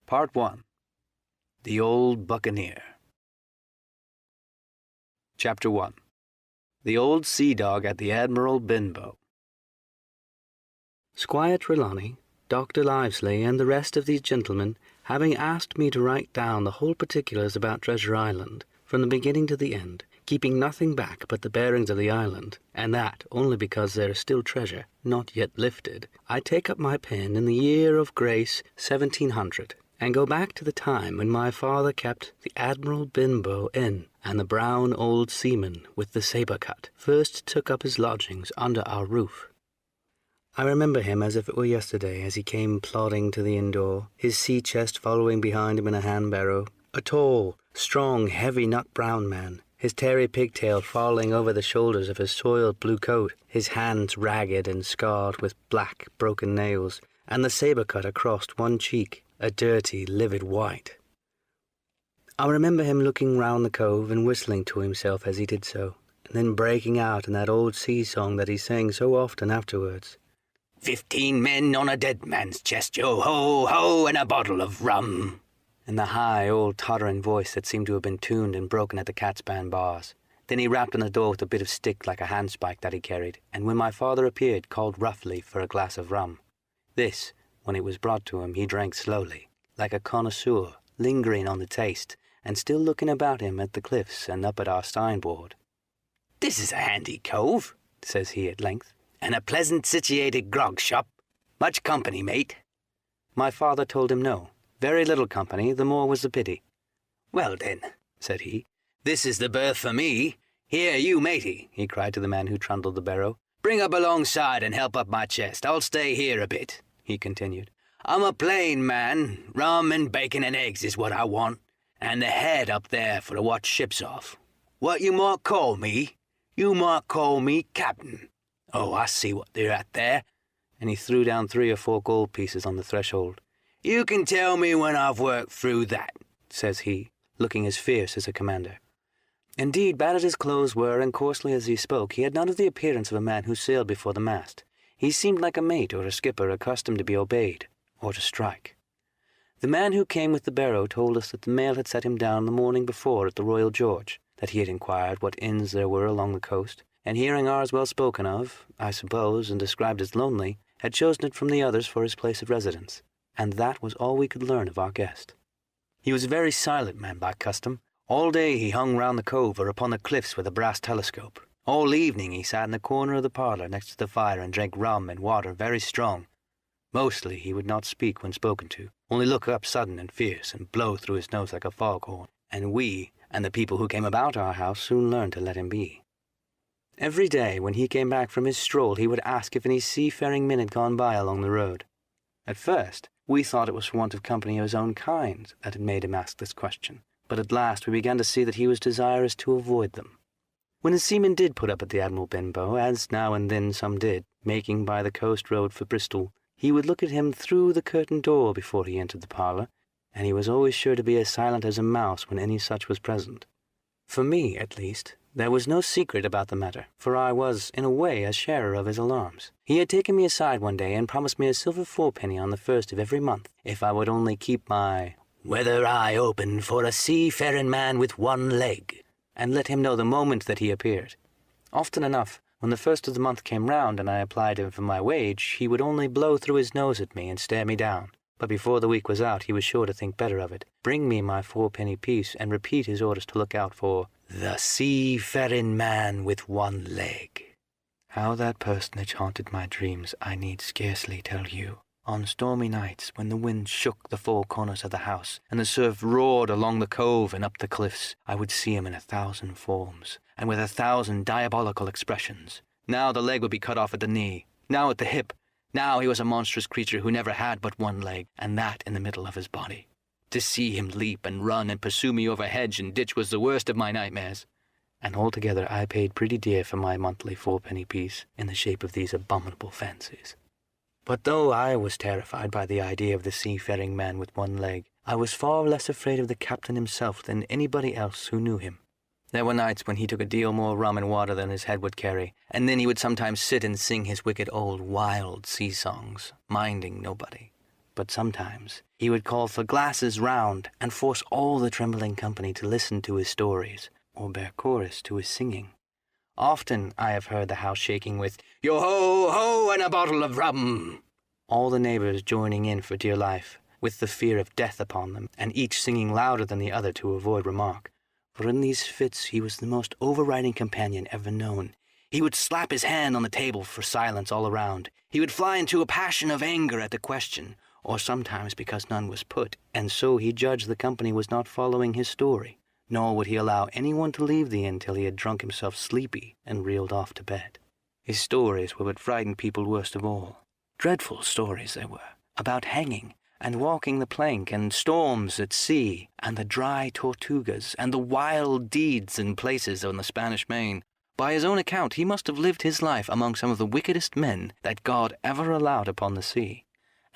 Part 1. The Old Buccaneer. Chapter 1. The Old Sea Dog at the Admiral Benbow. Squire Trelawney, Dr. Livesley, and the rest of these gentlemen, having asked me to write down the whole particulars about Treasure Island, from the beginning to the end, keeping nothing back but the bearings of the island, and that only because there is still treasure, not yet lifted, I take up my pen in the year of grace 1700, and go back to the time when my father kept the Admiral Benbow Inn, and the brown old seaman with the sabre cut first took up his lodgings under our roof. I remember him as if it were yesterday, as he came plodding to the inn door, his sea-chest following behind him in a hand-barrow, a tall, strong, heavy nut-brown man, his tarry pigtail falling over the shoulders of his soiled blue coat, his hands ragged and scarred with black, broken nails, and the sabre cut across one cheek, a dirty, livid white. I remember him looking round the cove and whistling to himself as he did so, and then breaking out in that old sea song that he sang so often afterwards. 15 men on a dead man's chest, yo-ho, ho, and a bottle of rum. In the high, old, tottering voice that seemed to have been tuned and broken at the catspan bars. Then he rapped on the door with a bit of stick like a handspike that he carried, and when my father appeared, called roughly for a glass of rum. This, when it was brought to him, he drank slowly, like a connoisseur, lingering on the taste, and still looking about him at the cliffs and up at our signboard. "This is a handy cove," says he at length, "and a pleasant situated grog shop. Much company, mate?" My father told him no. Very little company, the more was the pity. "Well then," said he, "this is the berth for me. Here, you matey," he cried to the man who trundled the barrow, "bring up alongside and help up my chest. I'll stay here a bit," he continued. "I'm a plain man. Rum and bacon and eggs is what I want, and the head up there for to watch ships off. What you might call me? You might call me Captain. Oh, I see what they're at there," and he threw down 3 or 4 gold pieces on the threshold. "You can tell me when I've worked through that," says he, looking as fierce as a commander. Indeed, bad as his clothes were and coarsely as he spoke, he had none of the appearance of a man who sailed before the mast. He seemed like a mate or a skipper accustomed to be obeyed, or to strike. The man who came with the barrow told us that the mail had set him down the morning before at the Royal George, that he had inquired what inns there were along the coast, and hearing ours well spoken of, I suppose, and described as lonely, had chosen it from the others for his place of residence, and that was all we could learn of our guest. He was a very silent man by custom. All day he hung round the cove or upon the cliffs with a brass telescope. All evening he sat in the corner of the parlour next to the fire and drank rum and water very strong. Mostly he would not speak when spoken to, only look up sudden and fierce and blow through his nose like a foghorn, and we and the people who came about our house soon learned to let him be. Every day when he came back from his stroll he would ask if any seafaring men had gone by along the road. At first we thought it was for want of company of his own kind that had made him ask this question, but at last we began to see that he was desirous to avoid them. When a seaman did put up at the Admiral Benbow, as now and then some did, making by the coast road for Bristol, he would look at him through the curtained door before he entered the parlour, and he was always sure to be as silent as a mouse when any such was present. For me, at least, there was no secret about the matter, for I was, in a way, a sharer of his alarms. He had taken me aside one day and promised me a silver 4-penny on the 1st of every month, if I would only keep my weather eye open for a seafaring man with one leg, and let him know the moment that he appeared. Often enough, when the 1st of the month came round and I applied him for my wage, he would only blow through his nose at me and stare me down. But before the week was out, he was sure to think better of it, bring me my 4-penny piece, and repeat his orders to look out for the seafaring man with one leg. How that personage haunted my dreams I need scarcely tell you. On stormy nights, when the wind shook the 4 corners of the house, and the surf roared along the cove and up the cliffs, I would see him in 1,000 forms, and with 1,000 diabolical expressions. Now the leg would be cut off at the knee, now at the hip. Now he was a monstrous creature who never had but one leg, and that in the middle of his body. To see him leap and run and pursue me over hedge and ditch was the worst of my nightmares. And altogether I paid pretty dear for my monthly 4-penny piece in the shape of these abominable fancies. But though I was terrified by the idea of the seafaring man with one leg, I was far less afraid of the captain himself than anybody else who knew him. There were nights when he took a deal more rum and water than his head would carry, and then he would sometimes sit and sing his wicked old wild sea songs, minding nobody. but sometimes he would call for glasses round and force all the trembling company to listen to his stories, or bear chorus to his singing. Often I have heard the house shaking with, "Yo-ho-ho, and a bottle of rum!" all the neighbors joining in for dear life, with the fear of death upon them, and each singing louder than the other to avoid remark. For in these fits he was the most overriding companion ever known. He would slap his hand on the table for silence all around. He would fly into a passion of anger at the question, or sometimes because none was put, and so he judged the company was not following his story. Nor would he allow anyone to leave the inn till he had drunk himself sleepy and reeled off to bed. His stories were what frightened people worst of all. Dreadful stories they were, about hanging, and walking the plank, and storms at sea, and the dry Tortugas, and the wild deeds and places on the Spanish Main. By his own account, he must have lived his life among some of the wickedest men that God ever allowed upon the sea.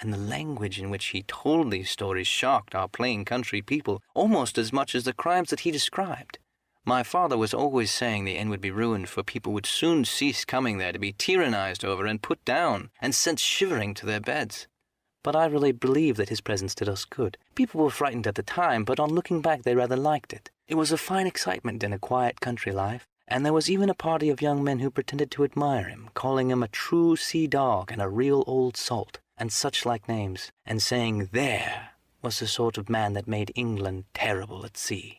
And the language in which he told these stories shocked our plain country people almost as much as the crimes that he described. My father was always saying the inn would be ruined, for people would soon cease coming there to be tyrannized over and put down and sent shivering to their beds. But I really believe that his presence did us good. People were frightened at the time, but on looking back they rather liked it. It was a fine excitement in a quiet country life, and there was even a party of young men who pretended to admire him, calling him a true sea dog and a real old salt, and such like names, and saying there was the sort of man that made England terrible at sea.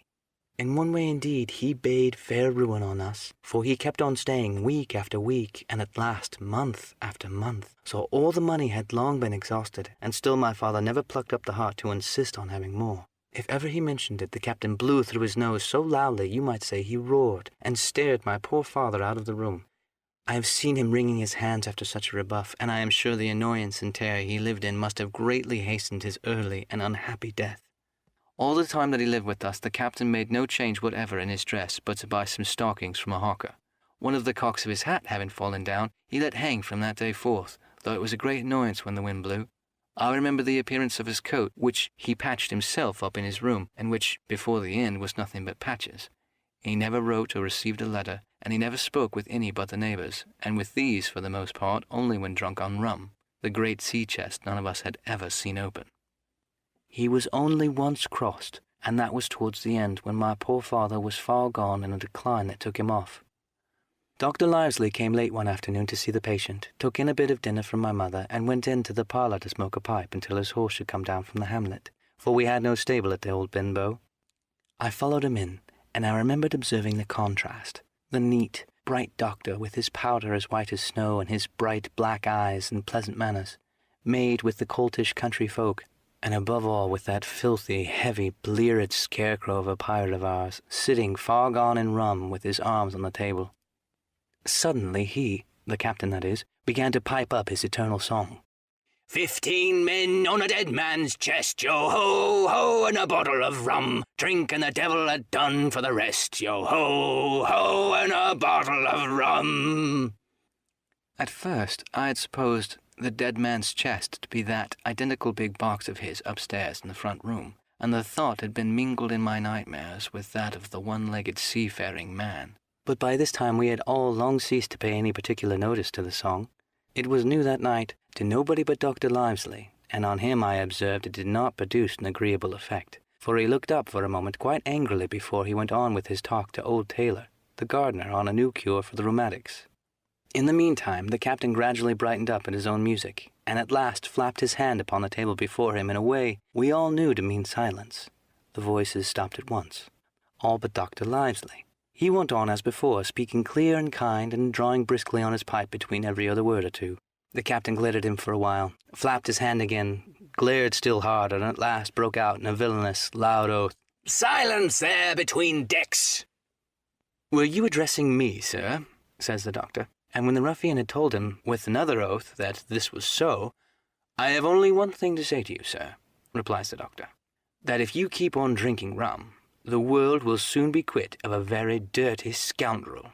In one way indeed he bade fair ruin on us, for he kept on staying week after week, and at last month after month, so all the money had long been exhausted, and still my father never plucked up the heart to insist on having more. If ever he mentioned it, the captain blew through his nose so loudly you might say he roared, and stared my poor father out of the room. I have seen him wringing his hands after such a rebuff, and I am sure the annoyance and terror he lived in must have greatly hastened his early and unhappy death. All the time that he lived with us, the captain made no change whatever in his dress but to buy some stockings from a hawker. One of the cocks of his hat having fallen down, he let hang from that day forth, though it was a great annoyance when the wind blew. I remember the appearance of his coat, which he patched himself up in his room, and which, before the end, was nothing but patches. He never wrote or received a letter, and he never spoke with any but the neighbors, and with these, for the most part, only when drunk on rum, the great sea chest none of us had ever seen open. He was only once crossed, and that was towards the end, when my poor father was far gone in a decline that took him off. Dr. Livesley came late one afternoon to see the patient, took in a bit of dinner from my mother, and went into the parlour to smoke a pipe until his horse should come down from the hamlet, for we had no stable at the old Benbow. I followed him in, and I remembered observing the contrast. The neat, bright doctor, with his powder as white as snow, and his bright black eyes and pleasant manners, made with the coltish country folk, and above all with that filthy, heavy, bleared scarecrow of a pirate of ours, sitting far gone in rum with his arms on the table. Suddenly he, the captain that is, began to pipe up his eternal song. 15 men on a dead man's chest, yo-ho-ho, and a bottle of rum. Drink and the devil had done for the rest, yo-ho-ho, and a bottle of rum. At first I had supposed the dead man's chest to be that identical big box of his upstairs in the front room, and the thought had been mingled in my nightmares with that of the one-legged seafaring man. But by this time we had all long ceased to pay any particular notice to the song. It was new that night to nobody but Dr. Livesley, and on him I observed it did not produce an agreeable effect, for he looked up for a moment quite angrily before he went on with his talk to old Taylor, the gardener, on a new cure for the rheumatics. In the meantime the captain gradually brightened up at his own music, and at last flapped his hand upon the table before him in a way we all knew to mean silence. The voices stopped at once, all but Dr. Livesley. He went on as before, speaking clear and kind, and drawing briskly on his pipe between every other word or two. The captain glared at him for a while, flapped his hand again, glared still harder, and at last broke out in a villainous, loud oath. "Silence there between decks!" "Were you addressing me, sir?" says the doctor. And when the ruffian had told him, with another oath, that this was so, "I have only one thing to say to you, sir," replies the doctor, "that if you keep on drinking rum, the world will soon be quit of a very dirty scoundrel."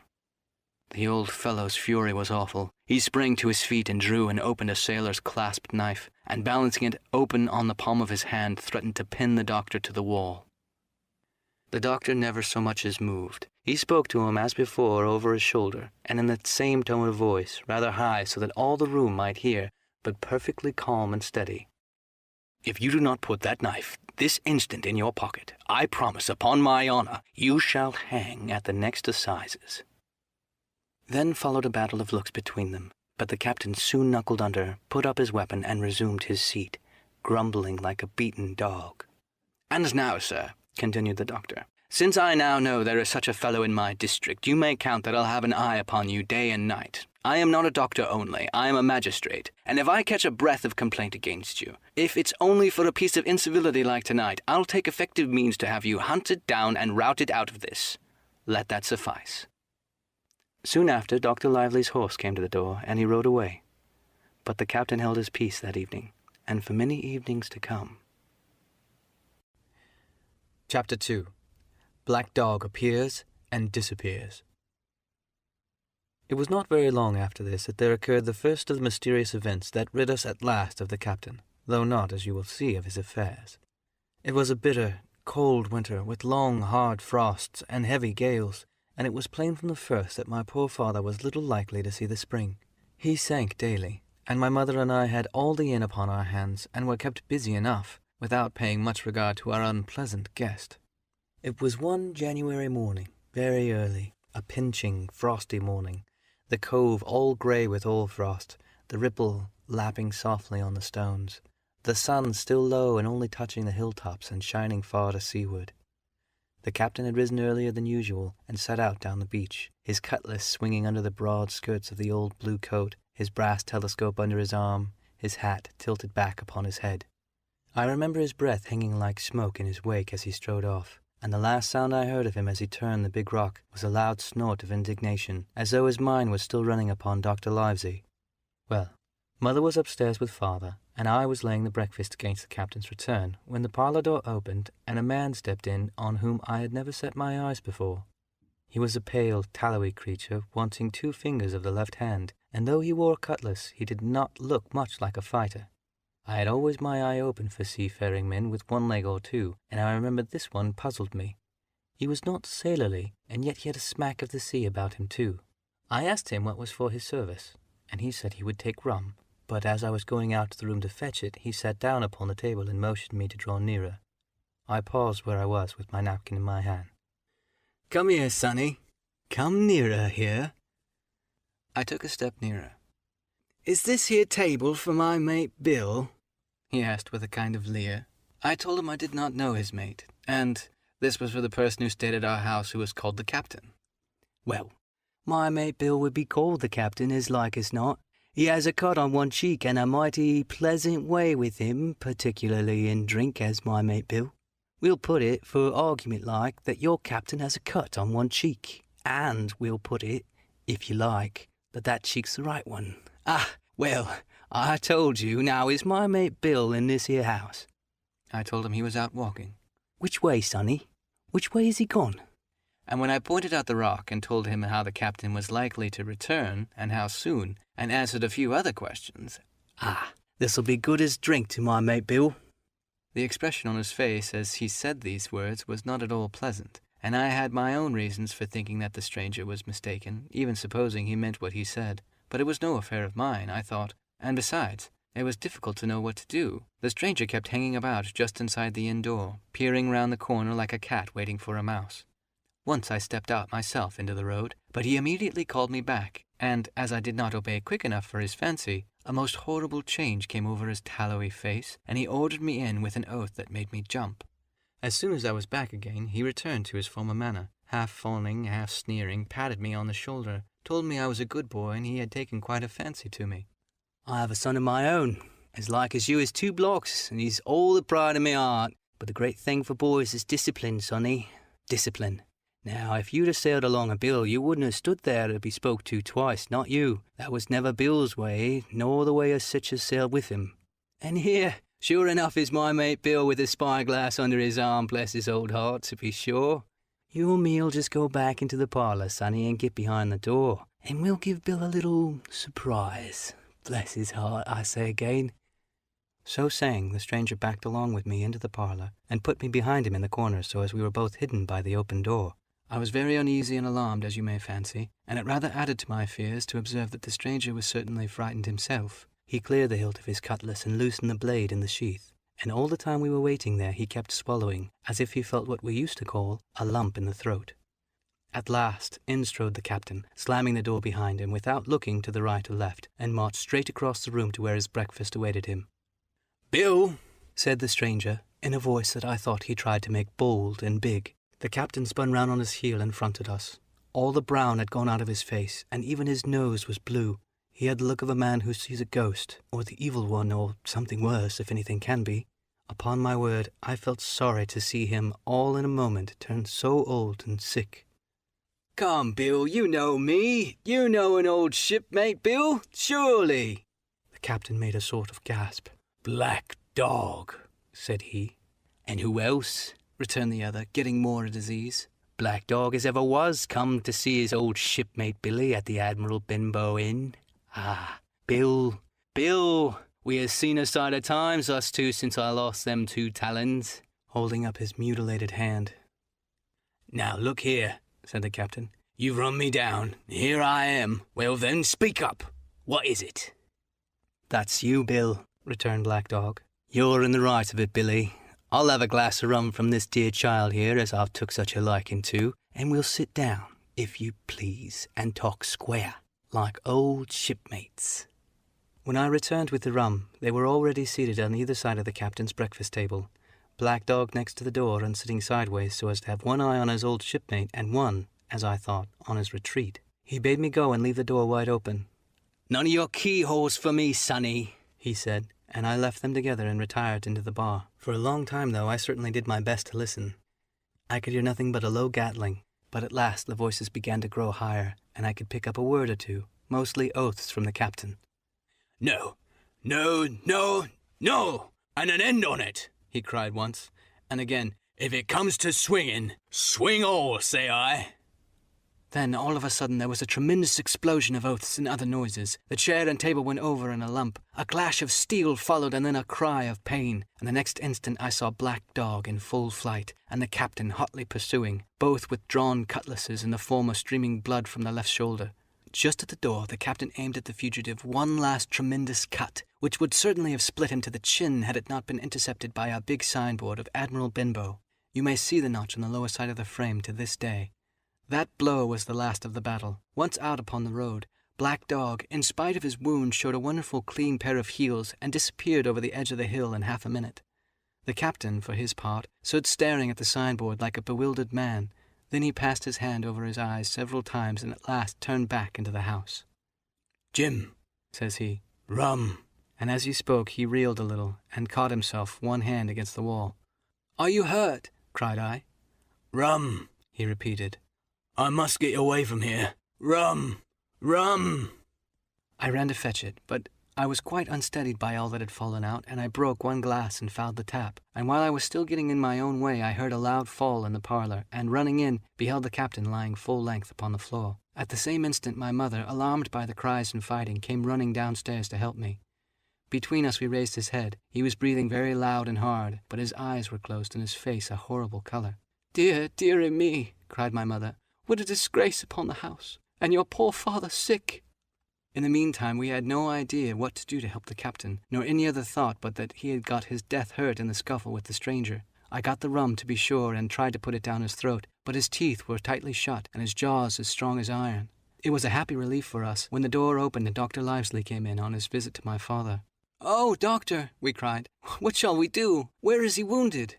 The old fellow's fury was awful. He sprang to his feet and drew and opened a sailor's clasped knife, and balancing it open on the palm of his hand, threatened to pin the doctor to the wall. The doctor never so much as moved. He spoke to him as before over his shoulder, and in the same tone of voice, rather high so that all the room might hear, but perfectly calm and steady. If you do not put that knife this instant in your pocket, I promise upon my honor you shall hang at the next assizes." Then followed a battle of looks between them, but the captain soon knuckled under, put up his weapon, and resumed his seat, grumbling like a beaten dog. "And now, sir," continued the doctor, "since I now know there is such a fellow in my district, you may count that I'll have an eye upon you day and night. I am not a doctor only, I am a magistrate, and if I catch a breath of complaint against you, if it's only for a piece of incivility like tonight, I'll take effective means to have you hunted down and routed out of this. Let that suffice." Soon after, Dr. Lively's horse came to the door, and he rode away. But the captain held his peace that evening, and for many evenings to come. Chapter 2. Black Dog Appears and Disappears. It was not very long after this that there occurred the first of the mysterious events that rid us at last of the captain, though not, as you will see, of his affairs. It was a bitter, cold winter, with long, hard frosts and heavy gales, and it was plain from the first that my poor father was little likely to see the spring. He sank daily, and my mother and I had all the inn upon our hands, and were kept busy enough, without paying much regard to our unpleasant guest. It was one January morning, very early, a pinching, frosty morning, the cove all grey with hoar-frost, the ripple lapping softly on the stones, the sun still low and only touching the hilltops and shining far to seaward. The captain had risen earlier than usual and set out down the beach, his cutlass swinging under the broad skirts of the old blue coat, his brass telescope under his arm, his hat tilted back upon his head. I remember his breath hanging like smoke in his wake as he strode off, and the last sound I heard of him as he turned the big rock was a loud snort of indignation, as though his mind was still running upon Dr. Livesey. Well, Mother was upstairs with Father, and I was laying the breakfast against the captain's return, when the parlour door opened, and a man stepped in on whom I had never set my eyes before. He was a pale, tallowy creature, wanting 2 fingers of the left hand, and though he wore a cutlass, he did not look much like a fighter. I had always my eye open for seafaring men with 1 leg or 2, and I remembered this one puzzled me. He was not sailorly, and yet he had a smack of the sea about him too. I asked him what was for his service, and he said he would take rum, but as I was going out to the room to fetch it, he sat down upon the table and motioned me to draw nearer. I paused where I was with my napkin in my hand. "Come here, sonny. Come nearer here." I took a step nearer. "Is this here table for my mate Bill?" he asked with a kind of leer. I told him I did not know his mate, and this was for the person who stayed at our house who was called the captain. "Well, my mate Bill would be called the captain as like as not. He has a cut on one cheek and a mighty pleasant way with him, particularly in drink, as my mate Bill. We'll put it, for argument like, that your captain has a cut on one cheek, and we'll put it, if you like, that that cheek's the right one. Ah, well, I told you, now is my mate Bill in this here house?" I told him he was out walking. "Which way, sonny? Which way is he gone?" And when I pointed out the rock and told him how the captain was likely to return, and how soon, and answered a few other questions, "Ah, this'll be good as drink to my mate Bill." The expression on his face as he said these words was not at all pleasant, and I had my own reasons for thinking that the stranger was mistaken, even supposing he meant what he said. But it was no affair of mine, I thought, and besides, it was difficult to know what to do. The stranger kept hanging about just inside the inn door, peering round the corner like a cat waiting for a mouse. Once I stepped out myself into the road, but he immediately called me back, and as I did not obey quick enough for his fancy, a most horrible change came over his tallowy face, and he ordered me in with an oath that made me jump. As soon as I was back again, he returned to his former manner, half fawning, half sneering, patted me on the shoulder, told me I was a good boy, and he had taken quite a fancy to me. "I have a son of my own, as like as you as 2 blocks, and he's all the pride of my heart. But the great thing for boys is discipline, sonny. Discipline. Now, if you'd have sailed along a Bill, you wouldn't have stood there to be spoke to twice, not you. That was never Bill's way, nor the way of such as sailed with him. And here, sure enough, is my mate Bill with a spyglass under his arm, bless his old heart, to be sure. You and me'll just go back into the parlour, sonny, and get behind the door, and we'll give Bill a little surprise. Bless his heart, I say again." So saying, the stranger backed along with me into the parlour, and put me behind him in the corner so as we were both hidden by the open door. I was very uneasy and alarmed, as you may fancy, and it rather added to my fears to observe that the stranger was certainly frightened himself. He cleared the hilt of his cutlass and loosened the blade in the sheath, and all the time we were waiting there he kept swallowing, as if he felt what we used to call a lump in the throat. At last in strode the captain, slamming the door behind him without looking to the right or left, and marched straight across the room to where his breakfast awaited him. "Bill," said the stranger, in a voice that I thought he tried to make bold and big. The captain spun round on his heel and fronted us. All the brown had gone out of his face, and even his nose was blue. He had the look of a man who sees a ghost, or the evil one, or something worse, if anything can be. Upon my word, I felt sorry to see him all in a moment turn so old and sick. "Come, Bill, you know me. You know an old shipmate, Bill, surely." The captain made a sort of gasp. "Black Dog," said he. "And who else?" returned the other, getting more at his ease. "Black Dog as ever was come to see his old shipmate Billy at the Admiral Benbow Inn. Ah, Bill, we has seen a sight of times, us two, since I lost them 2 talons," holding up his mutilated hand. "Now look here," said the captain. "You've run me down. Here I am. Well then, speak up. What is it?" "That's you, Bill," returned Black Dog. "You're in the right of it, Billy. I'll have a glass of rum from this dear child here, as I've took such a liking to, and we'll sit down, if you please, and talk square, like old shipmates." When I returned with the rum, they were already seated on either side of the captain's breakfast table, Black Dog next to the door and sitting sideways so as to have one eye on his old shipmate and one, as I thought, on his retreat. He bade me go and leave the door wide open. "None of your keyholes for me, sonny," he said, and I left them together and retired into the bar. For a long time, though, I certainly did my best to listen. I could hear nothing but a low gatling, but at last the voices began to grow higher, and I could pick up a word or two, mostly oaths from the captain. No, and an end on it," he cried once, and again, "If it comes to swinging, swing all, say I." Then, all of a sudden, there was a tremendous explosion of oaths and other noises. The chair and table went over in a lump. A clash of steel followed, and then a cry of pain. And the next instant I saw Black Dog in full flight, and the captain hotly pursuing, both with drawn cutlasses, and the former streaming blood from the left shoulder. Just at the door, the captain aimed at the fugitive one last tremendous cut, which would certainly have split him to the chin had it not been intercepted by a big signboard of Admiral Benbow. You may see the notch on the lower side of the frame to this day. That blow was the last of the battle. Once out upon the road, Black Dog, in spite of his wound, showed a wonderful clean pair of heels and disappeared over the edge of the hill in half a minute. The captain, for his part, stood staring at the signboard like a bewildered man. Then he passed his hand over his eyes several times and at last turned back into the house. "Jim," says he, "rum." And as he spoke, he reeled a little and caught himself, one hand against the wall. "Are you hurt?" cried I. "Rum," he repeated. "I must get away from here. Rum! I ran to fetch it, but I was quite unsteadied by all that had fallen out, and I broke one glass and fouled the tap. And while I was still getting in my own way, I heard a loud fall in the parlour, and running in, beheld the captain lying full length upon the floor. At the same instant, my mother, alarmed by the cries and fighting, came running downstairs to help me. Between us we raised his head. He was breathing very loud and hard, but his eyes were closed and his face a horrible colour. Dear me," cried my mother. "What a disgrace upon the house! And your poor father sick!" In the meantime, we had no idea what to do to help the captain, nor any other thought but that he had got his death hurt in the scuffle with the stranger. I got the rum, to be sure, and tried to put it down his throat, but his teeth were tightly shut, and his jaws as strong as iron. It was a happy relief for us when the door opened and Dr. Livesley came in on his visit to my father. "Oh, doctor," we cried, "what shall we do? Where is he wounded?"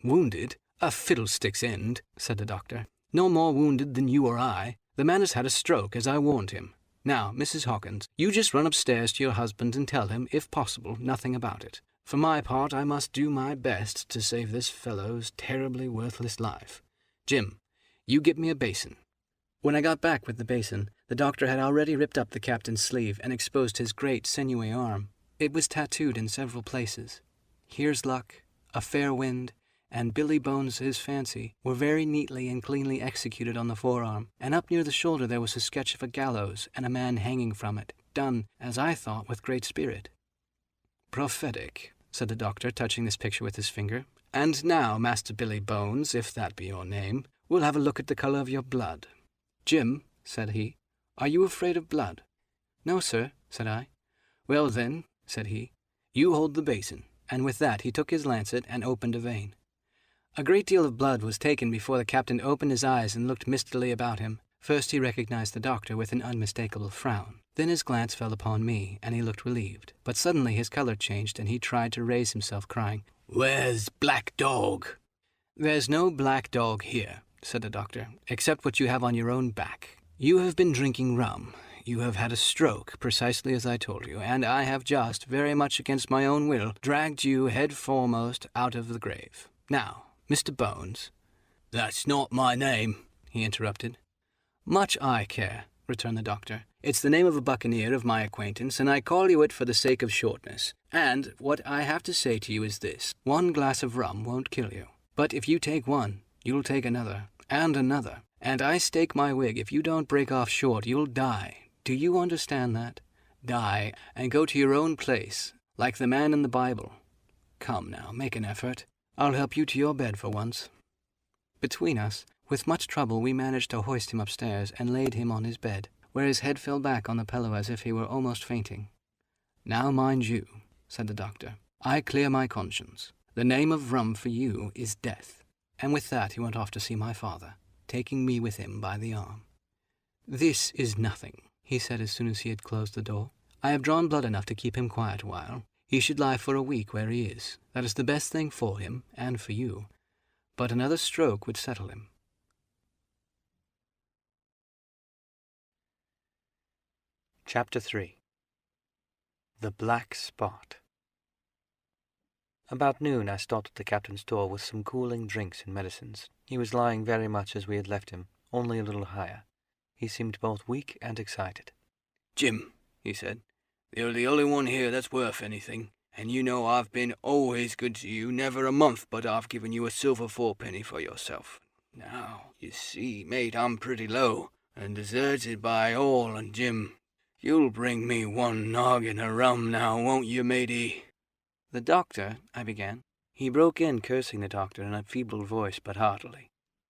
"Wounded? A fiddlestick's end," said the doctor. "No more wounded than you or I. The man has had a stroke, as I warned him. Now, Mrs. Hawkins, you just run upstairs to your husband and tell him, if possible, nothing about it. For my part, I must do my best to save this fellow's terribly worthless life. Jim, you get me a basin." When I got back with the basin, the doctor had already ripped up the captain's sleeve and exposed his great sinewy arm. It was tattooed in several places. "Here's luck," "A fair wind," and "Billy Bones his fancy" were very neatly and cleanly executed on the forearm, and up near the shoulder there was a sketch of a gallows and a man hanging from it, done, as I thought, with great spirit. "Prophetic," said the doctor, touching this picture with his finger. "And now, Master Billy Bones, if that be your name, we'll have a look at the colour of your blood. Jim," said he, "are you afraid of blood?" "No, sir," said I. "Well then," said he, "you hold the basin, and with that he took his lancet and opened a vein. A great deal of blood was taken before the captain opened his eyes and looked mistily about him. First he recognized the doctor with an unmistakable frown. Then his glance fell upon me, and he looked relieved. But suddenly his color changed, and he tried to raise himself, crying, "Where's Black Dog?" "There's no Black Dog here," said the doctor, "except what you have on your own back. You have been drinking rum. You have had a stroke, precisely as I told you, and I have just, very much against my own will, dragged you head foremost out of the grave. Now, Mr. Bones—" "That's not my name," he interrupted. "Much I care," returned the doctor. "It's the name of a buccaneer of my acquaintance, and I call you it for the sake of shortness. And what I have to say to you is this. 1 glass of rum won't kill you. But if you take one, you'll take another, and another. And I stake my wig, if you don't break off short, you'll die. Do you understand that? Die, and go to your own place, like the man in the Bible. Come now, make an effort. I'll help you to your bed for once." Between us, with much trouble, we managed to hoist him upstairs and laid him on his bed, where his head fell back on the pillow as if he were almost fainting. "Now mind you," said the doctor, "I clear my conscience. The name of rum for you is death." And with that he went off to see my father, taking me with him by the arm. "This is nothing," he said as soon as he had closed the door. "I have drawn blood enough to keep him quiet a while. He should lie for a week where he is. That is the best thing for him and for you. But another stroke would settle him." Chapter 3. The Black Spot. About noon I stopped at the captain's door with some cooling drinks and medicines. He was lying very much as we had left him, only a little higher. He seemed both weak and excited. "Jim," he said, "you're the only one here that's worth anything, and you know I've been always good to you, never a month but I've given you a silver 4-penny for yourself. Now, you see, mate, I'm pretty low, and deserted by all, and Jim, you'll bring me 1 noggin of rum now, won't you, matey?" "The doctor," I began. He broke in, cursing the doctor in a feeble voice, but heartily.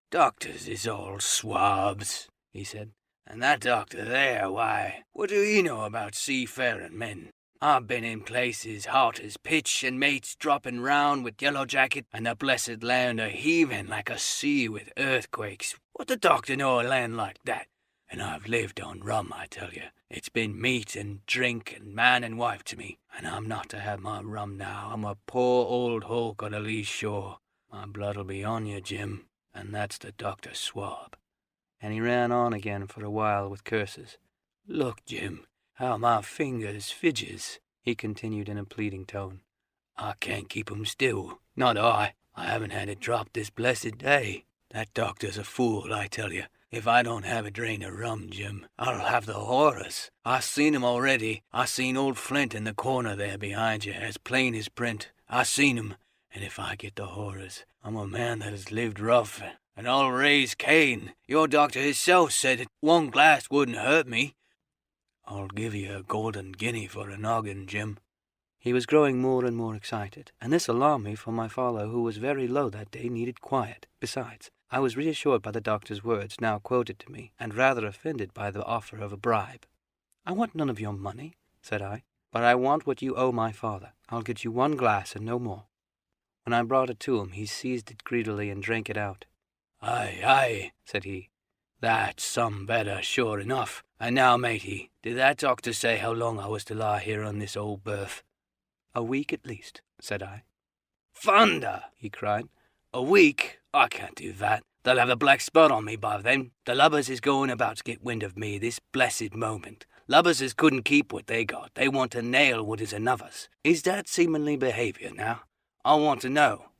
"Doctors is all swabs," he said. "And that doctor there, why, what do he know about seafaring men? I've been in places hot as pitch, and mates dropping round with yellow jacket, and the blessed land a-heaving like a sea with earthquakes. What the doctor know of land like that? And I've lived on rum, I tell you. It's been meat and drink and man and wife to me, and I'm not to have my rum now. I'm a poor old hulk on a lee shore. My blood'll be on you, Jim, and that's the doctor's swab." And he ran on again for a while with curses. "Look, Jim, how my fingers fidges," he continued in a pleading tone. "I can't keep 'em still, not I. I haven't had a drop this blessed day. That doctor's a fool, I tell you. If I don't have a drain of rum, Jim, I'll have the horrors. I seen 'em already. I seen old Flint in the corner there behind you, as plain as print. I seen 'em, and if I get the horrors, I'm a man that has lived rough, and I'll raise Cain. Your doctor himself said that 1 glass wouldn't hurt me. I'll give you a golden guinea for a noggin, Jim." He was growing more and more excited, and this alarmed me, for my father, who was very low that day, needed quiet. Besides, I was reassured by the doctor's words now quoted to me, and rather offended by the offer of a bribe. "I want none of your money," said I, "but I want what you owe my father. I'll get you 1 glass and no more." When I brought it to him, he seized it greedily and drank it out. "Aye, aye," said he. "That's some better, sure enough. And now, matey, did that doctor say how long I was to lie here on this old berth?" "A week at least," said I. "Thunder!" he cried. "A week? I can't do that. They'll have a black spot on me by then. The lubbers is going about to get wind of me this blessed moment. Lubbers as couldn't keep what they got. They want to nail what is another's. Is that seamanly behaviour now? I want to know.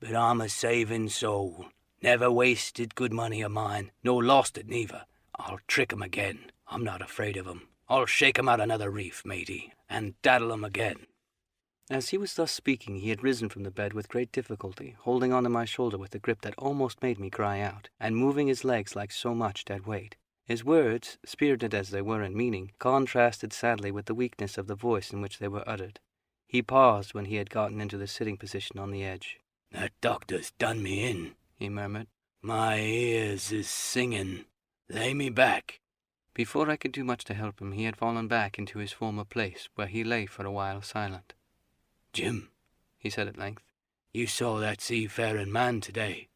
But I'm a saving soul. Never wasted good money of mine, nor lost it neither. I'll trick 'em again. I'm not afraid of 'em. I'll shake 'em out another reef, matey, and daddle 'em again." As he was thus speaking, he had risen from the bed with great difficulty, holding on to my shoulder with a grip that almost made me cry out, and moving his legs like so much dead weight. His words, spirited as they were in meaning, contrasted sadly with the weakness of the voice in which they were uttered. He paused when he had gotten into the sitting position on the edge. "That doctor's done me in," he murmured. "My ears is singing. Lay me back." Before I could do much to help him, he had fallen back into his former place, where he lay for a while silent. "Jim," he said at length. "You saw that seafaring man today?"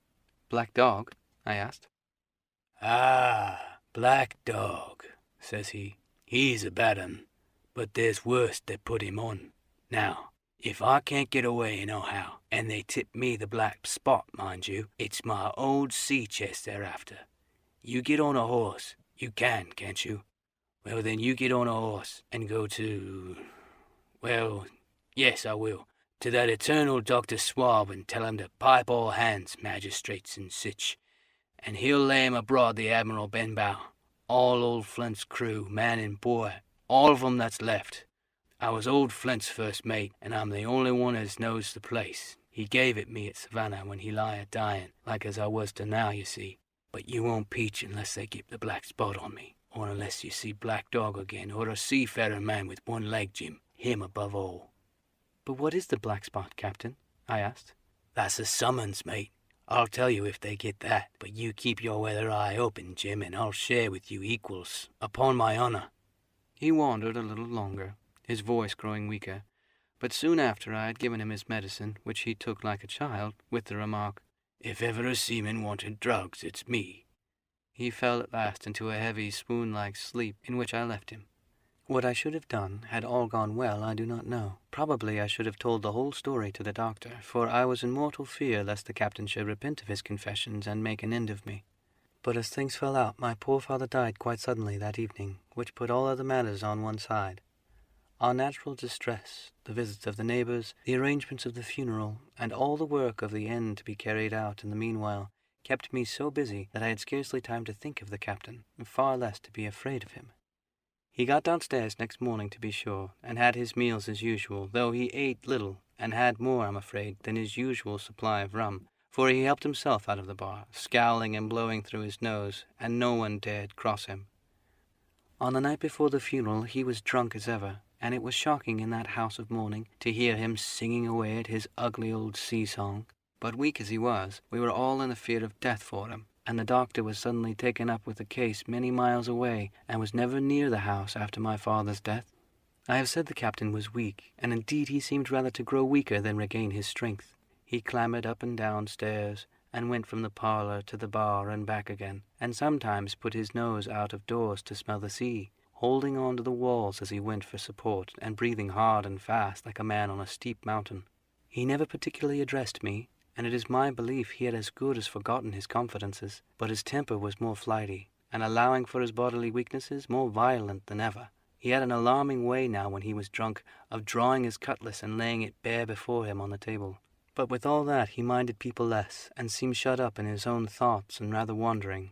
"Black Dog?" I asked. "Ah, Black Dog," says he. "He's a bad un, but there's worse that put him on. Now, if I can't get away nohow, and they tip me the black spot, mind you, it's my old sea chest they're after. You get on a horse. You can't you? Well, then you get on a horse and go to... Well, yes, I will. To that eternal Dr. Swab and tell him to pipe all hands, magistrates and sich. And he'll lay him abroad the Admiral Benbow. All old Flint's crew, man and boy, all of 'em that's left. I was old Flint's first mate, and I'm the only one as knows the place. He gave it me at Savannah when he lie a-dying, like as I was to now, you see. But you won't peach unless they get the black spot on me, or unless you see Black Dog again, or a seafaring man with one leg, Jim, him above all." "But what is the black spot, Captain?" I asked. "That's a summons, mate. I'll tell you if they get that, but you keep your weather eye open, Jim, and I'll share with you equals, upon my honour." He wandered a little longer, his voice growing weaker, but soon after I had given him his medicine, which he took like a child, with the remark, "If ever a seaman wanted drugs, it's me." He fell at last into a heavy, swoon-like sleep, in which I left him. What I should have done, had all gone well, I do not know. Probably I should have told the whole story to the doctor, for I was in mortal fear lest the captain should repent of his confessions and make an end of me. But as things fell out, my poor father died quite suddenly that evening, which put all other matters on one side. Our natural distress, the visits of the neighbours, the arrangements of the funeral, and all the work of the end to be carried out in the meanwhile, kept me so busy that I had scarcely time to think of the captain, and far less to be afraid of him. He got downstairs next morning, to be sure, and had his meals as usual, though he ate little, and had more, I'm afraid, than his usual supply of rum, for he helped himself out of the bar, scowling and blowing through his nose, and no one dared cross him. On the night before the funeral he was drunk as ever, and it was shocking in that house of mourning to hear him singing away at his ugly old sea-song. But weak as he was, we were all in the fear of death for him, and the doctor was suddenly taken up with a case many miles away, and was never near the house after my father's death. I have said the captain was weak, and indeed he seemed rather to grow weaker than regain his strength. He clambered up and down stairs, and went from the parlour to the bar and back again, and sometimes put his nose out of doors to smell the sea, holding on to the walls as he went for support, and breathing hard and fast like a man on a steep mountain. He never particularly addressed me, and it is my belief he had as good as forgotten his confidences, but his temper was more flighty, and allowing for his bodily weaknesses, more violent than ever. He had an alarming way now when he was drunk of drawing his cutlass and laying it bare before him on the table. But with all that he minded people less, and seemed shut up in his own thoughts and rather wandering.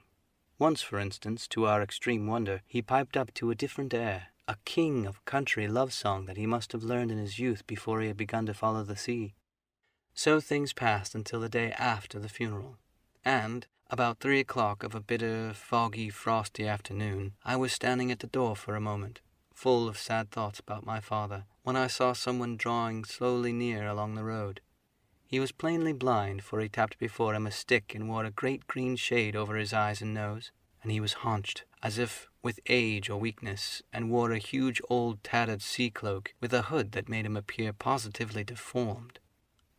Once, for instance, to our extreme wonder, he piped up to a different air, a king of country love song that he must have learned in his youth before he had begun to follow the sea. So things passed until the day after the funeral, and, about 3 o'clock of a bitter, foggy, frosty afternoon, I was standing at the door for a moment, full of sad thoughts about my father, when I saw someone drawing slowly near along the road. He was plainly blind, for he tapped before him a stick and wore a great green shade over his eyes and nose, and he was haunched, as if with age or weakness, and wore a huge old tattered sea-cloak with a hood that made him appear positively deformed.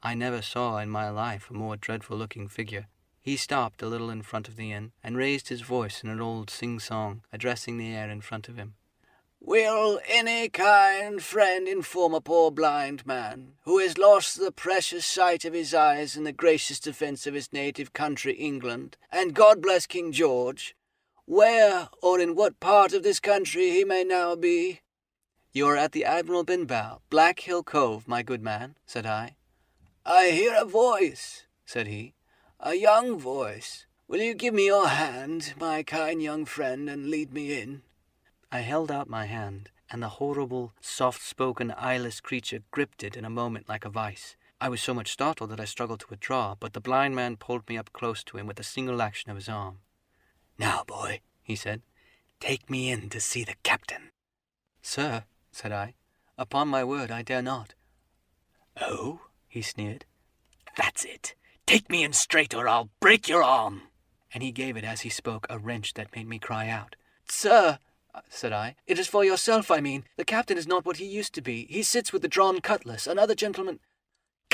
I never saw in my life a more dreadful-looking figure. He stopped a little in front of the inn, and raised his voice in an old sing-song, addressing the air in front of him. "Will any kind friend inform a poor blind man, who has lost the precious sight of his eyes in the gracious defence of his native country, England, and God bless King George, where or in what part of this country he may now be?" "You are at the Admiral Benbow, Black Hill Cove, my good man," said I. "I hear a voice," said he, "a young voice. Will you give me your hand, my kind young friend, and lead me in?" I held out my hand, and the horrible, soft-spoken, eyeless creature gripped it in a moment like a vice. I was so much startled that I struggled to withdraw, but the blind man pulled me up close to him with a single action of his arm. "Now, boy," he said, "take me in to see the captain." "Sir," said I, "upon my word I dare not." "Oh?" he sneered. "That's it. Take me in straight, or I'll break your arm." And he gave it as he spoke a wrench that made me cry out. "Sir," said I, "it is for yourself, I mean. The captain is not what he used to be. He sits with the drawn cutlass. Another gentleman—"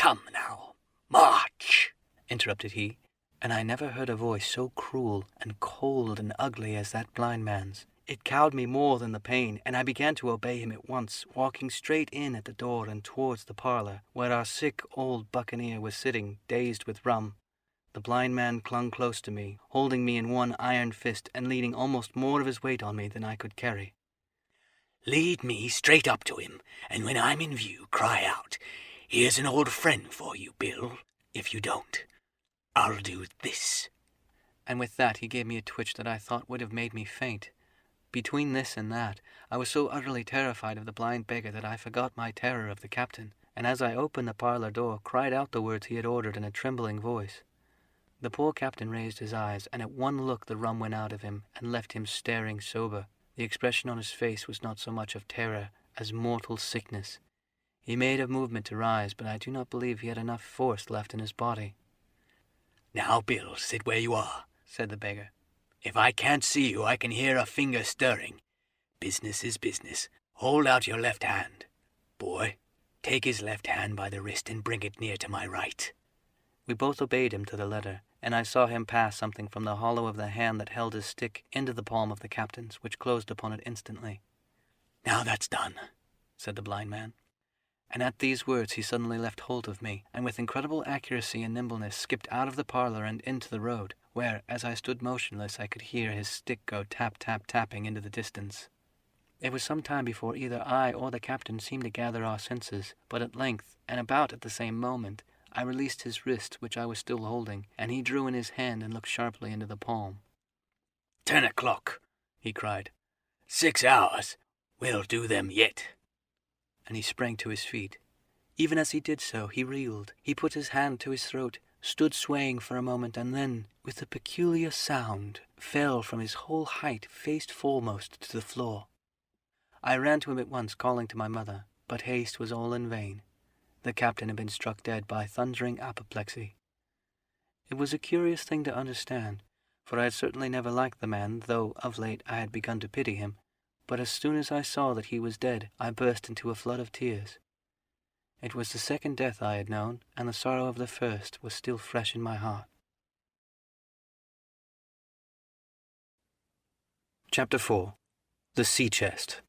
Come now, march, interrupted he, and I never heard a voice so cruel and cold and ugly as that blind man's. It cowed me more than the pain, and I began to obey him at once, walking straight in at the door and towards the parlour, where our sick old Buccaneer was sitting, dazed with rum. The blind man clung close to me, holding me in one iron fist and leaning almost more of his weight on me than I could carry. Lead me straight up to him, and when I'm in view, cry out, 'Here's an old friend for you, Bill.' If you don't, I'll do this." And with that he gave me a twitch that I thought would have made me faint. Between this and that, I was so utterly terrified of the blind beggar that I forgot my terror of the captain, and as I opened the parlour door, cried out the words he had ordered in a trembling voice. The poor captain raised his eyes, and at one look the rum went out of him, and left him staring sober. The expression on his face was not so much of terror as mortal sickness. He made a movement to rise, but I do not believe he had enough force left in his body. "Now, Bill, sit where you are," said the beggar. "If I can't see you, I can hear a finger stirring. Business is business. Hold out your left hand. Boy, take his left hand by the wrist and bring it near to my right." We both obeyed him to the letter, and I saw him pass something from the hollow of the hand that held his stick into the palm of the captain's, which closed upon it instantly. "Now that's done," said the blind man. And at these words he suddenly left hold of me, and with incredible accuracy and nimbleness skipped out of the parlour and into the road, where, as I stood motionless, I could hear his stick go tap, tap, tapping into the distance. It was some time before either I or the captain seemed to gather our senses, but at length, and about at the same moment, I released his wrist, which I was still holding, and he drew in his hand and looked sharply into the palm. 10 o'clock, he cried. 6 hours. We'll do them yet. And he sprang to his feet. Even as he did so, he reeled. He put his hand to his throat, stood swaying for a moment, and then, with a peculiar sound, fell from his whole height face foremost to the floor. I ran to him at once, calling to my mother, but haste was all in vain. The captain had been struck dead by thundering apoplexy. It was a curious thing to understand, for I had certainly never liked the man, though of late I had begun to pity him. But as soon as I saw that he was dead, I burst into a flood of tears. It was the second death I had known, and the sorrow of the first was still fresh in my heart. Chapter 4. The Sea Chest.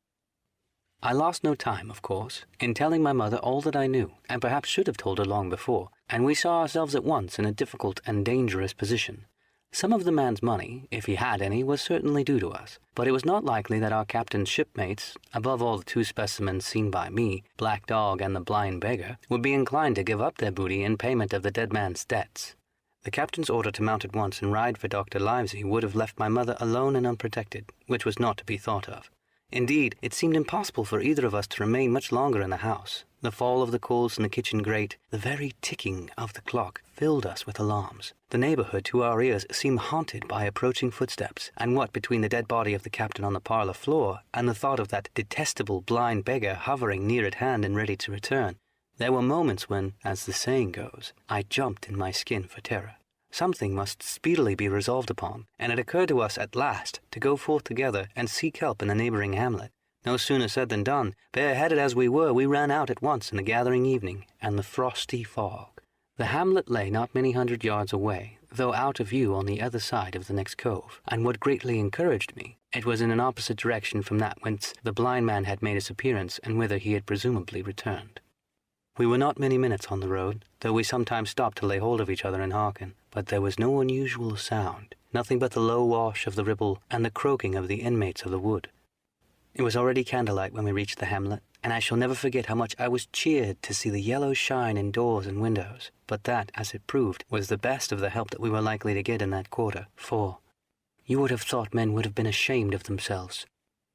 I lost no time, of course, in telling my mother all that I knew, and perhaps should have told her long before, and we saw ourselves at once in a difficult and dangerous position. Some of the man's money, if he had any, was certainly due to us, but it was not likely that our captain's shipmates, above all the 2 specimens seen by me, Black Dog and the blind beggar, would be inclined to give up their booty in payment of the dead man's debts. The captain's order to mount at once and ride for Dr. Livesey would have left my mother alone and unprotected, which was not to be thought of. Indeed, it seemed impossible for either of us to remain much longer in the house. The fall of the coals in the kitchen grate, the very ticking of the clock, filled us with alarms. The neighbourhood, to our ears, seemed haunted by approaching footsteps, and what between the dead body of the captain on the parlour floor and the thought of that detestable blind beggar hovering near at hand and ready to return, there were moments when, as the saying goes, I jumped in my skin for terror. Something must speedily be resolved upon, and it occurred to us at last to go forth together and seek help in the neighbouring hamlet. No sooner said than done. Bareheaded as we were, we ran out at once in the gathering evening and the frosty fog. The hamlet lay not many 100 yards away, though out of view on the other side of the next cove, and what greatly encouraged me, it was in an opposite direction from that whence the blind man had made his appearance and whither he had presumably returned. We were not many minutes on the road, though we sometimes stopped to lay hold of each other and hearken, but there was no unusual sound, nothing but the low wash of the Ribble and the croaking of the inmates of the wood. It was already candlelight when we reached the hamlet, and I shall never forget how much I was cheered to see the yellow shine in doors and windows, but that, as it proved, was the best of the help that we were likely to get in that quarter, for you would have thought men would have been ashamed of themselves.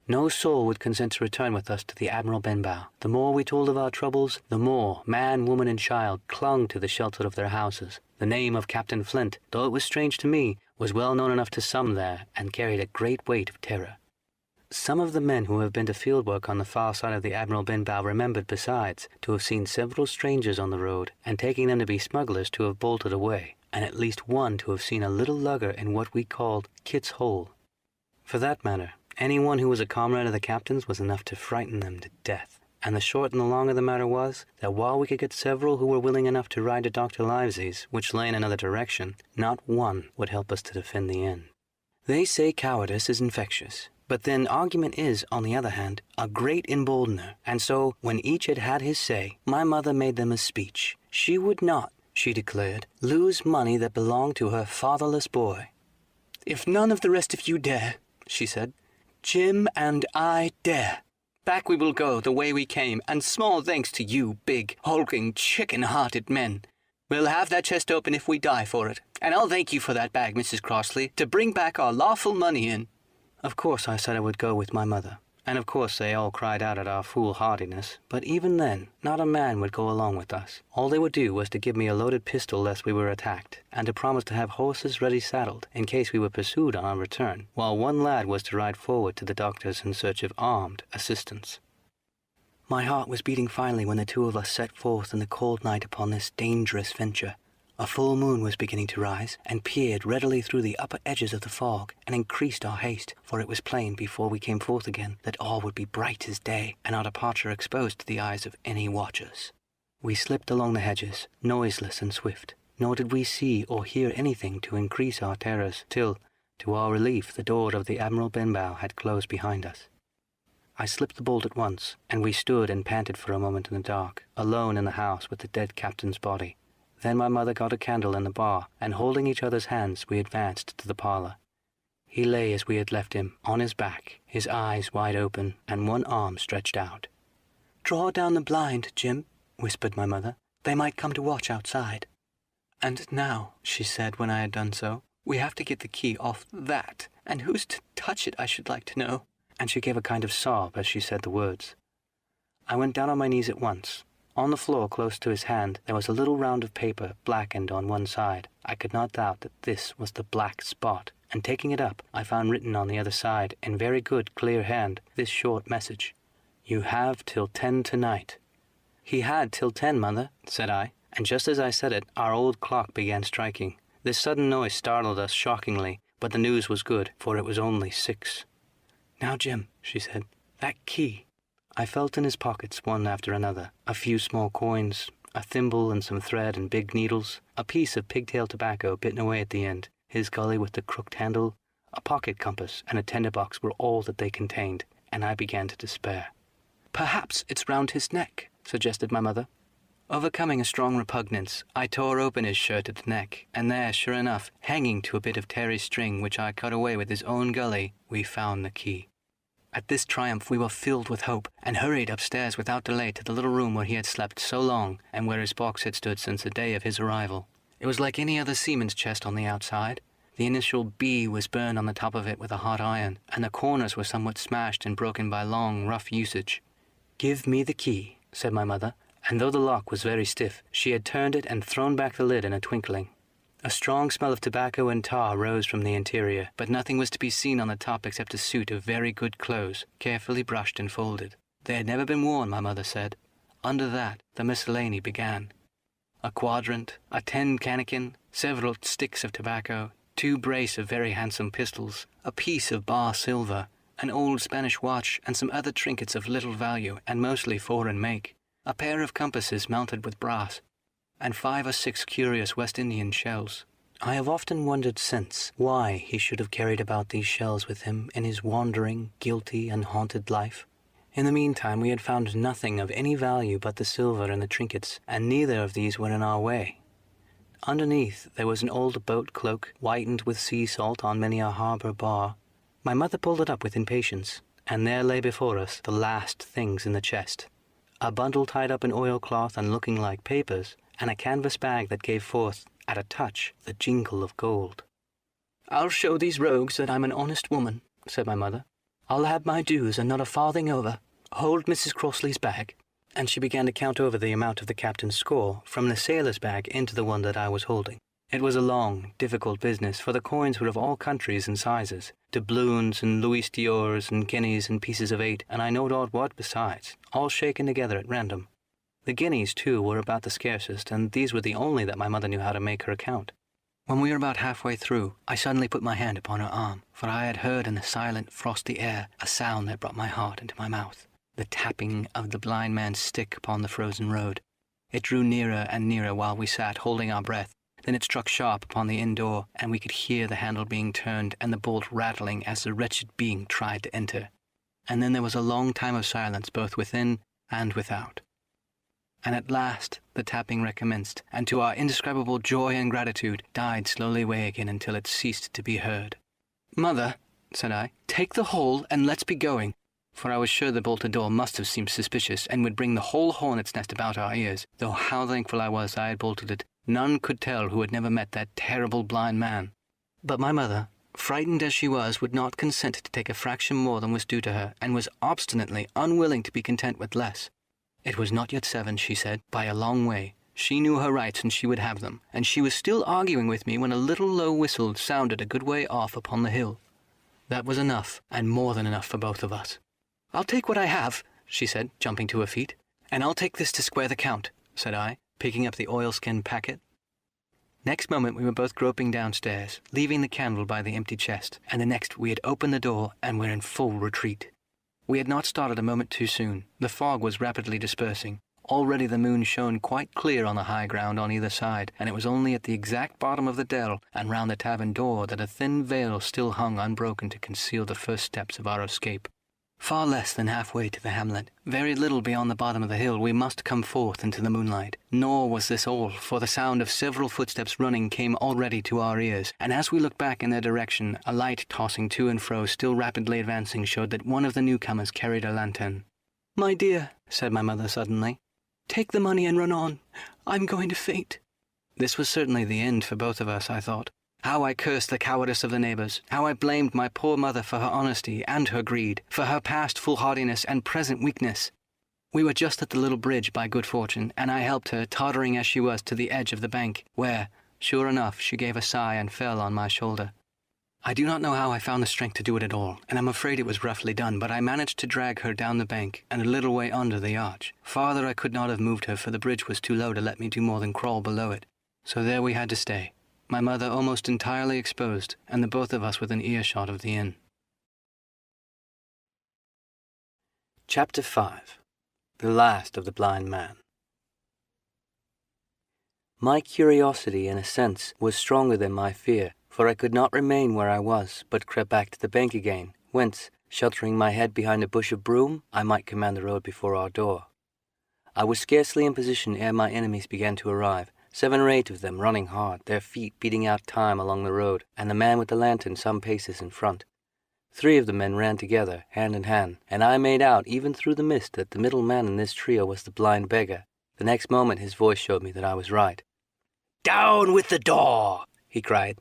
No soul would consent to return with us to the Admiral Benbow. The more we told of our troubles, the more man, woman, and child clung to the shelter of their houses. The name of Captain Flint, though it was strange to me, was well known enough to some there, and carried a great weight of terror. Some of the men who have been to field work on the far side of the Admiral Benbow remembered, besides, to have seen several strangers on the road, and taking them to be smugglers to have bolted away, and at least one to have seen a little lugger in what we called Kit's Hole. For that matter, anyone who was a comrade of the captain's was enough to frighten them to death, And the short and the long of the matter was that while we could get several who were willing enough to ride to Dr. Livesey's, which lay in another direction, not one would help us to defend the inn. They say cowardice is infectious, but then argument is, on the other hand, a great emboldener, and so, when each had had his say, my mother made them a speech. She would not, she declared, lose money that belonged to her fatherless boy. "If none of the rest of you dare," she said, "Jim and I dare. Back we will go the way we came, and small thanks to you, big, hulking, chicken-hearted men. We'll have that chest open if we die for it, and I'll thank you for that bag, Mrs. Crossley, to bring back our lawful money in." Of course I said I would go with my mother, and of course they all cried out at our foolhardiness, but even then, not a man would go along with us. All they would do was to give me a loaded pistol lest we were attacked, and to promise to have horses ready saddled in case we were pursued on our return, while one lad was to ride forward to the doctors in search of armed assistance. My heart was beating finely when the two of us set forth in the cold night upon this dangerous venture. A full moon was beginning to rise, and peered readily through the upper edges of the fog, and increased our haste, for it was plain before we came forth again that all would be bright as day, and our departure exposed to the eyes of any watchers. We slipped along the hedges, noiseless and swift, nor did we see or hear anything to increase our terrors, till, to our relief, the door of the Admiral Benbow had closed behind us. I slipped the bolt at once, and we stood and panted for a moment in the dark, alone in the house with the dead captain's body. Then my mother got a candle in the bar, and holding each other's hands, we advanced to the parlour. He lay as we had left him, on his back, his eyes wide open, and one arm stretched out. "Draw down the blind, Jim," whispered my mother. "They might come to watch outside." "And now," she said when I had done so, "we have to get the key off that, and who's to touch it, I should like to know." And she gave a kind of sob as she said the words. I went down on my knees at once. On the floor close to his hand there was a little round of paper, blackened on one side. I could not doubt that this was the black spot, and taking it up, I found written on the other side, in very good, clear hand, this short message: "You have till 10 tonight." "He had till 10, mother," said I, and just as I said it, our old clock began striking. This sudden noise startled us shockingly, but the news was good, for it was only 6. "Now, Jim," she said, "that key." I felt in his pockets one after another, a few small coins, a thimble and some thread and big needles, a piece of pigtail tobacco bitten away at the end, his gully with the crooked handle, a pocket compass and a tinderbox were all that they contained, and I began to despair. "Perhaps it's round his neck," suggested my mother. Overcoming a strong repugnance, I tore open his shirt at the neck, and there, sure enough, hanging to a bit of tarry string which I cut away with his own gully, we found the key. At this triumph we were filled with hope, and hurried upstairs without delay to the little room where he had slept so long, and where his box had stood since the day of his arrival. It was like any other seaman's chest on the outside. The initial B was burned on the top of it with a hot iron, and the corners were somewhat smashed and broken by long, rough usage. "Give me the key," said my mother, and though the lock was very stiff, she had turned it and thrown back the lid in a twinkling. A strong smell of tobacco and tar rose from the interior, but nothing was to be seen on the top except a suit of very good clothes, carefully brushed and folded. They had never been worn, my mother said. Under that, the miscellany began. A quadrant, a 10 cannikin, several sticks of tobacco, 2 brace of very handsome pistols, a piece of bar silver, an old Spanish watch, and some other trinkets of little value and mostly foreign make, a pair of compasses mounted with brass, and 5 or 6 curious West Indian shells. I have often wondered since why he should have carried about these shells with him in his wandering, guilty, and haunted life. In the meantime we had found nothing of any value but the silver and the trinkets, and neither of these were in our way. Underneath there was an old boat cloak, whitened with sea salt on many a harbour bar. My mother pulled it up with impatience, and there lay before us the last things in the chest. A bundle tied up in oilcloth and looking like papers, and a canvas bag that gave forth, at a touch, the jingle of gold. "I'll show these rogues that I'm an honest woman," said my mother. "I'll have my dues and not a farthing over. Hold Mrs. Crossley's bag." And she began to count over the amount of the captain's score, from the sailor's bag into the one that I was holding. It was a long, difficult business, for the coins were of all countries and sizes, doubloons and louis d'ors and guineas and pieces of 8, and I know not what besides, all shaken together at random. The guineas, too, were about the scarcest, and these were the only that my mother knew how to make her account. When we were about halfway through, I suddenly put my hand upon her arm, for I had heard in the silent, frosty air a sound that brought my heart into my mouth. the tapping of the blind man's stick upon the frozen road. It drew nearer and nearer while we sat holding our breath. Then it struck sharp upon the inn door, and we could hear the handle being turned and the bolt rattling as the wretched being tried to enter. And then there was a long time of silence both within and without. And at last the tapping recommenced, and to our indescribable joy and gratitude died slowly away again until it ceased to be heard. "Mother," said I, "take the whole and let's be going." For I was sure the bolted door must have seemed suspicious and would bring the whole hornet's nest about our ears, though how thankful I was I had bolted it, none could tell who had never met that terrible blind man. But my mother, frightened as she was, would not consent to take a fraction more than was due to her, and was obstinately unwilling to be content with less. It was not yet 7, she said, by a long way. She knew her rights and she would have them, and she was still arguing with me when a little low whistle sounded a good way off upon the hill. That was enough, and more than enough for both of us. "I'll take what I have," she said, jumping to her feet. "And I'll take this to square the count," said I, picking up the oilskin packet. Next moment we were both groping downstairs, leaving the candle by the empty chest, and the next we had opened the door and were in full retreat. We had not started a moment too soon. The fog was rapidly dispersing. Already the moon shone quite clear on the high ground on either side, and it was only at the exact bottom of the dell and round the tavern door that a thin veil still hung unbroken to conceal the first steps of our escape. Far less than halfway to the hamlet, very little beyond the bottom of the hill, we must come forth into the moonlight. Nor was this all, for the sound of several footsteps running came already to our ears, and as we looked back in their direction, a light tossing to and fro, still rapidly advancing, showed that one of the newcomers carried a lantern. "My dear," said my mother suddenly, "take the money and run on. I'm going to faint." This was certainly the end for both of us, I thought. How I cursed the cowardice of the neighbours, how I blamed my poor mother for her honesty and her greed, for her past foolhardiness and present weakness. We were just at the little bridge by good fortune, and I helped her, tottering as she was, to the edge of the bank, where, sure enough, she gave a sigh and fell on my shoulder. I do not know how I found the strength to do it at all, and I'm afraid it was roughly done, but I managed to drag her down the bank and a little way under the arch. Farther I could not have moved her, for the bridge was too low to let me do more than crawl below it. So there we had to stay. My mother almost entirely exposed, and the both of us within earshot of the inn. Chapter 5. The Last of the Blind Man. My curiosity, in a sense, was stronger than my fear, for I could not remain where I was, but crept back to the bank again, whence, sheltering my head behind a bush of broom, I might command the road before our door. I was scarcely in position ere my enemies began to arrive, 7 or 8 of them running hard, their feet beating out time along the road, and the man with the lantern some paces in front. 3 of the men ran together, hand in hand, and I made out, even through the mist, that the middle man in this trio was the blind beggar. The next moment his voice showed me that I was right. "Down with the door!" he cried.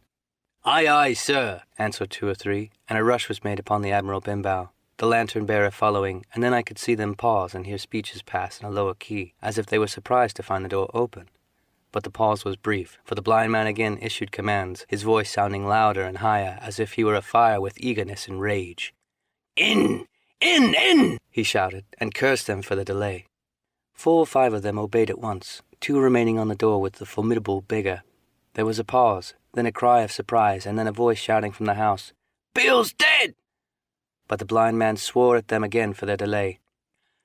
"Aye, aye, sir," answered 2 or 3, and a rush was made upon the Admiral Benbow, the lantern-bearer following, and then I could see them pause and hear speeches pass in a lower key, as if they were surprised to find the door open. But the pause was brief, for the blind man again issued commands, his voice sounding louder and higher, as if he were afire with eagerness and rage. "In! In! In!" he shouted, and cursed them for the delay. 4 or 5 of them obeyed at once, 2 remaining on the door with the formidable beggar. There was a pause, then a cry of surprise, and then a voice shouting from the house, "Bill's dead!" But the blind man swore at them again for their delay.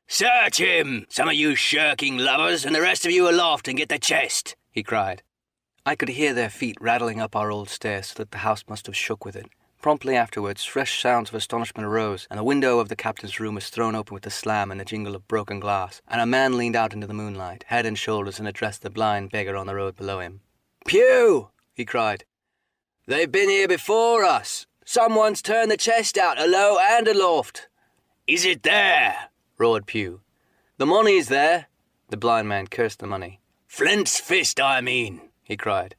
"Search him, some of you shirking lubbers, and the rest of you aloft and get the chest," he cried. I could hear their feet rattling up our old stairs so that the house must have shook with it. Promptly afterwards, fresh sounds of astonishment arose, and the window of the captain's room was thrown open with a slam and a jingle of broken glass, and a man leaned out into the moonlight, head and shoulders, and addressed the blind beggar on the road below him. "Pew!" he cried. "They've been here before us. Someone's turned the chest out alow and aloft." "Is it there?" roared Pew. "The money's there." The blind man cursed the money. "Flint's fist, I mean," he cried.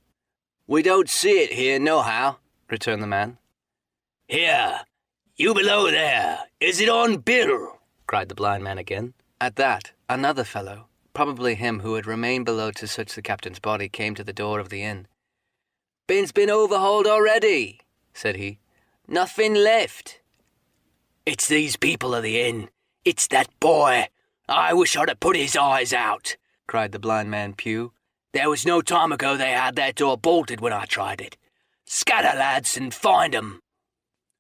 "We don't see it here nohow," returned the man. "Here, you below there, is it on Bill?" cried the blind man again. At that, another fellow, probably him who had remained below to search the captain's body, came to the door of the inn. "Bin's been overhauled already," said he. "Nothing left." "It's these people of the inn. It's that boy. I wish I'd have put his eyes out," cried the blind man Pew. "There was no time ago they had that door bolted when I tried it. Scatter, lads, and find 'em."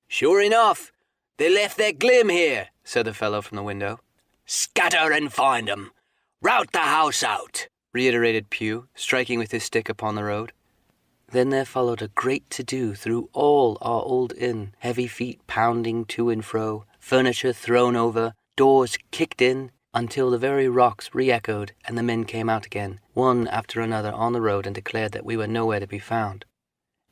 "Sure enough, they left their glim here," said the fellow from the window. Scatter and find 'em. Rout the house out, reiterated Pew, striking with his stick upon the road. Then there followed a great to-do through all our old inn, heavy feet pounding to and fro, furniture thrown over, doors kicked in, until the very rocks re-echoed and the men came out again, one after another on the road, and declared that we were nowhere to be found.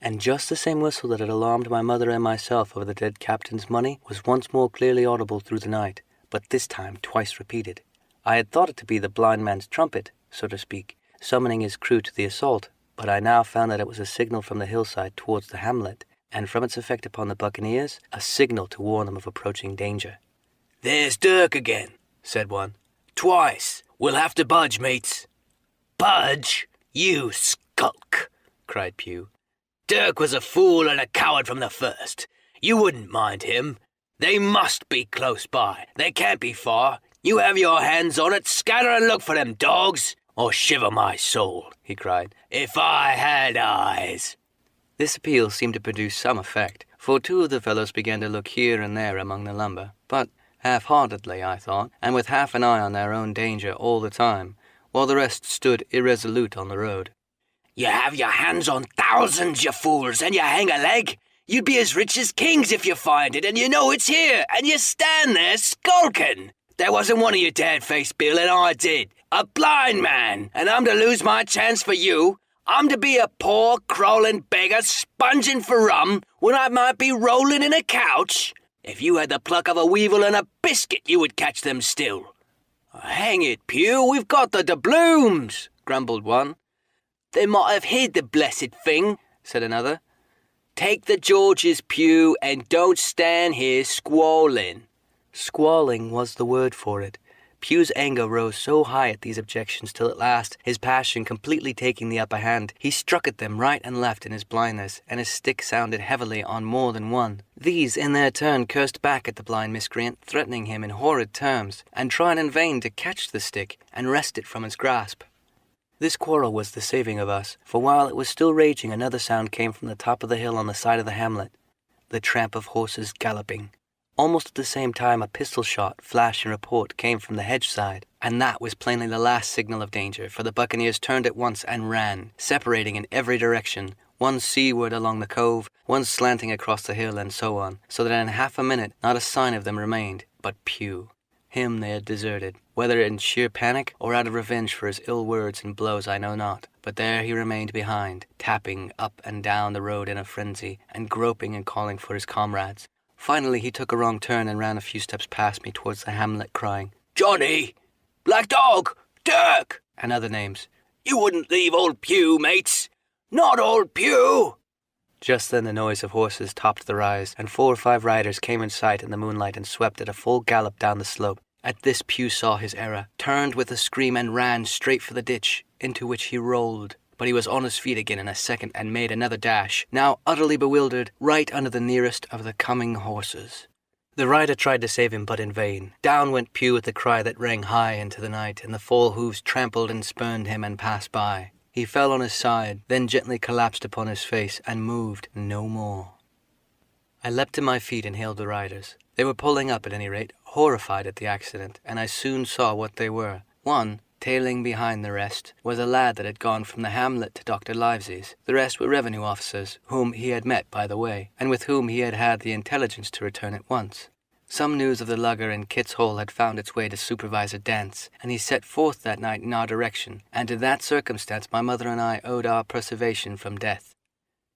And just the same whistle that had alarmed my mother and myself over the dead captain's money was once more clearly audible through the night, but this time twice repeated. I had thought it to be the blind man's trumpet, so to speak, summoning his crew to the assault, but I now found that it was a signal from the hillside towards the hamlet, and from its effect upon the Buccaneers, a signal to warn them of approaching danger. "There's Dirk again," said one. "Twice. We'll have to budge, mates." "Budge? You skulk," cried Pew. "Dirk was a fool and a coward from the first. You wouldn't mind him. They must be close by. They can't be far. You have your hands on it. Scatter and look for them dogs. Or shiver my soul," he cried, "if I had eyes." This appeal seemed to produce some effect, for two of the fellows began to look here and there among the lumber, but half-heartedly, I thought, and with half an eye on their own danger all the time, while the rest stood irresolute on the road. "You have your hands on thousands, you fools, and you hang a leg. You'd be as rich as kings if you find it, and you know it's here, and you stand there skulking. There wasn't one of you dared-faced, Bill, and I did. A blind man, and I'm to lose my chance for you. I'm to be a poor, crawling beggar sponging for rum when I might be rolling in a couch. If you had the pluck of a weevil and a biscuit, you would catch them still." "Hang it, Pew, we've got the doubloons," grumbled one. "They might have hid the blessed thing," said another. "Take the Georges, Pew, and don't stand here squalling." Squalling was the word for it. Pew's anger rose so high at these objections till at last, his passion completely taking the upper hand, he struck at them right and left in his blindness, and his stick sounded heavily on more than one. These, in their turn, cursed back at the blind miscreant, threatening him in horrid terms, and trying in vain to catch the stick and wrest it from his grasp. This quarrel was the saving of us, for while it was still raging, another sound came from the top of the hill on the side of the hamlet, the tramp of horses galloping. Almost at the same time a pistol shot, flash and report came from the hedge side, and that was plainly the last signal of danger, for the Buccaneers turned at once and ran, separating in every direction, one seaward along the cove, one slanting across the hill, and so on, so that in half a minute not a sign of them remained, but Pew. Him they had deserted, whether in sheer panic or out of revenge for his ill words and blows I know not, but there he remained behind, tapping up and down the road in a frenzy, and groping and calling for his comrades. Finally he took a wrong turn and ran a few steps past me towards the hamlet, crying, "Johnny! Black Dog! Dirk!" and other names. "You wouldn't leave old Pew, mates! Not old Pew!" Just then the noise of horses topped the rise, and 4 or 5 riders came in sight in the moonlight and swept at a full gallop down the slope. At this Pew saw his error, turned with a scream and ran straight for the ditch, into which he rolled. But he was on his feet again in a second and made another dash, now utterly bewildered, right under the nearest of the coming horses. The rider tried to save him, but in vain. Down went Pew with a cry that rang high into the night, and the 4 hoofs trampled and spurned him and passed by. He fell on his side, then gently collapsed upon his face, and moved no more. I leapt to my feet and hailed the riders. They were pulling up, at any rate, horrified at the accident, and I soon saw what they were. One, tailing behind the rest, was a lad that had gone from the hamlet to Dr. Livesey's. The rest were revenue officers, whom he had met by the way, and with whom he had had the intelligence to return at once. Some news of the lugger in Kit's Hole had found its way to Supervisor Dance, and he set forth that night in our direction, and to that circumstance my mother and I owed our preservation from death.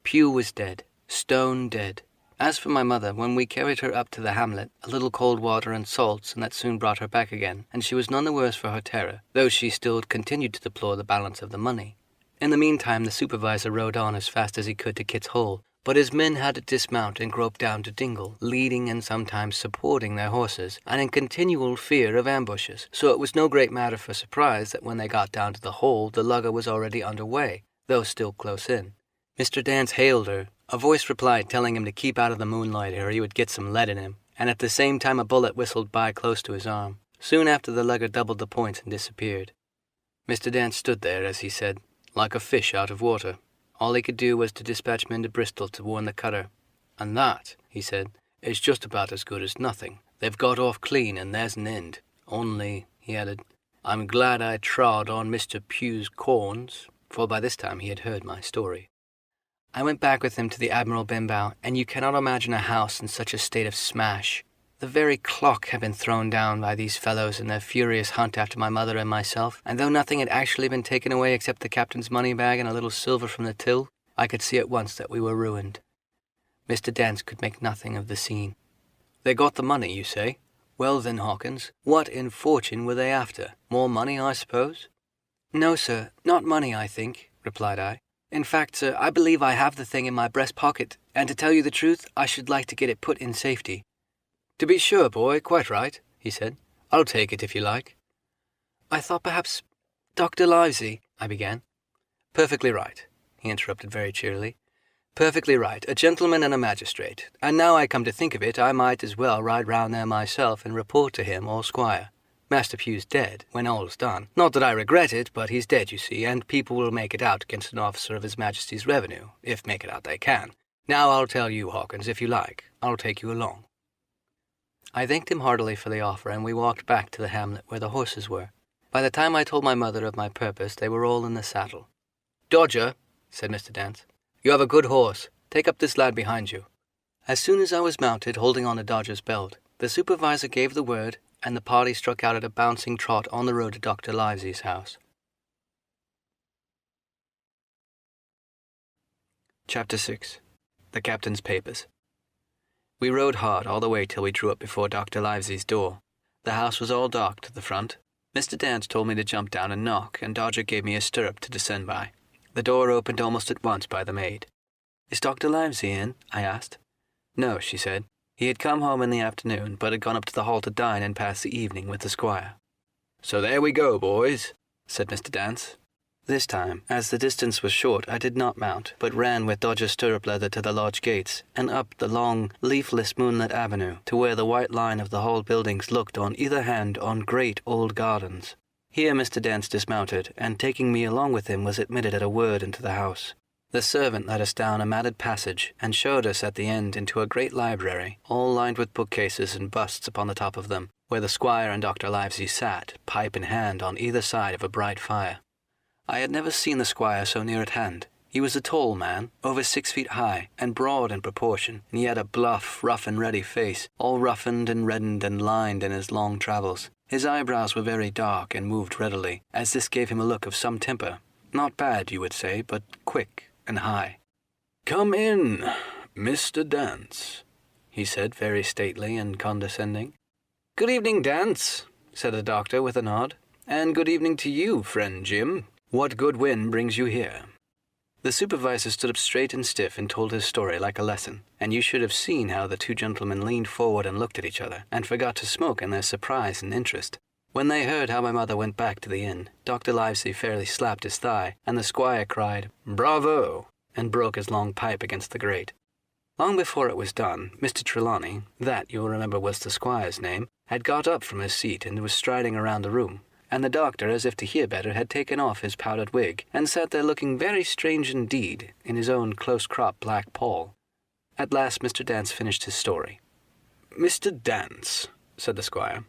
Pew was dead, stone dead. As for my mother, when we carried her up to the hamlet, a little cold water and salts, and that soon brought her back again, and she was none the worse for her terror, though she still continued to deplore the balance of the money. In the meantime the supervisor rode on as fast as he could to Kit's Hole, but his men had to dismount and grope down to Dingle, leading and sometimes supporting their horses, and in continual fear of ambushes, so it was no great matter for surprise that when they got down to the hole the lugger was already under way, though still close in. Mr. Dance hailed her. A voice replied, telling him to keep out of the moonlight or he would get some lead in him, and at the same time a bullet whistled by close to his arm. Soon after the lugger doubled the points and disappeared. Mr. Dance stood there, as he said, like a fish out of water. All he could do was to dispatch men to Bristol to warn the cutter. "And that," he said, "is just about as good as nothing. They've got off clean, and there's an end. Only," he added, "I'm glad I trod on Mr. Pugh's corns," for by this time he had heard my story. I went back with him to the Admiral Benbow, and you cannot imagine a house in such a state of smash. The very clock had been thrown down by these fellows in their furious hunt after my mother and myself, and though nothing had actually been taken away except the captain's money bag and a little silver from the till, I could see at once that we were ruined. Mr. Dance could make nothing of the scene. "They got the money, you say? Well then, Hawkins, what in fortune were they after? More money, I suppose?" "No, sir, not money, I think," replied I. "In fact, sir, I believe I have the thing in my breast pocket, and to tell you the truth, I should like to get it put in safety." "To be sure, boy, quite right," he said. "I'll take it if you like." "I thought perhaps Dr. Livesey," I began. "Perfectly right," he interrupted very cheerily. "Perfectly right, a gentleman and a magistrate. And now I come to think of it, I might as well ride round there myself and report to him or Squire. Master Pugh's dead, when all's done. Not that I regret it, but he's dead, you see, and people will make it out against an officer of His Majesty's revenue, if make it out they can. Now I'll tell you, Hawkins, if you like. I'll take you along." I thanked him heartily for the offer, and we walked back to the hamlet where the horses were. By the time I told my mother of my purpose, they were all in the saddle. "Dodger," said Mr. Dance, "you have a good horse. Take up this lad behind you." As soon as I was mounted, holding on to Dodger's belt, the supervisor gave the word, and the party struck out at a bouncing trot on the road to Dr. Livesey's house. Chapter 6. The Captain's Papers. We rode hard all the way till we drew up before Dr. Livesey's door. The house was all dark to the front. Mr. Dance told me to jump down and knock, and Dodger gave me a stirrup to descend by. The door opened almost at once by the maid. "Is Dr. Livesey in?" I asked. "No," she said. "He had come home in the afternoon, but had gone up to the hall to dine and pass the evening with the squire." "So there we go, boys," said Mr. Dance. This time, as the distance was short, I did not mount, but ran with Dodger's stirrup leather to the lodge gates, and up the long, leafless, moonlit avenue, to where the white line of the hall buildings looked on either hand on great old gardens. Here Mr. Dance dismounted, and taking me along with him was admitted at a word into the house. The servant led us down a matted passage, and showed us at the end into a great library, all lined with bookcases and busts upon the top of them, where the squire and Dr. Livesey sat, pipe in hand, on either side of a bright fire. I had never seen the squire so near at hand. He was a tall man, over 6 feet high, and broad in proportion, and he had a bluff, rough and ready face, all roughened and reddened and lined in his long travels. His eyebrows were very dark and moved readily, as this gave him a look of some temper. Not bad, you would say, but quick and high. "Come in, Mr. Dance," he said, very stately and condescending. "Good evening, Dance," said the doctor with a nod. "And good evening to you, friend Jim. What good wind brings you here?" The supervisor stood up straight and stiff and told his story like a lesson, and you should have seen how the two gentlemen leaned forward and looked at each other, and forgot to smoke in their surprise and interest. When they heard how my mother went back to the inn, Dr. Livesey fairly slapped his thigh, and the squire cried, "Bravo!" and broke his long pipe against the grate. Long before it was done, Mr. Trelawney, that you'll remember was the squire's name, had got up from his seat and was striding around the room, and the doctor, as if to hear better, had taken off his powdered wig, and sat there looking very strange indeed in his own close-cropped black poll. At last Mr. Dance finished his story. "Mr. Dance," said the squire,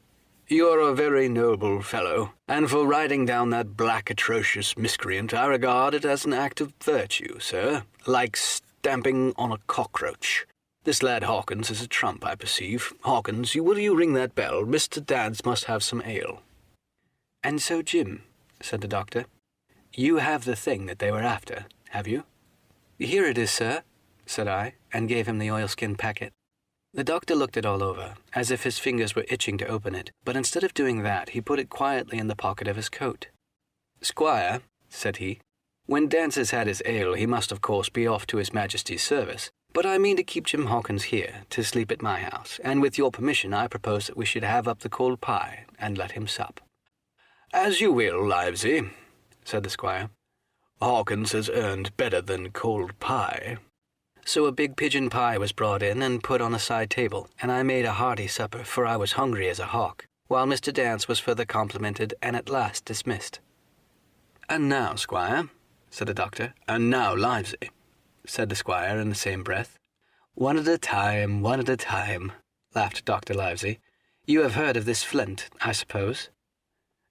"you're a very noble fellow, and for riding down that black atrocious miscreant I regard it as an act of virtue, sir, like stamping on a cockroach. This lad Hawkins is a trump, I perceive. Hawkins, will you ring that bell? Mr. Dance must have some ale." "And so, Jim," said the doctor, "you have the thing that they were after, have you?" "Here it is, sir," said I, and gave him the oilskin packet. The doctor looked it all over, as if his fingers were itching to open it, but instead of doing that, he put it quietly in the pocket of his coat. "Squire," said he, "when Dance has had his ale, he must of course be off to His Majesty's service, but I mean to keep Jim Hawkins here, to sleep at my house, and with your permission I propose that we should have up the cold pie, and let him sup." "As you will, Livesey," said the squire. "Hawkins has earned better than cold pie." So a big pigeon pie was brought in and put on a side table, and I made a hearty supper, for I was hungry as a hawk, while Mr. Dance was further complimented and at last dismissed. "And now, squire," said the doctor. "And now, Livesey," said the squire in the same breath. "One at a time, laughed Dr. Livesey. You have heard of this Flint, I suppose?"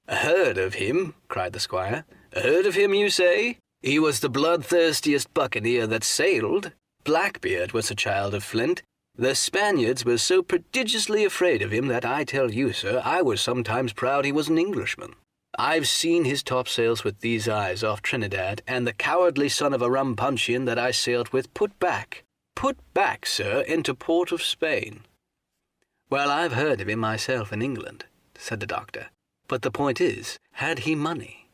"Heard of him?" cried the squire. "Heard of him, you say? He was the bloodthirstiest buccaneer that sailed. Blackbeard was a child of Flint. The Spaniards were so prodigiously afraid of him that I tell you, sir, I was sometimes proud he was an Englishman. I've seen his topsails with these eyes off Trinidad, and the cowardly son of a rum puncheon that I sailed with put back, sir, into port of Spain." "Well, I've heard of him myself in England," said the doctor. "But the point is, had he money?"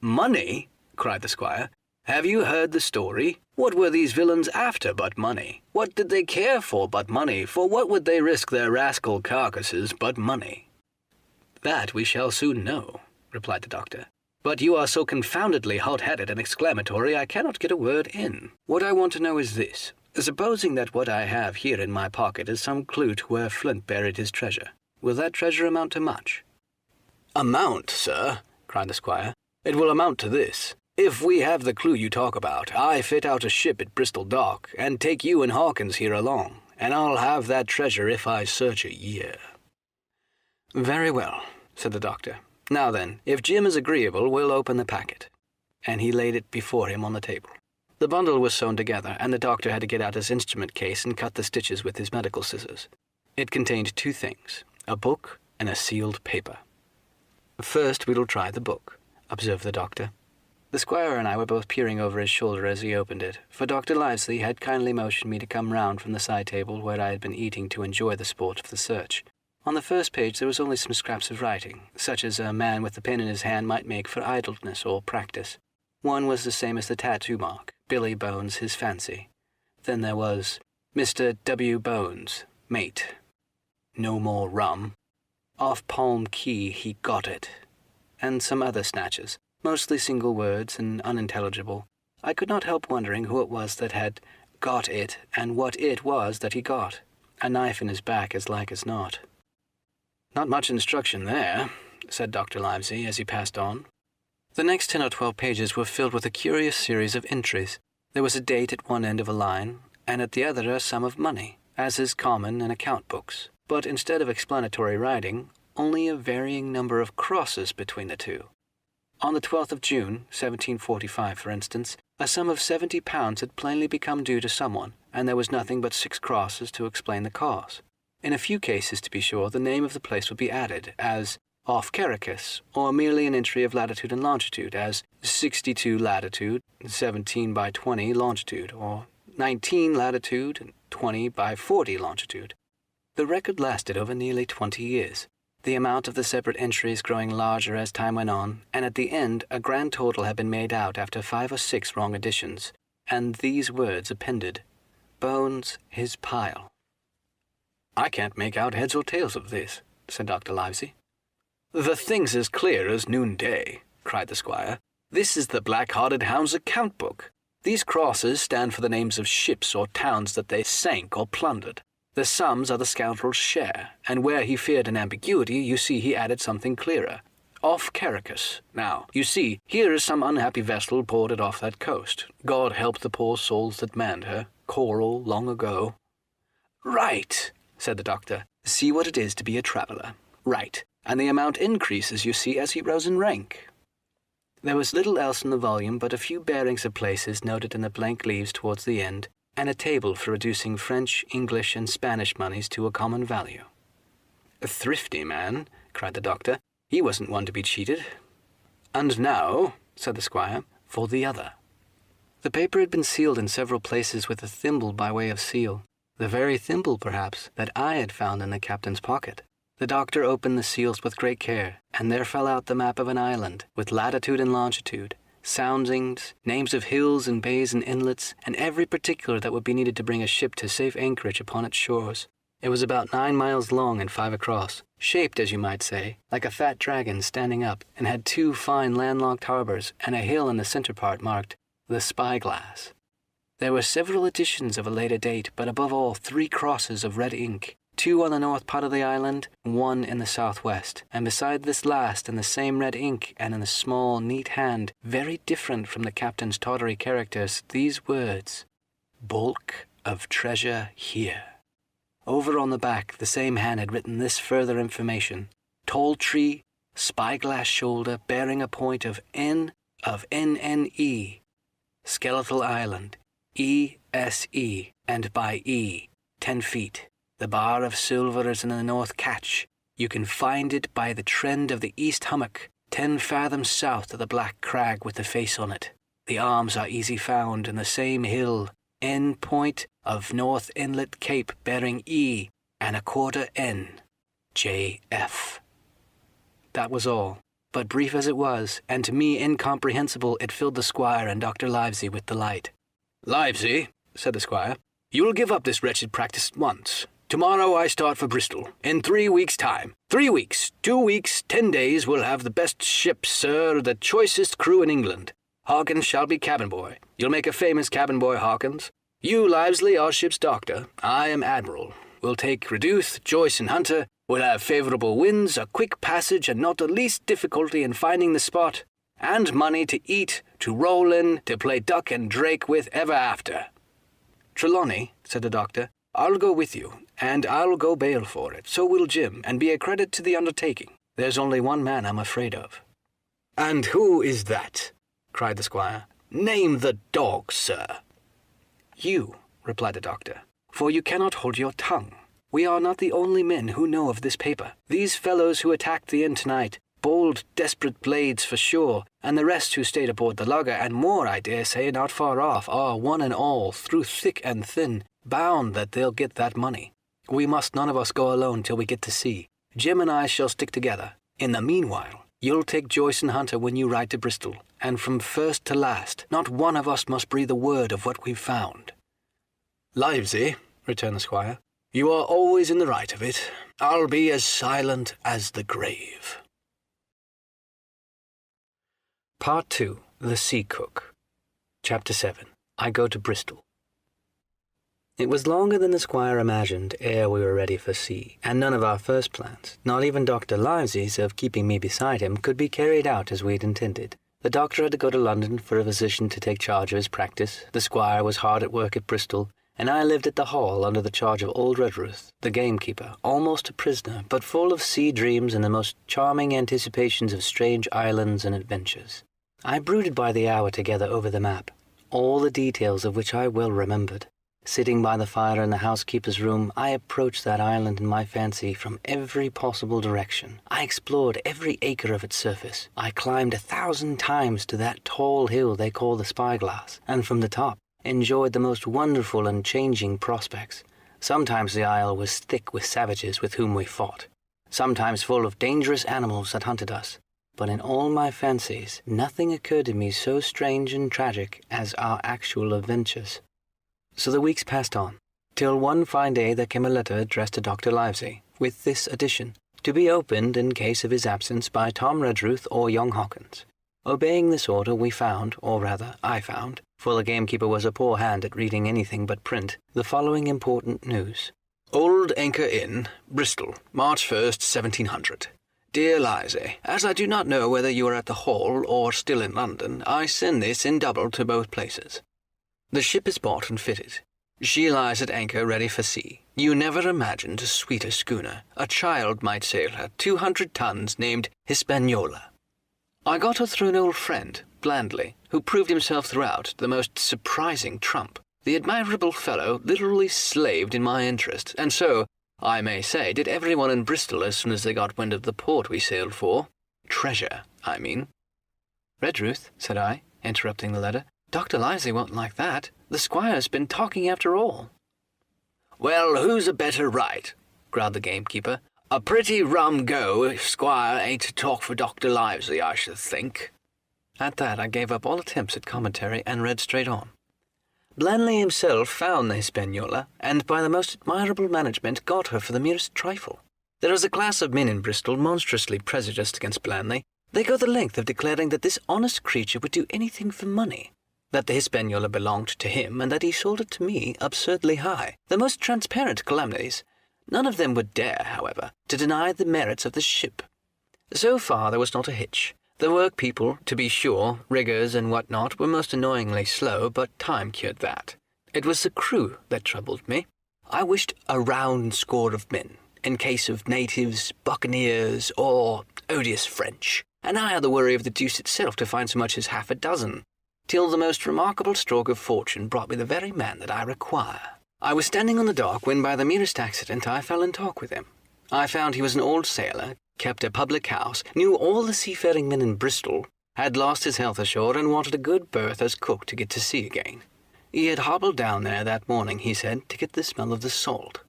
"Money?" cried the squire. "Have you heard the story? What were these villains after but money? What did they care for but money? For what would they risk their rascal carcasses but money?" "That we shall soon know," replied the doctor. "But you are so confoundedly hot-headed and exclamatory I cannot get a word in. What I want to know is this. Supposing that what I have here in my pocket is some clue to where Flint buried his treasure, will that treasure amount to much?" "Amount, sir?" cried the squire. "It will amount to this. If we have the clue you talk about, I fit out a ship at Bristol dock, and take you and Hawkins here along, and I'll have that treasure if I search a year." "Very well," said the doctor. "Now then, if Jim is agreeable, we'll open the packet." And he laid it before him on the table. The bundle was sewn together, and the doctor had to get out his instrument case and cut the stitches with his medical scissors. It contained two things, a book and a sealed paper. "First we'll try the book," observed the doctor. The squire and I were both peering over his shoulder as he opened it, for Dr. Livesey had kindly motioned me to come round from the side table where I had been eating to enjoy the sport of the search. On the first page there was only some scraps of writing, such as a man with the pen in his hand might make for idleness or practice. One was the same as the tattoo mark, Billy Bones, his fancy. Then there was Mr. W. Bones, mate. No more rum. Off Palm Key he got it. And some other snatches, mostly single words and unintelligible. I could not help wondering who it was that had got it and what it was that he got. A knife in his back as like as not. "Not much instruction there," said Dr. Livesey as he passed on. The next 10 or 12 pages were filled with a curious series of entries. There was a date at one end of a line, and at the other a sum of money, as is common in account books. But instead of explanatory writing, only a varying number of crosses between the two. On the 12th of June, 1745, for instance, a sum of £70 had plainly become due to someone, and there was nothing but 6 crosses to explain the cause. In a few cases, to be sure, the name of the place would be added, as off Caracas, or merely an entry of latitude and longitude, as 62 latitude, 17 by 20 longitude, or 19 latitude, and 20 by 40 longitude. The record lasted over nearly 20 years, the amount of the separate entries growing larger as time went on, and at the end a grand total had been made out after 5 or 6 wrong additions, and these words appended, "Bones his pile." "I can't make out heads or tails of this," said Dr. Livesey. "The thing's as clear as noonday," cried the squire. "This is the black-hearted hound's account book. These crosses stand for the names of ships or towns that they sank or plundered. The sums are the scoundrel's share, and where he feared an ambiguity, you see he added something clearer. Off Caracas. Now, you see, here is some unhappy vessel boarded off that coast. God help the poor souls that manned her. Coral, long ago." "Right," said the doctor. "See what it is to be a traveller. Right. And the amount increases, you see, as he rose in rank." There was little else in the volume but a few bearings of places noted in the blank leaves towards the end, and a table for reducing French, English, and Spanish moneys to a common value. "A thrifty man," cried the doctor. "He wasn't one to be cheated." "And now," said the squire, "for the other." The paper had been sealed in several places with a thimble by way of seal, the very thimble, perhaps, that I had found in the captain's pocket. The doctor opened the seals with great care, and there fell out the map of an island, with latitude and longitude, soundings, names of hills and bays and inlets, and every particular that would be needed to bring a ship to safe anchorage upon its shores. It was about 9 miles long and 5 across, shaped, as you might say, like a fat dragon standing up, and had 2 fine landlocked harbors and a hill in the center part marked the Spyglass. There were several additions of a later date, but above all 3 crosses of red ink, 2 on the north part of the island, 1 in the southwest, and beside this last in the same red ink and in a small, neat hand, very different from the captain's tawdry characters, these words, "Bulk of treasure here." Over on the back, the same hand had written this further information. Tall tree, spyglass shoulder bearing a point of N of NNE. Skeletal Island, ESE, and by E, 10 feet. The bar of Silva is in the north catch. You can find it by the trend of the east hummock, 10 fathoms south of the black crag with the face on it. The arms are easy found in the same hill, N point of North Inlet Cape bearing E and a quarter N, JF. That was all, but brief as it was, and to me incomprehensible, it filled the squire and Dr. Livesey with delight. "Livesey," said the squire, "you will give up this wretched practice at once. Tomorrow I start for Bristol, in 3 weeks' time. 3 weeks, 2 weeks, 10 days, we'll have the best ship, sir, the choicest crew in England. Hawkins shall be cabin boy. You'll make a famous cabin boy, Hawkins. You, Livesley, our ship's doctor. I am admiral. We'll take Reduth, Joyce, and Hunter. We'll have favourable winds, a quick passage, and not the least difficulty in finding the spot, and money to eat, to roll in, to play duck and drake with ever after." "Trelawney," said the doctor, "I'll go with you, and I'll go bail for it. So will Jim, and be a credit to the undertaking. There's only one man I'm afraid of." "And who is that?" cried the squire. "Name the dog, sir." "You," replied the doctor, "for you cannot hold your tongue. We are not the only men who know of this paper. These fellows who attacked the inn tonight, bold, desperate blades for sure, and the rest who stayed aboard the lugger, and more, I dare say, not far off, are one and all, through thick and thin, bound that they'll get that money. We must none of us go alone till we get to sea. Jim and I shall stick together. In the meanwhile, you'll take Joyce and Hunter when you ride to Bristol, and from first to last, not one of us must breathe a word of what we've found." "Livesey," returned the squire, "you are always in the right of it. I'll be as silent as the grave." Part 2. The Sea Cook. Chapter 7. I Go to Bristol. It was longer than the squire imagined ere we were ready for sea, and none of our first plans, not even Dr. Livesey's of keeping me beside him, could be carried out as we'd intended. The doctor had to go to London for a physician to take charge of his practice, the squire was hard at work at Bristol, and I lived at the Hall under the charge of old Redruth, the gamekeeper, almost a prisoner, but full of sea dreams and the most charming anticipations of strange islands and adventures. I brooded by the hour together over the map, all the details of which I well remembered. Sitting by the fire in the housekeeper's room, I approached that island in my fancy from every possible direction. I explored every acre of its surface. I climbed 1,000 times to that tall hill they call the Spyglass, and from the top enjoyed the most wonderful and changing prospects. Sometimes the isle was thick with savages with whom we fought, sometimes full of dangerous animals that hunted us. But in all my fancies, nothing occurred to me so strange and tragic as our actual adventures. So the weeks passed on, till one fine day there came a letter addressed to Dr. Livesey, with this addition, to be opened in case of his absence by Tom Redruth or young Hawkins. Obeying this order, we found, or rather I found, for the gamekeeper was a poor hand at reading anything but print, the following important news. "Old Anchor Inn, Bristol, March 1st, 1700. Dear Livesey, as I do not know whether you are at the Hall or still in London, I send this in double to both places. The ship is bought and fitted. She lies at anchor ready for sea. You never imagined a sweeter schooner. A child might sail her, 200 tons, named Hispaniola. I got her through an old friend, Blandley, who proved himself throughout the most surprising trump. The admirable fellow literally slaved in my interest, and so, I may say, did everyone in Bristol as soon as they got wind of the port we sailed for. Treasure, I mean." "Redruth," said I, interrupting the letter, "Dr. Livesey won't like that. The squire's been talking after all." "Well, who's a better right?" growled the gamekeeper. "A pretty rum go if squire ain't to talk for Dr. Livesey, I should think." At that I gave up all attempts at commentary and read straight on. "Blandley himself found the Hispaniola, and by the most admirable management got her for the merest trifle. There is a class of men in Bristol monstrously prejudiced against Blandley. They go the length of declaring that this honest creature would do anything for money, that the Hispaniola belonged to him, and that he sold it to me absurdly high. The most transparent calumnies. None of them would dare, however, to deny the merits of the ship. So far there was not a hitch. The work people, to be sure, riggers and what not, were most annoyingly slow, but time cured that. It was the crew that troubled me. I wished a round score of men, in case of natives, buccaneers, or odious French, and I had the worry of the deuce itself to find so much as half a dozen, till the most remarkable stroke of fortune brought me the very man that I require. I was standing on the dock when by the merest accident I fell in talk with him. I found he was an old sailor, kept a public house, knew all the seafaring men in Bristol, had lost his health ashore and wanted a good berth as cook to get to sea again. He had hobbled down there that morning, he said, to get the smell of the salt.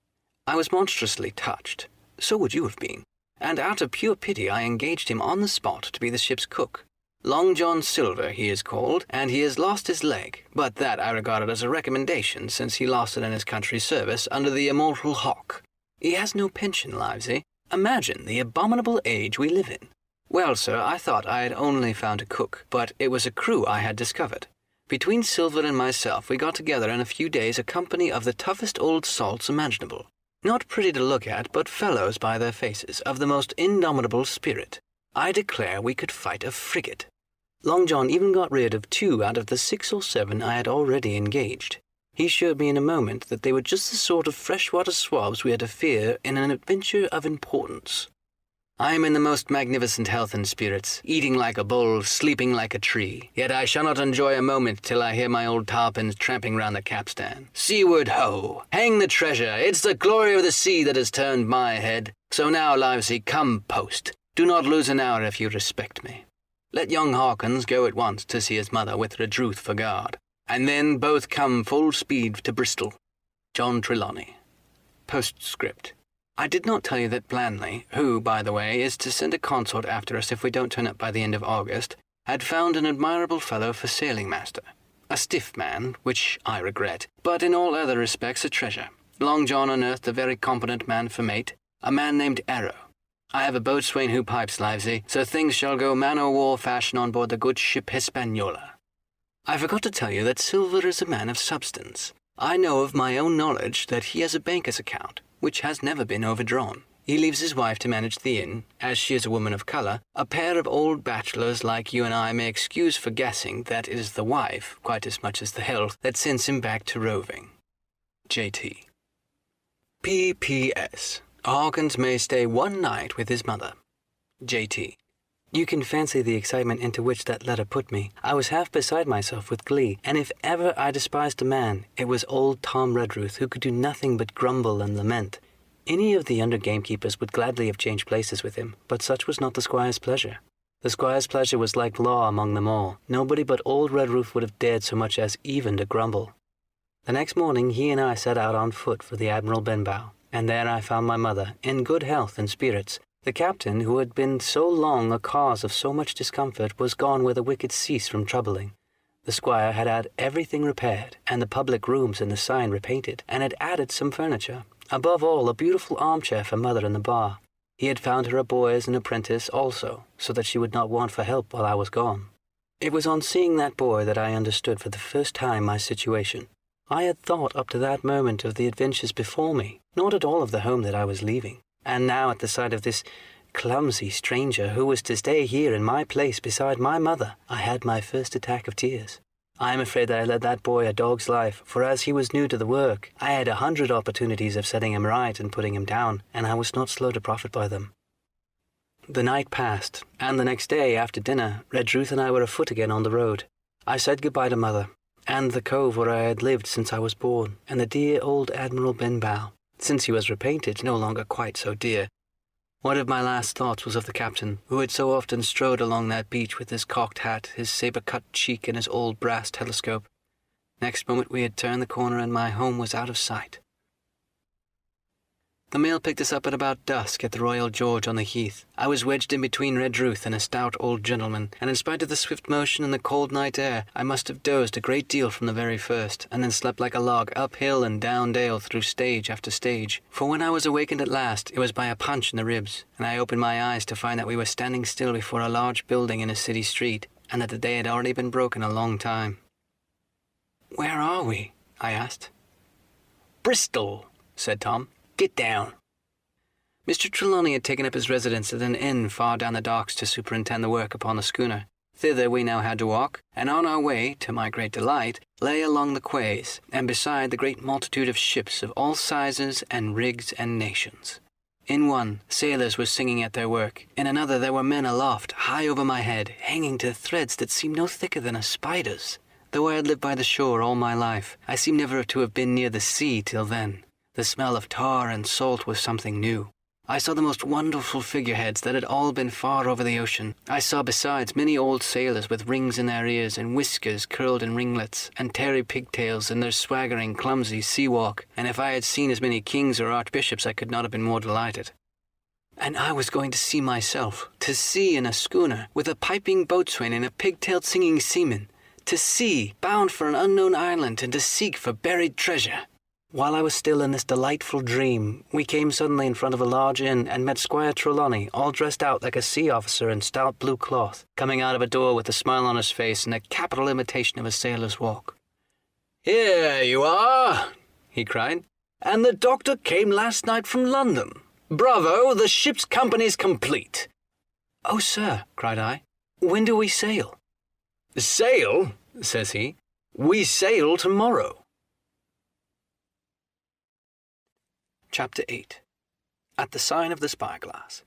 I was monstrously touched. So would you have been. And out of pure pity I engaged him on the spot to be the ship's cook. Long John Silva he is called, and he has lost his leg, but that I regarded as a recommendation since he lost it in his country's service under the immortal Hawk. He has no pension, Livesey. Imagine the abominable age we live in. Well, sir, I thought I had only found a cook, but it was a crew I had discovered. Between Silva and myself we got together in a few days a company of the toughest old salts imaginable. Not pretty to look at, but fellows by their faces, of the most indomitable spirit. I declare we could fight a frigate. Long John even got rid of 2 out of the 6 or 7 I had already engaged. He showed me in a moment that they were just the sort of freshwater swabs we had to fear in an adventure of importance. I am in the most magnificent health and spirits, eating like a bull, sleeping like a tree. Yet I shall not enjoy a moment till I hear my old tarpons tramping round the capstan. Seaward ho! Hang the treasure! It's the glory of the sea that has turned my head. So now, Livesey, come post. Do not lose an hour if you respect me. Let young Hawkins go at once to see his mother with Redruth for guard, and then both come full speed to Bristol. John Trelawney. Postscript. I did not tell you that Blandley, who, by the way, is to send a consort after us if we don't turn up by the end of August, had found an admirable fellow for sailing master. A stiff man, which I regret, but in all other respects a treasure. Long John unearthed a very competent man for mate, a man named Arrow. I have a boatswain who pipes, Livesey, so things shall go man-o'-war fashion on board the good ship Hispaniola. I forgot to tell you that Silva is a man of substance. I know of my own knowledge that he has a banker's account, which has never been overdrawn. He leaves his wife to manage the inn, as she is a woman of colour. A pair of old bachelors like you and I may excuse for guessing that it is the wife, quite as much as the health, that sends him back to roving. J.T. P.P.S. Hawkins may stay 1 night with his mother. J.T. You can fancy the excitement into which that letter put me. I was half beside myself with glee, and if ever I despised a man, it was old Tom Redruth, who could do nothing but grumble and lament. Any of the under gamekeepers would gladly have changed places with him, but such was not the squire's pleasure. The squire's pleasure was like law among them all. Nobody but old Redruth would have dared so much as even to grumble. The next morning he and I set out on foot for the Admiral Benbow, and there I found my mother, in good health and spirits. The captain, who had been so long a cause of so much discomfort, was gone where the wicked cease from troubling. The squire had had everything repaired, and the public rooms and the sign repainted, and had added some furniture. Above all, a beautiful armchair for mother in the bar. He had found her a boy as an apprentice also, so that she would not want for help while I was gone. It was on seeing that boy that I understood for the first time my situation. I had thought up to that moment of the adventures before me, not at all of the home that I was leaving. And now at the sight of this clumsy stranger who was to stay here in my place beside my mother, I had my first attack of tears. I am afraid that I led that boy a dog's life, for as he was new to the work, I had 100 opportunities of setting him right and putting him down, and I was not slow to profit by them. The night passed, and the next day after dinner, Redruth and I were afoot again on the road. I said goodbye to mother, and the cove where I had lived since I was born, and the dear old Admiral Benbow. Since he was repainted, no longer quite so dear. One of my last thoughts was of the captain, who had so often strode along that beach with his cocked hat, his sabre-cut cheek, and his old brass telescope. Next moment we had turned the corner and my home was out of sight. The mail picked us up at about dusk at the Royal George on the Heath. I was wedged in between Redruth and a stout old gentleman, and in spite of the swift motion and the cold night air, I must have dozed a great deal from the very first, and then slept like a log uphill and down dale through stage after stage. For when I was awakened at last, it was by a punch in the ribs, and I opened my eyes to find that we were standing still before a large building in a city street, and that the day had already been broken a long time. "Where are we?" I asked. "Bristol," said Tom. "Get down." Mr. Trelawney had taken up his residence at an inn far down the docks to superintend the work upon the schooner. Thither we now had to walk, and on our way, to my great delight, lay along the quays, and beside the great multitude of ships of all sizes and rigs and nations. In one, sailors were singing at their work. In another there were men aloft, high over my head, hanging to threads that seemed no thicker than a spider's. Though I had lived by the shore all my life, I seemed never to have been near the sea till then. The smell of tar and salt was something new. I saw the most wonderful figureheads that had all been far over the ocean. I saw besides many old sailors with rings in their ears and whiskers curled in ringlets, and tarry pigtails in their swaggering, clumsy sea-walk, and if I had seen as many kings or archbishops I could not have been more delighted. And I was going to see myself, to sea in a schooner, with a piping boatswain and a pigtailed singing seaman, to sea, bound for an unknown island, and to seek for buried treasure. While I was still in this delightful dream, we came suddenly in front of a large inn and met Squire Trelawney, all dressed out like a sea officer in stout blue cloth, coming out of a door with a smile on his face and a capital imitation of a sailor's walk. "Here you are," he cried, "and the doctor came last night from London. Bravo, the ship's company's complete." "Oh, sir," cried I, "when do we sail?" "Sail?" says he. "We sail tomorrow." Chapter 8. At the sign of the Spyglass.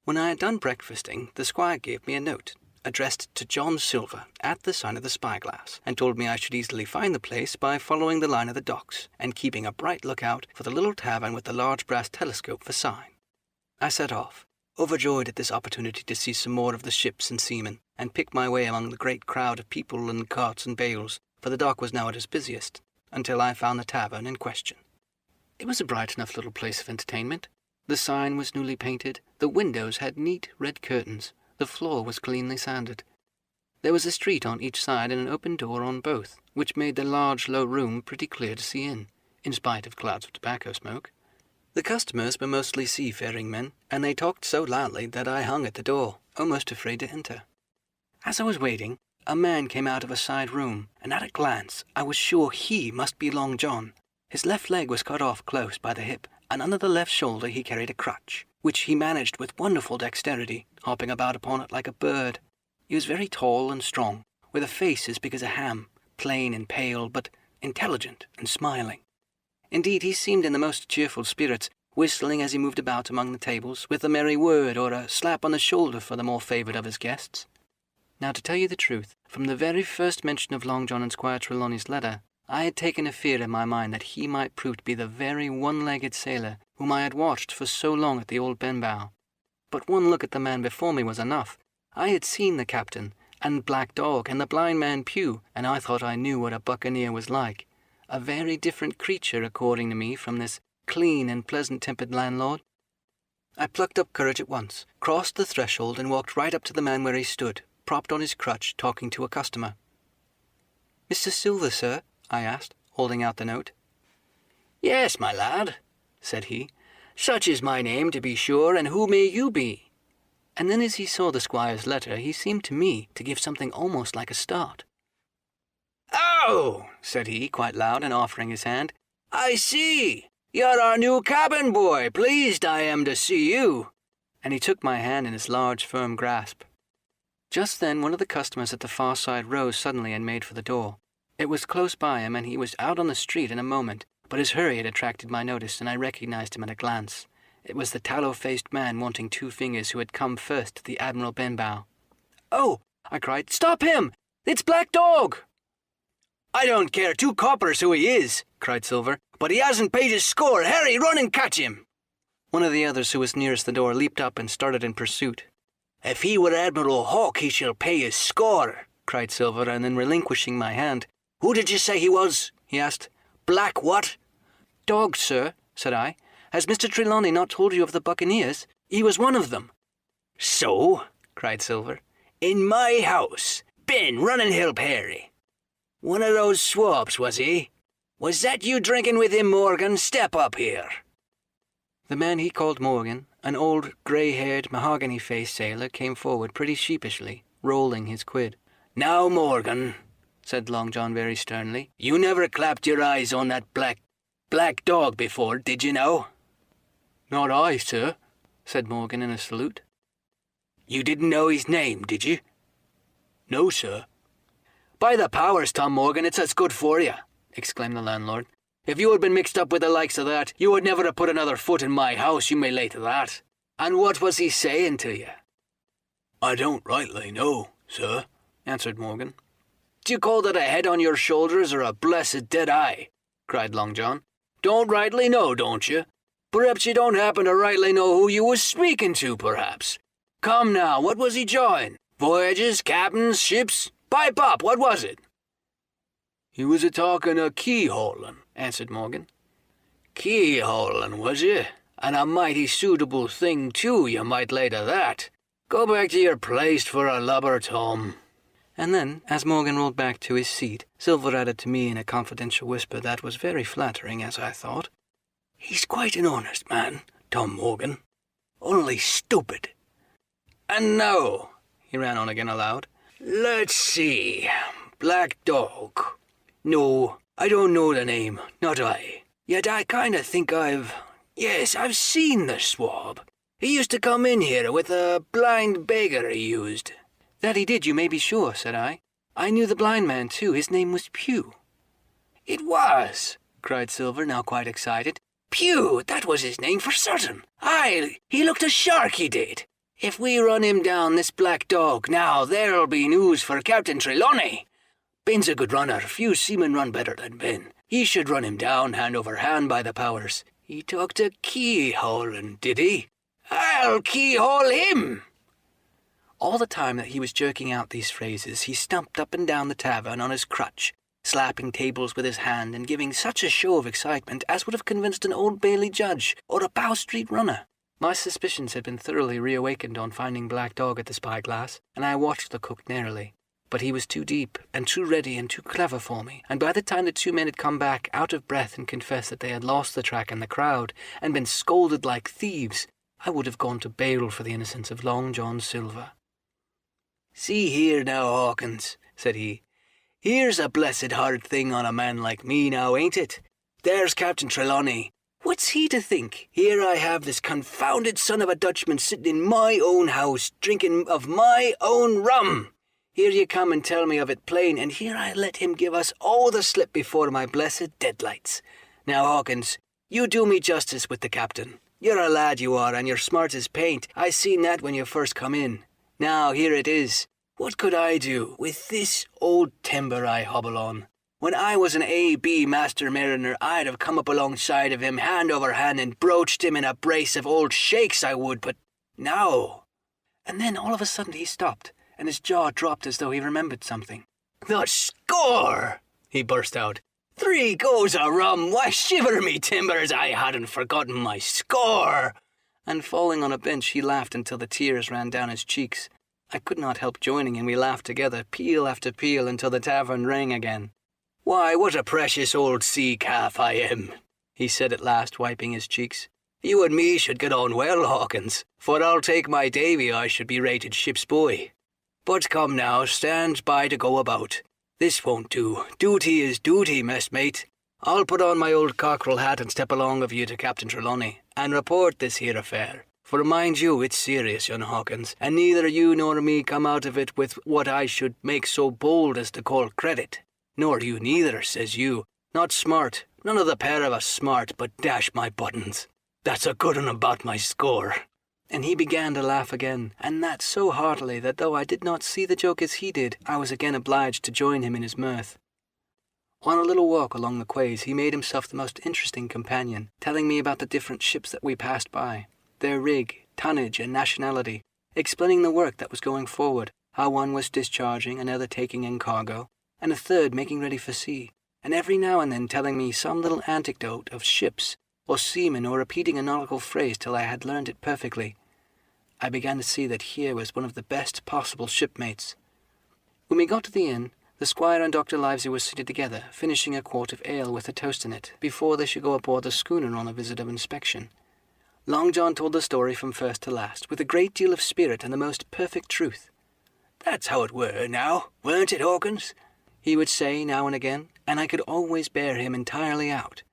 When I had done breakfasting, the squire gave me a note, addressed to John Silva, at the sign of the Spyglass, and told me I should easily find the place by following the line of the docks, and keeping a bright lookout for the little tavern with the large brass telescope for sign. I set off, overjoyed at this opportunity to see some more of the ships and seamen, and pick my way among the great crowd of people and carts and bales, for the dock was now at its busiest, until I found the tavern in question. It was a bright enough little place of entertainment. The sign was newly painted, the windows had neat red curtains, the floor was cleanly sanded. There was a street on each side and an open door on both, which made the large low room pretty clear to see in spite of clouds of tobacco smoke. The customers were mostly seafaring men, and they talked so loudly that I hung at the door, almost afraid to enter. As I was waiting, a man came out of a side room, and at a glance I was sure he must be Long John. His left leg was cut off close by the hip, and under the left shoulder he carried a crutch, which he managed with wonderful dexterity, hopping about upon it like a bird. He was very tall and strong, with a face as big as a ham, plain and pale, but intelligent and smiling. Indeed, he seemed in the most cheerful spirits, whistling as he moved about among the tables, with a merry word or a slap on the shoulder for the more favoured of his guests. Now, to tell you the truth, from the very first mention of Long John in Squire Trelawney's letter, I had taken a fear in my mind that he might prove to be the very one-legged sailor whom I had watched for so long at the old benbow. But one look at the man before me was enough. I had seen the captain, and Black Dog, and the blind man Pew, and I thought I knew what a buccaneer was like. A very different creature, according to me, from this clean and pleasant-tempered landlord. I plucked up courage at once, crossed the threshold, and walked right up to the man where he stood, propped on his crutch, talking to a customer. "Mr. Silva, sir?" I asked, holding out the note. "Yes, my lad," said he. "Such is my name, to be sure, and who may you be?" And then as he saw the squire's letter, he seemed to me to give something almost like a start. "Oh," said he, quite loud, and offering his hand, "I see. You're our new cabin boy. Pleased I am to see you." And he took my hand in his large, firm grasp. Just then one of the customers at the far side rose suddenly and made for the door. It was close by him, and he was out on the street in a moment, but his hurry had attracted my notice, and I recognized him at a glance. It was the tallow-faced man wanting 2 fingers who had come first to the Admiral Benbow. "Oh," I cried, "stop him! It's Black Dog!" "I don't care 2 coppers who he is," cried Silver, "but he hasn't paid his score. Harry, run and catch him!" One of the others who was nearest the door leaped up and started in pursuit. "If he were Admiral Hawke, he shall pay his score," cried Silver, and then relinquishing my hand, "Who did you say he was?" he asked. "Black what?" "Dog, sir," said I. "Has Mr. Trelawney not told you of the Buccaneers? He was one of them." "So?" cried Silver. "In my house? Ben, run and help Harry. One of those swabs, was he? Was that you drinking with him, Morgan? Step up here." The man he called Morgan, an old, grey-haired, mahogany-faced sailor, came forward pretty sheepishly, rolling his quid. "Now, Morgan," said Long John very sternly, "you never clapped your eyes on that black dog before, did you now?" "Not I, sir," said Morgan in a salute. "You didn't know his name, did you?" "No, sir." "By the powers, Tom Morgan, it's as good for you," exclaimed the landlord. "If you had been mixed up with the likes of that, you would never have put another foot in my house, you may lay to that. And what was he saying to you?" "I don't rightly know, sir," answered Morgan. "Do you call that a head on your shoulders or a blessed dead eye?" cried Long John. "Don't rightly know, don't you? Perhaps you don't happen to rightly know who you was speaking to, perhaps. Come now, what was he jawing? Voyages, captains, ships? Pipe up, what was it?" "He was a-talking of keyholing," answered Morgan. "Keyholing, was he? And a mighty suitable thing, too, you might lay to that. Go back to your place for a lubber, Tom." And then, as Morgan rolled back to his seat, Silva added to me in a confidential whisper that was very flattering, as I thought, "He's quite an honest man, Tom Morgan. Only stupid. And now," he ran on again aloud, "let's see. Black Dog. No, I don't know the name, not I. Yet I kind of think Yes, I've seen the swab. He used to come in here with a blind beggar he used." "That he did, you may be sure," said I. "I knew the blind man, too. His name was Pugh." "It was," cried Silver, now quite excited. "Pugh, that was his name for certain. Aye, he looked a shark, he did. If we run him down, this Black Dog, now there'll be news for Captain Trelawney. Ben's a good runner. Few seamen run better than Ben. He should run him down hand over hand, by the powers. He took to keyholing, did he? I'll keyhole him." All the time that he was jerking out these phrases, he stumped up and down the tavern on his crutch, slapping tables with his hand and giving such a show of excitement as would have convinced an Old Bailey judge or a Bow Street runner. My suspicions had been thoroughly reawakened on finding Black Dog at the Spyglass, and I watched the cook narrowly. But he was too deep and too ready and too clever for me, and by the time the two men had come back out of breath and confessed that they had lost the track in the crowd and been scolded like thieves, I would have gone to bail for the innocence of Long John Silva. "See here now, Hawkins," said he. "Here's a blessed hard thing on a man like me now, ain't it? There's Captain Trelawney. What's he to think? Here I have this confounded son of a Dutchman sitting in my own house, drinking of my own rum. Here you come and tell me of it plain, and here I let him give us all the slip before my blessed deadlights. Now, Hawkins, you do me justice with the captain. You're a lad, you are, and you're smart as paint. I seen that when you first come in. Now, here it is. What could I do with this old timber I hobble on? When I was an A.B. master mariner, I'd have come up alongside of him hand over hand and broached him in a brace of old shakes, I would, but now—" And then all of a sudden he stopped, and his jaw dropped as though he remembered something. "The score!" he burst out. "3 goes of rum! Why, shiver me timbers, I hadn't forgotten my score!" And falling on a bench, he laughed until the tears ran down his cheeks. I could not help joining, and we laughed together, peal after peal, until the tavern rang again. "Why, what a precious old sea calf I am," he said at last, wiping his cheeks. "You and me should get on well, Hawkins, for I'll take my Davy I should be rated ship's boy. But come now, stand by to go about. This won't do. Duty is duty, messmate. I'll put on my old cockerel hat and step along of you to Captain Trelawney, and report this here affair. For mind you, it's serious, young Hawkins, and neither you nor me come out of it with what I should make so bold as to call credit. Nor you neither, says you. Not smart, none of the pair of us smart, but dash my buttons. That's a good un about my score." And he began to laugh again, and that so heartily that though I did not see the joke as he did, I was again obliged to join him in his mirth. On a little walk along the quays, he made himself the most interesting companion, telling me about the different ships that we passed by, their rig, tonnage, and nationality, explaining the work that was going forward, how one was discharging, another taking in cargo, and a third making ready for sea, and every now and then telling me some little anecdote of ships, or seamen, or repeating a nautical phrase till I had learned it perfectly. I began to see that here was one of the best possible shipmates. When we got to the inn, the squire and Dr. Livesey were seated together, finishing a quart of ale with a toast in it, before they should go aboard the schooner on a visit of inspection. Long John told the story from first to last, with a great deal of spirit and the most perfect truth. "That's how it were, now, weren't it, Hawkins?" he would say now and again, and I could always bear him entirely out.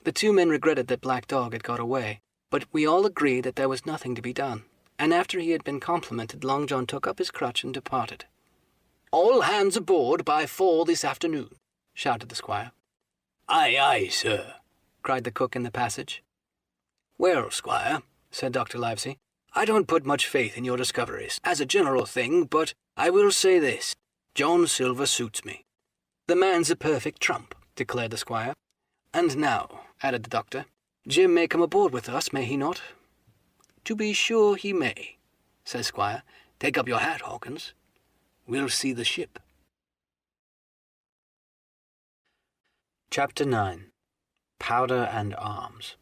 The two men regretted that Black Dog had got away, but we all agreed that there was nothing to be done, and after he had been complimented, Long John took up his crutch and departed. All hands aboard by 4 this afternoon," shouted the squire. "Aye, aye, sir," cried the cook in the passage. "Well, squire," said Dr. Livesey, "I don't put much faith in your discoveries, as a general thing, but I will say this. John Silva suits me." "The man's a perfect trump," declared the squire. "And now," added the doctor, "Jim may come aboard with us, may he not?" "To be sure he may," said Squire. "Take up your hat, Hawkins. We'll see the ship." Chapter 9. Powder and Arms.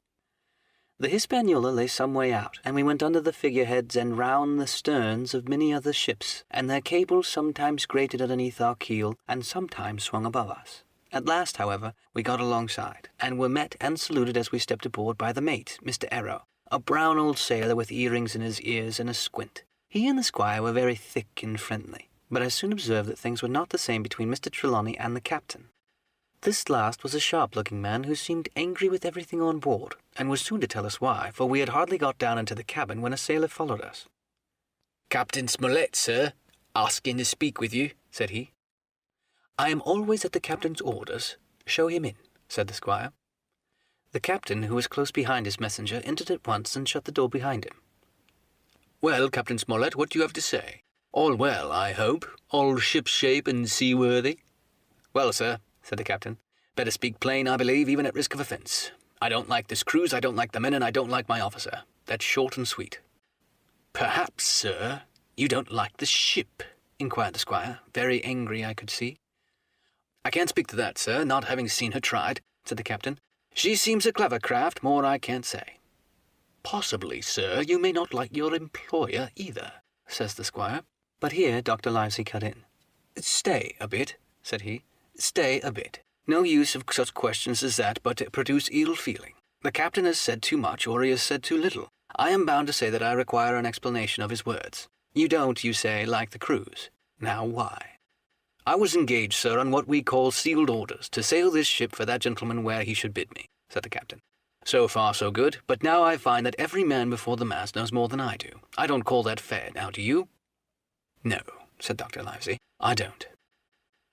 The Hispaniola lay some way out, and we went under the figureheads and round the sterns of many other ships, and their cables sometimes grated underneath our keel, and sometimes swung above us. At last, however, we got alongside, and were met and saluted as we stepped aboard by the mate, Mr. Arrow, a brown old sailor with earrings in his ears and a squint. He and the squire were very thick and friendly, but I soon observed that things were not the same between Mr. Trelawney and the captain. This last was a sharp-looking man who seemed angry with everything on board, and was soon to tell us why, for we had hardly got down into the cabin when a sailor followed us. "Captain Smollett, sir, asking to speak with you," said he. "I am always at the captain's orders. Show him in," said the squire. The captain, who was close behind his messenger, entered at once and shut the door behind him. "Well, Captain Smollett, what do you have to say? All well, I hope? All ship-shape and seaworthy?" "Well, sir," said the captain, "better speak plain, I believe, even at risk of offence. I don't like this cruise, I don't like the men, and I don't like my officer. That's short and sweet." "Perhaps, sir, you don't like the ship?" inquired the squire, very angry, I could see. "I can't speak to that, sir, not having seen her tried," said the captain. "She seems a clever craft, more I can't say." "Possibly, sir, you may not like your employer either," says the squire. But here Dr. Livesey cut in. "Stay a bit," said he. "Stay a bit. No use of such questions as that, but to produce ill feeling. The captain has said too much, or he has said too little. I am bound to say that I require an explanation of his words. You don't, you say, like the cruise. Now why?" "I was engaged, sir, on what we call sealed orders, to sail this ship for that gentleman where he should bid me," said the captain. "So far so good, but now I find that every man before the mast knows more than I do. I don't call that fair, now do you?" "No," said Dr. Livesey, "I don't."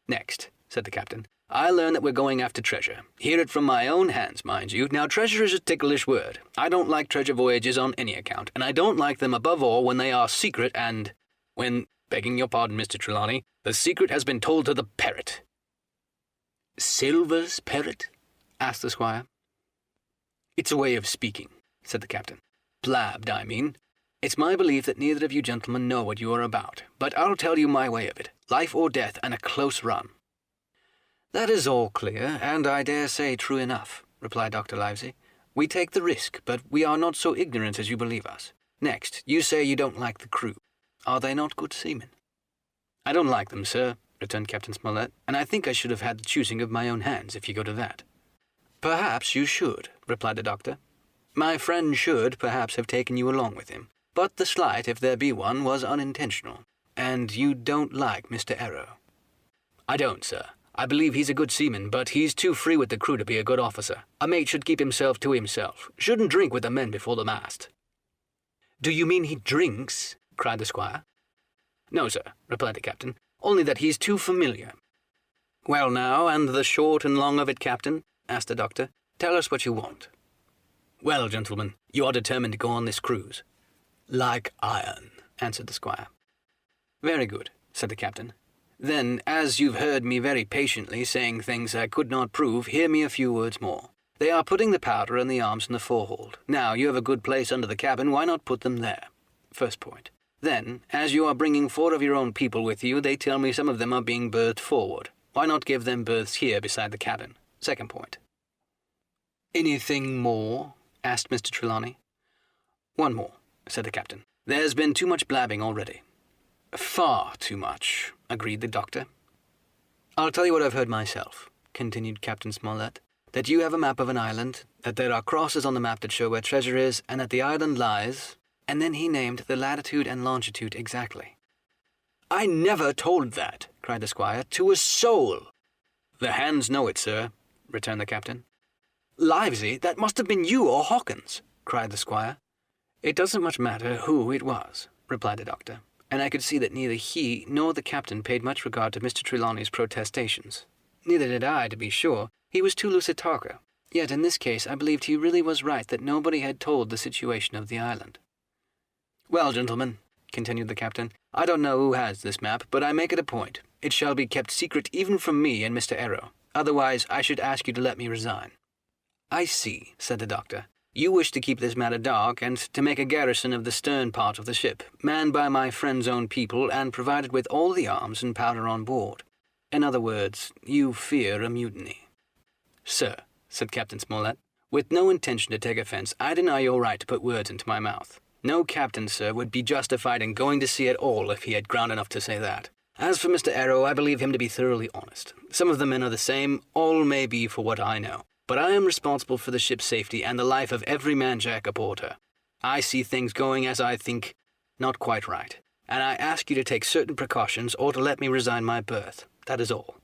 "Next," said the captain, "I learn that we're going after treasure. Hear it from my own hands, mind you. Now, treasure is a ticklish word. I don't like treasure voyages on any account, and I don't like them above all when they are secret and when, begging your pardon, Mr. Trelawney, the secret has been told to the parrot." "Silva's parrot?" asked the squire. "It's a way of speaking," said the captain. "Blabbed, I mean. It's my belief that neither of you gentlemen know what you are about, but I'll tell you my way of it. Life or death, and a close run." "That is all clear, and I dare say true enough," replied Dr. Livesey. "We take the risk, but we are not so ignorant as you believe us. Next, you say you don't like the crew. Are they not good seamen?" "I don't like them, sir," returned Captain Smollett, "and I think I should have had the choosing of my own hands, if you go to that." "Perhaps you should," replied the doctor. "My friend should, perhaps, have taken you along with him. But the slight, if there be one, was unintentional. And you don't like Mr. Arrow?" "I don't, sir. I believe he's a good seaman, but he's too free with the crew to be a good officer. A mate should keep himself to himself, shouldn't drink with the men before the mast." "Do you mean he drinks?" cried the squire. "No, sir," replied the captain, "only that he's too familiar." "Well now, and the short and long of it, captain?" asked the doctor. "Tell us what you want." "Well, gentlemen, you are determined to go on this cruise?" "Like iron," answered the squire. "Very good," said the captain. "Then, as you've heard me very patiently saying things I could not prove, hear me a few words more. They are putting the powder and the arms in the forehold. Now, you have a good place under the cabin, why not put them there? First point. Then, as you are bringing 4 of your own people with you, they tell me some of them are being berthed forward. Why not give them berths here beside the cabin? Second point." "Anything more?" asked Mr. Trelawney. "One more," said the captain. "There's been too much blabbing already." "Far too much," agreed the doctor. "I'll tell you what I've heard myself," continued Captain Smollett, "that you have a map of an island, that there are crosses on the map that show where treasure is, and that the island lies—" and then he named the latitude and longitude exactly. "I never told that," cried the squire, "to a soul." "The hands know it, sir," returned the captain. "Livesey, that must have been you or Hawkins," cried the squire. "It doesn't much matter who it was," replied the doctor, and I could see that neither he nor the captain paid much regard to Mr. Trelawney's protestations. Neither did I, to be sure. He was too loose a talker. Yet in this case I believed he really was right that nobody had told the situation of the island. "Well, gentlemen," continued the captain, "I don't know who has this map, but I make it a point. It shall be kept secret even from me and Mr. Arrow. Otherwise I should ask you to let me resign." "I see," said the doctor. "You wish to keep this matter dark, and to make a garrison of the stern part of the ship, manned by my friend's own people, and provided with all the arms and powder on board. In other words, you fear a mutiny." "Sir," said Captain Smollett, "with no intention to take offence, I deny your right to put words into my mouth. No captain, sir, would be justified in going to sea at all if he had ground enough to say that. As for Mr. Arrow, I believe him to be thoroughly honest. Some of the men are the same, all may be for what I know. But I am responsible for the ship's safety and the life of every man jack aboard her. I see things going, as I think, not quite right, and I ask you to take certain precautions or to let me resign my berth. That is all."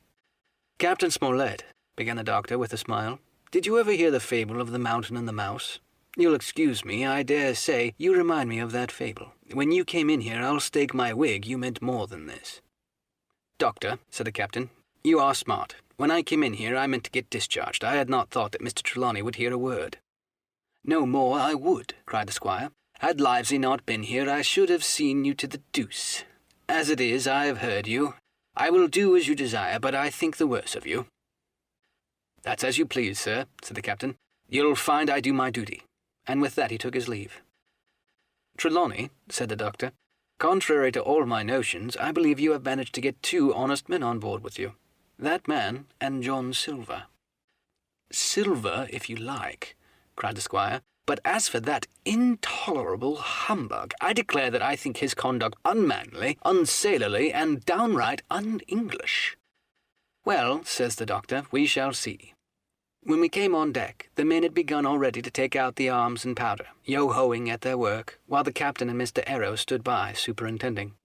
"Captain Smollett," began the doctor with a smile, "did you ever hear the fable of the mountain and the mouse? You'll excuse me, I dare say you remind me of that fable. When you came in here, I'll stake my wig you meant more than this." "Doctor," said the captain, "you are smart. When I came in here, I meant to get discharged. I had not thought that Mr. Trelawney would hear a word." "No more I would," cried the squire. "Had Livesey not been here, I should have seen you to the deuce. As it is, I have heard you. I will do as you desire, but I think the worse of you." "That's as you please, sir," said the captain. "You'll find I do my duty." And with that he took his leave. "Trelawney," said the doctor, "contrary to all my notions, I believe you have managed to get 2 honest men on board with you. That man and John Silva." "Silva, if you like," cried the squire. "But as for that intolerable humbug, I declare that I think his conduct unmanly, unsailorly, and downright un-English." "Well," says the doctor, "we shall see." When we came on deck, the men had begun already to take out the arms and powder, yo-hoing at their work, while the captain and Mr. Arrow stood by, superintending.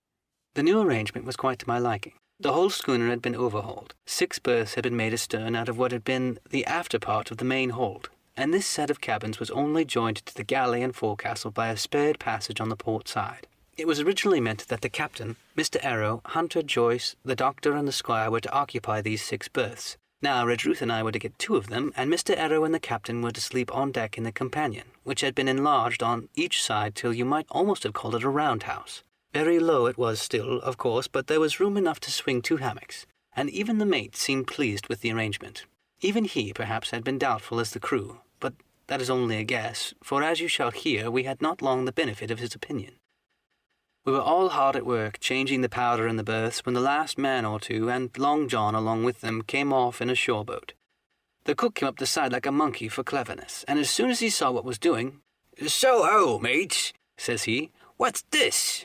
The new arrangement was quite to my liking. The whole schooner had been overhauled. 6 berths had been made astern out of what had been the after part of the main hold, and this set of cabins was only joined to the galley and forecastle by a spared passage on the port side. It was originally meant that the captain, Mr. Arrow, Hunter, Joyce, the doctor, and the squire were to occupy these 6 berths. Now Redruth and I were to get 2 of them, and Mr. Arrow and the captain were to sleep on deck in the companion, which had been enlarged on each side till you might almost have called it a roundhouse. Very low it was still, of course, but there was room enough to swing 2 hammocks, and even the mate seemed pleased with the arrangement. Even he, perhaps, had been doubtful as the crew, but that is only a guess, for as you shall hear, we had not long the benefit of his opinion. We were all hard at work, changing the powder in the berths, when the last man or 2, and Long John along with them, came off in a shore boat. The cook came up the side like a monkey for cleverness, and as soon as he saw what was doing, "So-ho, mates," says he, "what's this?"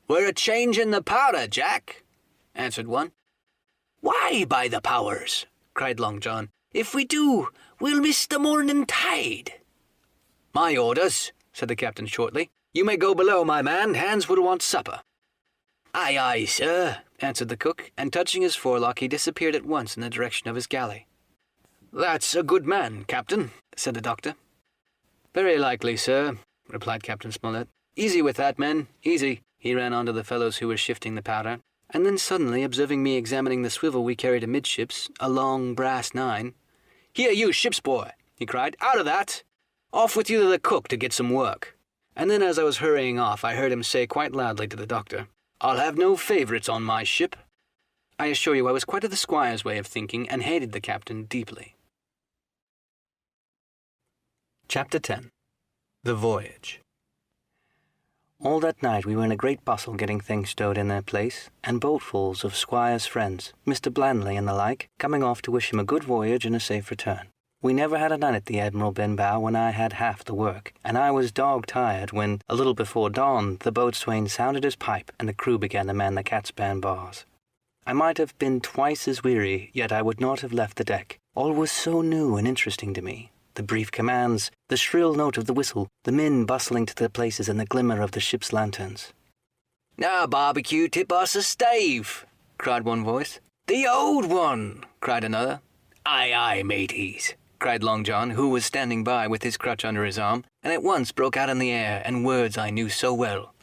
"We're a-changing the powder, Jack," answered one. "Why, by the powers," cried Long John, "if we do, we'll miss the morning tide." "My orders," said the captain shortly. "You may go below, my man. Hands will want supper." "Aye, aye, sir," answered the cook, and touching his forelock he disappeared at once in the direction of his galley. "That's a good man, Captain," said the doctor. "Very likely, sir," replied Captain Smollett. "Easy with that, men, easy." He ran on to the fellows who were shifting the powder, and then suddenly, observing me examining the swivel we carried amidships, a long brass 9, "Here, you ship's boy," he cried, "out of that! Off with you to the cook to get some work." And then as I was hurrying off, I heard him say quite loudly to the doctor, "I'll have no favourites on my ship." I assure you I was quite of the squire's way of thinking, and hated the captain deeply. Chapter 10. The Voyage. All that night we were in a great bustle getting things stowed in their place, and boatfuls of squire's friends, Mr. Blandley and the like, coming off to wish him a good voyage and a safe return. We never had a night at the Admiral Benbow when I had half the work, and I was dog-tired when, a little before dawn, the boatswain sounded his pipe and the crew began to man the catspan bars. I might have been twice as weary, yet I would not have left the deck. All was so new and interesting to me. The brief commands, the shrill note of the whistle, the men bustling to their places and the glimmer of the ship's lanterns. "Now, Barbecue, tip us a stave," cried one voice. "The old one," cried another. "Aye, aye, mateys," cried Long John, who was standing by with his crutch under his arm, and at once broke out in the air, and words I knew so well.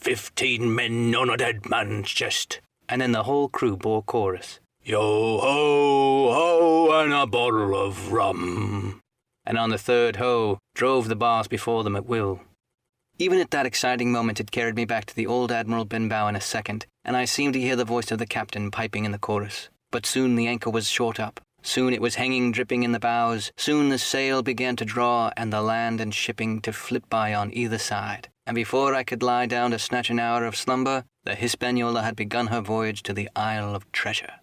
15 men on a dead man's chest. And then the whole crew bore chorus. Yo ho ho and a bottle of rum. And on the third ho, drove the bars before them at will. Even at that exciting moment it carried me back to the old Admiral Benbow in a second, and I seemed to hear the voice of the captain piping in the chorus. But soon the anchor was short up. Soon it was hanging dripping in the bows. Soon the sail began to draw, and the land and shipping to flit by on either side. And before I could lie down to snatch an hour of slumber, the Hispaniola had begun her voyage to the Isle of Treasure.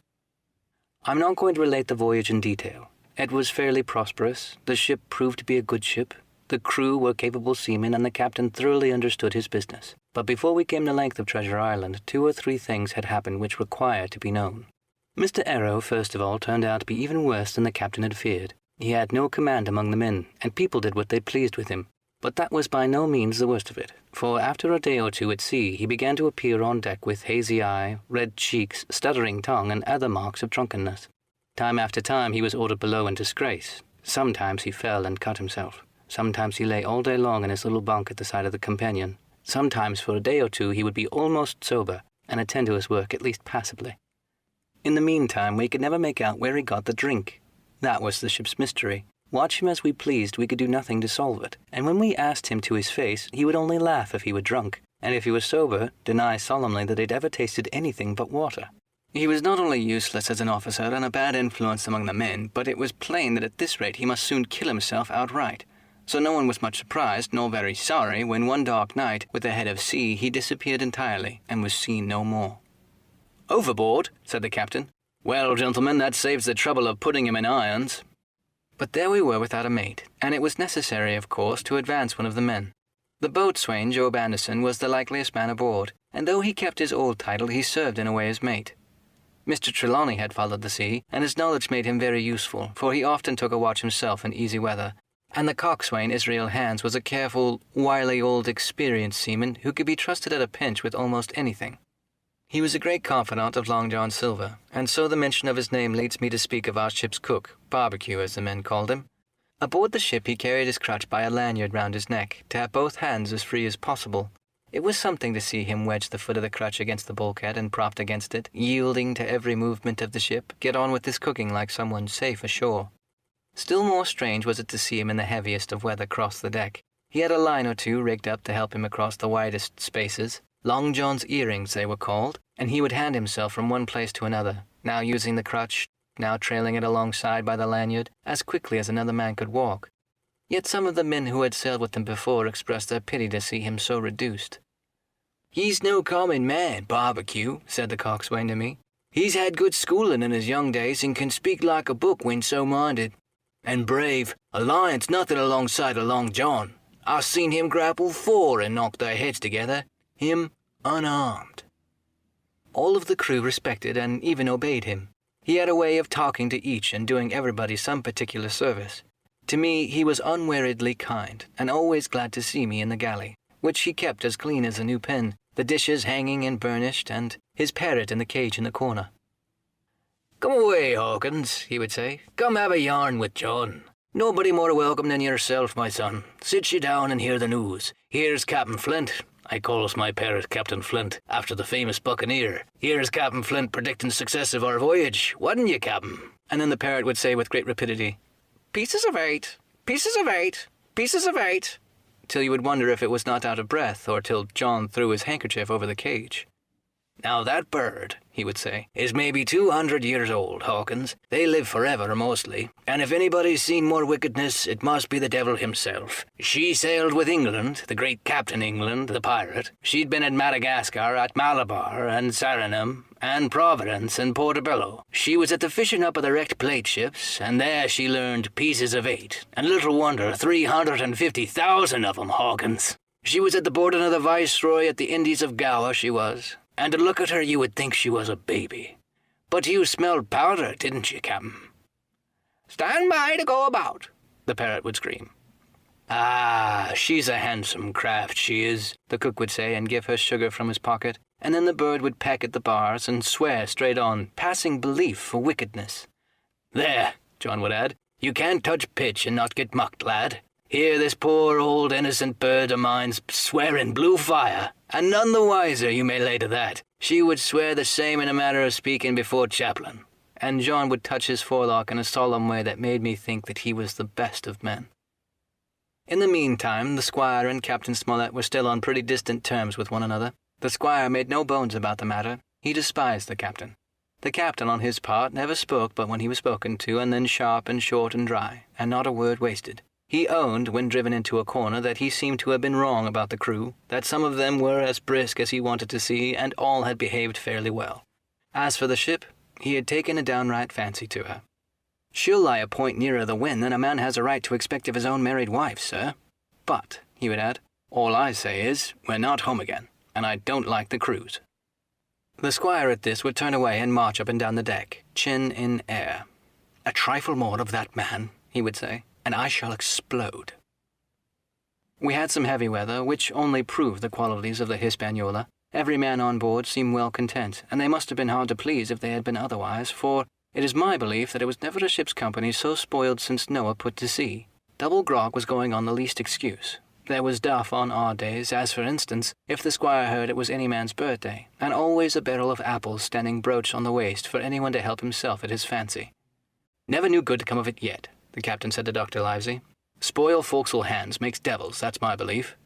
I'm not going to relate the voyage in detail. It was fairly prosperous. The ship proved to be a good ship. The crew were capable seamen, and the captain thoroughly understood his business. But before we came the length of Treasure Island, 2 or 3 things had happened which require to be known. Mr. Arrow, first of all, turned out to be even worse than the captain had feared. He had no command among the men, and people did what they pleased with him. But that was by no means the worst of it, for after a day or 2 at sea, he began to appear on deck with hazy eye, red cheeks, stuttering tongue, and other marks of drunkenness. Time after time he was ordered below in disgrace. Sometimes he fell and cut himself. Sometimes he lay all day long in his little bunk at the side of the companion. Sometimes for a day or 2 he would be almost sober, and attend to his work at least passably. In the meantime we could never make out where he got the drink. That was the ship's mystery. Watch him as we pleased, we could do nothing to solve it, and when we asked him to his face, he would only laugh if he were drunk, and if he was sober, deny solemnly that he'd ever tasted anything but water. He was not only useless as an officer and a bad influence among the men, but it was plain that at this rate he must soon kill himself outright. So no one was much surprised, nor very sorry, when one dark night, with the head of sea, he disappeared entirely, and was seen no more. "Overboard," said the captain. "Well, gentlemen, that saves the trouble of putting him in irons." But there we were without a mate, and it was necessary, of course, to advance one of the men. The boatswain, Job Anderson, was the likeliest man aboard, and though he kept his old title, he served in a way as mate. Mr. Trelawney had followed the sea, and his knowledge made him very useful, for he often took a watch himself in easy weather, and the coxswain, Israel Hands, was a careful, wily old experienced seaman who could be trusted at a pinch with almost anything. He was a great confidant of Long John Silva, and so the mention of his name leads me to speak of our ship's cook, Barbecue as the men called him. Aboard the ship he carried his crutch by a lanyard round his neck, to have both hands as free as possible. It was something to see him wedge the foot of the crutch against the bulkhead and propped against it, yielding to every movement of the ship, get on with his cooking like someone safe ashore. Still more strange was it to see him in the heaviest of weather cross the deck. He had a line or 2 rigged up to help him across the widest spaces. Long John's earrings they were called, and he would hand himself from one place to another, now using the crutch, now trailing it alongside by the lanyard, as quickly as another man could walk. Yet some of the men who had sailed with him before expressed their pity to see him so reduced. "He's no common man, Barbecue," said the coxswain to me. "He's had good schooling in his young days and can speak like a book when so minded. And brave, a lion's nothing alongside of Long John. I've seen him grapple 4 and knock their heads together, him unarmed." All of the crew respected and even obeyed him. He had a way of talking to each and doing everybody some particular service. To me he was unweariedly kind, and always glad to see me in the galley, which he kept as clean as a new pin, the dishes hanging and burnished, and his parrot in the cage in the corner. "Come away, Hawkins," he would say. "Come have a yarn with John. Nobody more welcome than yourself, my son. Sit you down and hear the news. Here's Captain Flint. I calls my parrot Captain Flint, after the famous Buccaneer. Here's Captain Flint predicting success of our voyage. Wouldn't you, Captain?" And then the parrot would say with great rapidity, "Pieces of 8, pieces of 8, pieces of 8, till you would wonder if it was not out of breath, or till John threw his handkerchief over the cage. "Now that bird," he would say, "is maybe 200 years old, Hawkins. They live forever, mostly. And if anybody's seen more wickedness, it must be the devil himself. She sailed with England, the great Captain England, the pirate. She'd been at Madagascar, at Malabar, and Saranam, and Providence, and Portobello. She was at the fishing up of the wrecked plate ships, and there she learned pieces of 8. And little wonder, 350,000 of 'em, Hawkins. She was at the boarding of the Viceroy at the Indies of Gower, she was. And to look at her you would think she was a baby. But you smelled powder, didn't you, Captain?" "Stand by to go about," the parrot would scream. "Ah, she's a handsome craft, she is," the cook would say, and give her sugar from his pocket, and then the bird would peck at the bars and swear straight on, passing belief for wickedness. "There," John would add, "you can't touch pitch and not get mucked, lad. Here this poor old innocent bird of mine's swearing blue fire, and none the wiser, you may lay to that. She would swear the same in a manner of speaking before chaplain." And John would touch his forelock in a solemn way that made me think that he was the best of men. In the meantime, the squire and Captain Smollett were still on pretty distant terms with one another. The squire made no bones about the matter. He despised the captain. The captain, on his part, never spoke but when he was spoken to, and then sharp and short and dry, and not a word wasted. He owned, when driven into a corner, that he seemed to have been wrong about the crew, that some of them were as brisk as he wanted to see, and all had behaved fairly well. As for the ship, he had taken a downright fancy to her. "She'll lie a point nearer the wind than a man has a right to expect of his own married wife, sir. But," he would add, "all I say is, we're not home again, and I don't like the cruise." The squire at this would turn away and march up and down the deck, chin in air. "A trifle more of that man," he would say, "and I shall explode." We had some heavy weather, which only proved the qualities of the Hispaniola. Every man on board seemed well content, and they must have been hard to please if they had been otherwise, for it is my belief that it was never a ship's company so spoiled since Noah put to sea. Double grog was going on the least excuse. There was duff on odd days, as for instance, if the squire heard it was any man's birthday, and always a barrel of apples standing broached on the waist for anyone to help himself at his fancy. "Never knew good to come of it yet," the captain said to Dr. Livesey. "Spoil forecastle hands makes devils, that's my belief."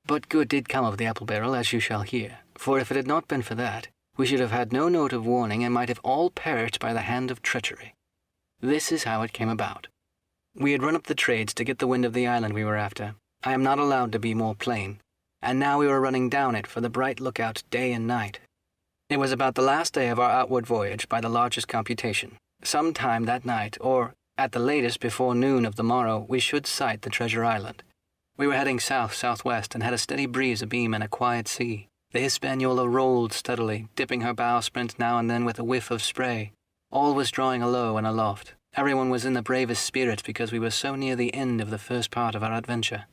But good did come of the apple barrel, as you shall hear, for if it had not been for that, we should have had no note of warning and might have all perished by the hand of treachery. This is how it came about. We had run up the trades to get the wind of the island we were after. I am not allowed to be more plain. And now we were running down it for the bright lookout day and night. It was about the last day of our outward voyage by the largest computation. Some time that night, or at the latest before noon of the morrow, we should sight the treasure island. We were heading south-southwest and had a steady breeze abeam and a quiet sea. The Hispaniola rolled steadily, dipping her bowsprit now and then with a whiff of spray. All was drawing alow and aloft. Everyone was in the bravest spirits because we were so near the end of the first part of our adventure.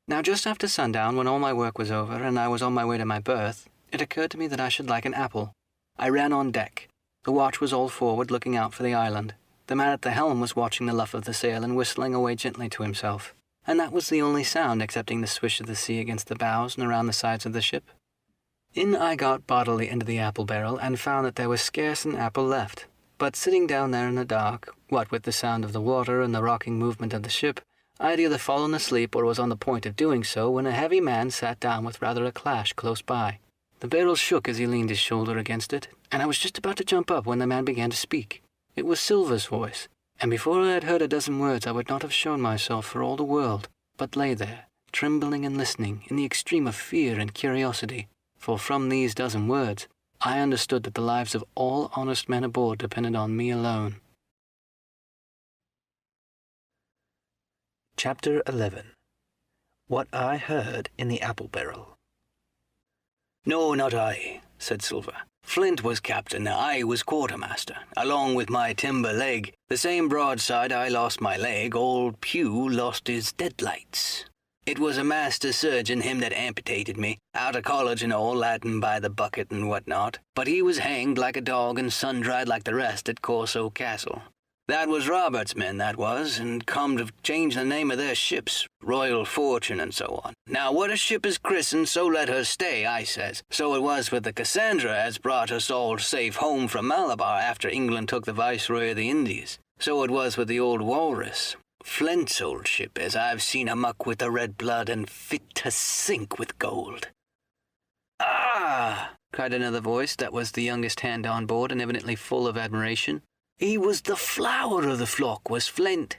Now, just after sundown, when all my work was over and I was on my way to my berth, it occurred to me that I should like an apple. I ran on deck. The watch was all forward, looking out for the island. The man at the helm was watching the luff of the sail and whistling away gently to himself. And that was the only sound excepting the swish of the sea against the bows and around the sides of the ship. In I got bodily into the apple barrel and found that there was scarce an apple left. But sitting down there in the dark, what with the sound of the water and the rocking movement of the ship, I had either fallen asleep or was on the point of doing so when a heavy man sat down with rather a clash close by. The barrel shook as he leaned his shoulder against it, and I was just about to jump up when the man began to speak. It was Silva's voice, and before I had heard a dozen words I would not have shown myself for all the world, but lay there, trembling and listening, in the extreme of fear and curiosity, for from these dozen words I understood that the lives of all honest men aboard depended on me alone. Chapter 11. What I Heard in the Apple Barrel. "No, not I," said Silva. "Flint was captain, I was quartermaster. Along with my timber leg, the same broadside I lost my leg, old Pew lost his deadlights. It was a master surgeon, him that amputated me, out of college and all, Latin by the bucket and what not, but he was hanged like a dog and sun-dried like the rest at Corso Castle. That was Robert's men, that was, and come to change the name of their ships, Royal Fortune and so on. Now what a ship is christened, so let her stay, I says. So it was with the Cassandra as brought us all safe home from Malabar after England took the Viceroy of the Indies. So it was with the old Walrus, Flint's old ship, as I've seen amuck with the red blood and fit to sink with gold." "Ah!" cried another voice that was the youngest hand on board and evidently full of admiration. "He was the flower of the flock, was Flint."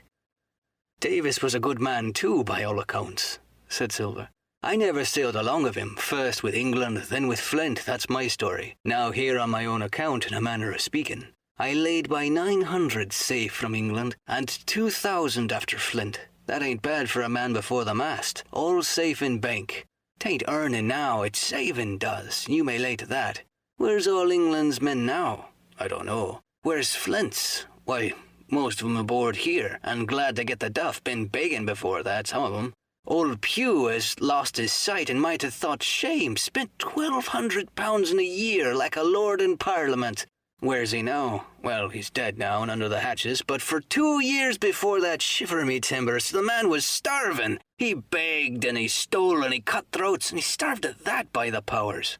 "Davis was a good man too, by all accounts," said Silva. "I never sailed along of him, first with England, then with Flint, that's my story. Now here on my own account, in a manner of speaking. I laid by 900 safe from England, and 2,000 after Flint. That ain't bad for a man before the mast, all safe in bank. 'Tain't earning now, it's saving does, you may lay to that. Where's all England's men now? I don't know. Where's Flint's? Why, most of 'em aboard here, and glad to get the duff, been begging before that, some of 'em. Old Pew has lost his sight and might have thought shame, spent £1,200 in a year like a lord in Parliament. Where's he now? Well, he's dead now and under the hatches, but for 2 years before that, shiver me timbers, the man was starving. He begged and he stole and he cut throats and he starved at that, by the powers.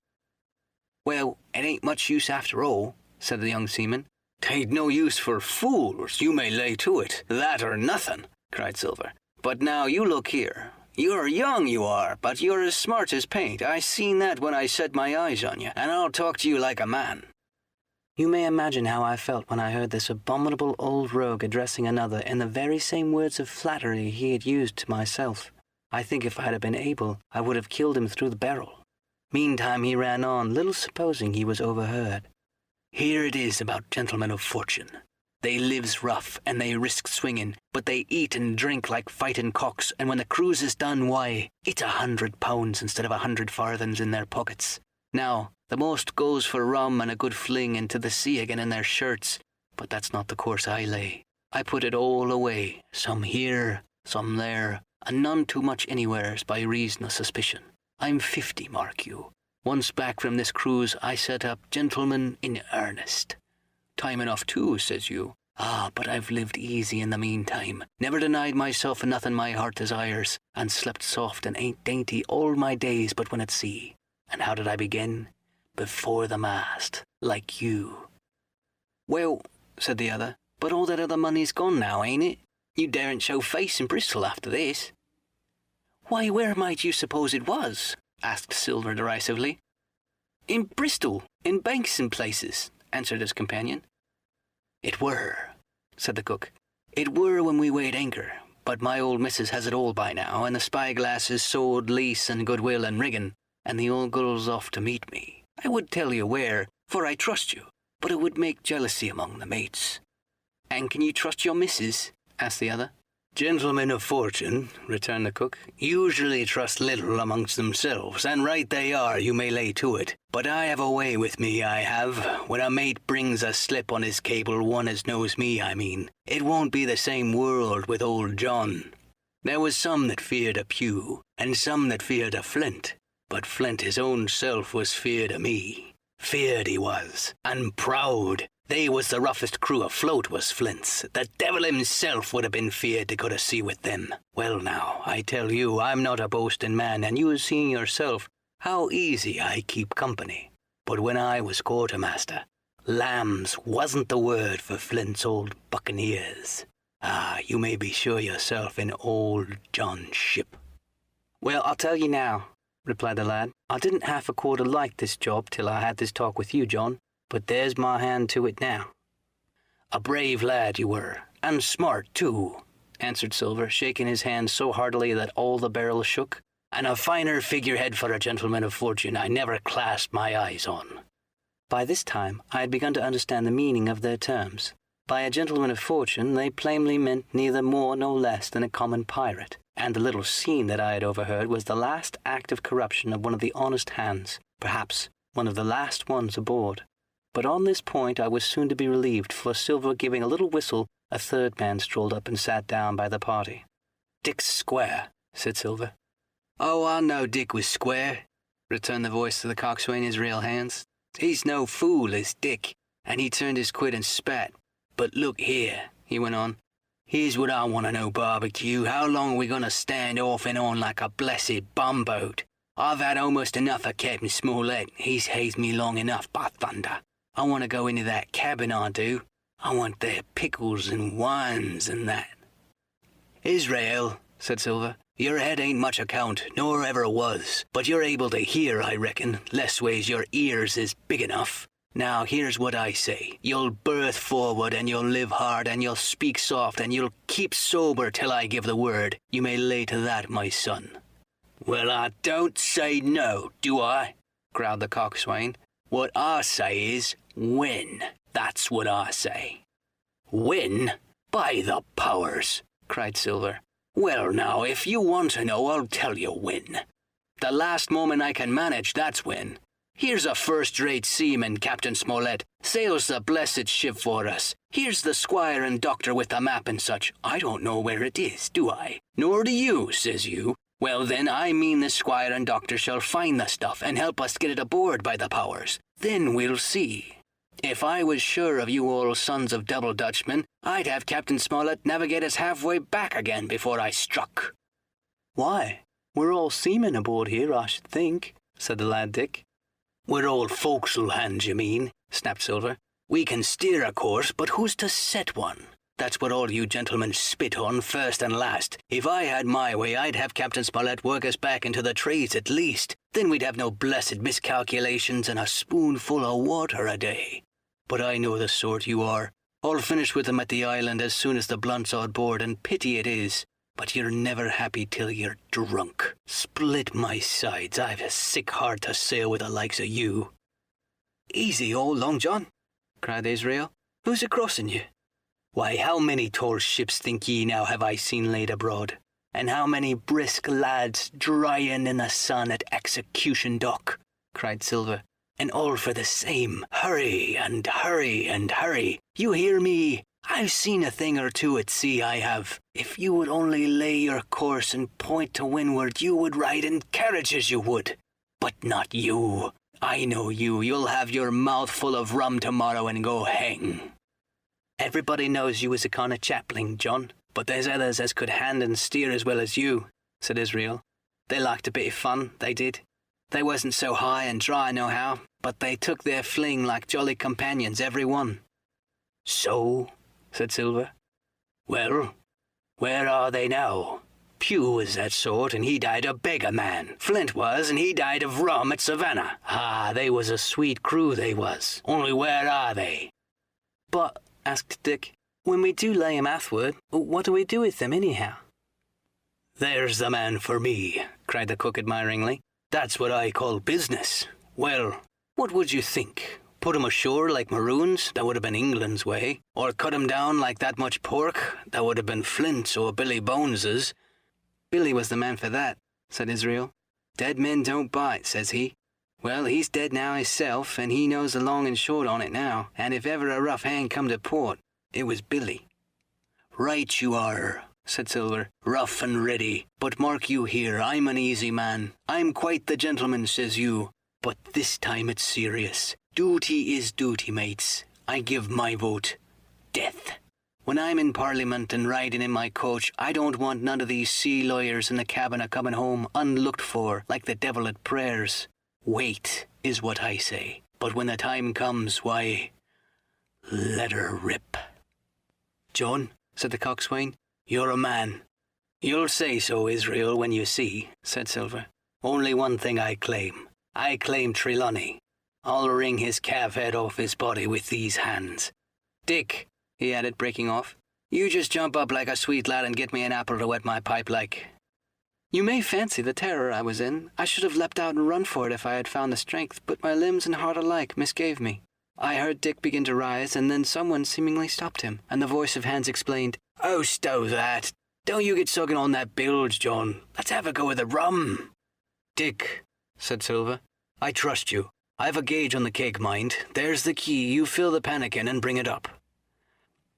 Well, it ain't much use after all, said the young seaman. "'Tain't no use for fools, you may lay to it, that or nothing," cried Silver. "But now you look here. You're young, you are, but you're as smart as paint. I seen that when I set my eyes on you, and I'll talk to you like a man." You may imagine how I felt when I heard this abominable old rogue addressing another in the very same words of flattery he had used to myself. I think if I had been able, I would have killed him through the barrel. Meantime he ran on, little supposing he was overheard. "Here it is about gentlemen of fortune. They lives rough, and they risk swinging, but they eat and drink like fighting cocks, and when the cruise is done, why, it's £100 instead of 100 farthings in their pockets. Now, the most goes for rum and a good fling into the sea again in their shirts, but that's not the course I lay. I put it all away, some here, some there, and none too much anywheres by reason of suspicion. I'm 50, mark you. Once back from this cruise, I set up gentlemen in earnest. Time enough too, says you. Ah, but I've lived easy in the meantime, never denied myself nothing my heart desires, and slept soft and ain't dainty all my days but when at sea. And how did I begin? Before the mast, like you." "Well," said the other, "but all that other money's gone now, ain't it? You daren't show face in Bristol after this." "Why, where might you suppose it was?" asked Silver derisively. "In Bristol, in banks and places," answered his companion. "It were," said the cook. "It were when we weighed anchor, but my old missus has it all by now, and the Spyglass is sold lease and goodwill and rigging, and the old girl's off to meet me. I would tell you where, for I trust you, but it would make jealousy among the mates." "And can you trust your missus?" asked the other. "Gentlemen of fortune," returned the cook, "usually trust little amongst themselves, and right they are, you may lay to it. But I have a way with me, I have. When a mate brings a slip on his cable, one as knows me, I mean, it won't be the same world with old John. There was some that feared a pew, and some that feared a flint, but Flint his own self was feared o' me. Feared he was, and proud. They was the roughest crew afloat, was Flint's. The devil himself would have been feared to go to sea with them. Well now, I tell you, I'm not a boasting man, and you have seen yourself how easy I keep company. But when I was quartermaster, lambs wasn't the word for Flint's old Buccaneers. Ah, you may be sure yourself in old John's ship." "Well, I'll tell you now," replied the lad. "I didn't half a quarter like this job till I had this talk with you, John. But there's my hand to it now." "A brave lad you were, and smart too," answered Silver, shaking his hand so heartily that all the barrel shook. "And a finer figurehead for a gentleman of fortune I never clasped my eyes on." By this time I had begun to understand the meaning of their terms. By a gentleman of fortune they plainly meant neither more nor less than a common pirate, and the little scene that I had overheard was the last act of corruption of one of the honest hands, perhaps one of the last ones aboard. But on this point I was soon to be relieved, for Silver giving a little whistle, a third man strolled up and sat down by the party. "Dick's square," said Silver. "Oh, I know Dick was square," returned the voice of the coxswain in his real hands. "He's no fool, is Dick," and he turned his quid and spat. "But look here," he went on. "Here's what I want to know, Barbecue. How long are we going to stand off and on like a blessed bumboat? I've had almost enough of Captain Smollett. He's hazed me long enough, by thunder. I want to go into that cabin, I do. I want their pickles and wines and that." "Israel," said Silver, "your head ain't much account, nor ever was, but you're able to hear, I reckon. Lessways, your ears is big enough. Now, here's what I say. You'll berth forward, and you'll live hard, and you'll speak soft, and you'll keep sober till I give the word. You may lay to that, my son." "Well, I don't say no, do I?" growled the coxswain. "What I say is, when. That's what I say." "When? By the powers!" cried Silver. "Well now, if you want to know, I'll tell you when. The last moment I can manage, that's when. Here's a first-rate seaman, Captain Smollett, sails the blessed ship for us. Here's the squire and doctor with the map and such. I don't know where it is, do I? Nor do you, says you. Well then, I mean the squire and doctor shall find the stuff and help us get it aboard, by the powers. Then we'll see." If I was sure of you all sons of double Dutchmen, I'd have Captain Smollett navigate us halfway back again before I struck." "Why? We're all seamen aboard here, I should think," said the lad Dick. "We're all forecastle hands, you mean," snapped Silver. "We can steer a course, but who's to set one? That's what all you gentlemen spit on first and last. If I had my way, I'd have Captain Smollett work us back into the trades at least. Then we'd have no blessed miscalculations and a spoonful of water a day. But I know the sort you are. I'll finish with them at the island as soon as the blunt's on board, and pity it is. But you're never happy till you're drunk. Split my sides, I've a sick heart to sail with the likes of you." "Easy, old Long John," cried Israel. "Who's a-crossing you?" "Why, how many tall ships think ye now have I seen laid abroad? And how many brisk lads drying in the sun at Execution Dock?" cried Silva. "And all for the same. Hurry and hurry and hurry. You hear me? I've seen a thing or two at sea, I have. If you would only lay your course and point to windward, you would ride in carriages, you would. But not you. I know you. You'll have your mouth full of rum tomorrow and go hang." "Everybody knows you was a kind of chaplain, John, but there's others as could hand and steer as well as you," said Israel. "They liked a bit of fun, they did. They wasn't so high and dry nohow, but they took their fling like jolly companions, every one." "So?" said Silver. "Well, where are they now? Pugh was that sort, and he died a beggar man. Flint was, and he died of rum at Savannah. Ah, they was a sweet crew, they was. Only where are they?" "But," asked Dick, "when we do lay 'em athwart, what do we do with them anyhow?" "There's the man for me," cried the cook admiringly. "That's what I call business. Well, what would you think? Put 'em ashore like maroons? That would have been England's way. Or cut 'em down like that much pork? That would have been Flint's or Billy Bones's." "Billy was the man for that," said Israel. "Dead men don't bite, says he. Well, he's dead now hisself, and he knows the long and short on it now, and if ever a rough hand come to port, it was Billy." "Right you are," said Silver, "rough and ready. But mark you here, I'm an easy man. I'm quite the gentleman, says you. But this time it's serious. Duty is duty, mates. I give my vote. Death. When I'm in Parliament and riding in my coach, I don't want none of these sea lawyers in the cabin a-coming home unlooked for like the devil at prayers. Wait is what I say. But when the time comes, why, let her rip." "John," said the coxswain, "You're a man." "You'll say so, Israel, when you see," said Silver. "Only one thing I claim. I claim Trelawney. I'll wring his calf head off his body with these hands. Dick," he added, breaking off, "you just jump up like a sweet lad and get me an apple to wet my pipe like." "You may fancy the terror I was in. I should have leapt out and run for it if I had found the strength, but my limbs and heart alike misgave me. I heard Dick begin to rise, and then someone seemingly stopped him, and the voice of Hans explained, "Oh, stow that. Don't you get sucking on that bilge, John. Let's have a go with the rum." "Dick," said Silver, "I trust you. I've a gauge on the keg, mind. There's the key. You fill the pannikin and bring it up."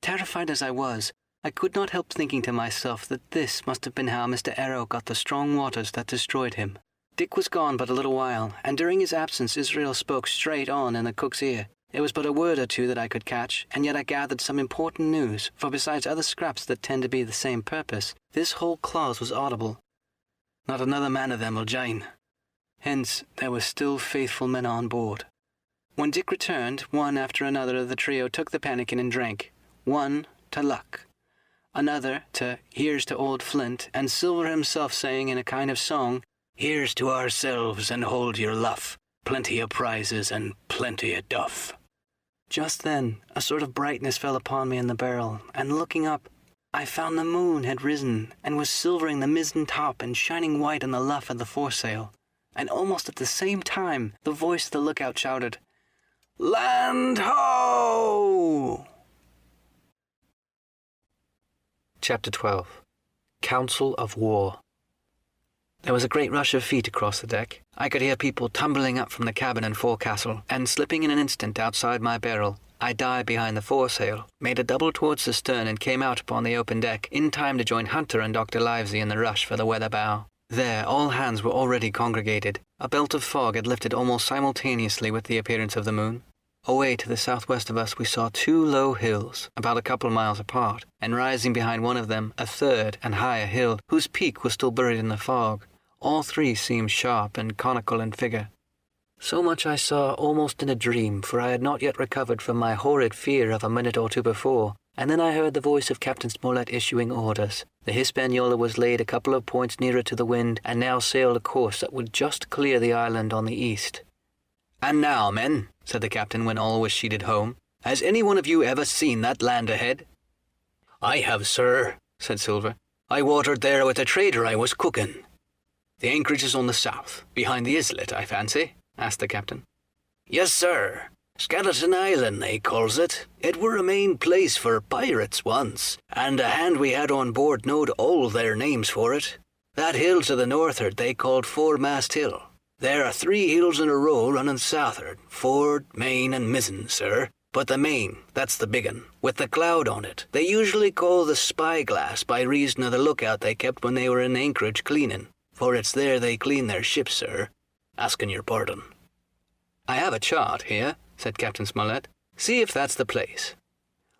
Terrified as I was, I could not help thinking to myself that this must have been how Mr. Arrow got the strong waters that destroyed him. Dick was gone but a little while, and during his absence Israel spoke straight on in the cook's ear. It was but a word or two that I could catch, and yet I gathered some important news, for besides other scraps that tend to be the same purpose, this whole clause was audible. "Not another man of them will join." Hence, there were still faithful men on board. When Dick returned, one after another of the trio took the pannikin and drank. One to luck, another to "Here's to old Flint," and Silver himself saying in a kind of song, "Here's to ourselves and hold your luff, plenty of prizes and plenty of duff." Just then a sort of brightness fell upon me in the barrel, and looking up, I found the moon had risen and was silvering the mizzen top and shining white on the luff of the foresail. And almost at the same time the voice of the lookout shouted, "Land ho!" Chapter 12. Council of War. There was a great rush of feet across the deck. I could hear people tumbling up from the cabin and forecastle, and slipping in an instant outside my barrel, I dived behind the foresail, made a double towards the stern, and came out upon the open deck in time to join Hunter and Dr. Livesey in the rush for the weather bow. There all hands were already congregated. A belt of fog had lifted almost simultaneously with the appearance of the moon. Away to the southwest of us we saw 2 low hills, about a couple of miles apart, and rising behind one of them a third and higher hill, whose peak was still buried in the fog. All 3 seemed sharp and conical in figure. So much I saw almost in a dream, for I had not yet recovered from my horrid fear of a minute or two before, and then I heard the voice of Captain Smollett issuing orders. The Hispaniola was laid a couple of points nearer to the wind, and now sailed a course that would just clear the island on the east. "And now, men," said the captain when all was sheeted home, "has any one of you ever seen that land ahead?" "I have, sir," said Silva. "I watered there with a trader I was cooking." "The anchorage is on the south, behind the islet, I fancy?" asked the captain. "Yes, sir. Skeleton Island, they calls it. It were a main place for pirates once, and a hand we had on board knowed all their names for it. That hill to the north'ard they called Foremast Hill. There are 3 hills in a row running south'ard, forward, main, and mizzen, sir. But the main, that's the big un, with the cloud on it, they usually call the Spyglass by reason of the lookout they kept when they were in anchorage cleaning, for it's there they clean their ships, sir. Asking your pardon." "I have a chart here," said Captain Smollett. "See if that's the place."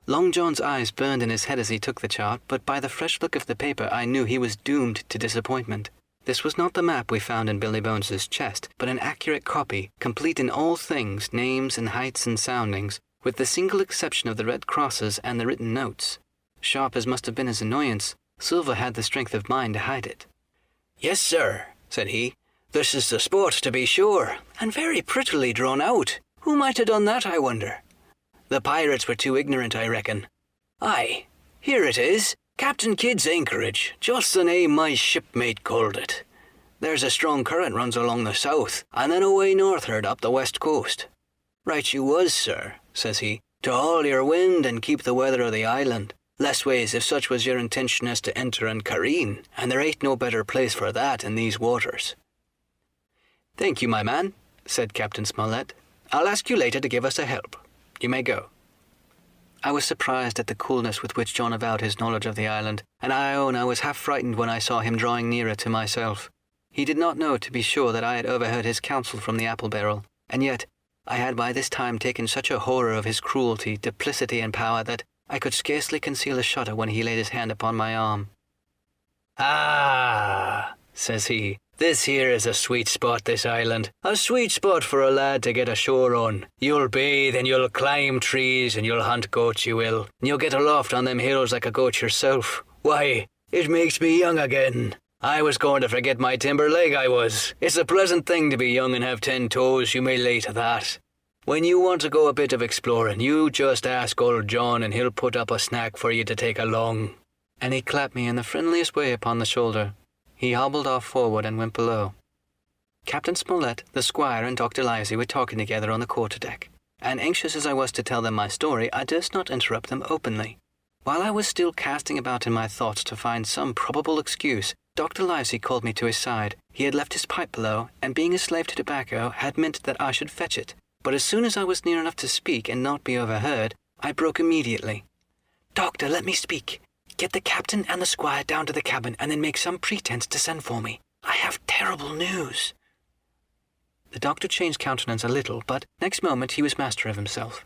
Long John's eyes burned in his head as he took the chart, but by the fresh look of the paper I knew he was doomed to disappointment. This was not the map we found in Billy Bones's chest, but an accurate copy, complete in all things, names and heights and soundings, with the single exception of the red crosses and the written notes. Sharp as must have been his annoyance, Silva had the strength of mind to hide it. "Yes, sir," said he. "This is the sport, to be sure, and very prettily drawn out. Who might have done that, I wonder? The pirates were too ignorant, I reckon. Aye, here it is. Captain Kidd's anchorage, just the name my shipmate called it. There's a strong current runs along the south, and then away northward up the west coast. Right you was, sir, says he, to haul your wind and keep the weather of the island. Lessways, if such was your intention as to enter and careen, and there ain't no better place for that in these waters." "Thank you, my man," said Captain Smollett. "I'll ask you later to give us a help. You may go." I was surprised at the coolness with which John avowed his knowledge of the island, and I own I was half frightened when I saw him drawing nearer to myself. He did not know, to be sure, that I had overheard his counsel from the apple barrel, and yet I had by this time taken such a horror of his cruelty, duplicity, and power that I could scarcely conceal a shudder when he laid his hand upon my arm. "Ah," says he, "this here is a sweet spot, this island. A sweet spot for a lad to get ashore on. You'll bathe and you'll climb trees and you'll hunt goats, you will. And you'll get aloft on them hills like a goat yourself. Why, it makes me young again. I was going to forget my timber leg, I was. It's a pleasant thing to be young and have 10 toes, you may lay to that. When you want to go a bit of exploring, you just ask old John and he'll put up a snack for you to take along." And he clapped me in the friendliest way upon the shoulder. He hobbled off forward and went below. Captain Smollett, the squire, and Dr. Livesey were talking together on the quarter-deck, and anxious as I was to tell them my story, I durst not interrupt them openly. While I was still casting about in my thoughts to find some probable excuse, Dr. Livesey called me to his side. He had left his pipe below, and being a slave to tobacco, had meant that I should fetch it. But as soon as I was near enough to speak and not be overheard, I broke immediately. "Doctor, let me speak. Get the captain and the squire down to the cabin, and then make some pretense to send for me. I have terrible news." The doctor changed countenance a little, but next moment he was master of himself.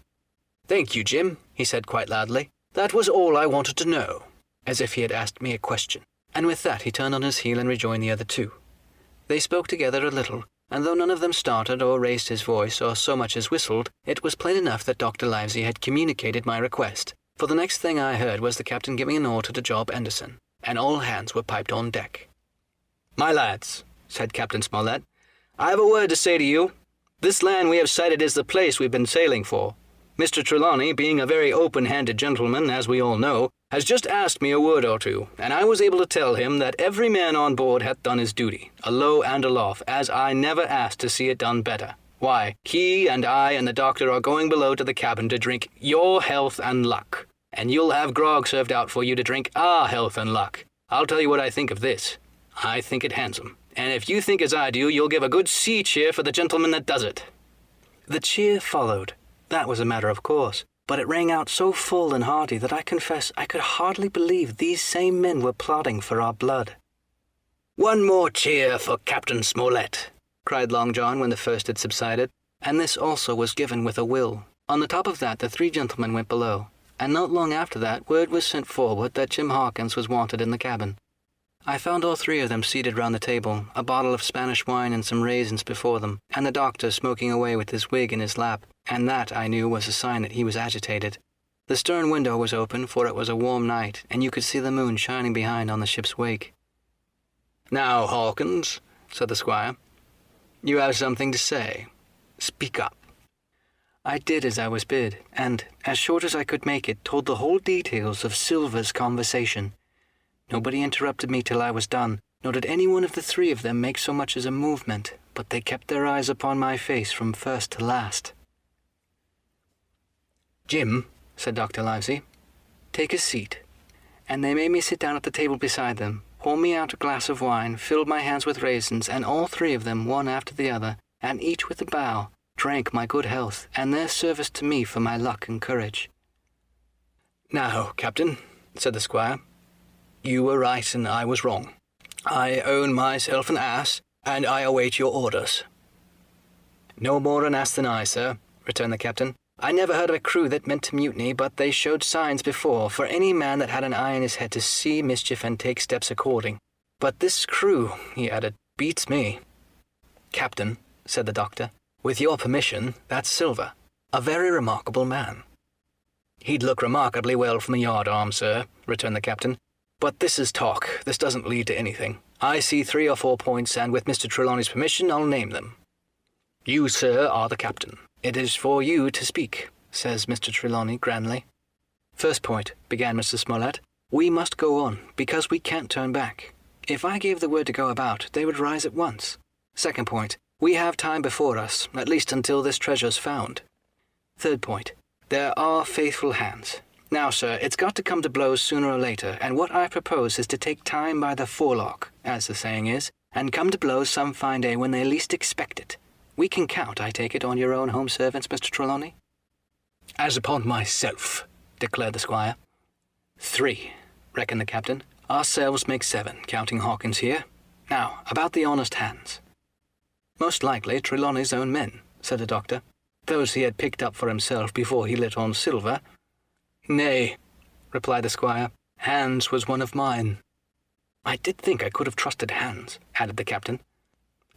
"Thank you, Jim," he said quite loudly. "That was all I wanted to know," as if he had asked me a question. And with that he turned on his heel and rejoined the other 2. They spoke together a little, and though none of them started or raised his voice or so much as whistled, it was plain enough that Dr. Livesey had communicated my request. For the next thing I heard was the captain giving an order to Job Anderson, and all hands were piped on deck. "My lads," said Captain Smollett, "I have a word to say to you. This land we have sighted is the place we've been sailing for. Mr. Trelawney, being a very open-handed gentleman, as we all know, has just asked me a word or two, and I was able to tell him that every man on board hath done his duty, alow and aloft, as I never asked to see it done better. Why, he and I and the doctor are going below to the cabin to drink your health and luck, and you'll have grog served out for you to drink our health and luck. I'll tell you what I think of this. I think it handsome, and if you think as I do, you'll give a good sea cheer for the gentleman that does it." The cheer followed. That was a matter of course, but it rang out so full and hearty that I confess I could hardly believe these same men were plotting for our blood. "One more cheer for Captain Smollett," cried Long John when the first had subsided, and this also was given with a will. On the top of that, the 3 gentlemen went below, and not long after that, word was sent forward that Jim Hawkins was wanted in the cabin. I found all 3 of them seated round the table, a bottle of Spanish wine and some raisins before them, and the doctor smoking away with his wig in his lap, and that, I knew, was a sign that he was agitated. The stern window was open, for it was a warm night, and you could see the moon shining behind on the ship's wake. "Now, Hawkins," said the squire, "you have something to say. Speak up." I did as I was bid, and, as short as I could make it, told the whole details of Silva's conversation. Nobody interrupted me till I was done, nor did any one of the 3 of them make so much as a movement, but they kept their eyes upon my face from first to last. "Jim," said Dr. Livesey, "take a seat." And they made me sit down at the table beside them, poured me out a glass of wine, filled my hands with raisins, and all 3 of them, one after the other, and each with a bow, drank my good health, and their service to me for my luck and courage. "Now, Captain," said the squire, "you were right and I was wrong. I own myself an ass, and I await your orders." "No more an ass than I, sir," returned the captain. "I never heard of a crew that meant to mutiny, but they showed signs before for any man that had an eye in his head to see mischief and take steps according. But this crew," he added, "beats me." "Captain," said the doctor, "with your permission, that's Silva, a very remarkable man." "He'd look remarkably well from the yardarm, sir," returned the captain. "But this is talk. This doesn't lead to anything. I see 3 or 4 points, and with Mr. Trelawney's permission, I'll name them." "You, sir, are the captain. It is for you to speak," says Mr. Trelawney grandly. "First point," began Mr. Smollett, "we must go on, because we can't turn back. If I gave the word to go about, they would rise at once. Second point, we have time before us, at least until this treasure's found. Third point, there are faithful hands. Now, sir, it's got to come to blows sooner or later, and what I propose is to take time by the forelock, as the saying is, and come to blows some fine day when they least expect it. We can count, I take it, on your own home servants, Mr. Trelawney?" "As upon myself," declared the squire. 3, reckoned the captain. "Ourselves make 7, counting Hawkins here. Now, about the honest hands." "Most likely Trelawney's own men," said the doctor. "Those he had picked up for himself before he lit on Silva." "Nay," replied the squire, "Hans was one of mine." "I did think I could have trusted Hans," added the captain.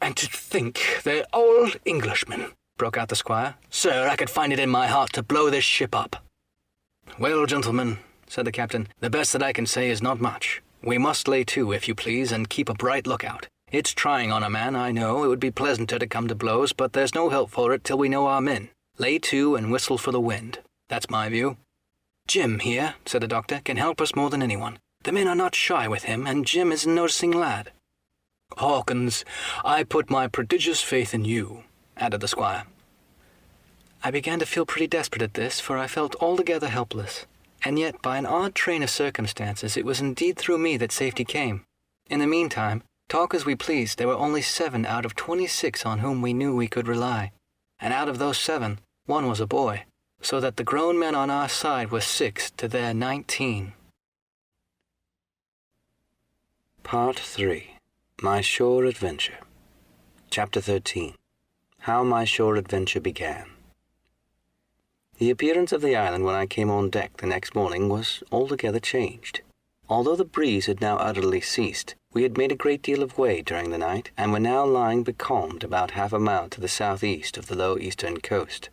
"And to think they're all Englishmen," broke out the squire. "Sir, I could find it in my heart to blow this ship up." "Well, gentlemen," said the captain, "the best that I can say is not much. We must lay to, if you please, and keep a bright lookout. It's trying on a man, I know. It would be pleasanter to come to blows, but there's no help for it till we know our men. Lay to and whistle for the wind. That's my view." "Jim here," said the doctor, "can help us more than anyone. The men are not shy with him, and Jim is a noticing lad." "Hawkins, I put my prodigious faith in you," added the squire. I began to feel pretty desperate at this, for I felt altogether helpless. And yet, by an odd train of circumstances, it was indeed through me that safety came. In the meantime, talk as we pleased, there were only 7 out of 26 on whom we knew we could rely. And out of those 7, 1 was a boy, so that the grown men on our side were 6 to their 19. Part 3. My Shore Adventure. Chapter 13. How my shore adventure began. The appearance of the island when I came on deck the next morning was altogether changed. Although the breeze had now utterly ceased, we had made a great deal of way during the night, and were now lying becalmed about half a mile to the southeast of the low eastern coast.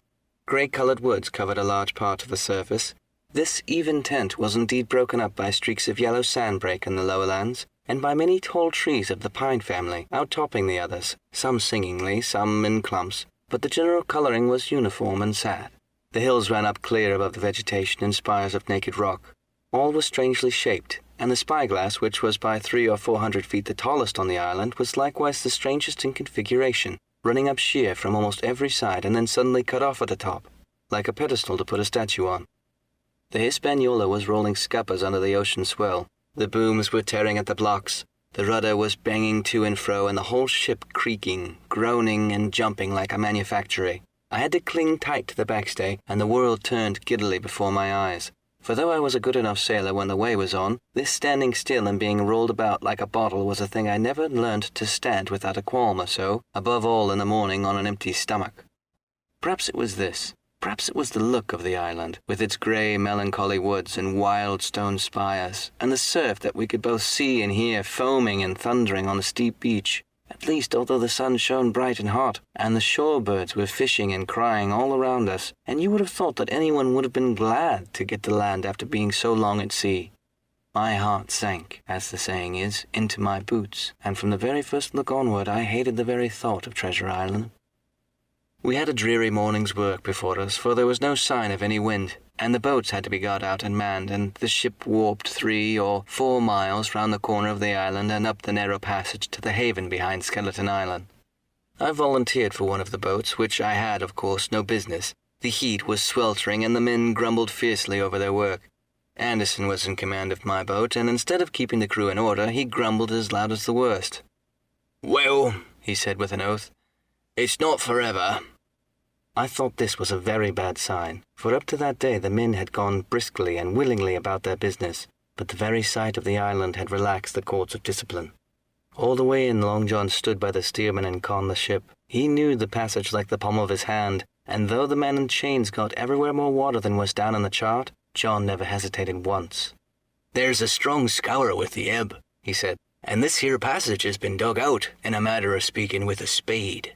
Grey-coloured woods covered a large part of the surface. This even tent was indeed broken up by streaks of yellow sandbrake in the lower lands, and by many tall trees of the pine family, outtopping the others, some singingly, some in clumps, but the general colouring was uniform and sad. The hills ran up clear above the vegetation in spires of naked rock. All was strangely shaped, and the Spyglass, which was by 300 or 400 feet the tallest on the island, was likewise the strangest in configuration, running up sheer from almost every side and then suddenly cut off at the top, like a pedestal to put a statue on. The Hispaniola was rolling scuppers under the ocean swell. The booms were tearing at the blocks, the rudder was banging to and fro, and the whole ship creaking, groaning, and jumping like a manufactory. I had to cling tight to the backstay, and the world turned giddily before my eyes. For though I was a good enough sailor when the way was on, this standing still and being rolled about like a bottle was a thing I never learned to stand without a qualm or so, above all in the morning on an empty stomach. Perhaps it was this. Perhaps it was the look of the island, with its grey, melancholy woods and wild stone spires, and the surf that we could both see and hear foaming and thundering on the steep beach. At least, although the sun shone bright and hot, and the shore birds were fishing and crying all around us, and you would have thought that anyone would have been glad to get to land after being so long at sea. My heart sank, as the saying is, into my boots, and from the very first look onward I hated the very thought of Treasure Island. We had a dreary morning's work before us, for there was no sign of any wind, and the boats had to be got out and manned, and the ship warped 3 or 4 miles round the corner of the island and up the narrow passage to the haven behind Skeleton Island. I volunteered for one of the boats, which I had, of course, no business. The heat was sweltering, and the men grumbled fiercely over their work. Anderson was in command of my boat, and instead of keeping the crew in order, he grumbled as loud as the worst. "Well," he said with an oath, "it's not forever." I thought this was a very bad sign, for up to that day the men had gone briskly and willingly about their business, but the very sight of the island had relaxed the cords of discipline. All the way in, Long John stood by the steerman and conned the ship. He knew the passage like the palm of his hand, and though the man in chains got everywhere more water than was down in the chart, John never hesitated once. "There's a strong scour with the ebb," he said, "and this here passage has been dug out, in a matter of speaking, with a spade."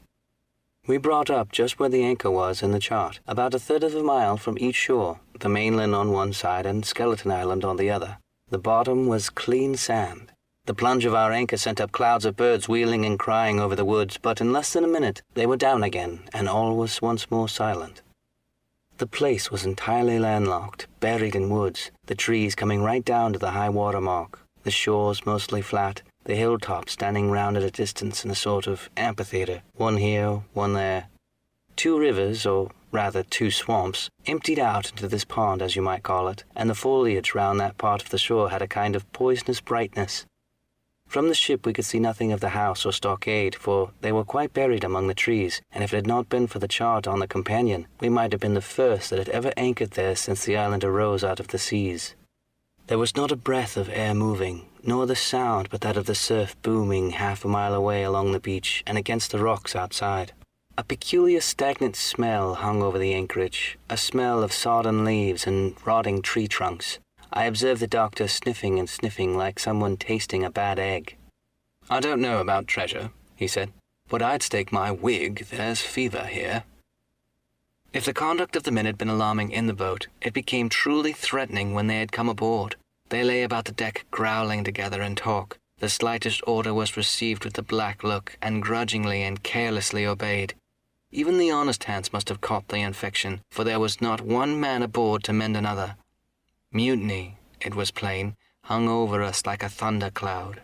We brought up just where the anchor was in the chart, about 1/3 of a mile from each shore, the mainland on one side and Skeleton Island on the other. The bottom was clean sand. The plunge of our anchor sent up clouds of birds wheeling and crying over the woods, but in less than a minute they were down again, and all was once more silent. The place was entirely landlocked, buried in woods, the trees coming right down to the high water mark, the shores mostly flat, the hilltops standing round at a distance in a sort of amphitheatre, one here, one there. 2 rivers, or rather 2 swamps, emptied out into this pond, as you might call it, and the foliage round that part of the shore had a kind of poisonous brightness. From the ship we could see nothing of the house or stockade, for they were quite buried among the trees, and if it had not been for the chart on the companion, we might have been the first that had ever anchored there since the island arose out of the seas. There was not a breath of air moving, nor the sound but that of the surf booming half a mile away along the beach and against the rocks outside. A peculiar stagnant smell hung over the anchorage, a smell of sodden leaves and rotting tree trunks. I observed the doctor sniffing and sniffing like someone tasting a bad egg. "I don't know about treasure," he said, "but I'd stake my wig there's fever here." If the conduct of the men had been alarming in the boat, it became truly threatening when they had come aboard. They lay about the deck growling together in talk. The slightest order was received with a black look, and grudgingly and carelessly obeyed. Even the honest hands must have caught the infection, for there was not one man aboard to mend another. Mutiny, it was plain, hung over us like a thunder cloud.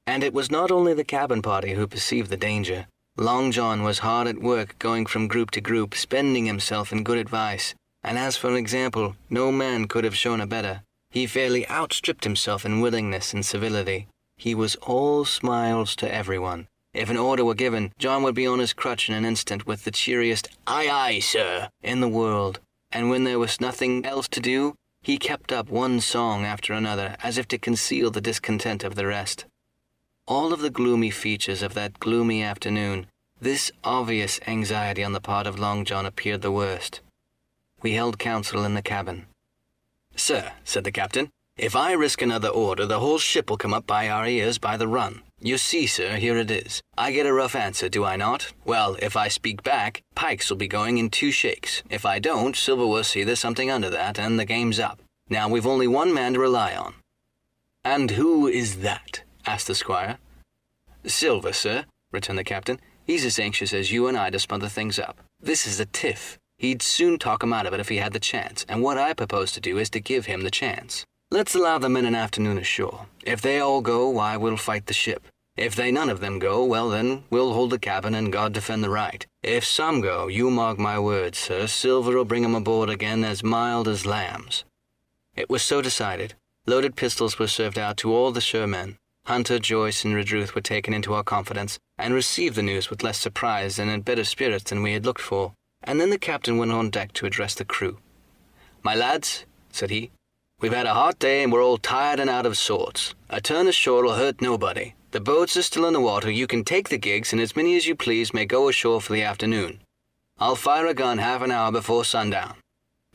And it was not only the cabin party who perceived the danger. Long John was hard at work going from group to group, spending himself in good advice, and as for an example, no man could have shown a better. He fairly outstripped himself in willingness and civility. He was all smiles to everyone. If an order were given, John would be on his crutch in an instant with the cheeriest "Aye, aye, sir," in the world, and when there was nothing else to do, he kept up one song after another, as if to conceal the discontent of the rest. All of the gloomy features of that gloomy afternoon, this obvious anxiety on the part of Long John appeared the worst. We held council in the cabin. "Sir," said the captain, "if I risk another order, the whole ship will come up by our ears by the run. You see, sir, here it is. I get a rough answer, do I not? Well, if I speak back, pikes will be going in 2 shakes. If I don't, Silva will see there's something under that, and the game's up. Now we've only one man to rely on." "And who is that?" asked the squire. "Silva, sir," returned the captain. "He's as anxious as you and I to smother things up. This is a tiff. He'd soon talk him out of it if he had the chance, and what I propose to do is to give him the chance. Let's allow the men an afternoon ashore. If they all go, why, we'll fight the ship. If they none of them go, well then, we'll hold the cabin and God defend the right. If some go, you mark my words, sir, Silver'll bring 'em aboard again as mild as lambs." It was so decided. Loaded pistols were served out to all the shoremen. Hunter, Joyce, and Redruth were taken into our confidence, and received the news with less surprise and in better spirits than we had looked for. And then the captain went on deck to address the crew. "My lads," said he, "we've had a hot day and we're all tired and out of sorts. A turn ashore will hurt nobody. The boats are still in the water. You can take the gigs, and as many as you please may go ashore for the afternoon. I'll fire a gun half an hour before sundown."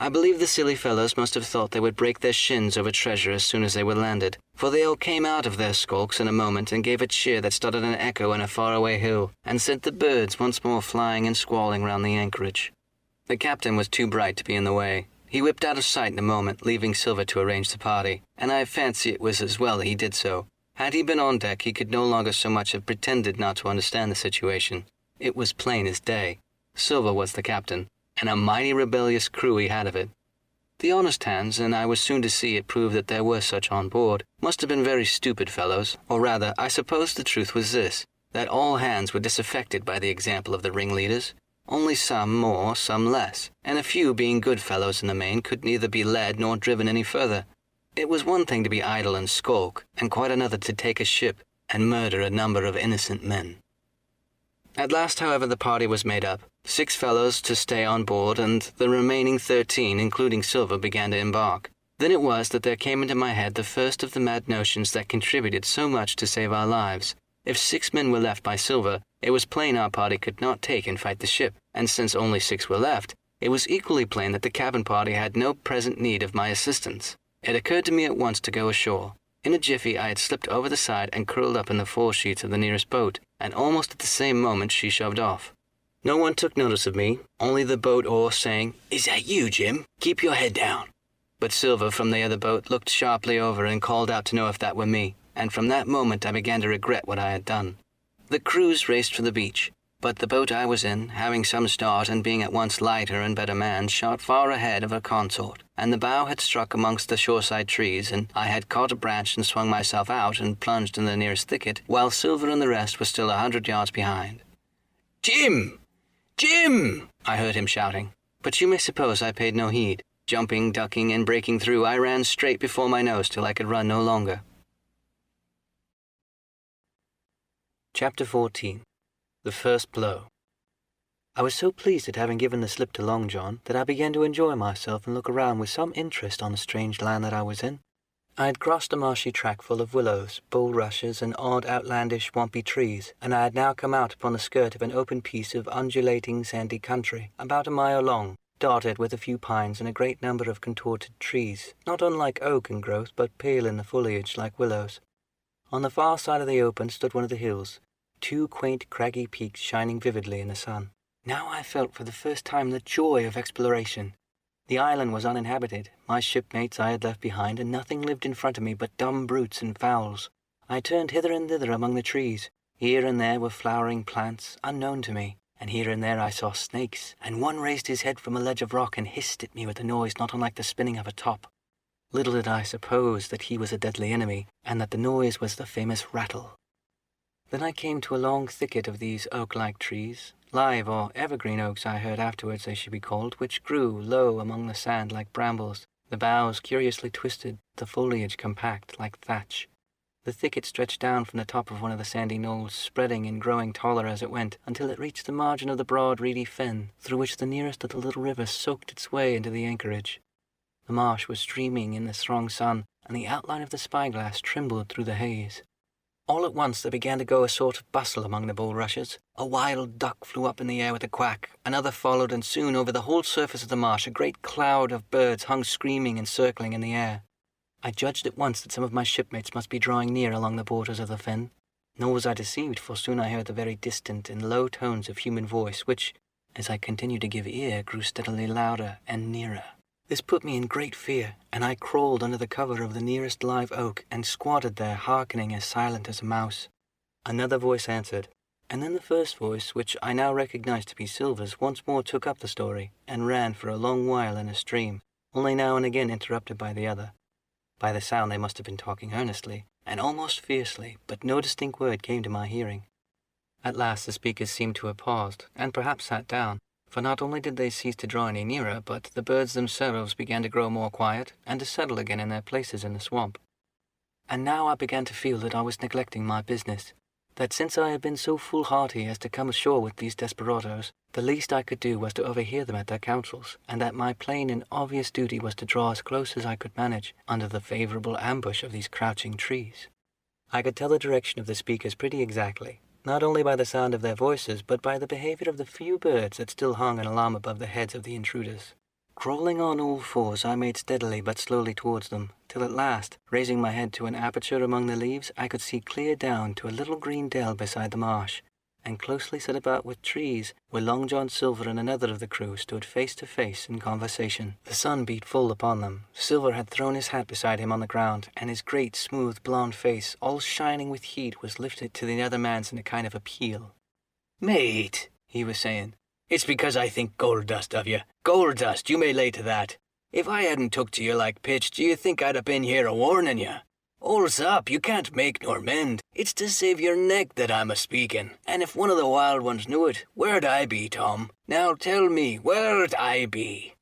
I believe the silly fellows must have thought they would break their shins over treasure as soon as they were landed, for they all came out of their skulks in a moment and gave a cheer that started an echo in a faraway hill, and sent the birds once more flying and squalling round the anchorage. The captain was too bright to be in the way. He whipped out of sight in a moment, leaving Silva to arrange the party, and I fancy it was as well he did so. Had he been on deck, he could no longer so much have pretended not to understand the situation. It was plain as day. Silva was the captain, and a mighty rebellious crew he had of it. The honest hands, and I was soon to see it prove that there were such on board, must have been very stupid fellows, or rather, I suppose the truth was this, that all hands were disaffected by the example of the ringleaders, only some more, some less, and a few, being good fellows in the main, could neither be led nor driven any further. It was one thing to be idle and skulk, and quite another to take a ship and murder a number of innocent men. At last, however, the party was made up. 6 fellows to stay on board, and the remaining 13, including Silva, began to embark. Then it was that there came into my head the first of the mad notions that contributed so much to save our lives. If 6 men were left by Silva, it was plain our party could not take and fight the ship, and since only 6 were left, it was equally plain that the cabin party had no present need of my assistance. It occurred to me at once to go ashore. In a jiffy I had slipped over the side and curled up in the foresheets of the nearest boat, and almost at the same moment she shoved off. No one took notice of me, only the boat oar saying, "Is that you, Jim? Keep your head down." But Silva from the other boat looked sharply over and called out to know if that were me, and from that moment I began to regret what I had done. The crews raced for the beach, but the boat I was in, having some start and being at once lighter and better manned, shot far ahead of her consort, and the bow had struck amongst the shoreside trees, and I had caught a branch and swung myself out and plunged in the nearest thicket, while Silva and the rest were still 100 yards behind. "Jim! Jim!" I heard him shouting, but you may suppose I paid no heed. Jumping, ducking, and breaking through, I ran straight before my nose till I could run no longer. Chapter 14. The First Blow. I was so pleased at having given the slip to Long John that I began to enjoy myself and look around with some interest on the strange land that I was in. I had crossed a marshy track full of willows, bulrushes, and odd outlandish swampy trees, and I had now come out upon the skirt of an open piece of undulating sandy country, about a mile long, dotted with a few pines and a great number of contorted trees, not unlike oak in growth, but pale in the foliage like willows. On the far side of the open stood one of the hills, 2 quaint craggy peaks shining vividly in the sun. Now I felt for the first time the joy of exploration. The island was uninhabited, my shipmates I had left behind, and nothing lived in front of me but dumb brutes and fowls. I turned hither and thither among the trees. Here and there were flowering plants, unknown to me, and here and there I saw snakes, and one raised his head from a ledge of rock and hissed at me with a noise not unlike the spinning of a top. Little did I suppose that he was a deadly enemy, and that the noise was the famous rattle. Then I came to a long thicket of these oak-like trees, live or evergreen oaks I heard afterwards they should be called, which grew low among the sand like brambles, the boughs curiously twisted, the foliage compact like thatch. The thicket stretched down from the top of one of the sandy knolls, spreading and growing taller as it went, until it reached the margin of the broad reedy fen, through which the nearest of the little rivers soaked its way into the anchorage. The marsh was streaming in the strong sun, and the outline of the Spyglass trembled through the haze. All at once there began to go a sort of bustle among the bulrushes. A wild duck flew up in the air with a quack, another followed, and soon over the whole surface of the marsh a great cloud of birds hung screaming and circling in the air. I judged at once that some of my shipmates must be drawing near along the borders of the fen. Nor was I deceived, for soon I heard the very distant and low tones of human voice, which, as I continued to give ear, grew steadily louder and nearer. This put me in great fear, and I crawled under the cover of the nearest live oak and squatted there, hearkening as silent as a mouse. Another voice answered, and then the first voice, which I now recognized to be Silva's, once more took up the story, and ran for a long while in a stream, only now and again interrupted by the other. By the sound they must have been talking earnestly, and almost fiercely, but no distinct word came to my hearing. At last the speakers seemed to have paused, and perhaps sat down, for not only did they cease to draw any nearer, but the birds themselves began to grow more quiet, and to settle again in their places in the swamp. And now I began to feel that I was neglecting my business, that since I had been so foolhardy as to come ashore with these desperadoes, the least I could do was to overhear them at their councils, and that my plain and obvious duty was to draw as close as I could manage, under the favourable ambush of these crouching trees. I could tell the direction of the speakers pretty exactly, not only by the sound of their voices, but by the behavior of the few birds that still hung in alarm above the heads of the intruders. Crawling on all fours, I made steadily but slowly towards them, till at last, raising my head to an aperture among the leaves, I could see clear down to a little green dell beside the marsh, and closely set about with trees, where Long John Silver and another of the crew stood face to face in conversation. The sun beat full upon them. Silver had thrown his hat beside him on the ground, and his great, smooth, blond face, all shining with heat, was lifted to the other man's in a kind of appeal. "Mate," he was saying, "it's because I think gold dust of you. Gold dust, you may lay to that. If I hadn't took to you like pitch, do you think I'd have been here a-warning you? All's up, you can't make nor mend. It's to save your neck that I'm a-speaking. And if one of the wild ones knew it, where'd I be, Tom? Now tell me, where'd I be?"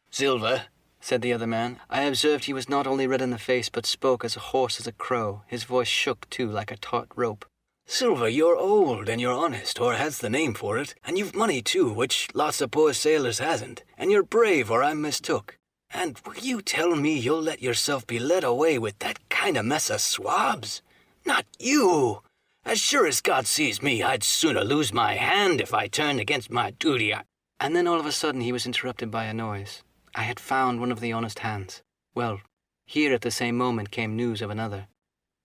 "Silva," said the other man. I observed he was not only red in the face, but spoke as hoarse as a crow. His voice shook, too, like a taut rope. "Silva, you're old and you're honest, or has the name for it, and you've money too, which lots of poor sailors hasn't, and you're brave, or I'm mistook. And will you tell me you'll let yourself be led away with that kind of mess of swabs? Not you! As sure as God sees me, I'd sooner lose my hand if I turned against my duty. And then all of a sudden he was interrupted by a noise. I had found one of the honest hands. Well, here at the same moment came news of another.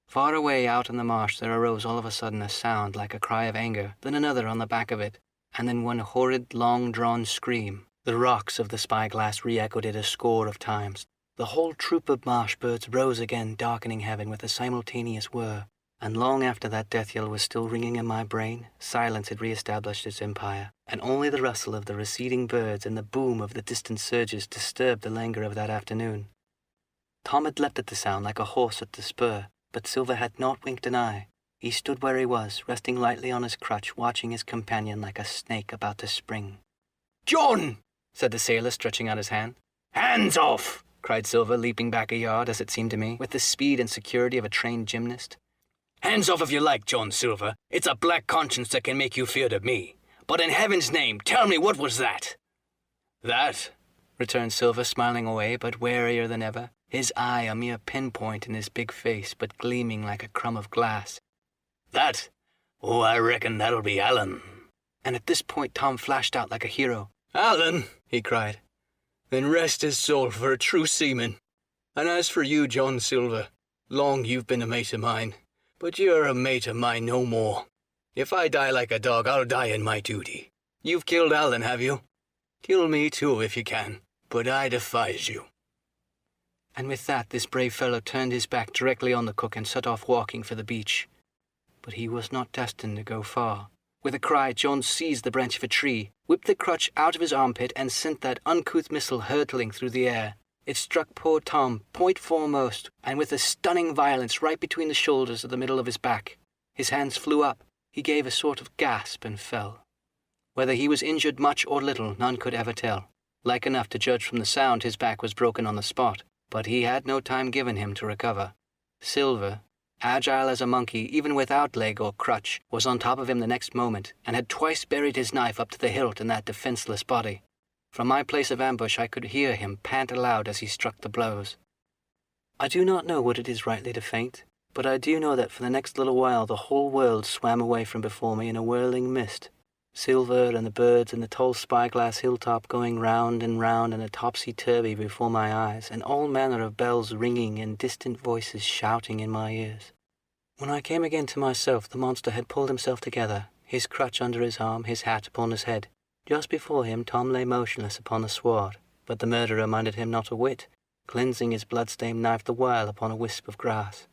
Far away out in the marsh there arose all of a sudden a sound like a cry of anger, then another on the back of it, and then one horrid, long-drawn scream. The rocks of the Spyglass re-echoed it a score of times. The whole troop of marsh birds rose again, darkening heaven with a simultaneous whir, and long after that death yell was still ringing in my brain, silence had re-established its empire, and only the rustle of the receding birds and the boom of the distant surges disturbed the languor of that afternoon. Tom had leapt at the sound like a horse at the spur, but Silva had not winked an eye. He stood where he was, resting lightly on his crutch, watching his companion like a snake about to spring. "John!" said the sailor, stretching out his hand. "Hands off!" cried Silva, leaping back a yard, as it seemed to me, with the speed and security of a trained gymnast. "Hands off if you like, John Silver. It's a black conscience that can make you feared of me. But in heaven's name, tell me what was that?" "That," returned Silva, smiling away, but warier than ever, his eye a mere pinpoint in his big face, but gleaming like a crumb of glass. "That? Oh, I reckon that'll be Allen." And at this point Tom flashed out like a hero. "Allen!" he cried. "Then rest his soul for a true seaman. And as for you, John Silver, long you've been a mate of mine, but you're a mate of mine no more. If I die like a dog, I'll die in my duty. You've killed Allen, have you? Kill me too if you can, but I defies you." And with that this brave fellow turned his back directly on the cook and set off walking for the beach. But he was not destined to go far. With a cry, John seized the branch of a tree, whipped the crutch out of his armpit, and sent that uncouth missile hurtling through the air. It struck poor Tom, point foremost, and with a stunning violence right between the shoulders of the middle of his back. His hands flew up. He gave a sort of gasp and fell. Whether he was injured much or little, none could ever tell. Like enough to judge from the sound, his back was broken on the spot, but he had no time given him to recover. Silva, agile as a monkey, even without leg or crutch, was on top of him the next moment, and had twice buried his knife up to the hilt in that defenseless body. From my place of ambush I could hear him pant aloud as he struck the blows. I do not know what it is rightly to faint, but I do know that for the next little while the whole world swam away from before me in a whirling mist. Silver and the birds and the tall Spyglass hilltop going round and round in a topsy-turvy before my eyes, and all manner of bells ringing and distant voices shouting in my ears. When I came again to myself, the monster had pulled himself together, his crutch under his arm, his hat upon his head. Just before him Tom lay motionless upon the sward, but the murderer minded him not a whit, cleansing his blood-stained knife the while upon a wisp of grass.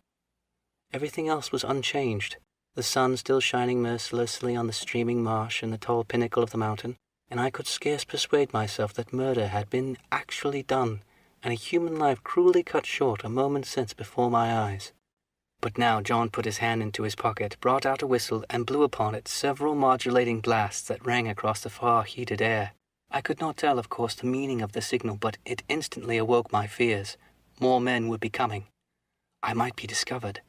Everything else was unchanged. The sun still shining mercilessly on the streaming marsh and the tall pinnacle of the mountain, and I could scarce persuade myself that murder had been actually done, and a human life cruelly cut short a moment since before my eyes. But now John put his hand into his pocket, brought out a whistle, and blew upon it several modulating blasts that rang across the far heated air. I could not tell, of course, the meaning of the signal, but it instantly awoke my fears. More men would be coming. I might be discovered.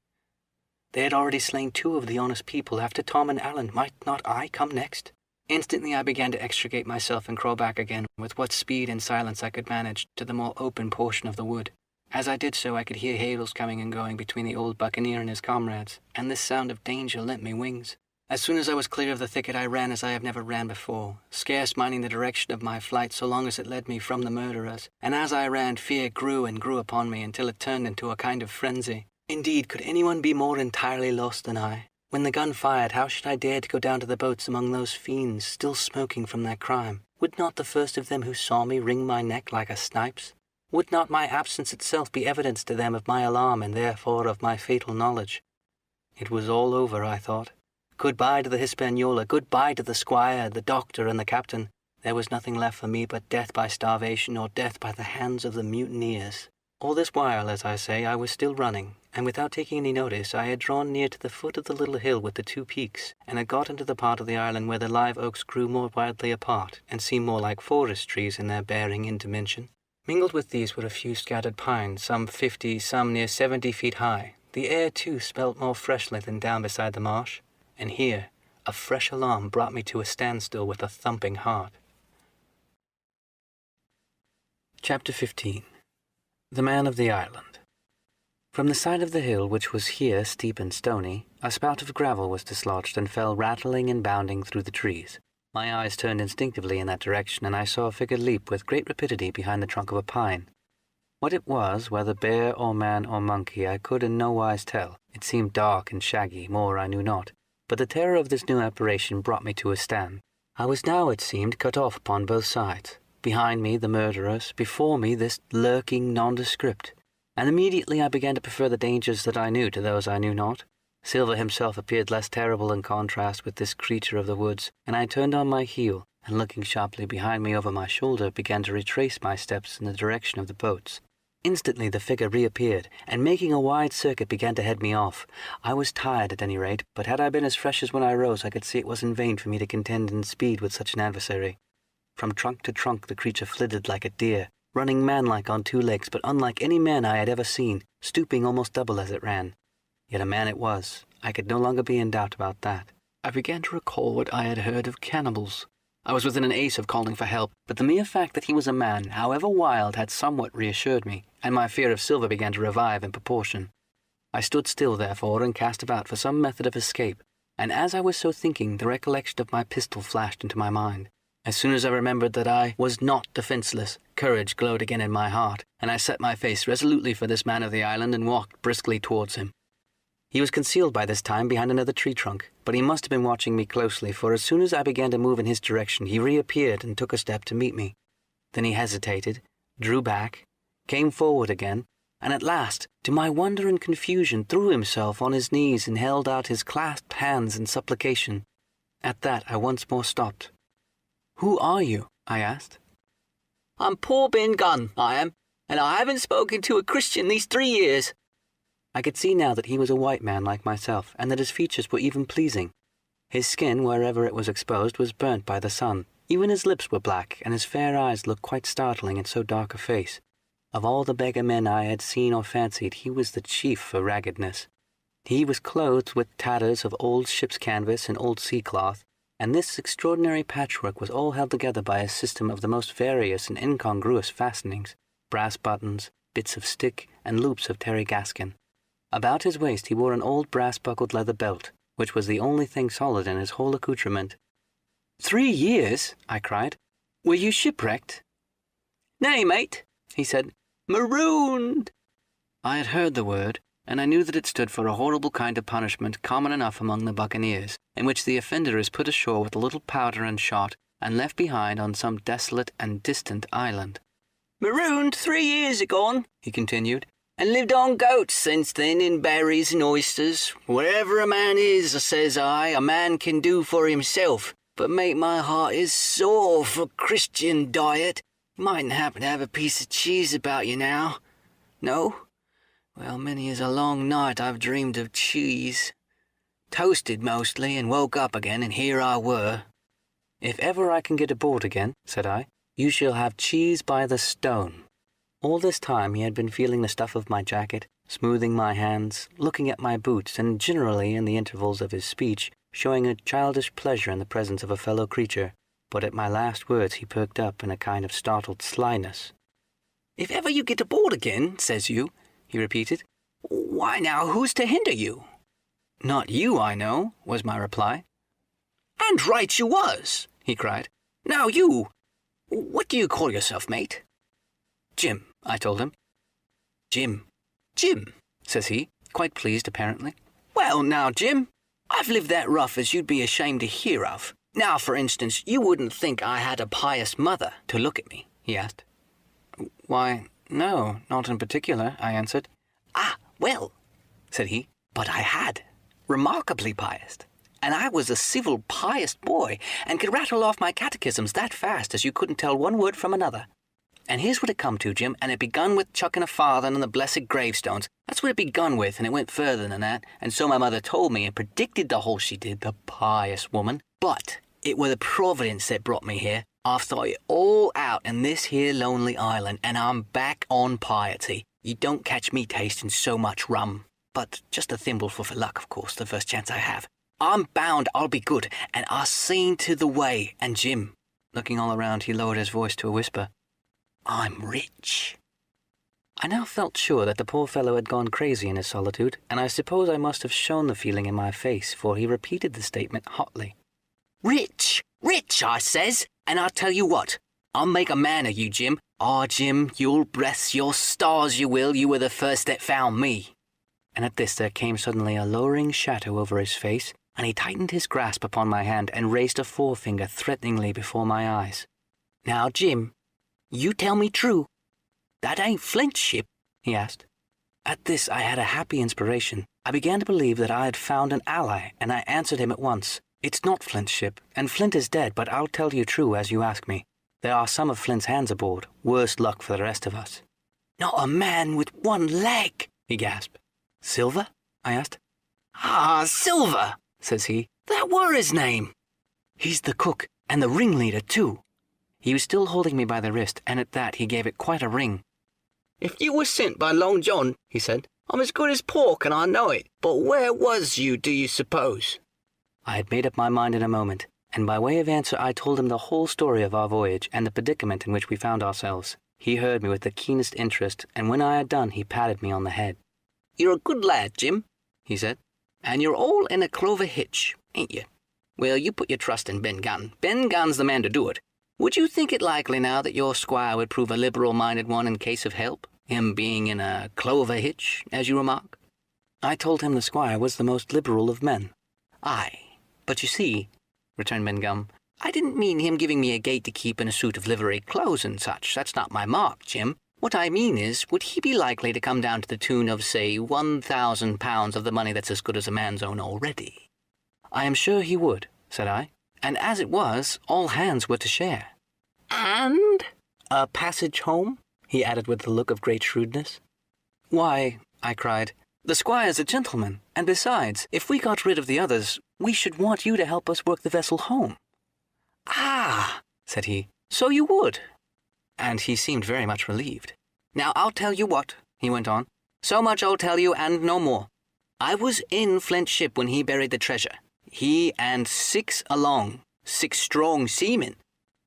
They had already slain 2 of the honest people. After Tom and Allen, might not I come next? Instantly I began to extricate myself and crawl back again, with what speed and silence I could manage, to the more open portion of the wood. As I did so, I could hear hails coming and going between the old Buccaneer and his comrades, and this sound of danger lent me wings. As soon as I was clear of the thicket, I ran as I have never ran before, scarce minding the direction of my flight so long as it led me from the murderers. And as I ran, fear grew and grew upon me until it turned into a kind of frenzy. Indeed, could anyone be more entirely lost than I? When the gun fired, how should I dare to go down to the boats among those fiends still smoking from their crime? Would not the first of them who saw me wring my neck like a snipe's? Would not my absence itself be evidence to them of my alarm and therefore of my fatal knowledge? It was all over, I thought. Goodbye to the Hispaniola, goodbye to the squire, the doctor, and the captain. There was nothing left for me but death by starvation or death by the hands of the mutineers. All this while, as I say, I was still running, and without taking any notice, I had drawn near to the foot of the little hill with the two peaks, and had got into the part of the island where the live oaks grew more widely apart, and seemed more like forest trees in their bearing and dimension. Mingled with these were a few scattered pines, some 50, some near 70 feet high. The air, too, smelt more freshly than down beside the marsh. And here, a fresh alarm brought me to a standstill with a thumping heart. Chapter 15. The Man of the Island. From the side of the hill, which was here steep and stony, a spout of gravel was dislodged and fell rattling and bounding through the trees. My eyes turned instinctively in that direction, and I saw a figure leap with great rapidity behind the trunk of a pine. What it was, whether bear or man or monkey, I could in no wise tell. It seemed dark and shaggy, more I knew not. But the terror of this new apparition brought me to a stand. I was now, it seemed, cut off upon both sides. Behind me, the murderers; before me, this lurking nondescript. And immediately I began to prefer the dangers that I knew to those I knew not. Silva himself appeared less terrible in contrast with this creature of the woods, and I turned on my heel, and looking sharply behind me over my shoulder, began to retrace my steps in the direction of the boats. Instantly the figure reappeared, and making a wide circuit began to head me off. I was tired at any rate, but had I been as fresh as when I rose, I could see it was in vain for me to contend in speed with such an adversary. From trunk to trunk the creature flitted like a deer, running manlike on two legs, but unlike any man I had ever seen, stooping almost double as it ran. Yet a man it was. I could no longer be in doubt about that. I began to recall what I had heard of cannibals. I was within an ace of calling for help, but the mere fact that he was a man, however wild, had somewhat reassured me, and my fear of Silva began to revive in proportion. I stood still, therefore, and cast about for some method of escape, and as I was so thinking, the recollection of my pistol flashed into my mind. As soon as I remembered that I was not defenceless, courage glowed again in my heart, and I set my face resolutely for this man of the island and walked briskly towards him. He was concealed by this time behind another tree trunk, but he must have been watching me closely, for as soon as I began to move in his direction, he reappeared and took a step to meet me. Then he hesitated, drew back, came forward again, and at last, to my wonder and confusion, threw himself on his knees and held out his clasped hands in supplication. At that I once more stopped. "Who are you?" I asked. "I'm poor Ben Gunn, I am, and I haven't spoken to a Christian these 3 years." I could see now that he was a white man like myself, and that his features were even pleasing. His skin, wherever it was exposed, was burnt by the sun. Even his lips were black, and his fair eyes looked quite startling in so dark a face. Of all the beggar men I had seen or fancied, he was the chief for raggedness. He was clothed with tatters of old ship's canvas and old sea cloth, and this extraordinary patchwork was all held together by a system of the most various and incongruous fastenings, brass buttons, bits of stick, and loops of terry gaskin. About his waist he wore an old brass-buckled leather belt, which was the only thing solid in his whole accoutrement. 3 years?" I cried. "Were you shipwrecked?" "Nay, mate," he said. "Marooned." I had heard the word, and I knew that it stood for a horrible kind of punishment common enough among the Buccaneers, in which the offender is put ashore with a little powder and shot, and left behind on some desolate and distant island. "Marooned 3 years agone," he continued, "and lived on goats since then in berries and oysters. Wherever a man is, says I, a man can do for himself, but mate, my heart is sore for Christian diet. You mightn't happen to have a piece of cheese about you now. No? Well, many is a long night I've dreamed of cheese. Toasted mostly, and woke up again, and here I were." "If ever I can get aboard again," said I, "you shall have cheese by the stone." All this time he had been feeling the stuff of my jacket, smoothing my hands, looking at my boots, and generally, in the intervals of his speech, showing a childish pleasure in the presence of a fellow creature. But at my last words he perked up in a kind of startled slyness. "If ever you get aboard again, says you," he repeated. "Why now, who's to hinder you?" "Not you, I know," was my reply. "And right you was," he cried. "Now what do you call yourself, mate?" "Jim," I told him. "Jim, says he, quite pleased apparently. "Well, now, Jim, I've lived that rough as you'd be ashamed to hear of. Now, for instance, you wouldn't think I had a pious mother to look at me?" he asked. "Why, no, not in particular," I answered. "Ah, well," said he, "but I had. Remarkably pious. And I was a civil, pious boy, and could rattle off my catechisms that fast as you couldn't tell one word from another. And here's what it come to, Jim, and it begun with chucking a farther and the blessed gravestones. That's what it begun with, and it went further than that, and so my mother told me and predicted the whole she did, the pious woman. But it were the providence that brought me here. I've thought it all out in this here lonely island, and I'm back on piety. You don't catch me tasting so much rum. But just a thimbleful for luck, of course, the first chance I have. I'm bound I'll be good, and I've seen to the way. And Jim," looking all around, he lowered his voice to a whisper, "I'm rich." I now felt sure that the poor fellow had gone crazy in his solitude, and I suppose I must have shown the feeling in my face, for he repeated the statement hotly. "Rich, I says, and I'll tell you what, I'll make a man of you, Jim. Ah, Jim, you'll bless your stars, you will. You were the first that found me." And at this there came suddenly a lowering shadow over his face, and he tightened his grasp upon my hand and raised a forefinger threateningly before my eyes. "Now, Jim, you tell me true. That ain't Flint's ship?" he asked. At this I had a happy inspiration. I began to believe that I had found an ally, and I answered him at once. "It's not Flint's ship, and Flint is dead, but I'll tell you true as you ask me. There are some of Flint's hands aboard. Worse luck for the rest of us." "Not a man with one leg," he gasped. "Silva?" I asked. "Ah, Silva," says he. "That were his name." "He's the cook, and the ringleader, too." He was still holding me by the wrist, and at that he gave it quite a wring. "If you were sent by Long John," he said, "I'm as good as pork, and I know it. But where was you, do you suppose?" I had made up my mind in a moment, and by way of answer I told him the whole story of our voyage and the predicament in which we found ourselves. He heard me with the keenest interest, and when I had done he patted me on the head. "You're a good lad, Jim," he said, "and you're all in a clover hitch, ain't you? Well, you put your trust in Ben Gunn. Ben Gunn's the man to do it. Would you think it likely now that your squire would prove a liberal-minded one in case of help, him being in a clover hitch, as you remark?" I told him the squire was the most liberal of men. "Aye, but you see," returned Ben Gunn, "I didn't mean him giving me a gate to keep and a suit of livery clothes and such. That's not my mark, Jim. What I mean is, would he be likely to come down to the tune of, say, £1,000 of the money that's as good as a man's own already?" "I am sure he would," said I, "and as it was, all hands were to share." "And a passage home?" he added with a look of great shrewdness. "Why," I cried, "the squire's a gentleman, and besides, if we got rid of the others, we should want you to help us work the vessel home." "Ah," said he, "so you would." And he seemed very much relieved. "Now I'll tell you what," he went on. "So much I'll tell you, and no more. I was in Flint's ship when he buried the treasure. He and 6 strong seamen.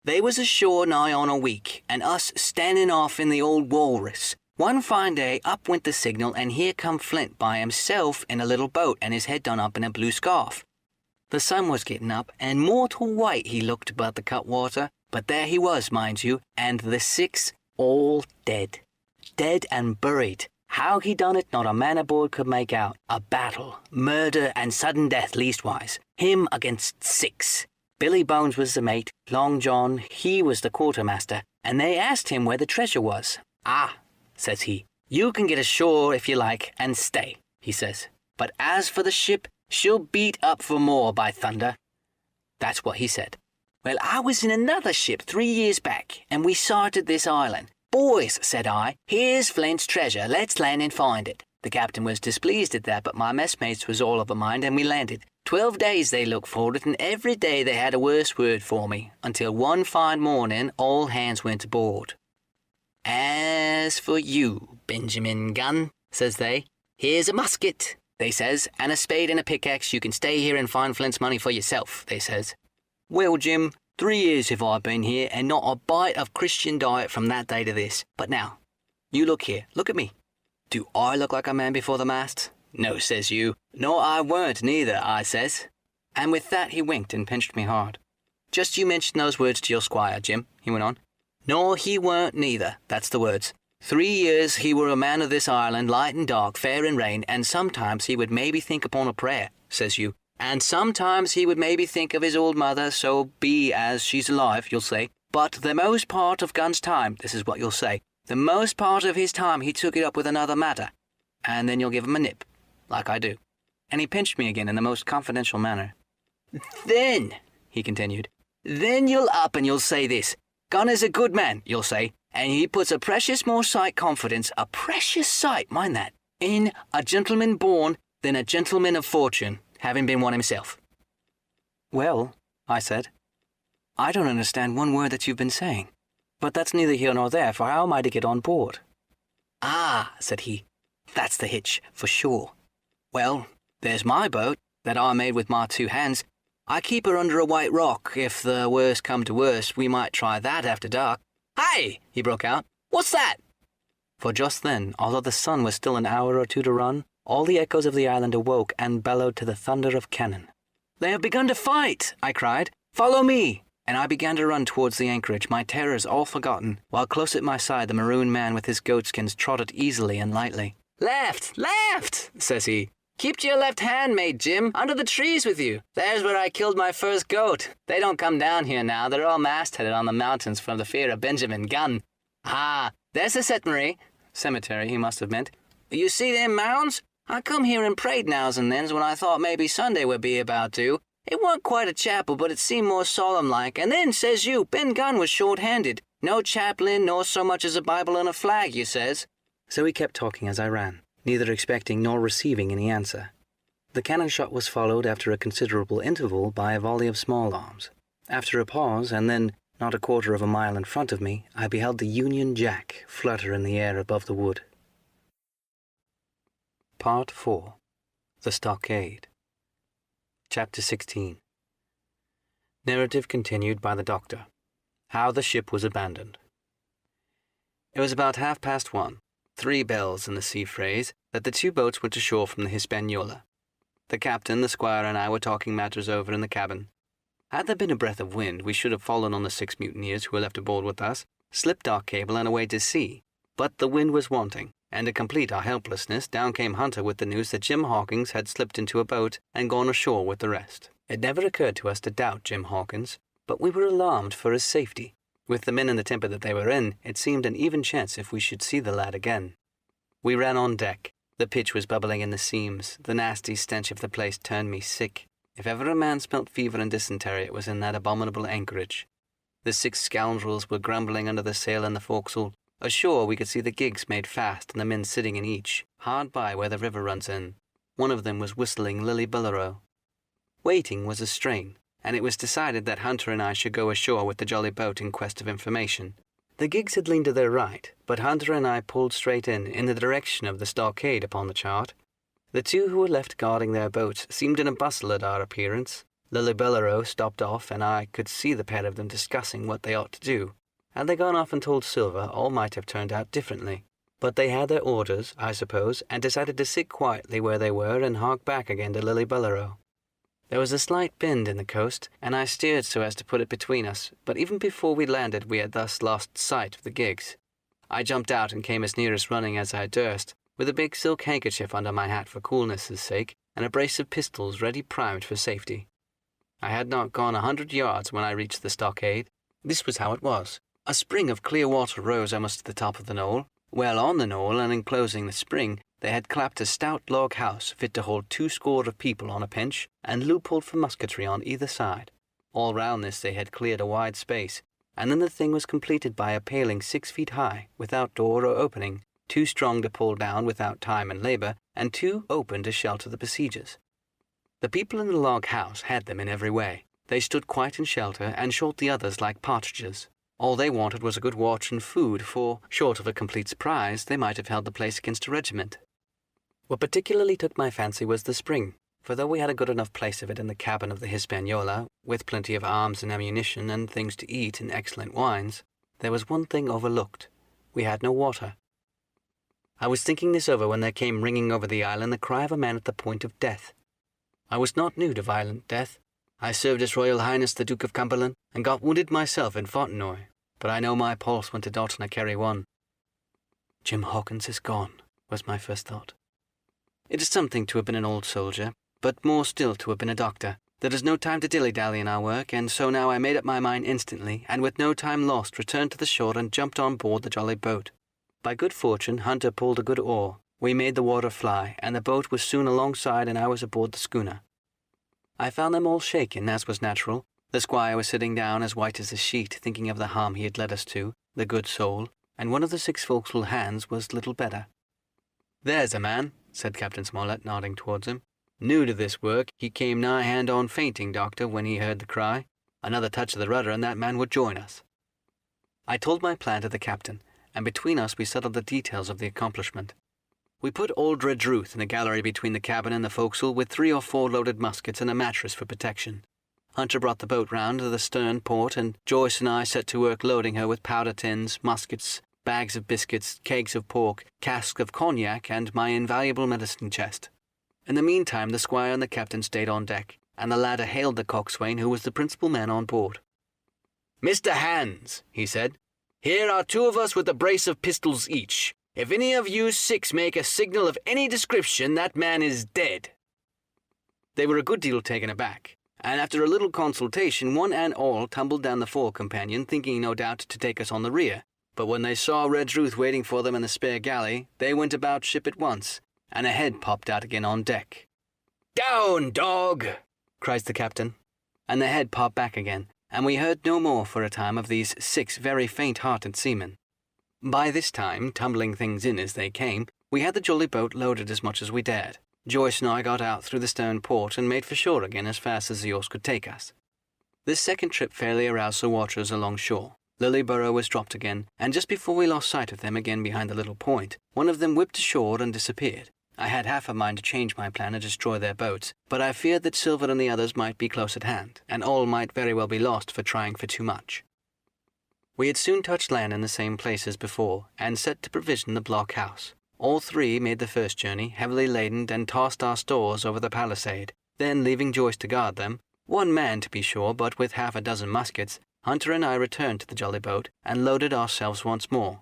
They was ashore nigh on a week, and us standing off in the old Walrus. One fine day up went the signal, and here come Flint by himself in a little boat, and his head done up in a blue scarf. The sun was getting up, and mortal white he looked above the cutwater. But there he was, mind you, and the 6 all dead. Dead and buried. How he done it, not a man aboard could make out. A battle, murder and sudden death leastwise. Him against 6. Billy Bones was the mate, Long John, he was the quartermaster, and they asked him where the treasure was. "Ah," says he, "you can get ashore if you like, and stay," he says. "But as for the ship, she'll beat up for more, by thunder." That's what he said. Well, I was in another ship 3 years back, and we sighted this island. "Boys," said I, "here's Flint's treasure. Let's land and find it." The captain was displeased at that, but my messmates was all of a mind, and we landed. 12 days they looked for it, and every day they had a worse word for me, until one fine morning all hands went aboard. "As for you, Benjamin Gunn," says they, "here's a musket," they says, "and a spade and a pickaxe. You can stay here and find Flint's money for yourself," they says. Well, Jim, 3 years have I been here, and not a bite of Christian diet from that day to this. But now, you look here, look at me. Do I look like a man before the mast? No, says you. No, I weren't neither, I says. And with that he winked and pinched me hard. Just you mention those words to your squire, Jim, he went on. Nor he weren't neither, that's the words. 3 years he were a man of this island, light and dark, fair and rain, and sometimes he would maybe think upon a prayer, says you. And sometimes he would maybe think of his old mother, so be as she's alive, you'll say. But the most part of Gun's time, this is what you'll say, the most part of his time he took it up with another matter. And then you'll give him a nip, like I do. And he pinched me again in the most confidential manner. Then, he continued, then you'll up and you'll say this. Gun is a good man, you'll say, and he puts a precious more sight confidence, a precious sight, mind that, in a gentleman born than a gentleman of fortune, having been one himself. Well, I said, I don't understand one word that you've been saying, but that's neither here nor there, for how am I to get on board? Ah, said he, that's the hitch, for sure. Well, there's my boat, that I made with my 2 hands. I keep her under a white rock. If the worst come to worst, we might try that after dark. Hey! He broke out. What's that? For just then, although the sun was still an hour or 2 to run, all the echoes of the island awoke and bellowed to the thunder of cannon. They have begun to fight, I cried. Follow me! And I began to run towards the anchorage, my terrors all forgotten, while close at my side the maroon man with his goatskins trotted easily and lightly. Left! Left! Says he. Keep to your left hand, mate Jim, under the trees with you. There's where I killed my first goat. They don't come down here now. They're all mastheaded on the mountains from the fear of Benjamin Gunn. Ah, there's the cemetery he must have meant. You see them mounds? I come here and prayed nows and thens when I thought maybe Sunday would be about due. It weren't quite a chapel, but it seemed more solemn-like. And then, says you, Ben Gunn was short-handed. No chaplain, nor so much as a Bible and a flag, you says. So he kept talking as I ran, neither expecting nor receiving any answer. The cannon shot was followed after a considerable interval by a volley of small arms. After a pause, and then, not a quarter of a mile in front of me, I beheld the Union Jack flutter in the air above the wood. Part 4. The Stockade. Chapter 16. Narrative continued by the doctor. How the ship was abandoned. It was about 1:30, 3 bells in the sea phrase, that the 2 boats went ashore from the Hispaniola. The captain, the squire, and I were talking matters over in the cabin. Had there been a breath of wind, we should have fallen on the 6 mutineers who were left aboard with us, slipped our cable, and away to sea. But the wind was wanting, and to complete our helplessness, down came Hunter with the news that Jim Hawkins had slipped into a boat and gone ashore with the rest. It never occurred to us to doubt Jim Hawkins, but we were alarmed for his safety. With the men in the temper that they were in, it seemed an even chance if we should see the lad again. We ran on deck. The pitch was bubbling in the seams. The nasty stench of the place turned me sick. If ever a man smelt fever and dysentery, it was in that abominable anchorage. The 6 scoundrels were grumbling under the sail in the forecastle. Ashore we could see the gigs made fast and the men sitting in each, hard by where the river runs in. One of them was whistling Lily Billero. Waiting was a strain, and it was decided that Hunter and I should go ashore with the jolly boat in quest of information. The gigs had leaned to their right, but Hunter and I pulled straight in the direction of the stockade upon the chart. The 2 who were left guarding their boats seemed in a bustle at our appearance. Lily Billero stopped off, and I could see the pair of them discussing what they ought to do. Had they gone off and told Silva, all might have turned out differently. But they had their orders, I suppose, and decided to sit quietly where they were and hark back again to Lily Billero. There was a slight bend in the coast, and I steered so as to put it between us, but even before we landed we had thus lost sight of the gigs. I jumped out and came as near as running as I durst, with a big silk handkerchief under my hat for coolness' sake, and a brace of pistols ready primed for safety. I had not gone 100 yards when I reached the stockade. This was how it was. A spring of clear water rose almost to the top of the knoll. Well on the knoll, and enclosing the spring, they had clapped a stout log house fit to hold 20 of people on a pinch, and loopholed for musketry on either side. All round this they had cleared a wide space, and then the thing was completed by a paling 6 feet high, without door or opening, 2 strong to pull down without time and labour, and 2 open to shelter the besiegers. The people in the log house had them in every way. They stood quite in shelter, and shot the others like partridges. All they wanted was a good watch and food, for, short of a complete surprise, they might have held the place against a regiment. What particularly took my fancy was the spring, for though we had a good enough place of it in the cabin of the Hispaniola, with plenty of arms and ammunition and things to eat and excellent wines, there was one thing overlooked. We had no water. I was thinking this over when there came ringing over the island the cry of a man at the point of death. I was not new to violent death, I served His Royal Highness the Duke of Cumberland, and got wounded myself in Fontenoy, but I know my pulse went to Dalton at Kerry 1. Jim Hawkins is gone, was my first thought. It is something to have been an old soldier, but more still to have been a doctor. There is no time to dilly-dally in our work, and so now I made up my mind instantly, and with no time lost returned to the shore and jumped on board the jolly boat. By good fortune, Hunter pulled a good oar. We made the water fly, and the boat was soon alongside and I was aboard the schooner. I found them all shaken, as was natural. The squire was sitting down as white as a sheet, thinking of the harm he had led us to, the good soul, and one of the 6 forecastle hands was little better. "There's a man," said Captain Smollett, nodding towards him. "New to this work, he came nigh hand on fainting, Doctor, when he heard the cry. Another touch of the rudder and that man would join us." I told my plan to the captain, and between us we settled the details of the accomplishment. We put old Redruth in a gallery between the cabin and the forecastle with 3 or 4 loaded muskets and a mattress for protection. Hunter brought the boat round to the stern port, and Joyce and I set to work loading her with powder tins, muskets, bags of biscuits, kegs of pork, casks of cognac, and my invaluable medicine chest. In the meantime the squire and the captain stayed on deck, and the latter hailed the coxswain, who was the principal man on board. "Mr. Hands," he said, "here are 2 of us with a brace of pistols each. If any of you 6 make a signal of any description, that man is dead." They were a good deal taken aback, and after a little consultation, one and all tumbled down the fore companion, thinking no doubt to take us on the rear. But when they saw Redruth waiting for them in the spare galley, they went about ship at once, and a head popped out again on deck. "Down, dog!" cries the captain, and the head popped back again, and we heard no more for a time of these 6 very faint-hearted seamen. By this time, tumbling things in as they came, we had the jolly boat loaded as much as we dared. Joyce and I got out through the stern port and made for shore again as fast as the oars could take us. This second trip fairly aroused the watchers along shore. Lilyborough was dropped again, and just before we lost sight of them again behind the little point, one of them whipped ashore and disappeared. I had half a mind to change my plan and destroy their boats, but I feared that Silva and the others might be close at hand, and all might very well be lost for trying for too much. We had soon touched land in the same place as before, and set to provision the blockhouse. All 3 made the first journey, heavily laden, and tossed our stores over the palisade. Then, leaving Joyce to guard them, 1 man to be sure, but with half a dozen muskets, Hunter and I returned to the jolly boat, and loaded ourselves once more.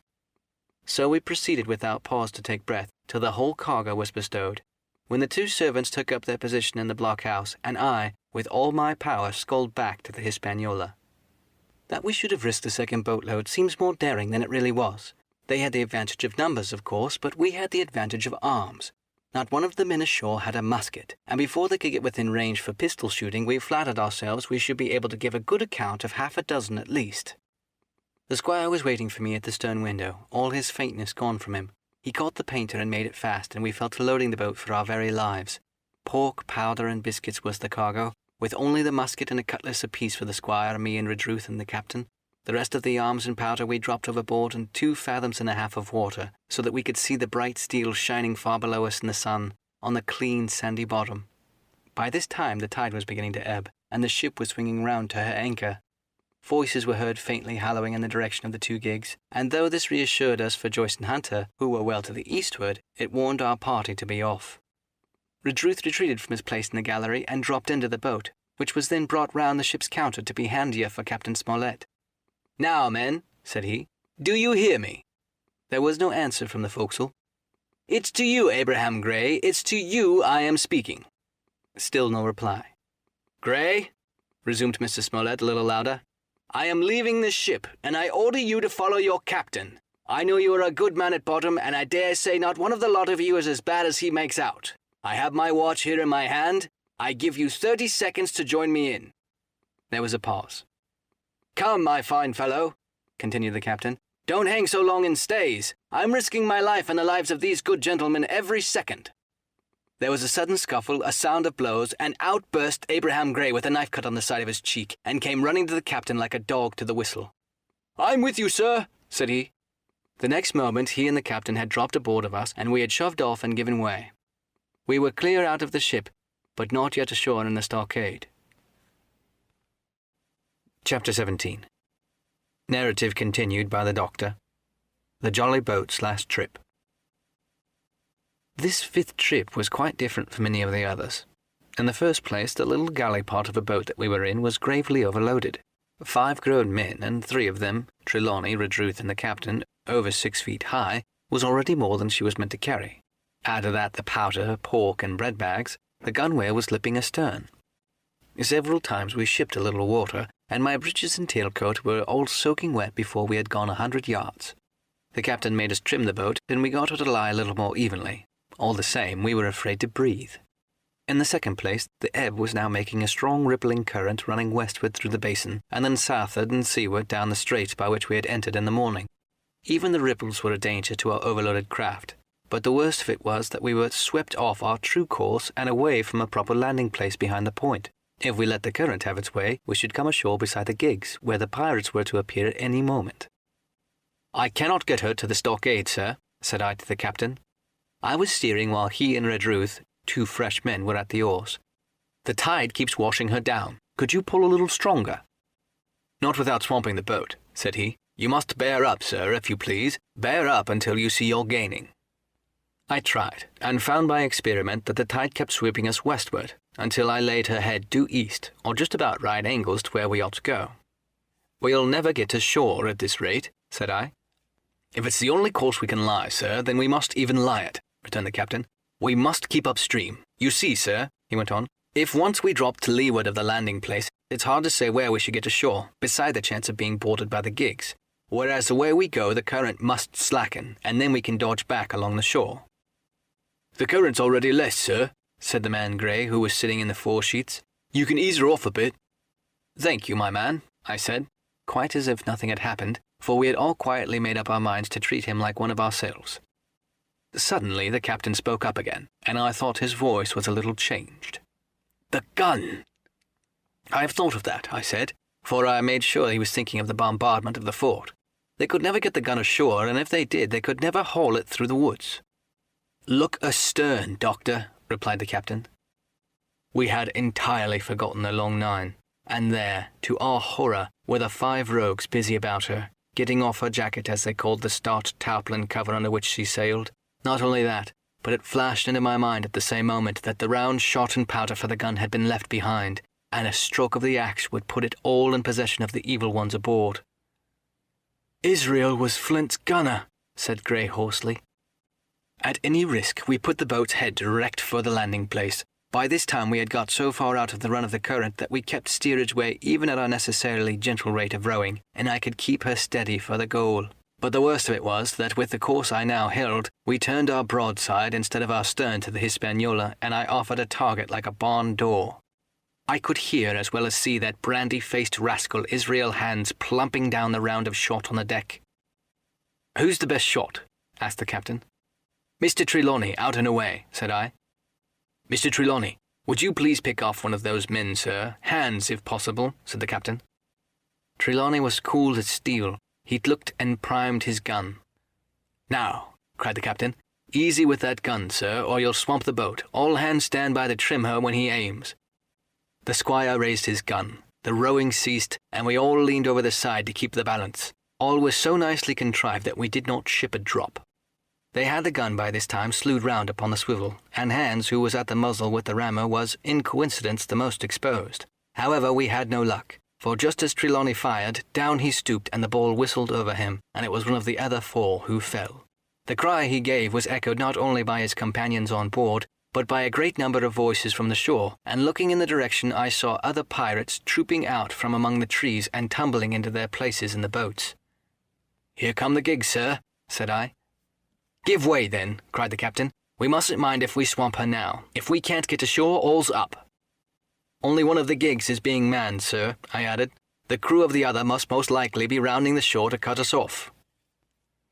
So we proceeded without pause to take breath, till the whole cargo was bestowed, when the 2 servants took up their position in the blockhouse, and I, with all my power, sculled back to the Hispaniola. That we should have risked a second boatload seems more daring than it really was. They had the advantage of numbers, of course, but we had the advantage of arms. Not one of the men ashore had a musket, and before they could get within range for pistol shooting, we flattered ourselves we should be able to give a good account of half a dozen at least. The squire was waiting for me at the stern window, all his faintness gone from him. He caught the painter and made it fast, and we fell to loading the boat for our very lives. Pork, powder, and biscuits was the cargo, with only the musket and a cutlass apiece for the squire, me and Redruth and the captain. The rest of the arms and powder we dropped overboard in 2.5 fathoms of water, so that we could see the bright steel shining far below us in the sun, on the clean sandy bottom. By this time the tide was beginning to ebb, and the ship was swinging round to her anchor. Voices were heard faintly hallooing in the direction of the 2 gigs, and though this reassured us for Joyce and Hunter, who were well to the eastward, it warned our party to be off. Redruth retreated from his place in the gallery and dropped into the boat, which was then brought round the ship's counter to be handier for Captain Smollett. "Now, men," said he, "do you hear me?" There was no answer from the forecastle. "It's to you, Abraham Gray, it's to you I am speaking." Still no reply. "Gray," resumed Mr. Smollett a little louder, "I am leaving this ship, and I order you to follow your captain. I know you are a good man at bottom, and I dare say not one of the lot of you is as bad as he makes out. I have my watch here in my hand. I give you 30 seconds to join me in." There was a pause. "Come, my fine fellow," continued the captain, "don't hang so long in stays. I'm risking my life and the lives of these good gentlemen every second." There was a sudden scuffle, a sound of blows, and out burst Abraham Gray with a knife cut on the side of his cheek, and came running to the captain like a dog to the whistle. "I'm with you, sir," said he. The next moment he and the captain had dropped aboard of us, and we had shoved off and given way. We were clear out of the ship, but not yet ashore in the stockade. Chapter 17. Narrative continued by the Doctor. The Jolly Boat's last trip. This 5th trip was quite different from any of the others. In the first place, the little galley pot of a boat that we were in was gravely overloaded. 5 grown men, and 3 of them, Trelawney, Redruth, and the captain, over 6 feet high, was already more than she was meant to carry. Add to that the powder, pork, and bread bags, the gunwale was slipping astern. Several times we shipped a little water, and my breeches and tailcoat were all soaking wet before we had gone 100 yards. The captain made us trim the boat, and we got her to lie a little more evenly. All the same, we were afraid to breathe. In the second place, the ebb was now making a strong rippling current running westward through the basin, and then southward and seaward down the strait by which we had entered in the morning. Even the ripples were a danger to our overloaded craft, but the worst of it was that we were swept off our true course and away from a proper landing place behind the point. If we let the current have its way, we should come ashore beside the gigs, where the pirates were to appear at any moment. "I cannot get her to the stockade, sir," said I to the captain. I was steering while he and Redruth, 2 fresh men, were at the oars. "The tide keeps washing her down. Could you pull a little stronger?" "Not without swamping the boat," said he. "You must bear up, sir, if you please. Bear up until you see you're gaining." I tried, and found by experiment that the tide kept sweeping us westward, until I laid her head due east, or just about right angles to where we ought to go. "We'll never get to shore at this rate," said I. "If it's the only course we can lie, sir, then we must even lie it," returned the captain. "We must keep upstream. You see, sir," he went on, "if once we drop to leeward of the landing place, it's hard to say where we should get ashore, beside the chance of being boarded by the gigs. Whereas the way we go, the current must slacken, and then we can dodge back along the shore." "The current's already less, sir," said the man Grey, who was sitting in the foresheets. "You can ease her off a bit." "Thank you, my man," I said, quite as if nothing had happened, for we had all quietly made up our minds to treat him like one of ourselves. Suddenly the captain spoke up again, and I thought his voice was a little changed. "The gun!" "I have thought of that," I said, for I made sure he was thinking of the bombardment of the fort. "They could never get the gun ashore, and if they did, they could never haul it through the woods." "Look astern, Doctor," replied the captain. We had entirely forgotten the long nine, and there, to our horror, were the 5 rogues busy about her, getting off her jacket as they called the starched tarpaulin cover under which she sailed. Not only that, but it flashed into my mind at the same moment that the round shot and powder for the gun had been left behind, and a stroke of the axe would put it all in possession of the evil ones aboard. "Israel was Flint's gunner," said Grey hoarsely. At any risk, we put the boat's head direct for the landing place. By this time we had got so far out of the run of the current that we kept steerage way even at our necessarily gentle rate of rowing, and I could keep her steady for the goal. But the worst of it was that with the course I now held, we turned our broadside instead of our stern to the Hispaniola, and I offered a target like a barn door. I could hear as well as see that brandy-faced rascal Israel Hands plumping down the round of shot on the deck. "Who's the best shot?" asked the captain. "Mr. Trelawney, out and away," said I. "Mr. Trelawney, would you please pick off one of those men, sir? Hands, if possible," said the captain. Trelawney was cool as steel. He'd looked and primed his gun. "Now," cried the captain, "easy with that gun, sir, or you'll swamp the boat. All hands stand by to trim her when he aims." The squire raised his gun. The rowing ceased, and we all leaned over the side to keep the balance. All was so nicely contrived that we did not ship a drop. They had the gun by this time slewed round upon the swivel, and Hans, who was at the muzzle with the rammer, was, in coincidence, the most exposed. However, we had no luck, for just as Trelawney fired, down he stooped and the ball whistled over him, and it was one of the other 4 who fell. The cry he gave was echoed not only by his companions on board, but by a great number of voices from the shore, and looking in the direction I saw other pirates trooping out from among the trees and tumbling into their places in the boats. "Here come the gigs, sir," said I. "Give way, then," cried the captain. "We mustn't mind if we swamp her now. If we can't get ashore, all's up." "Only one of the gigs is being manned, sir," I added. "The crew of the other must most likely be rounding the shore to cut us off."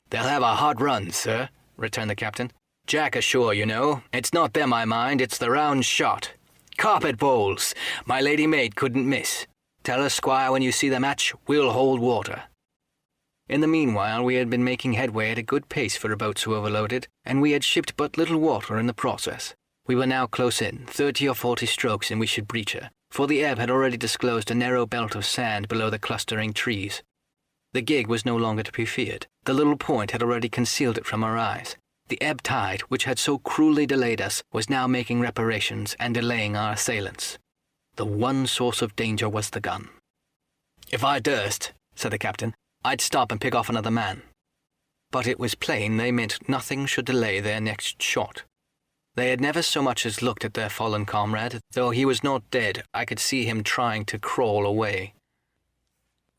"They'll have a hard run, sir," returned the captain. "Jack ashore, you know. It's not them I mind, it's the round shot. Carpet bowls! My lady maid couldn't miss. Tell her, squire, when you see the match, we'll hold water." In the meanwhile, we had been making headway at a good pace for a boat so overloaded, and we had shipped but little water in the process. We were now close in, 30 or 40 strokes, and we should breach her, for the ebb had already disclosed a narrow belt of sand below the clustering trees. The gig was no longer to be feared. The little point had already concealed it from our eyes. The ebb tide, which had so cruelly delayed us, was now making reparations and delaying our assailants. The one source of danger was the gun. "If I durst," said the captain, "I'd stop and pick off another man." But it was plain they meant nothing should delay their next shot. They had never so much as looked at their fallen comrade. Though he was not dead, I could see him trying to crawl away.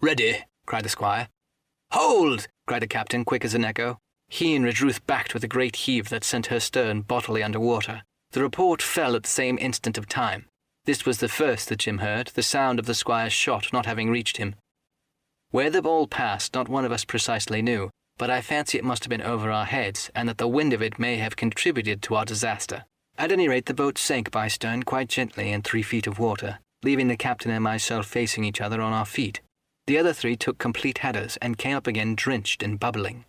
"Ready!" cried the squire. "Hold!" cried the captain, quick as an echo. He and Redruth backed with a great heave that sent her stern bodily under water. The report fell at the same instant of time. This was the first that Jim heard, the sound of the squire's shot not having reached him. Where the ball passed, not one of us precisely knew, but I fancy it must have been over our heads, and that the wind of it may have contributed to our disaster. At any rate, the boat sank by stern quite gently in 3 feet of water, leaving the captain and myself facing each other on our feet. The other 3 took complete headers and came up again drenched and bubbling.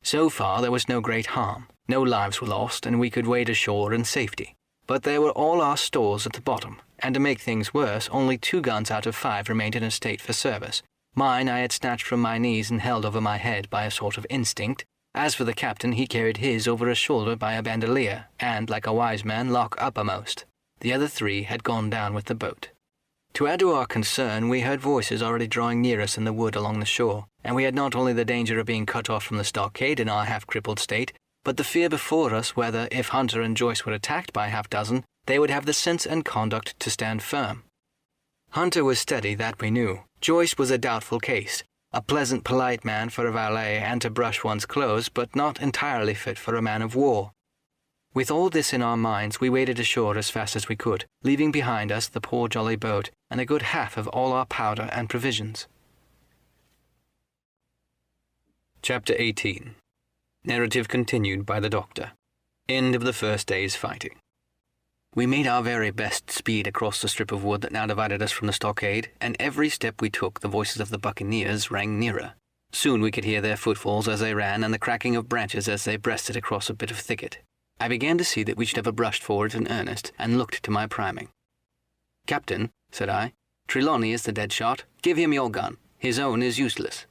So far there was no great harm. No lives were lost, and we could wade ashore in safety. But there were all our stores at the bottom, and to make things worse, only 2 guns out of 5 remained in a state for service. Mine I had snatched from my knees and held over my head by a sort of instinct. As for the captain, he carried his over his shoulder by a bandolier, and, like a wise man, lock uppermost. The other 3 had gone down with the boat. To add to our concern, we heard voices already drawing near us in the wood along the shore, and we had not only the danger of being cut off from the stockade in our half-crippled state, but the fear before us whether, if Hunter and Joyce were attacked by half-dozen, they would have the sense and conduct to stand firm. Hunter was steady, that we knew. Joyce was a doubtful case, a pleasant, polite man for a valet and to brush one's clothes, but not entirely fit for a man of war. With all this in our minds, we waded ashore as fast as we could, leaving behind us the poor jolly boat and a good half of all our powder and provisions. Chapter 18. Narrative continued by the Doctor. End of the first day's fighting. We made our very best speed across the strip of wood that now divided us from the stockade, and every step we took the voices of the Buccaneers rang nearer. Soon we could hear their footfalls as they ran and the cracking of branches as they breasted across a bit of thicket. I began to see that we should have a brushed for it in earnest, and looked to my priming. "Captain," said I, "Trelawney is the dead shot. Give him your gun. His own is useless."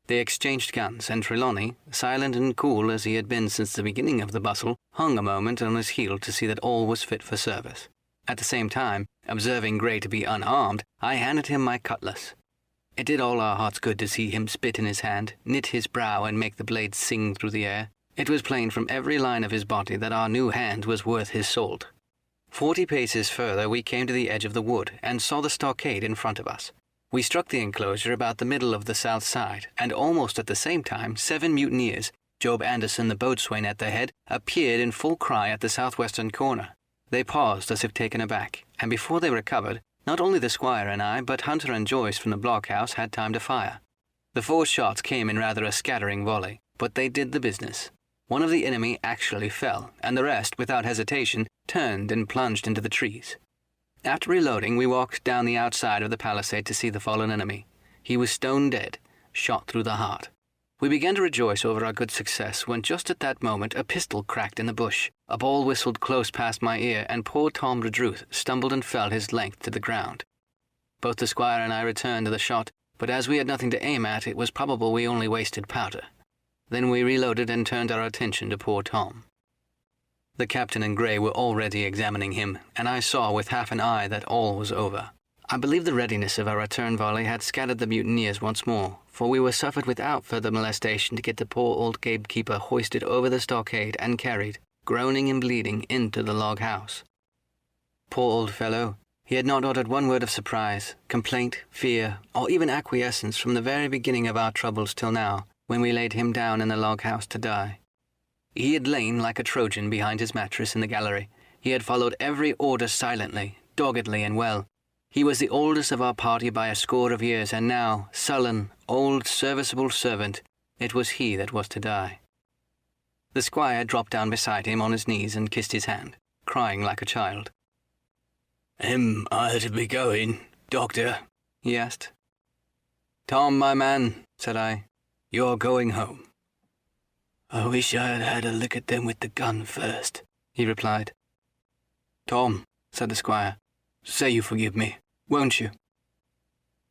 They exchanged guns, and Trelawney, silent and cool as he had been since the beginning of the bustle, hung a moment on his heel to see that all was fit for service. At the same time, observing Grey to be unarmed, I handed him my cutlass. It did all our hearts good to see him spit in his hand, knit his brow, and make the blade sing through the air. It was plain from every line of his body that our new hand was worth his salt. 40 paces further we came to the edge of the wood, and saw the stockade in front of us. We struck the enclosure about the middle of the south side, and almost at the same time 7 mutineers, Job Anderson the boatswain at their head, appeared in full cry at the southwestern corner. They paused as if taken aback, and before they recovered, not only the squire and I, but Hunter and Joyce from the blockhouse had time to fire. The 4 shots came in rather a scattering volley, but they did the business. One of the enemy actually fell, and the rest, without hesitation, turned and plunged into the trees. After reloading, we walked down the outside of the palisade to see the fallen enemy. He was stone dead, shot through the heart. We began to rejoice over our good success when just at that moment a pistol cracked in the bush. A ball whistled close past my ear, and poor Tom Redruth stumbled and fell his length to the ground. Both the squire and I returned to the shot, but as we had nothing to aim at, it was probable we only wasted powder. Then we reloaded and turned our attention to poor Tom. The captain and Grey were already examining him, and I saw with half an eye that all was over. I believe the readiness of our return volley had scattered the mutineers once more, for we were suffered without further molestation to get the poor old gamekeeper hoisted over the stockade and carried, groaning and bleeding, into the log house. Poor old fellow, he had not uttered one word of surprise, complaint, fear, or even acquiescence from the very beginning of our troubles till now, when we laid him down in the log house to die. He had lain like a Trojan behind his mattress in the gallery. He had followed every order silently, doggedly, and well. He was the oldest of our party by a score of years, and now, sullen, old, serviceable servant, it was he that was to die. The squire dropped down beside him on his knees and kissed his hand, crying like a child. "Am I to be going, Doctor?" he asked. "Tom, my man," said I, "you're going home." "I wish I had had a look at them with the gun first," he replied. "Tom," said the squire, "say you forgive me, won't you?"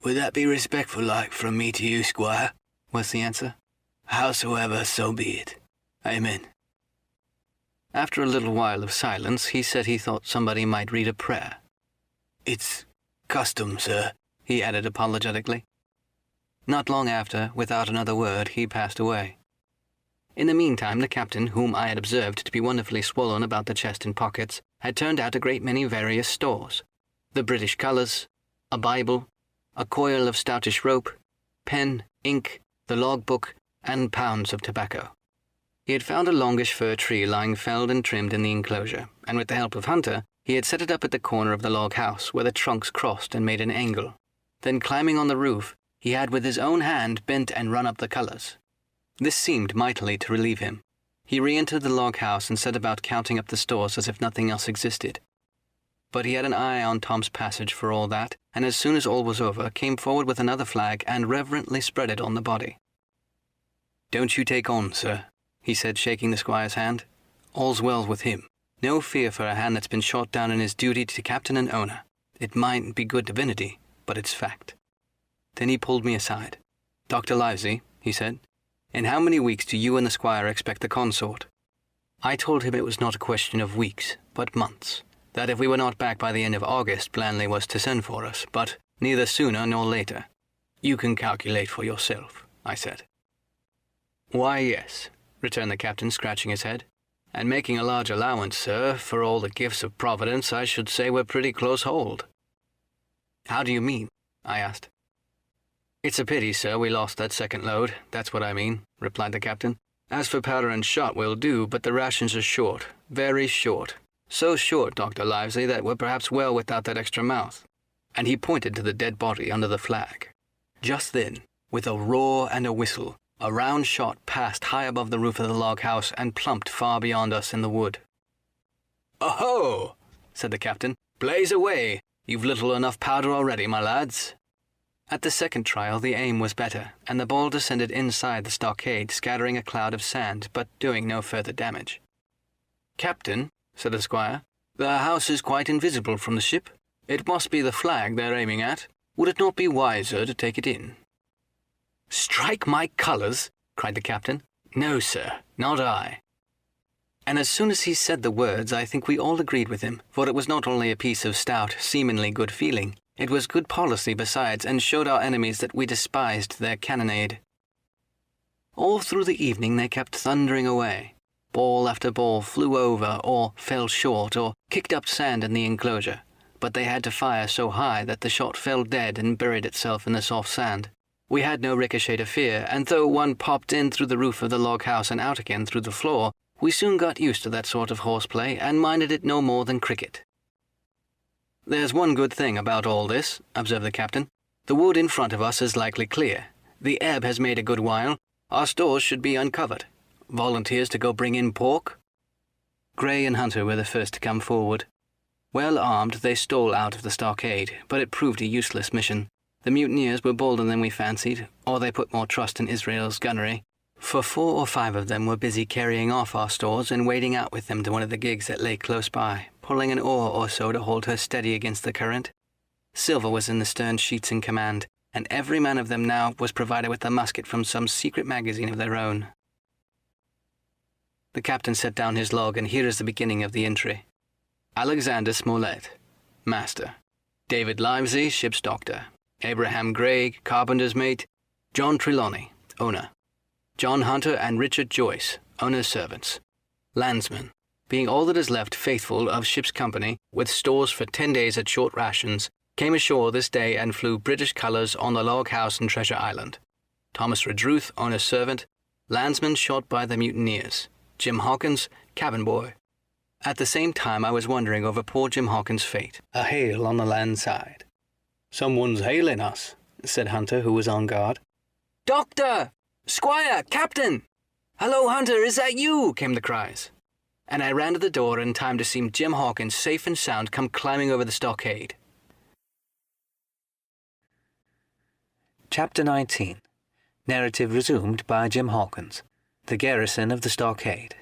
"Would that be respectful like from me to you, squire?" was the answer. "Howsoever, so be it. Amen." After a little while of silence, he said he thought somebody might read a prayer. "It's custom, sir," he added apologetically. Not long after, without another word, he passed away. In the meantime, the captain, whom I had observed to be wonderfully swollen about the chest and pockets, had turned out a great many various stores. The British colours, a Bible, a coil of stoutish rope, pen, ink, the log-book, and pounds of tobacco. He had found a longish fir tree lying felled and trimmed in the enclosure, and with the help of Hunter, he had set it up at the corner of the log house where the trunks crossed and made an angle. Then, climbing on the roof, he had with his own hand bent and run up the colours. This seemed mightily to relieve him. He re-entered the log house and set about counting up the stores as if nothing else existed. But he had an eye on Tom's passage for all that, and as soon as all was over, came forward with another flag and reverently spread it on the body. "Don't you take on, sir," he said, shaking the squire's hand. "All's well with him. No fear for a hand that's been shot down in his duty to captain and owner. It mightn't be good divinity, but it's fact." Then he pulled me aside. "Dr. Livesey," he said, "in how many weeks do you and the squire expect the consort?" I told him it was not a question of weeks, but months, that if we were not back by the end of August, Blandley was to send for us, but neither sooner nor later. "You can calculate for yourself," I said. "Why, yes," returned the captain, scratching his head. "And making a large allowance, sir, for all the gifts of Providence, I should say we're pretty close hold." "How do you mean?" I asked. "It's a pity, sir, we lost that second load, that's what I mean," replied the captain. "As for powder and shot, we'll do, but the rations are short, very short. So short, Dr. Livesey, that we're perhaps well without that extra mouth." And he pointed to the dead body under the flag. Just then, with a roar and a whistle, a round shot passed high above the roof of the log house and plumped far beyond us in the wood. "Oh-ho!" said the captain. "Blaze away! You've little enough powder already, my lads." At the second trial the aim was better, and the ball descended inside the stockade, scattering a cloud of sand, but doing no further damage. "Captain," said the squire, "the house is quite invisible from the ship. It must be the flag they're aiming at. Would it not be wiser to take it in?" "Strike my colours!" cried the captain. "No, sir, not I." And as soon as he said the words, I think we all agreed with him, for it was not only a piece of stout, seamanly good feeling, it was good policy besides, and showed our enemies that we despised their cannonade. All through the evening they kept thundering away. Ball after ball flew over, or fell short, or kicked up sand in the enclosure, but they had to fire so high that the shot fell dead and buried itself in the soft sand. We had no ricochet to fear, and though one popped in through the roof of the log house and out again through the floor, we soon got used to that sort of horseplay, and minded it no more than cricket. "There's one good thing about all this," observed the captain. "The wood in front of us is likely clear. The ebb has made a good while. Our stores should be uncovered. Volunteers to go bring in pork?" Gray and Hunter were the first to come forward. Well armed, they stole out of the stockade, but it proved a useless mission. The mutineers were bolder than we fancied, or they put more trust in Israel's gunnery, for 4 or 5 of them were busy carrying off our stores and wading out with them to one of the gigs that lay close by, pulling an oar or so to hold her steady against the current. Silva was in the stern sheets in command, and every man of them now was provided with a musket from some secret magazine of their own. The captain set down his log, and here is the beginning of the entry. Alexander Smollett, master. David Livesey, ship's doctor. Abraham Gray, carpenter's mate. John Trelawney, owner. John Hunter and Richard Joyce, owner's servants. Landsmen, being all that is left faithful of ship's company, with stores for 10 days at short rations, came ashore this day and flew British colours on the log house in Treasure Island. Thomas Redruth, owner's servant. Landsman shot by the mutineers. Jim Hawkins, cabin boy. At the same time I was wondering over poor Jim Hawkins' fate. A hail on the land side. "Someone's hailing us," said Hunter, who was on guard. "Doctor! Squire! Captain! Hello, Hunter, is that you?" came the cries. And I ran to the door in time to see Jim Hawkins, safe and sound, come climbing over the stockade. Chapter 19. Narrative resumed by Jim Hawkins. The garrison of the stockade.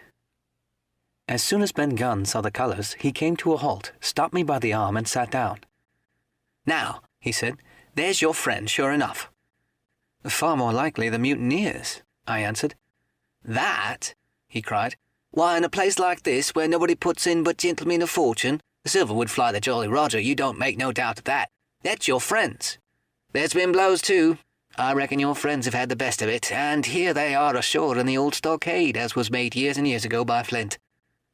As soon as Ben Gunn saw the colours, he came to a halt, stopped me by the arm, and sat down. "Now," he said, "there's your friend, sure enough." "Far more likely the mutineers," I answered. "That," he cried, Why, in a place like this, where nobody puts in but gentlemen of fortune, Silva would fly the Jolly Roger, you don't make no doubt of that. That's your friends. There's been blows, too. I reckon your friends have had the best of it, and here they are ashore in the old stockade, as was made years and years ago by Flint.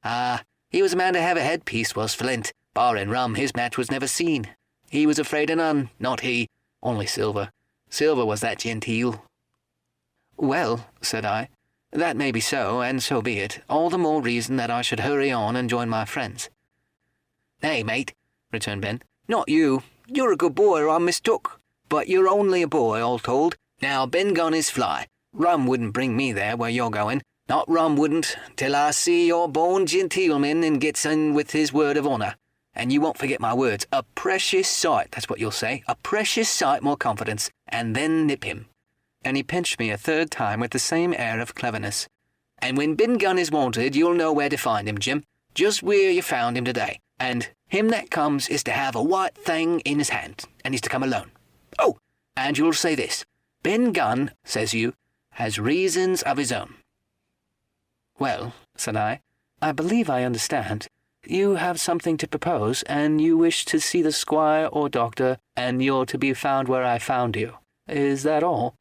Ah, he was a man to have a headpiece, was Flint. Barring rum, his match was never seen. He was afraid of none, not he, only Silva. Silva was that genteel. Well, said I, that may be so, and so be it. All the more reason that I should hurry on and join my friends. Nay, mate, returned Ben, not you. You're a good boy, or I'm mistook. But you're only a boy, all told. Now, Ben Gunn is fly. Rum wouldn't bring me there where you're going. Not rum wouldn't, till I see your born gentleman and gets in with his word of honour. And you won't forget my words. A precious sight, that's what you'll say. A precious sight more confidence. And then nip him. And he pinched me a third time with the same air of cleverness. And when Ben Gunn is wanted, you'll know where to find him, Jim. Just where you found him today. And him that comes is to have a white thing in his hand, and he's to come alone. Oh, and you'll say this. Ben Gunn, says you, has reasons of his own. Well, said I believe I understand. You have something to propose, and you wish to see the squire or doctor, and you're to be found where I found you. Is that all?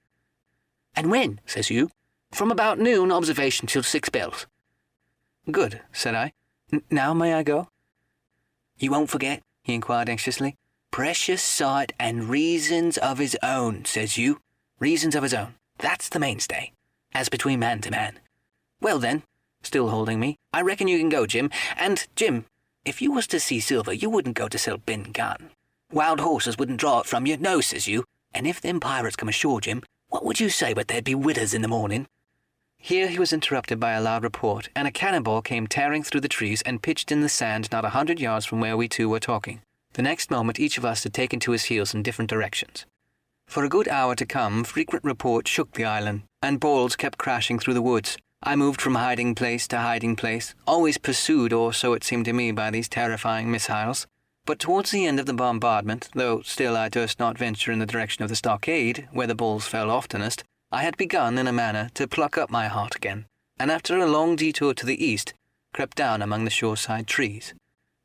And when, says you? From about noon, observation till 6 bells. Good, said I. Now may I go? You won't forget, he inquired anxiously. Precious sight and reasons of his own, says you. Reasons of his own. That's the mainstay. As between man to man. Well then, still holding me, I reckon you can go, Jim. And, Jim, if you was to see Silva, you wouldn't go to sell Ben Gunn. Wild horses wouldn't draw it from you, no, says you. And if them pirates come ashore, Jim, what would you say but there'd be widders in the morning? Here he was interrupted by a loud report, and a cannonball came tearing through the trees and pitched in the sand not 100 yards from where we two were talking. The next moment each of us had taken to his heels in different directions. For a good hour to come, frequent reports shook the island, and balls kept crashing through the woods. I moved from hiding place to hiding place, always pursued, or so it seemed to me, by these terrifying missiles. But towards the end of the bombardment, though still I durst not venture in the direction of the stockade, where the balls fell oftenest, I had begun, in a manner, to pluck up my heart again, and after a long detour to the east, crept down among the shoreside trees.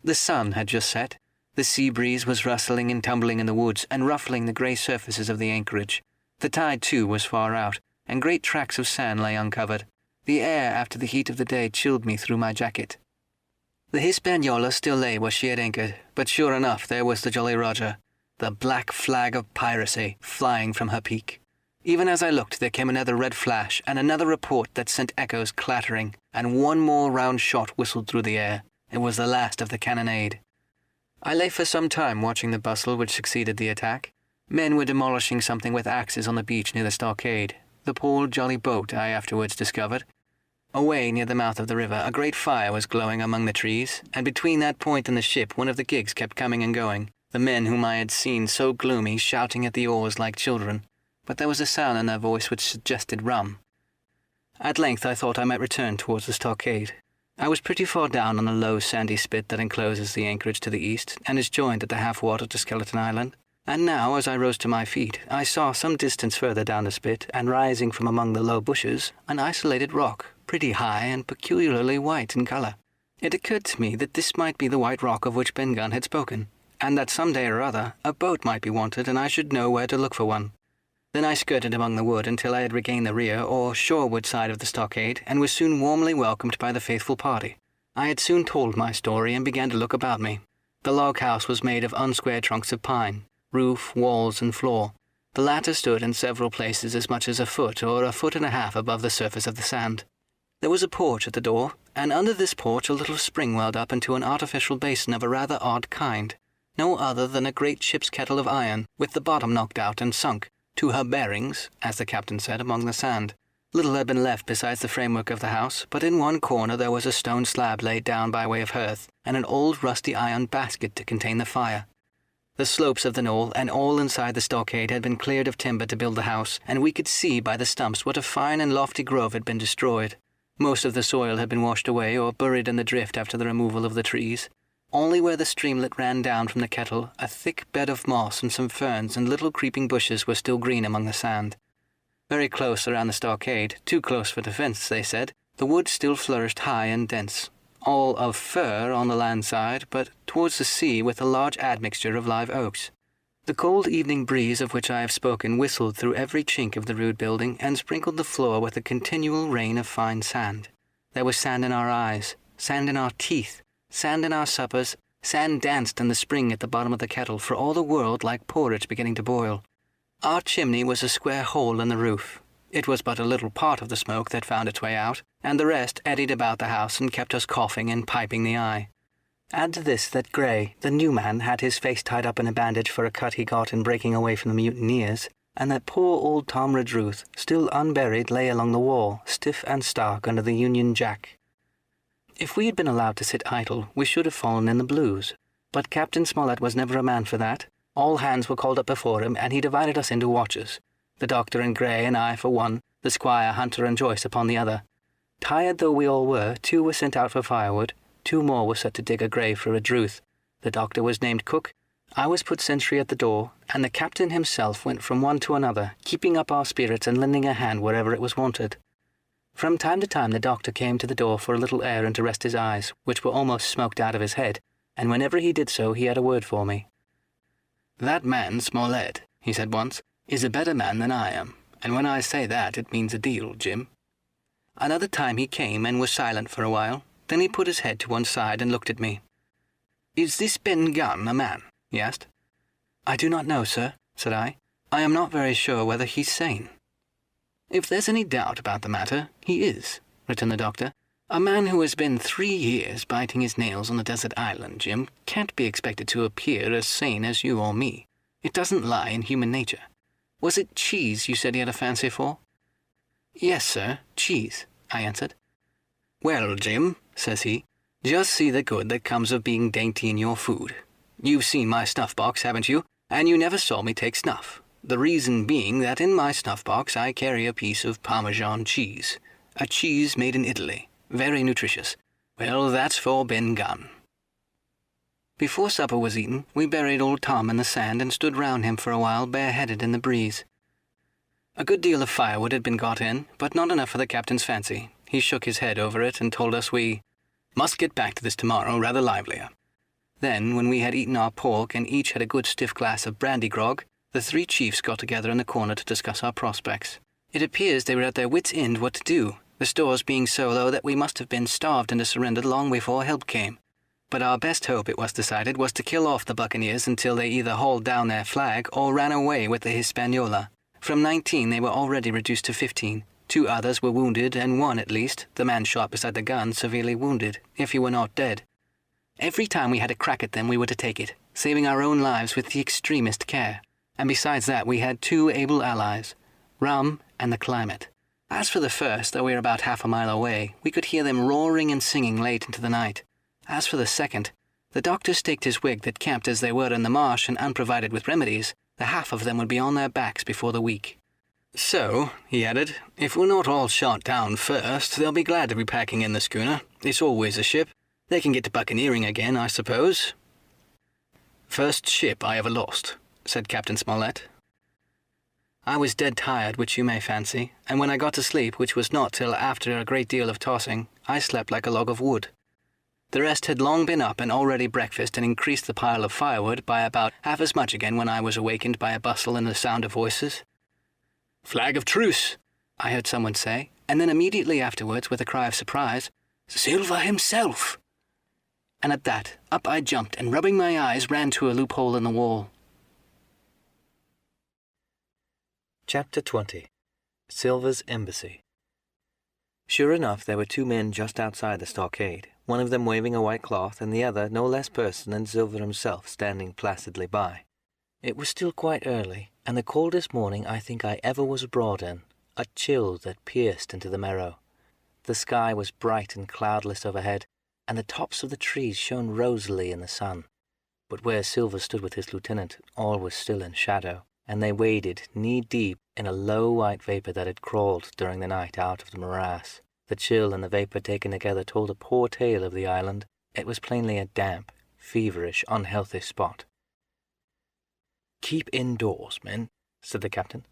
The sun had just set. The sea breeze was rustling and tumbling in the woods and ruffling the grey surfaces of the anchorage. The tide, too, was far out, and great tracts of sand lay uncovered. The air after the heat of the day chilled me through my jacket. The Hispaniola still lay where she had anchored, but sure enough there was the Jolly Roger, the black flag of piracy, flying from her peak. Even as I looked there came another red flash and another report that sent echoes clattering, and one more round shot whistled through the air. It was the last of the cannonade. I lay for some time watching the bustle which succeeded the attack. Men were demolishing something with axes on the beach near the stockade. The poor jolly boat, I afterwards discovered. Away near the mouth of the river, a great fire was glowing among the trees, and between that point and the ship one of the gigs kept coming and going, the men whom I had seen so gloomy shouting at the oars like children, but there was a sound in their voice which suggested rum. At length I thought I might return towards the stockade. I was pretty far down on the low sandy spit that encloses the anchorage to the east, and is joined at the half-water to Skeleton Island. And now, as I rose to my feet, I saw some distance further down the spit, and rising from among the low bushes, an isolated rock, pretty high and peculiarly white in colour. It occurred to me that this might be the white rock of which Ben Gunn had spoken, and that some day or other a boat might be wanted and I should know where to look for one. Then I skirted among the wood until I had regained the rear or shoreward side of the stockade, and was soon warmly welcomed by the faithful party. I had soon told my story and began to look about me. The log house was made of unsquared trunks of pine, roof, walls, and floor. The latter stood in several places as much as a foot or a foot and a half above the surface of the sand. There was a porch at the door, and under this porch a little spring welled up into an artificial basin of a rather odd kind, no other than a great ship's kettle of iron, with the bottom knocked out and sunk to her bearings, as the captain said, among the sand. Little had been left besides the framework of the house, but in one corner there was a stone slab laid down by way of hearth, and an old rusty iron basket to contain the fire. The slopes of the knoll and all inside the stockade had been cleared of timber to build the house, and we could see by the stumps what a fine and lofty grove had been destroyed. Most of the soil had been washed away or buried in the drift after the removal of the trees. Only where the streamlet ran down from the kettle, a thick bed of moss and some ferns and little creeping bushes were still green among the sand. Very close around the stockade, too close for defence, they said, The wood still flourished high and dense, all of fir on the land side, but towards the sea with a large admixture of live oaks. The cold evening breeze of which I have spoken whistled through every chink of the rude building and sprinkled the floor with a continual rain of fine sand. There was sand in our eyes, sand in our teeth, sand in our suppers, sand danced in the spring at the bottom of the kettle for all the world like porridge beginning to boil. Our chimney was a square hole in the roof. It was but a little part of the smoke that found its way out, and the rest eddied about the house and kept us coughing and piping the eye. Add to this that Grey, the new man, had his face tied up in a bandage for a cut he got in breaking away from the mutineers, and that poor old Tom Redruth, still unburied, lay along the wall, stiff and stark under the Union Jack. If we had been allowed to sit idle, we should have fallen in the blues. But Captain Smollett was never a man for that. All hands were called up before him, and he divided us into watches. The doctor and Grey and I for one, the squire, Hunter and Joyce upon the other. Tired though we all were, 2 were sent out for firewood, 2 more were set to dig a grave for Redruth. The doctor was named cook, I was put sentry at the door, and the captain himself went from one to another, keeping up our spirits and lending a hand wherever it was wanted. From time to time the doctor came to the door for a little air and to rest his eyes, which were almost smoked out of his head, and whenever he did so he had a word for me. "That man, Smollett," he said once, "is a better man than I am, and when I say that it means a deal, Jim." Another time he came and was silent for a while. Then he put his head to one side and looked at me. "Is this Ben Gunn a man?" he asked. "I do not know, sir," said I. "I am not very sure whether he's sane." "If there's any doubt about the matter, he is," returned the doctor. "A man who has been 3 years biting his nails on a desert island, Jim, can't be expected to appear as sane as you or me. It doesn't lie in human nature. Was it cheese you said he had a fancy for?" "Yes, sir, cheese," I answered. "Well, Jim," says he, "just see the good that comes of being dainty in your food. You've seen my snuff-box, haven't you? And you never saw me take snuff. The reason being that in my snuff-box I carry a piece of Parmesan cheese. A cheese made in Italy. Very nutritious. Well, that's for Ben Gunn." Before supper was eaten, we buried old Tom in the sand and stood round him for a while bareheaded in the breeze. A good deal of firewood had been got in, but not enough for the captain's fancy. He shook his head over it and told us we must get back to this tomorrow rather livelier. Then, when we had eaten our pork and each had a good stiff glass of brandy grog, the 3 chiefs got together in the corner to discuss our prospects. It appears they were at their wits' end what to do, the stores being so low that we must have been starved into surrender long before help came. But our best hope, it was decided, was to kill off the Buccaneers until they either hauled down their flag or ran away with the Hispaniola. From 19 they were already reduced to 15. 2 others were wounded, and one, at least, the man shot beside the gun, severely wounded, if he were not dead. Every time we had a crack at them we were to take it, saving our own lives with the extremest care. And besides that we had 2 able allies, rum and the climate. As for the first, though we were about half a mile away, we could hear them roaring and singing late into the night. As for the second, the doctor staked his wig that camped as they were in the marsh and unprovided with remedies, the half of them would be on their backs before the week. "So," he added, "if we're not all shot down first, they'll be glad to be packing in the schooner. It's always a ship. They can get to buccaneering again, I suppose." "First ship I ever lost," said Captain Smollett. I was dead tired, which you may fancy, and when I got to sleep, which was not till after a great deal of tossing, I slept like a log of wood. The rest had long been up and already breakfast and increased the pile of firewood by about half as much again when I was awakened by a bustle and the sound of voices. "Flag of truce," I heard someone say, and then immediately afterwards, with a cry of surprise, "Silva himself!" And at that, up I jumped and rubbing my eyes ran to a loophole in the wall. Chapter 20. Silva's Embassy. Sure enough, there were 2 men just outside the stockade, one of them waving a white cloth, and the other no less person than Silva himself standing placidly by. It was still quite early, and the coldest morning I think I ever was abroad in, a chill that pierced into the marrow. The sky was bright and cloudless overhead, and the tops of the trees shone rosily in the sun. But where Silva stood with his lieutenant, all was still in shadow, and they waded knee-deep in a low white vapour that had crawled during the night out of the morass. The chill and the vapour taken together told a poor tale of the island. It was plainly a damp, feverish, unhealthy spot. "Keep indoors, men," said the captain.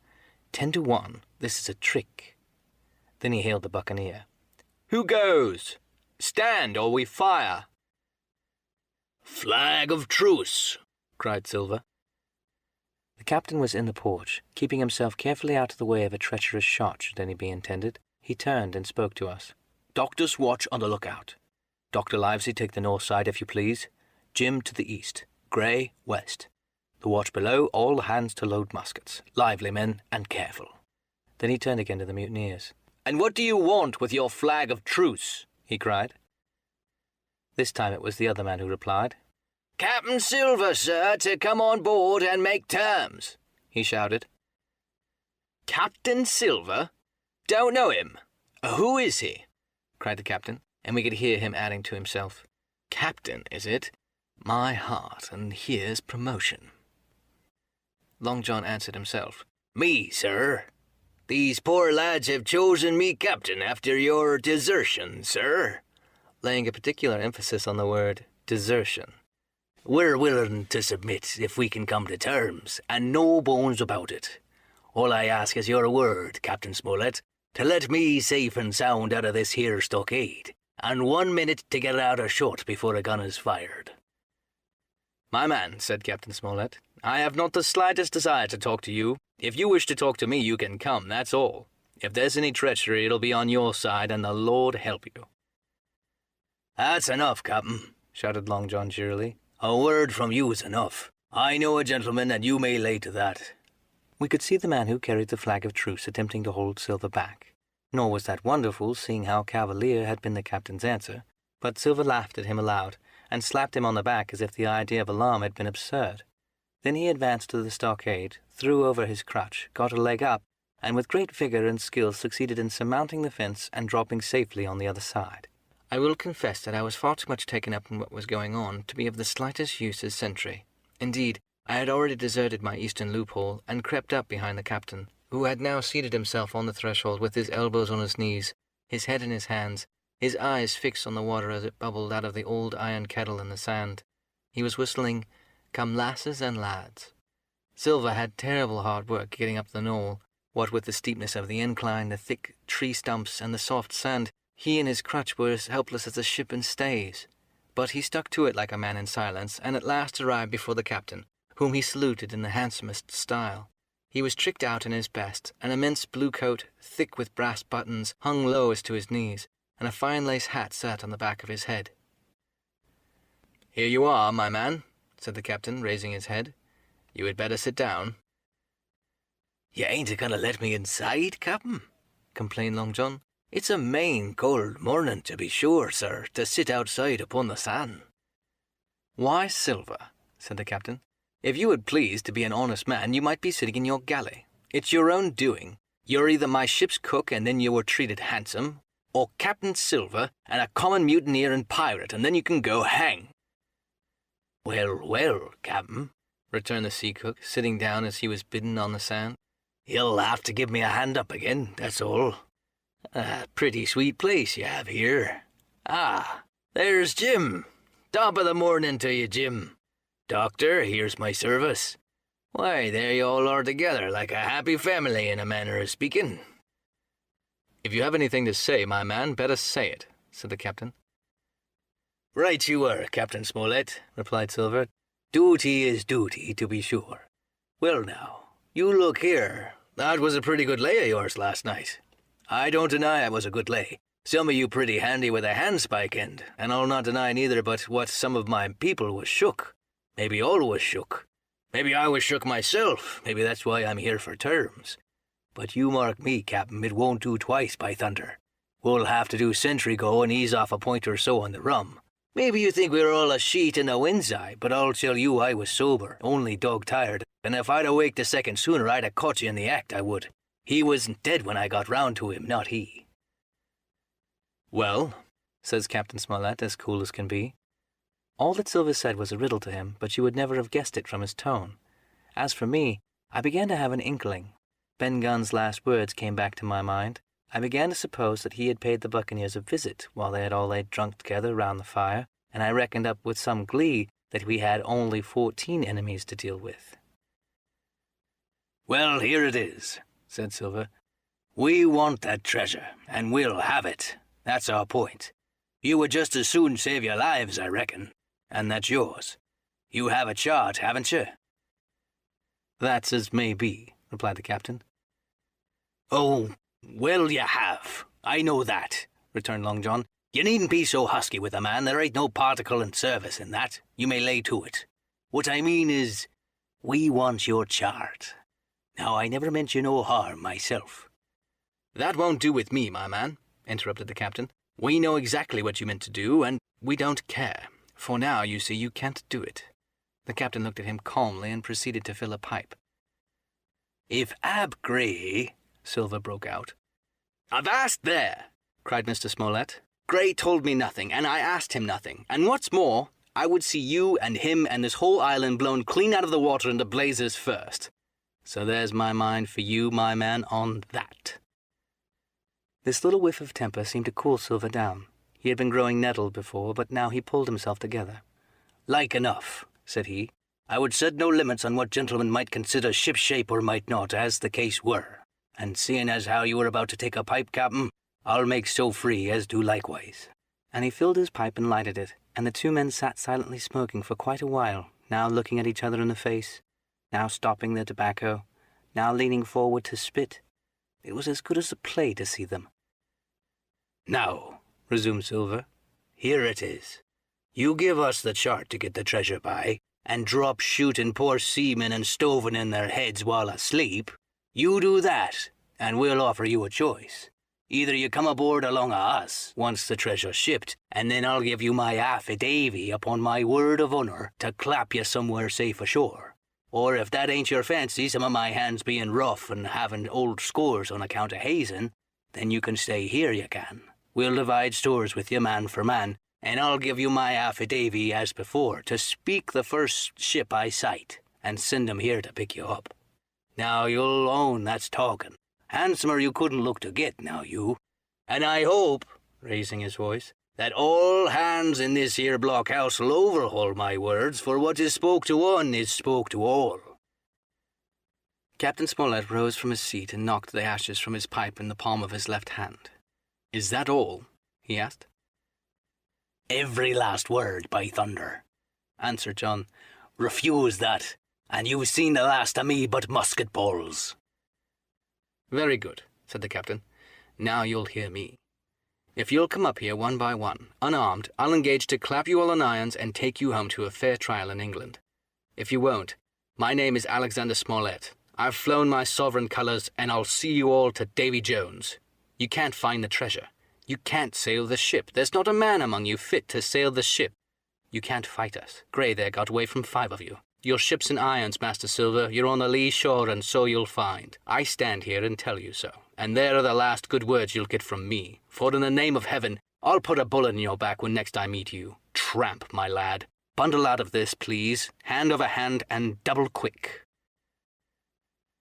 10 to 1, this is a trick." Then he hailed the Buccaneer. Who goes? Stand, or we fire. Flag of truce, cried Silva. The captain was in the porch, keeping himself carefully out of the way of a treacherous shot should any be intended. He turned and spoke to us. Doctor's watch on the lookout. Dr. Livesey, take the north side, if you please. Jim to the east. Grey, west. The watch below, all hands to load muskets. Lively, men, and careful. Then he turned again to the mutineers. And what do you want with your flag of truce? He cried. This time it was the other man who replied. Captain Silva, sir, to come on board and make terms, he shouted. Captain Silva? Don't know him. Who is he? Cried the captain, and we could hear him adding to himself. Captain, is it? My heart, and here's promotion. Long John answered himself. Me, sir. These poor lads have chosen me captain after your desertion, sir. Laying a particular emphasis on the word desertion. We're willing to submit if we can come to terms, and no bones about it. All I ask is your word, Captain Smollett, to let me safe and sound out of this here stockade, and 1 minute to get out of shot before a gun is fired. My man, said Captain Smollett, I have not the slightest desire to talk to you. If you wish to talk to me, you can come, that's all. If there's any treachery, it'll be on your side, and the Lord help you. That's enough, Captain, shouted Long John cheerily. A word from you is enough. I know a gentleman, and you may lay to that. We could see the man who carried the flag of truce attempting to hold Silva back. Nor was that wonderful, seeing how cavalier had been the captain's answer. But Silva laughed at him aloud, and slapped him on the back as if the idea of alarm had been absurd. Then he advanced to the stockade, threw over his crutch, got a leg up, and with great vigour and skill succeeded in surmounting the fence and dropping safely on the other side. I will confess that I was far too much taken up in what was going on to be of the slightest use as sentry. Indeed, I had already deserted my eastern loophole and crept up behind the captain, who had now seated himself on the threshold with his elbows on his knees, his head in his hands, his eyes fixed on the water as it bubbled out of the old iron kettle in the sand. He was whistling, "Come lasses and lads." Silva had terrible hard work getting up the knoll. What with the steepness of the incline, the thick tree stumps, and the soft sand, he and his crutch were as helpless as a ship in stays. But he stuck to it like a man in silence, and at last arrived before the captain, whom he saluted in the handsomest style. He was tricked out in his best, an immense blue coat, thick with brass buttons, hung low as to his knees, and a fine lace hat sat on the back of his head. "Here you are, my man," said the captain, raising his head. "You had better sit down." "You ain't a-going to let me inside, Captain?" complained Long John. "It's a main cold morning, to be sure, sir, to sit outside upon the sand." "Why, Silva," said the captain, "if you had pleased to be an honest man, you might be sitting in your galley. It's your own doing. You're either my ship's cook, and then you were treated handsome, or Captain Silva, and a common mutineer and pirate, and then you can go hang." "Well, well, Captain," returned the sea cook, sitting down as he was bidden on the sand. "You'll have to give me a hand up again, that's all. A pretty sweet place you have here. Ah, there's Jim. Top of the morning to you, Jim. Doctor, here's my service. Why, there you all are together like a happy family in a manner of speaking." "If you have anything to say, my man, better say it," said the captain. "Right you are, Captain Smollett," replied Silva. "Duty is duty, to be sure. Well now, you look here. That was a pretty good lay of yours last night. I don't deny it was a good lay. Some of you pretty handy with a handspike end, and I'll not deny neither but what some of my people was shook. Maybe all was shook. Maybe I was shook myself. Maybe that's why I'm here for terms. But you mark me, Captain, it won't do twice, by thunder. We'll have to do sentry go and ease off a point or so on the rum. Maybe you think we're all a sheet in the wind's eye, but I'll tell you I was sober, only dog-tired, and if I'd awaked a second sooner I'd have caught you in the act, I would. He wasn't dead when I got round to him, not he." "Well," says Captain Smollett, as cool as can be. All that Silva said was a riddle to him, but you would never have guessed it from his tone. As for me, I began to have an inkling. Ben Gunn's last words came back to my mind. I began to suppose that he had paid the Buccaneers a visit while they had all laid drunk together round the fire, and I reckoned up with some glee that we had only 14 enemies to deal with. "Well, here it is," said Silva. "We want that treasure, and we'll have it. That's our point. You would just as soon save your lives, I reckon. And that's yours. You have a chart, haven't you?" "That's as may be," replied the captain. "Oh, well, you have. I know that," returned Long John. "You needn't be so husky with a man. There ain't no particle in service in that. You may lay to it. What I mean is, we want your chart. Now, I never meant you no harm myself." "That won't do with me, my man," interrupted the captain. "We know exactly what you meant to do, and we don't care. For now, you see, you can't do it." The captain looked at him calmly and proceeded to fill a pipe. "If Ab Gray," Silva broke out. "Avast there!" cried Mr. Smollett. "Gray told me nothing, and I asked him nothing. And what's more, I would see you and him and this whole island blown clean out of the water into blazes first. So there's my mind for you, my man, on that." This little whiff of temper seemed to cool Silva down. He had been growing nettled before, but now he pulled himself together. "Like enough," said he. "I would set no limits on what gentlemen might consider ship-shape or might not, as the case were. And seeing as how you were about to take a pipe, Captain, I'll make so free as do likewise." And he filled his pipe and lighted it, and the two men sat silently smoking for quite a while, now looking at each other in the face, now stopping their tobacco, now leaning forward to spit. It was as good as a play to see them. "Now," resumed Silver, "here it is. You give us the chart to get the treasure by, and drop shooting poor seamen and stoving in their heads while asleep. You do that, and we'll offer you a choice. Either you come aboard along of us, once the treasure's shipped, and then I'll give you my affidavy upon my word of honour to clap you somewhere safe ashore. Or if that ain't your fancy, some of my hands being rough and having old scores on account of hazing, then you can stay here, you can. We'll divide stores with you man for man, and I'll give you my affidavy as before to speak the first ship I sight, and send 'em here to pick you up. Now you'll own that's talking. Handsomer you couldn't look to get, now you. And I hope," raising his voice, "that all hands in this here blockhouse'll overhaul my words, for what is spoke to one is spoke to all." Captain Smollett rose from his seat and knocked the ashes from his pipe in the palm of his left hand. "Is that all?" he asked. "Every last word, by thunder," answered John. "Refuse that, and you've seen the last of me but musket balls." "Very good," said the captain. "Now you'll hear me. If you'll come up here one by one, unarmed, I'll engage to clap you all in irons and take you home to a fair trial in England. If you won't, my name is Alexander Smollett. I've flown my sovereign colours, and I'll see you all to Davy Jones. You can't find the treasure. You can't sail the ship. There's not a man among you fit to sail the ship. You can't fight us. Gray there got away from 5 of you. Your ship's in irons, Master Silver. You're on the lee shore, and so you'll find. I stand here and tell you so. And there are the last good words you'll get from me. For in the name of heaven, I'll put a bullet in your back when next I meet you. Tramp, my lad. Bundle out of this, please. Hand over hand, and double quick."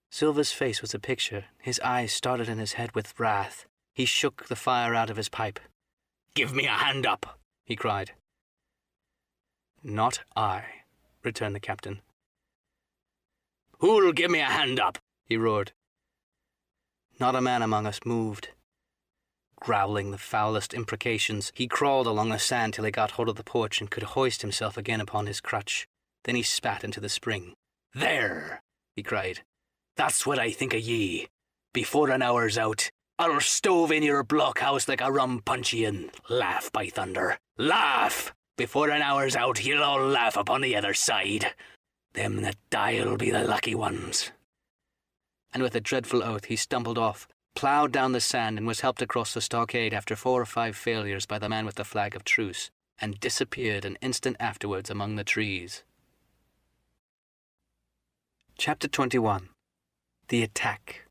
Silver's face was a picture. His eyes started in his head with wrath. He shook the fire out of his pipe. "Give me a hand up," he cried. "Not I," returned the captain. "Who'll give me a hand up?" he roared. Not a man among us moved. Growling the foulest imprecations, he crawled along the sand till he got hold of the porch and could hoist himself again upon his crutch. Then he spat into the spring. "There," he cried. "That's what I think of ye. Before an hour's out, I'll stove in your blockhouse like a rum punchy and laugh, by thunder. Laugh! Before an hour's out, you'll all laugh upon the other side. Them that die'll be the lucky ones." And with a dreadful oath he stumbled off, ploughed down the sand, and was helped across the stockade after 4 or 5 failures by the man with the flag of truce, and disappeared an instant afterwards among the trees. Chapter 21. The Attack.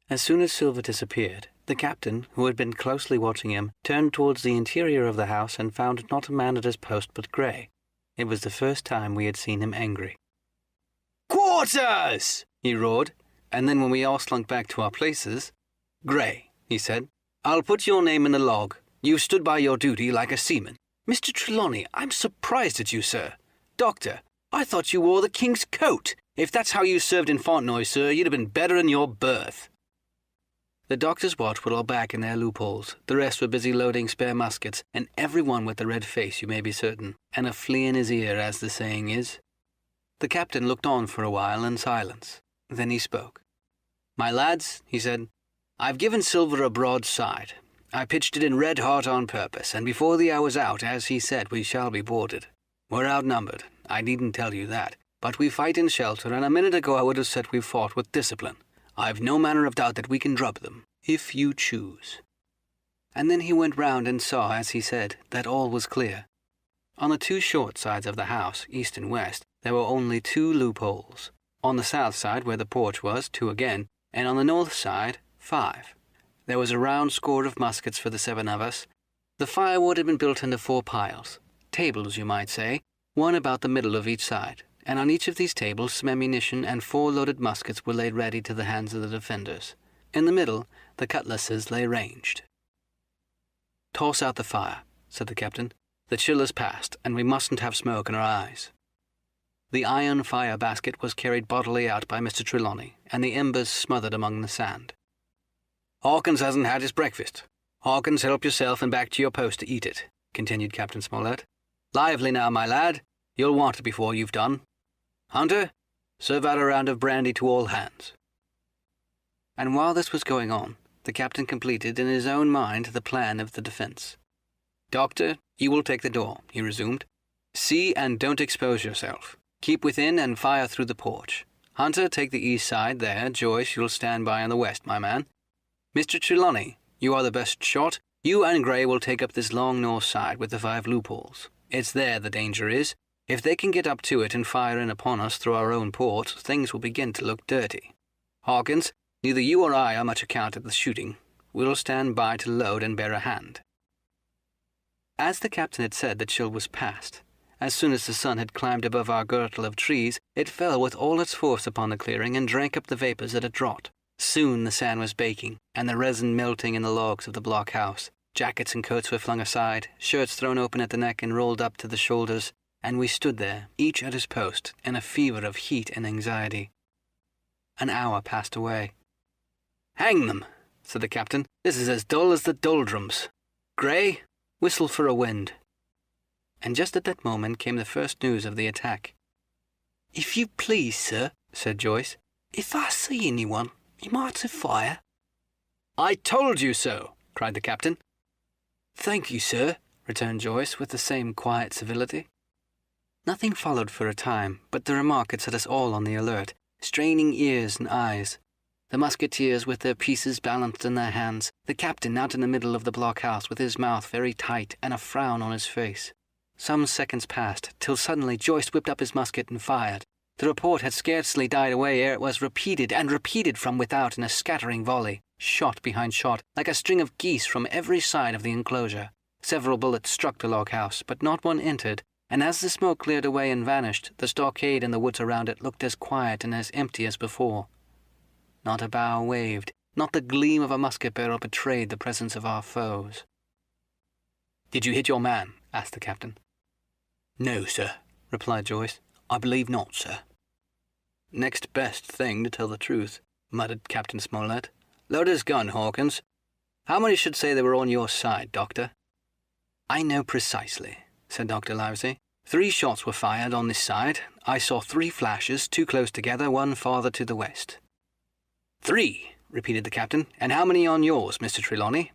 As soon as Silva disappeared, the captain, who had been closely watching him, turned towards the interior of the house and found not a man at his post but Gray. It was the first time we had seen him angry. "Quarters!" he roared, and then when we all slunk back to our places, "Gray," he said, "I'll put your name in the log. You've stood by your duty like a seaman. Mr. Trelawney, I'm surprised at you, sir. Doctor, I thought you wore the king's coat. If that's how you served in Fontenoy, sir, you'd have been better in your berth." The doctor's watch were all back in their loopholes. The rest were busy loading spare muskets, and every one with a red face, you may be certain, and a flea in his ear, as the saying is. The captain looked on for a while in silence. Then he spoke. "My lads," he said, "I've given Silva a broadside. I pitched it in red hot on purpose, and before the hour's out, as he said, we shall be boarded. We're outnumbered, I needn't tell you that, but we fight in shelter, and a minute ago I would have said we've fought with discipline. I've no manner of doubt that we can drub them, if you choose." And then he went round and saw, as he said, that all was clear. On the two short sides of the house, east and west, there were only 2 loopholes. On the south side, where the porch was, 2 again, and on the north side, 5. There was a round score of muskets for the 7 of us. The firewood had been built into 4 piles, tables, you might say, one about the middle of each side, and on each of these tables some ammunition and 4 loaded muskets were laid ready to the hands of the defenders. In the middle, the cutlasses lay ranged. "Toss out the fire," said the captain. "The chill is past, and we mustn't have smoke in our eyes." The iron fire basket was carried bodily out by Mr. Trelawney, and the embers smothered among the sand. "Hawkins hasn't had his breakfast. Hawkins, help yourself and back to your post to eat it," continued Captain Smollett. "Lively now, my lad. You'll want it before you've done. Hunter, serve out a round of brandy to all hands." And while this was going on, the captain completed in his own mind the plan of the defence. "Doctor, you will take the door," he resumed. "See and don't expose yourself. Keep within and fire through the porch. Hunter, take the east side there. Joyce, you'll stand by on the west, my man. Mr. Trelawney, you are the best shot. You and Gray will take up this long north side with the 5 loopholes. It's there the danger is. If they can get up to it and fire in upon us through our own port, things will begin to look dirty. Hawkins, neither you or I are much account at the shooting. We'll stand by to load and bear a hand." As the captain had said, the chill was past. As soon as the sun had climbed above our girdle of trees, it fell with all its force upon the clearing and drank up the vapours at a draught. Soon the sand was baking, and the resin melting in the logs of the blockhouse. Jackets and coats were flung aside, shirts thrown open at the neck and rolled up to the shoulders, and we stood there, each at his post, in a fever of heat and anxiety. An hour passed away. "Hang them," said the captain. "This is as dull as the doldrums. Gray, whistle for a wind." And just at that moment came the first news of the attack. "If you please, sir," said Joyce, "if I see anyone, you might fire." "I told you so," cried the captain. "Thank you, sir," returned Joyce with the same quiet civility. Nothing followed for a time, but the remark had set us all on the alert, straining ears and eyes. The musketeers with their pieces balanced in their hands, the captain out in the middle of the blockhouse with his mouth very tight and a frown on his face. Some seconds passed, till suddenly Joyce whipped up his musket and fired. The report had scarcely died away ere it was repeated and repeated from without in a scattering volley, shot behind shot, like a string of geese from every side of the enclosure. Several bullets struck the log-house, but not one entered, and as the smoke cleared away and vanished, the stockade and the woods around it looked as quiet and as empty as before. Not a bough waved, not the gleam of a musket barrel betrayed the presence of our foes. "Did you hit your man?" asked the captain. "No, sir," replied Joyce. "I believe not, sir." "Next best thing, to tell the truth," muttered Captain Smollett. "Load his gun, Hawkins. How many should say they were on your side, Doctor?" "I know precisely," said Dr. Livesey. 3 shots were fired on this side. I saw 3 flashes, 2 close together, 1 farther to the west." "3," repeated the captain. "And how many on yours, Mr. Trelawney?"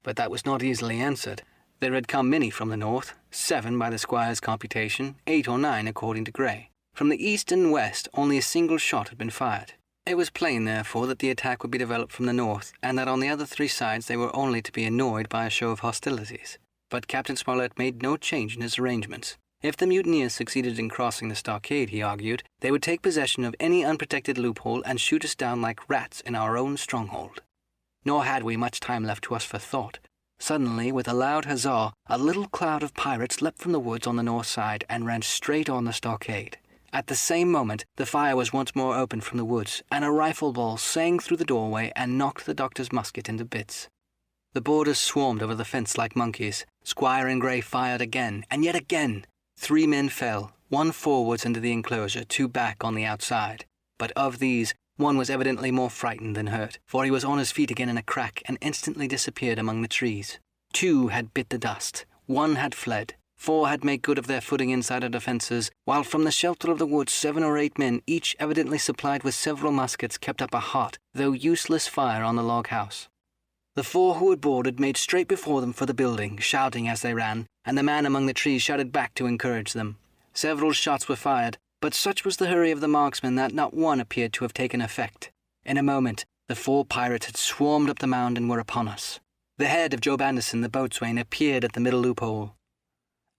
But that was not easily answered. There had come many from the north, 7 by the squire's computation, 8 or 9 according to Gray. From the east and west only a single shot had been fired. It was plain, therefore, that the attack would be developed from the north, and that on the other 3 sides they were only to be annoyed by a show of hostilities. But Captain Smollett made no change in his arrangements. If the mutineers succeeded in crossing the stockade, he argued, they would take possession of any unprotected loophole and shoot us down like rats in our own stronghold. Nor had we much time left to us for thought. Suddenly, with a loud huzzah, a little cloud of pirates leapt from the woods on the north side and ran straight on the stockade. At the same moment, the fire was once more opened from the woods, and a rifle ball sang through the doorway and knocked the doctor's musket into bits. The boarders swarmed over the fence like monkeys. Squire and Gray fired again, and yet again. 3 men fell, 1 forwards into the enclosure, 2 back on the outside. But of these, One was evidently more frightened than hurt, for he was on his feet again in a crack and instantly disappeared among the trees. 2 had bit the dust. 1 had fled. 4 had made good of their footing inside our defences, while from the shelter of the woods 7 or 8 men, each evidently supplied with several muskets, kept up a hot, though useless fire on the log house. The 4 who had boarded made straight before them for the building, shouting as they ran, and the man among the trees shouted back to encourage them. Several shots were fired, but such was the hurry of the marksmen that not one appeared to have taken effect. In a moment, the 4 pirates had swarmed up the mound and were upon us. The head of Job Anderson, the boatswain, appeared at the middle loophole.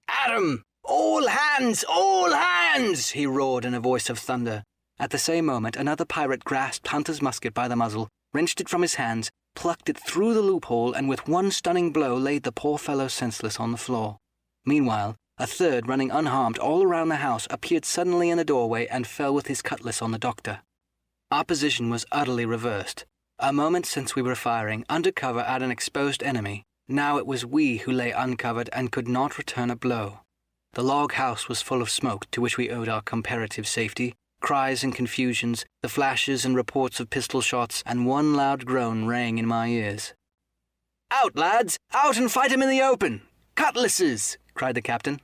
"At 'em! All hands! All hands!" he roared in a voice of thunder. At the same moment, another pirate grasped Hunter's musket by the muzzle, wrenched it from his hands, plucked it through the loophole, and with one stunning blow laid the poor fellow senseless on the floor. Meanwhile, a third, running unharmed all around the house, appeared suddenly in the doorway and fell with his cutlass on the doctor. Our position was utterly reversed. A moment since we were firing under cover at an exposed enemy. Now it was we who lay uncovered and could not return a blow. The log house was full of smoke, to which we owed our comparative safety. Cries and confusions, the flashes and reports of pistol shots, and one loud groan rang in my ears. "Out, lads! Out and fight 'em in the open! Cutlasses!" cried the captain.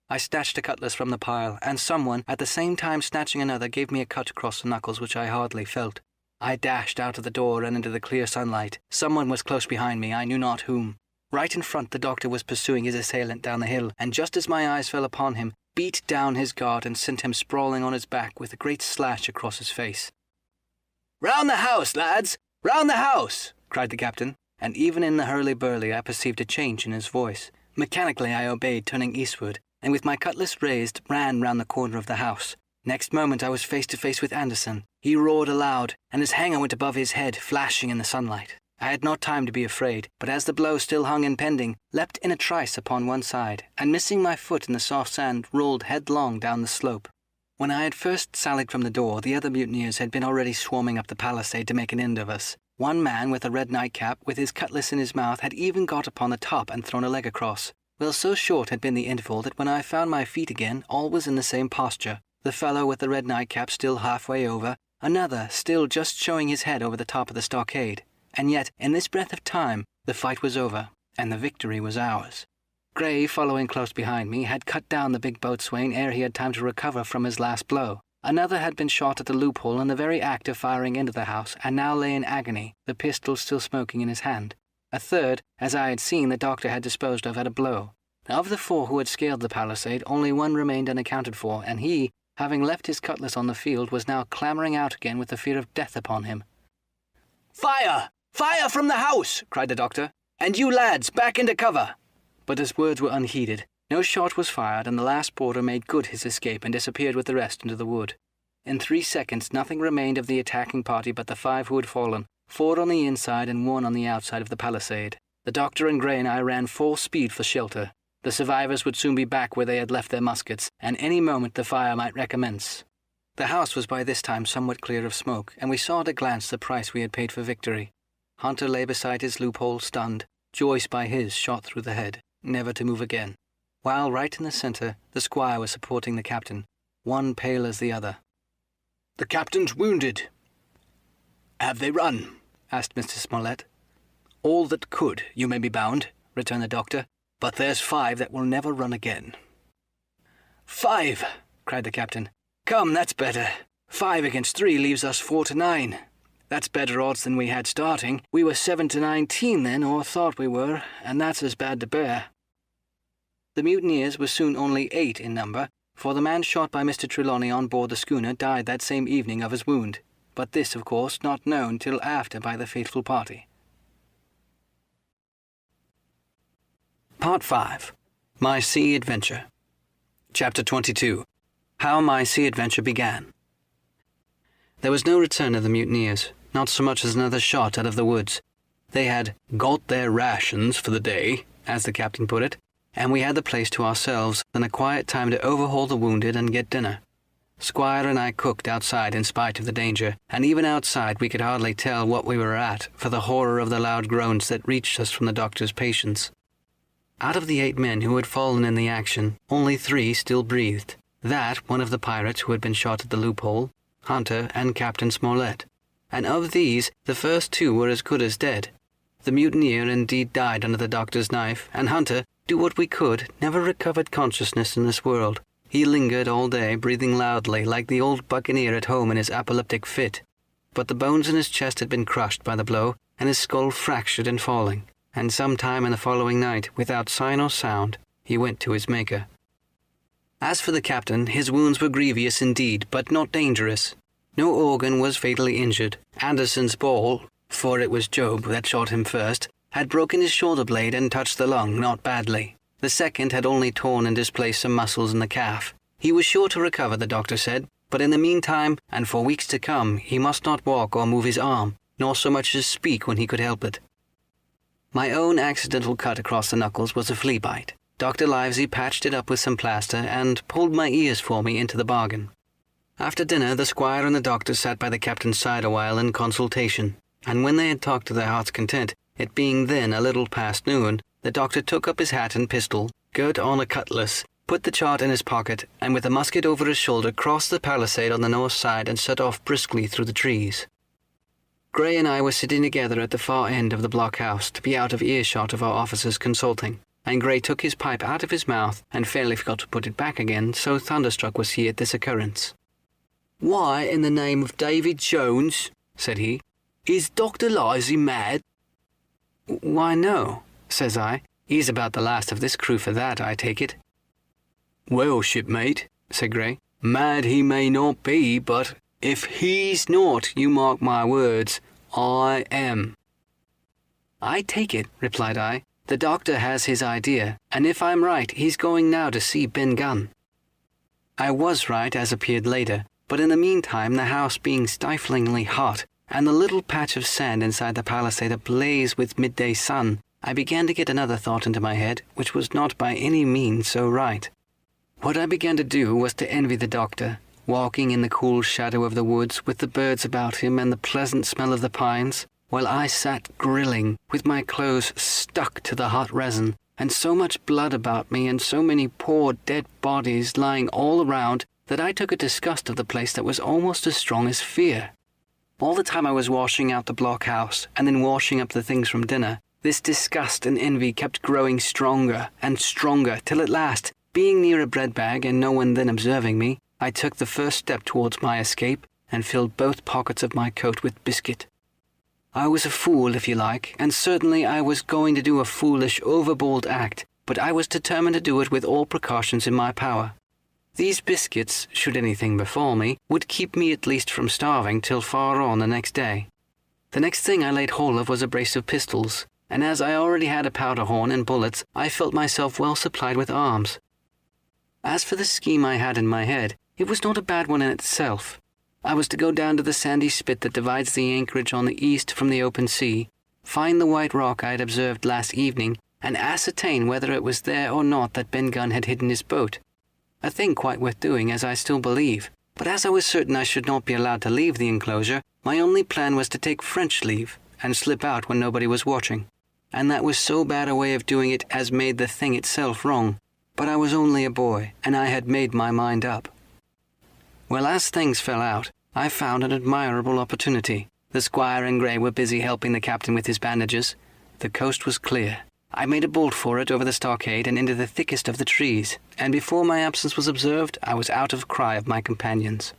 I snatched a cutlass from the pile, and someone, at the same time snatching another, gave me a cut across the knuckles which I hardly felt. I dashed out of the door and into the clear sunlight. Someone was close behind me, I knew not whom. Right in front, the doctor was pursuing his assailant down the hill, and just as my eyes fell upon him, beat down his guard and sent him sprawling on his back with a great slash across his face. "Round the house, lads! Round the house!" cried the captain, and even in the hurly-burly I perceived a change in his voice. Mechanically I obeyed, turning eastward, and with my cutlass raised, ran round the corner of the house. Next moment I was face to face with Anderson. He roared aloud, and his hanger went above his head, flashing in the sunlight. I had not time to be afraid, but as the blow still hung impending, leapt in a trice upon one side, and missing my foot in the soft sand, rolled headlong down the slope. When I had first sallied from the door, the other mutineers had been already swarming up the palisade to make an end of us. One man with a red nightcap, with his cutlass in his mouth, had even got upon the top and thrown a leg across. Well, so short had been the interval that when I found my feet again, all was in the same posture. The fellow with the red nightcap still halfway over, another still just showing his head over the top of the stockade. And yet, in this breath of time, the fight was over, and the victory was ours. Gray, following close behind me, had cut down the big boatswain ere he had time to recover from his last blow. Another had been shot at the loophole in the very act of firing into the house, and now lay in agony, the pistol still smoking in his hand. A third, as I had seen, the doctor had disposed of at a blow. Of the 4 who had scaled the palisade, only one remained unaccounted for, and he, having left his cutlass on the field, was now clamouring out again with the fear of death upon him. "Fire! Fire from the house!" cried the doctor. "And you lads, back into cover!" But his words were unheeded. No shot was fired, and the last boarder made good his escape and disappeared with the rest into the wood. In 3 seconds nothing remained of the attacking party but the 5 who had fallen, 4 on the inside and 1 on the outside of the palisade. The doctor and Gray and I ran full speed for shelter. The survivors would soon be back where they had left their muskets, and any moment the fire might recommence. The house was by this time somewhat clear of smoke, and we saw at a glance the price we had paid for victory. Hunter lay beside his loophole stunned, Joyce by his shot through the head, never to move again, while right in the centre the squire was supporting the captain, one pale as the other. "The captain's wounded." "Have they run?" asked Mr. Smollett. "All that could, you may be bound," returned the doctor. "But there's 5 that will never run again." "5!" cried the captain. "Come, that's better. 5 against 3 leaves us 4 to 9. That's better odds than we had starting. We were 7 to 19 then, or thought we were, and that's as bad to bear." The mutineers were soon only 8 in number, for the man shot by Mr. Trelawney on board the schooner died that same evening of his wound, but this, of course, not known till after by the faithful party. Part 5. My Sea Adventure. Chapter 22. How my sea adventure began. There was no return of the mutineers, not so much as another shot out of the woods. They had "got their rations for the day," as the captain put it, and we had the place to ourselves, and a quiet time to overhaul the wounded and get dinner. Squire and I cooked outside in spite of the danger, and even outside we could hardly tell what we were at for the horror of the loud groans that reached us from the doctor's patients. Out of the 8 men who had fallen in the action, only 3 still breathed. That, one of the pirates who had been shot at the loophole, Hunter and Captain Smollett, and of these the first two were as good as dead. The mutineer indeed died under the doctor's knife, and Hunter, do what we could, never recovered consciousness in this world. He lingered all day, breathing loudly, like the old Buccaneer at home in his epileptic fit. But the bones in his chest had been crushed by the blow, and his skull fractured in falling, and some time in the following night, without sign or sound, he went to his Maker. As for the captain, his wounds were grievous indeed, but not dangerous. No organ was fatally injured. Anderson's ball, for it was Job that shot him first, had broken his shoulder blade and touched the lung, not badly. The second had only torn and displaced some muscles in the calf. He was sure to recover, the doctor said, but in the meantime, and for weeks to come, he must not walk or move his arm, nor so much as speak when he could help it. My own accidental cut across the knuckles was a flea bite. Dr. Livesey patched it up with some plaster and pulled my ears for me into the bargain. After dinner, the squire and the doctor sat by the captain's side a while in consultation, and when they had talked to their heart's content, it being then a little past noon, the doctor took up his hat and pistol, girt on a cutlass, put the chart in his pocket, and with a musket over his shoulder crossed the palisade on the north side and set off briskly through the trees. Gray and I were sitting together at the far end of the blockhouse to be out of earshot of our officers consulting, and Gray took his pipe out of his mouth and fairly forgot to put it back again, so thunderstruck was he at this occurrence. "Why, in the name of David Jones," said he, "is Dr. Livesey mad?" "Why, no," says I. "He's about the last of this crew for that, I take it." "Well, shipmate," said Gray, "mad he may not be, but if he's not, you mark my words, I am." "I take it," replied I. "The doctor has his idea, and if I'm right, he's going now to see Ben Gunn." I was right, as appeared later, but in the meantime, the house being stiflingly hot, and the little patch of sand inside the palisade ablaze with midday sun, I began to get another thought into my head, which was not by any means so right. What I began to do was to envy the doctor, walking in the cool shadow of the woods with the birds about him and the pleasant smell of the pines, while I sat grilling, with my clothes stuck to the hot resin, and so much blood about me and so many poor dead bodies lying all around that I took a disgust of the place that was almost as strong as fear. All the time I was washing out the blockhouse and then washing up the things from dinner, this disgust and envy kept growing stronger and stronger, till at last, being near a bread bag and no one then observing me, I took the first step towards my escape and filled both pockets of my coat with biscuit. I was a fool, if you like, and certainly I was going to do a foolish, overbold act, but I was determined to do it with all precautions in my power. These biscuits, should anything befall me, would keep me at least from starving till far on the next day. The next thing I laid hold of was a brace of pistols, and as I already had a powder horn and bullets, I felt myself well supplied with arms. As for the scheme I had in my head, it was not a bad one in itself. I was to go down to the sandy spit that divides the anchorage on the east from the open sea, find the white rock I had observed last evening, and ascertain whether it was there or not that Ben Gunn had hidden his boat. A thing quite worth doing, as I still believe. But as I was certain I should not be allowed to leave the enclosure, my only plan was to take French leave and slip out when nobody was watching. And that was so bad a way of doing it as made the thing itself wrong. But I was only a boy, and I had made my mind up. Well, as things fell out, I found an admirable opportunity. The squire and Gray were busy helping the captain with his bandages. The coast was clear. I made a bolt for it over the stockade and into the thickest of the trees, and before my absence was observed, I was out of cry of my companions.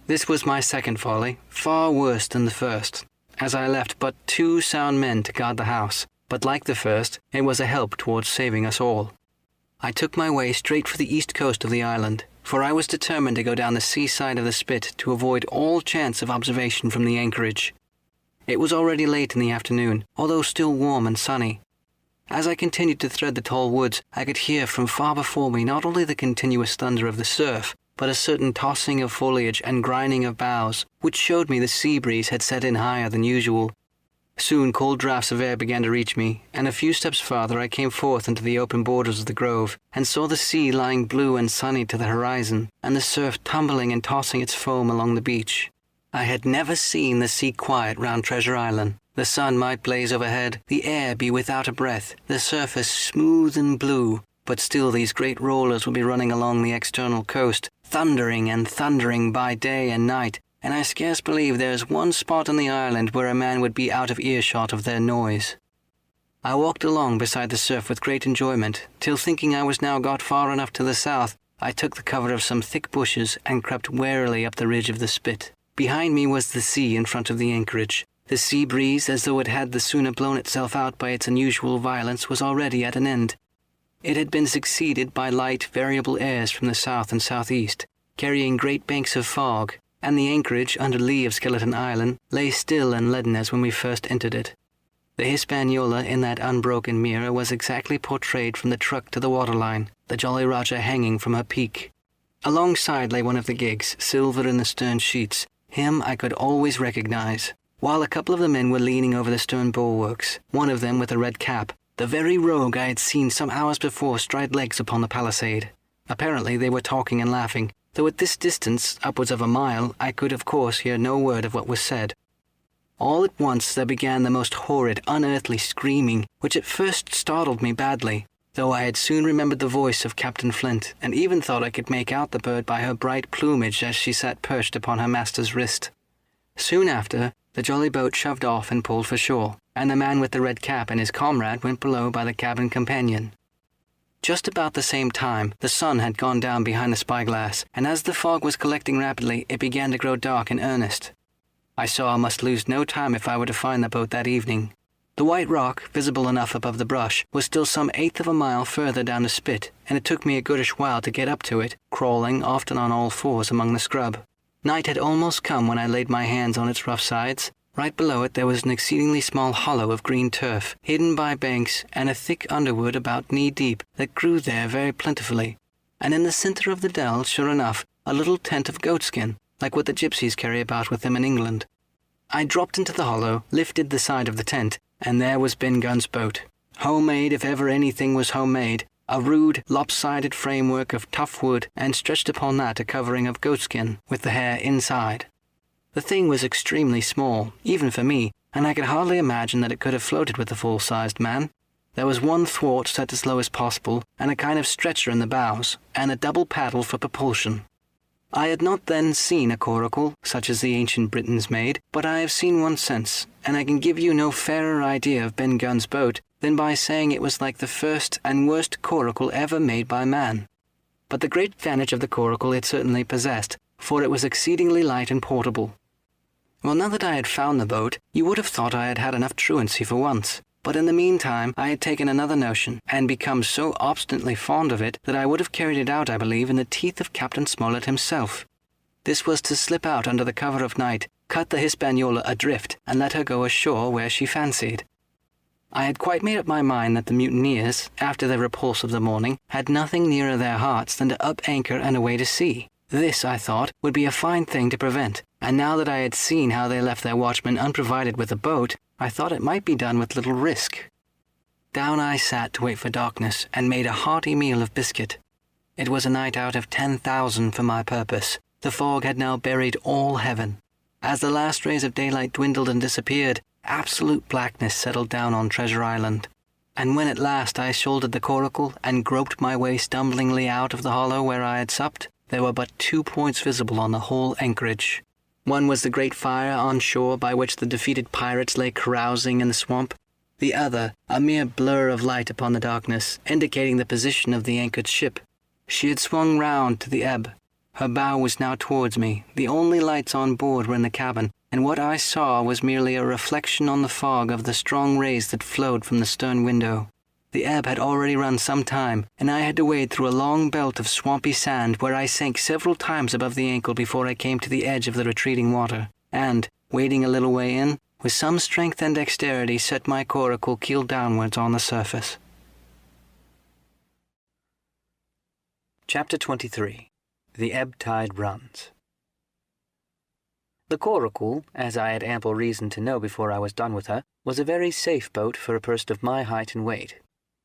This was my second folly, far worse than the first, as I left but 2 sound men to guard the house, but like the first, it was a help towards saving us all. I took my way straight for the east coast of the island, for I was determined to go down the seaside of the spit to avoid all chance of observation from the anchorage. It was already late in the afternoon, although still warm and sunny. As I continued to thread the tall woods, I could hear from far before me not only the continuous thunder of the surf, but a certain tossing of foliage and grinding of boughs, which showed me the sea breeze had set in higher than usual. Soon cold draughts of air began to reach me, and a few steps farther I came forth into the open borders of the grove, and saw the sea lying blue and sunny to the horizon, and the surf tumbling and tossing its foam along the beach. I had never seen the sea quiet round Treasure Island. The sun might blaze overhead, the air be without a breath, the surface smooth and blue, but still these great rollers would be running along the external coast, thundering and thundering by day and night, and I scarce believe there is one spot on the island where a man would be out of earshot of their noise. I walked along beside the surf with great enjoyment, till thinking I was now got far enough to the south, I took the cover of some thick bushes and crept warily up the ridge of the spit. Behind me was the sea in front of the anchorage. The sea breeze, as though it had the sooner blown itself out by its unusual violence, was already at an end. It had been succeeded by light, variable airs from the south and southeast, carrying great banks of fog, and the anchorage, under lee of Skeleton Island, lay still and leaden as when we first entered it. The Hispaniola in that unbroken mirror was exactly portrayed from the truck to the waterline, the Jolly Roger hanging from her peak. Alongside lay one of the gigs, Silva in the stern sheets. Him I could always recognize, while a couple of the men were leaning over the stern bulwarks, one of them with a red cap, the very rogue I had seen some hours before stride legs upon the palisade. Apparently they were talking and laughing, though at this distance, upwards of a mile, I could of course hear no word of what was said. All at once there began the most horrid, unearthly screaming, which at first startled me badly, though I had soon remembered the voice of Captain Flint, and even thought I could make out the bird by her bright plumage as she sat perched upon her master's wrist. Soon after, the jolly boat shoved off and pulled for shore, and the man with the red cap and his comrade went below by the cabin companion. Just about the same time, the sun had gone down behind the Spyglass, and as the fog was collecting rapidly, it began to grow dark in earnest. I saw I must lose no time if I were to find the boat that evening. The white rock, visible enough above the brush, was still some eighth of a mile further down the spit, and it took me a goodish while to get up to it, crawling often on all fours among the scrub. Night had almost come when I laid my hands on its rough sides. Right below it there was an exceedingly small hollow of green turf, hidden by banks and a thick underwood about knee-deep that grew there very plentifully. And in the centre of the dell, sure enough, a little tent of goatskin, like what the gypsies carry about with them in England. I dropped into the hollow, lifted the side of the tent, and there was Ben Gunn's boat. Homemade if ever anything was homemade, a rude, lopsided framework of tough wood, and stretched upon that a covering of goatskin, with the hair inside. The thing was extremely small, even for me, and I could hardly imagine that it could have floated with a full-sized man. There was one thwart set as low as possible, and a kind of stretcher in the bows, and a double paddle for propulsion. I had not then seen a coracle, such as the ancient Britons made, but I have seen one since, and I can give you no fairer idea of Ben Gunn's boat than by saying it was like the first and worst coracle ever made by man. But the great advantage of the coracle it certainly possessed, for it was exceedingly light and portable. Well, now that I had found the boat, you would have thought I had had enough truancy for once. But in the meantime, I had taken another notion, and become so obstinately fond of it that I would have carried it out, I believe, in the teeth of Captain Smollett himself. This was to slip out under the cover of night, cut the Hispaniola adrift, and let her go ashore where she fancied. I had quite made up my mind that the mutineers, after the repulse of the morning, had nothing nearer their hearts than to up anchor and away to sea. This, I thought, would be a fine thing to prevent, and now that I had seen how they left their watchmen unprovided with a boat, I thought it might be done with little risk. Down I sat to wait for darkness, and made a hearty meal of biscuit. It was a night out of 10,000 for my purpose. The fog had now buried all heaven. As the last rays of daylight dwindled and disappeared, absolute blackness settled down on Treasure Island. And when at last I shouldered the coracle and groped my way stumblingly out of the hollow where I had supped, there were but 2 points visible on the whole anchorage. One was the great fire on shore by which the defeated pirates lay carousing in the swamp. The other, a mere blur of light upon the darkness, indicating the position of the anchored ship. She had swung round to the ebb. Her bow was now towards me. The only lights on board were in the cabin, and what I saw was merely a reflection on the fog of the strong rays that flowed from the stern window. The ebb had already run some time, and I had to wade through a long belt of swampy sand where I sank several times above the ankle before I came to the edge of the retreating water, and, wading a little way in, with some strength and dexterity set my coracle keel downwards on the surface. Chapter 23. The Ebb Tide Runs. The coracle, as I had ample reason to know before I was done with her, was a very safe boat for a person of my height and weight.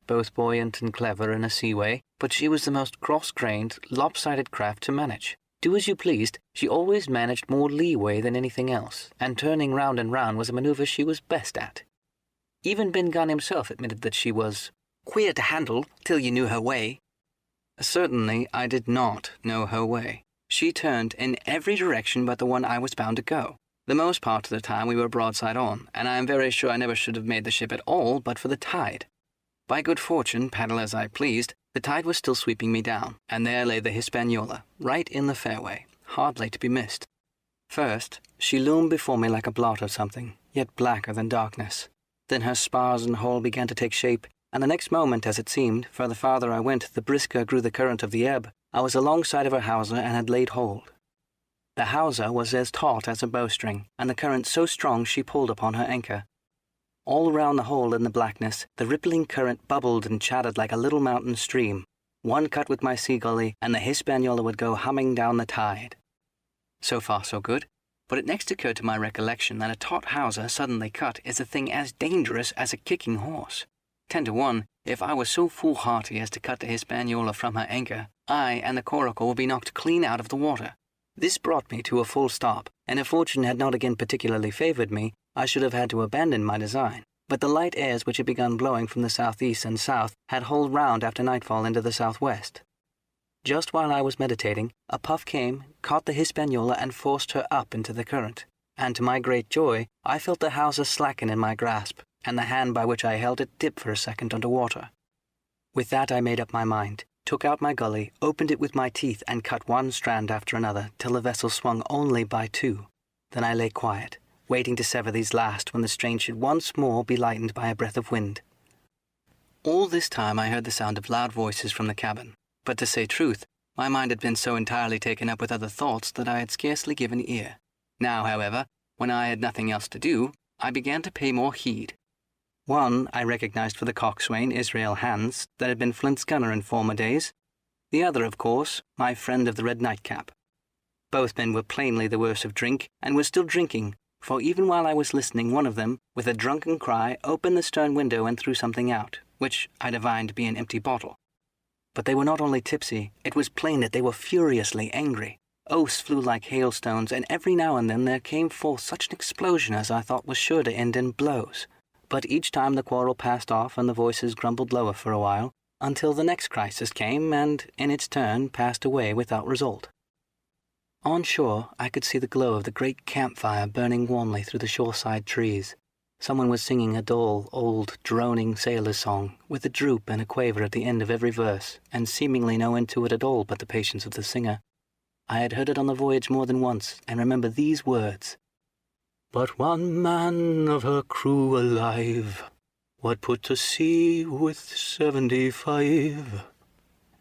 Both buoyant and clever in a seaway, but she was the most cross-grained, lopsided craft to manage. Do as you pleased, she always managed more leeway than anything else, and turning round and round was a manoeuvre she was best at. Even Ben Gunn himself admitted that she was queer to handle till you knew her way. Certainly I did not know her way. She turned in every direction but the one I was bound to go. The most part of the time we were broadside on, and I am very sure I never should have made the ship at all but for the tide. By good fortune, paddle as I pleased, the tide was still sweeping me down, and there lay the Hispaniola, right in the fairway, hardly to be missed. First, she loomed before me like a blot of something, yet blacker than darkness. Then her spars and hull began to take shape, and the next moment, as it seemed, for the farther I went, the brisker grew the current of the ebb, I was alongside of her hawser and had laid hold. The hawser was as taut as a bowstring, and the current so strong she pulled upon her anchor. All round the hole in the blackness, the rippling current bubbled and chattered like a little mountain stream. One cut with my sea gully, and the Hispaniola would go humming down the tide. So far so good, but it next occurred to my recollection that a taut hawser suddenly cut is a thing as dangerous as a kicking horse. 10 to 1, if I was so foolhardy as to cut the Hispaniola from her anchor, I and the coracle would be knocked clean out of the water. This brought me to a full stop, and if fortune had not again particularly favoured me, I should have had to abandon my design. But the light airs which had begun blowing from the southeast and south had hauled round after nightfall into the southwest. Just while I was meditating, a puff came, caught the Hispaniola and forced her up into the current, and to my great joy, I felt the hawser slacken in my grasp, and the hand by which I held it dip for a second under water. With that I made up my mind, took out my gully, opened it with my teeth, and cut one strand after another, till the vessel swung only by 2. Then I lay quiet, waiting to sever these last when the strain should once more be lightened by a breath of wind. All this time I heard the sound of loud voices from the cabin, but to say truth, my mind had been so entirely taken up with other thoughts that I had scarcely given ear. Now, however, when I had nothing else to do, I began to pay more heed. One I recognized for the coxswain, Israel Hands, that had been Flint's gunner in former days. The other, of course, my friend of the red nightcap. Both men were plainly the worse of drink, and were still drinking, for even while I was listening, one of them, with a drunken cry, opened the stern window and threw something out, which I divined to be an empty bottle. But they were not only tipsy, it was plain that they were furiously angry. Oaths flew like hailstones, and every now and then there came forth such an explosion as I thought was sure to end in blows. But each time the quarrel passed off and the voices grumbled lower for a while, until the next crisis came and, in its turn, passed away without result. On shore, I could see the glow of the great campfire burning warmly through the shoreside trees. Someone was singing a dull, old, droning sailor's song, with a droop and a quaver at the end of every verse, and seemingly no end to it at all but the patience of the singer. I had heard it on the voyage more than once, and remember these words: "But one man of her crew alive, what put to sea with 75?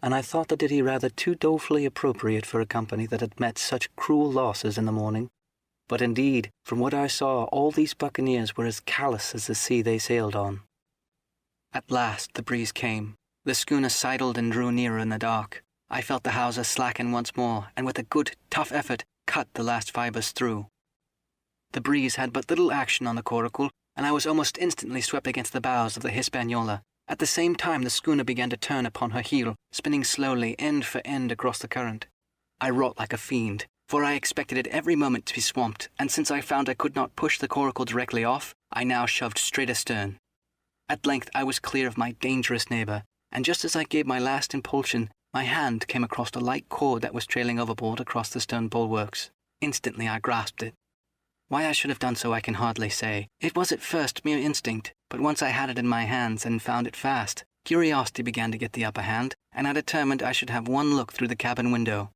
And I thought that he rather too dolefully appropriate for a company that had met such cruel losses in the morning. But indeed, from what I saw, all these buccaneers were as callous as the sea they sailed on. At last the breeze came. The schooner sidled and drew nearer in the dark. I felt the hawser slacken once more, and with a good, tough effort, cut the last fibres through. The breeze had but little action on the coracle, and I was almost instantly swept against the bows of the Hispaniola. At the same time the schooner began to turn upon her heel, spinning slowly, end for end, across the current. I wrought like a fiend, for I expected at every moment to be swamped, and since I found I could not push the coracle directly off, I now shoved straight astern. At length I was clear of my dangerous neighbour, and just as I gave my last impulsion, my hand came across a light cord that was trailing overboard across the stern bulwarks. Instantly I grasped it. Why I should have done so I can hardly say. It was at first mere instinct, but once I had it in my hands and found it fast, curiosity began to get the upper hand, and I determined I should have one look through the cabin window.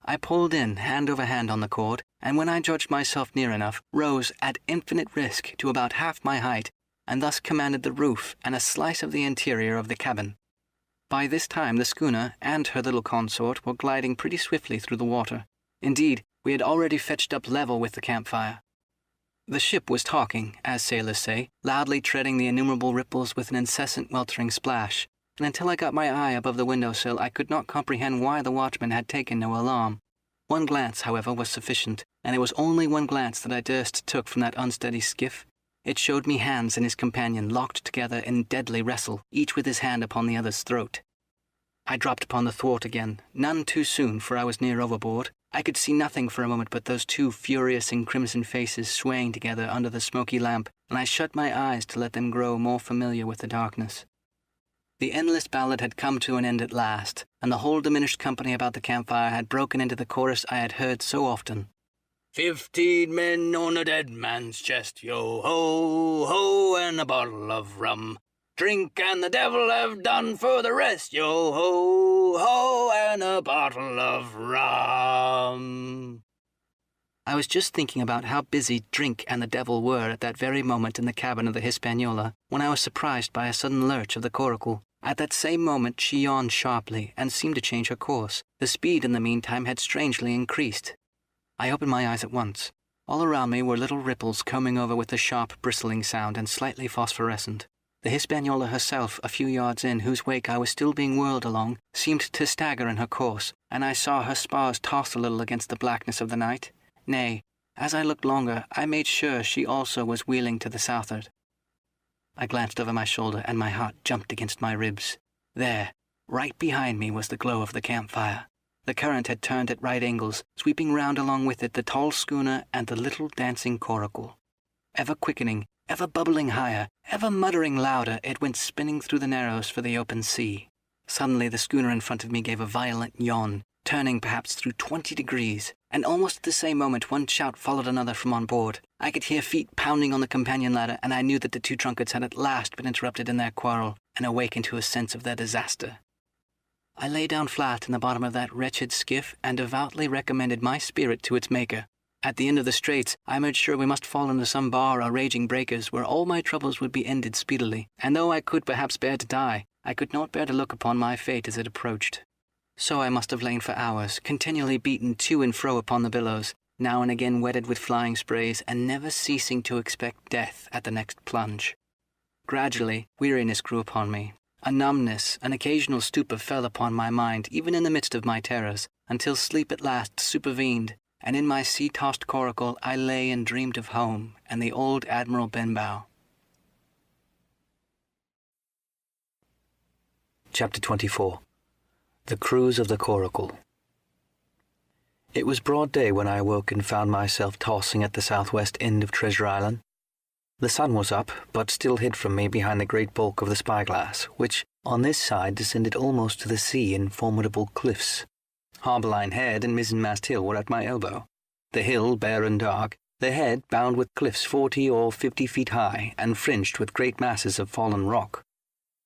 I pulled in, hand over hand on the cord, and when I judged myself near enough, rose at infinite risk to about half my height, and thus commanded the roof and a slice of the interior of the cabin. By this time the schooner and her little consort were gliding pretty swiftly through the water. Indeed, we had already fetched up level with the campfire. The ship was talking, as sailors say, loudly treading the innumerable ripples with an incessant weltering splash, and until I got my eye above the window-sill I could not comprehend why the watchman had taken no alarm. One glance, however, was sufficient, and it was only one glance that I durst took from that unsteady skiff. It showed me Hans and his companion locked together in deadly wrestle, each with his hand upon the other's throat. I dropped upon the thwart again, none too soon, for I was near overboard. I could see nothing for a moment but those two furious and crimson faces swaying together under the smoky lamp, and I shut my eyes to let them grow more familiar with the darkness. The endless ballad had come to an end at last, and the whole diminished company about the campfire had broken into the chorus I had heard so often. 15 men on a dead man's chest, yo ho, ho, and a bottle of rum. Drink and the devil have done for the rest, yo ho, ho, and a bottle of rum. I was just thinking about how busy drink and the devil were at that very moment in the cabin of the Hispaniola, when I was surprised by a sudden lurch of the coracle. At that same moment she yawned sharply and seemed to change her course. The speed in the meantime had strangely increased. I opened my eyes at once. All around me were little ripples combing over with a sharp, bristling sound and slightly phosphorescent. The Hispaniola herself, a few yards in, whose wake I was still being whirled along, seemed to stagger in her course, and I saw her spars toss a little against the blackness of the night. Nay, as I looked longer, I made sure she also was wheeling to the southward. I glanced over my shoulder, and my heart jumped against my ribs. There, right behind me, was the glow of the campfire. The current had turned at right angles, sweeping round along with it the tall schooner and the little dancing coracle. Ever quickening, ever bubbling higher, ever muttering louder, it went spinning through the narrows for the open sea. Suddenly the schooner in front of me gave a violent yawn, turning perhaps through 20 degrees, and almost at the same moment one shout followed another from on board. I could hear feet pounding on the companion ladder, and I knew that the two drunkards had at last been interrupted in their quarrel, and awakened to a sense of their disaster. I lay down flat in the bottom of that wretched skiff, and devoutly recommended my spirit to its maker. At the end of the straits, I made sure we must fall into some bar or raging breakers, where all my troubles would be ended speedily, and though I could perhaps bear to die, I could not bear to look upon my fate as it approached. So I must have lain for hours, continually beaten to and fro upon the billows, now and again wetted with flying sprays, and never ceasing to expect death at the next plunge. Gradually, weariness grew upon me. A numbness, an occasional stupor fell upon my mind, even in the midst of my terrors, until sleep at last supervened, and in my sea-tossed coracle I lay and dreamed of home and the old Admiral Benbow. Chapter 24. The Cruise of the Coracle. It was broad day when I awoke and found myself tossing at the southwest end of Treasure Island. The sun was up, but still hid from me behind the great bulk of the Spyglass, which on this side descended almost to the sea in formidable cliffs. Harbourline Head and Mizzenmast Hill were at my elbow. The hill bare and dark, the head bound with cliffs 40 or 50 feet high and fringed with great masses of fallen rock.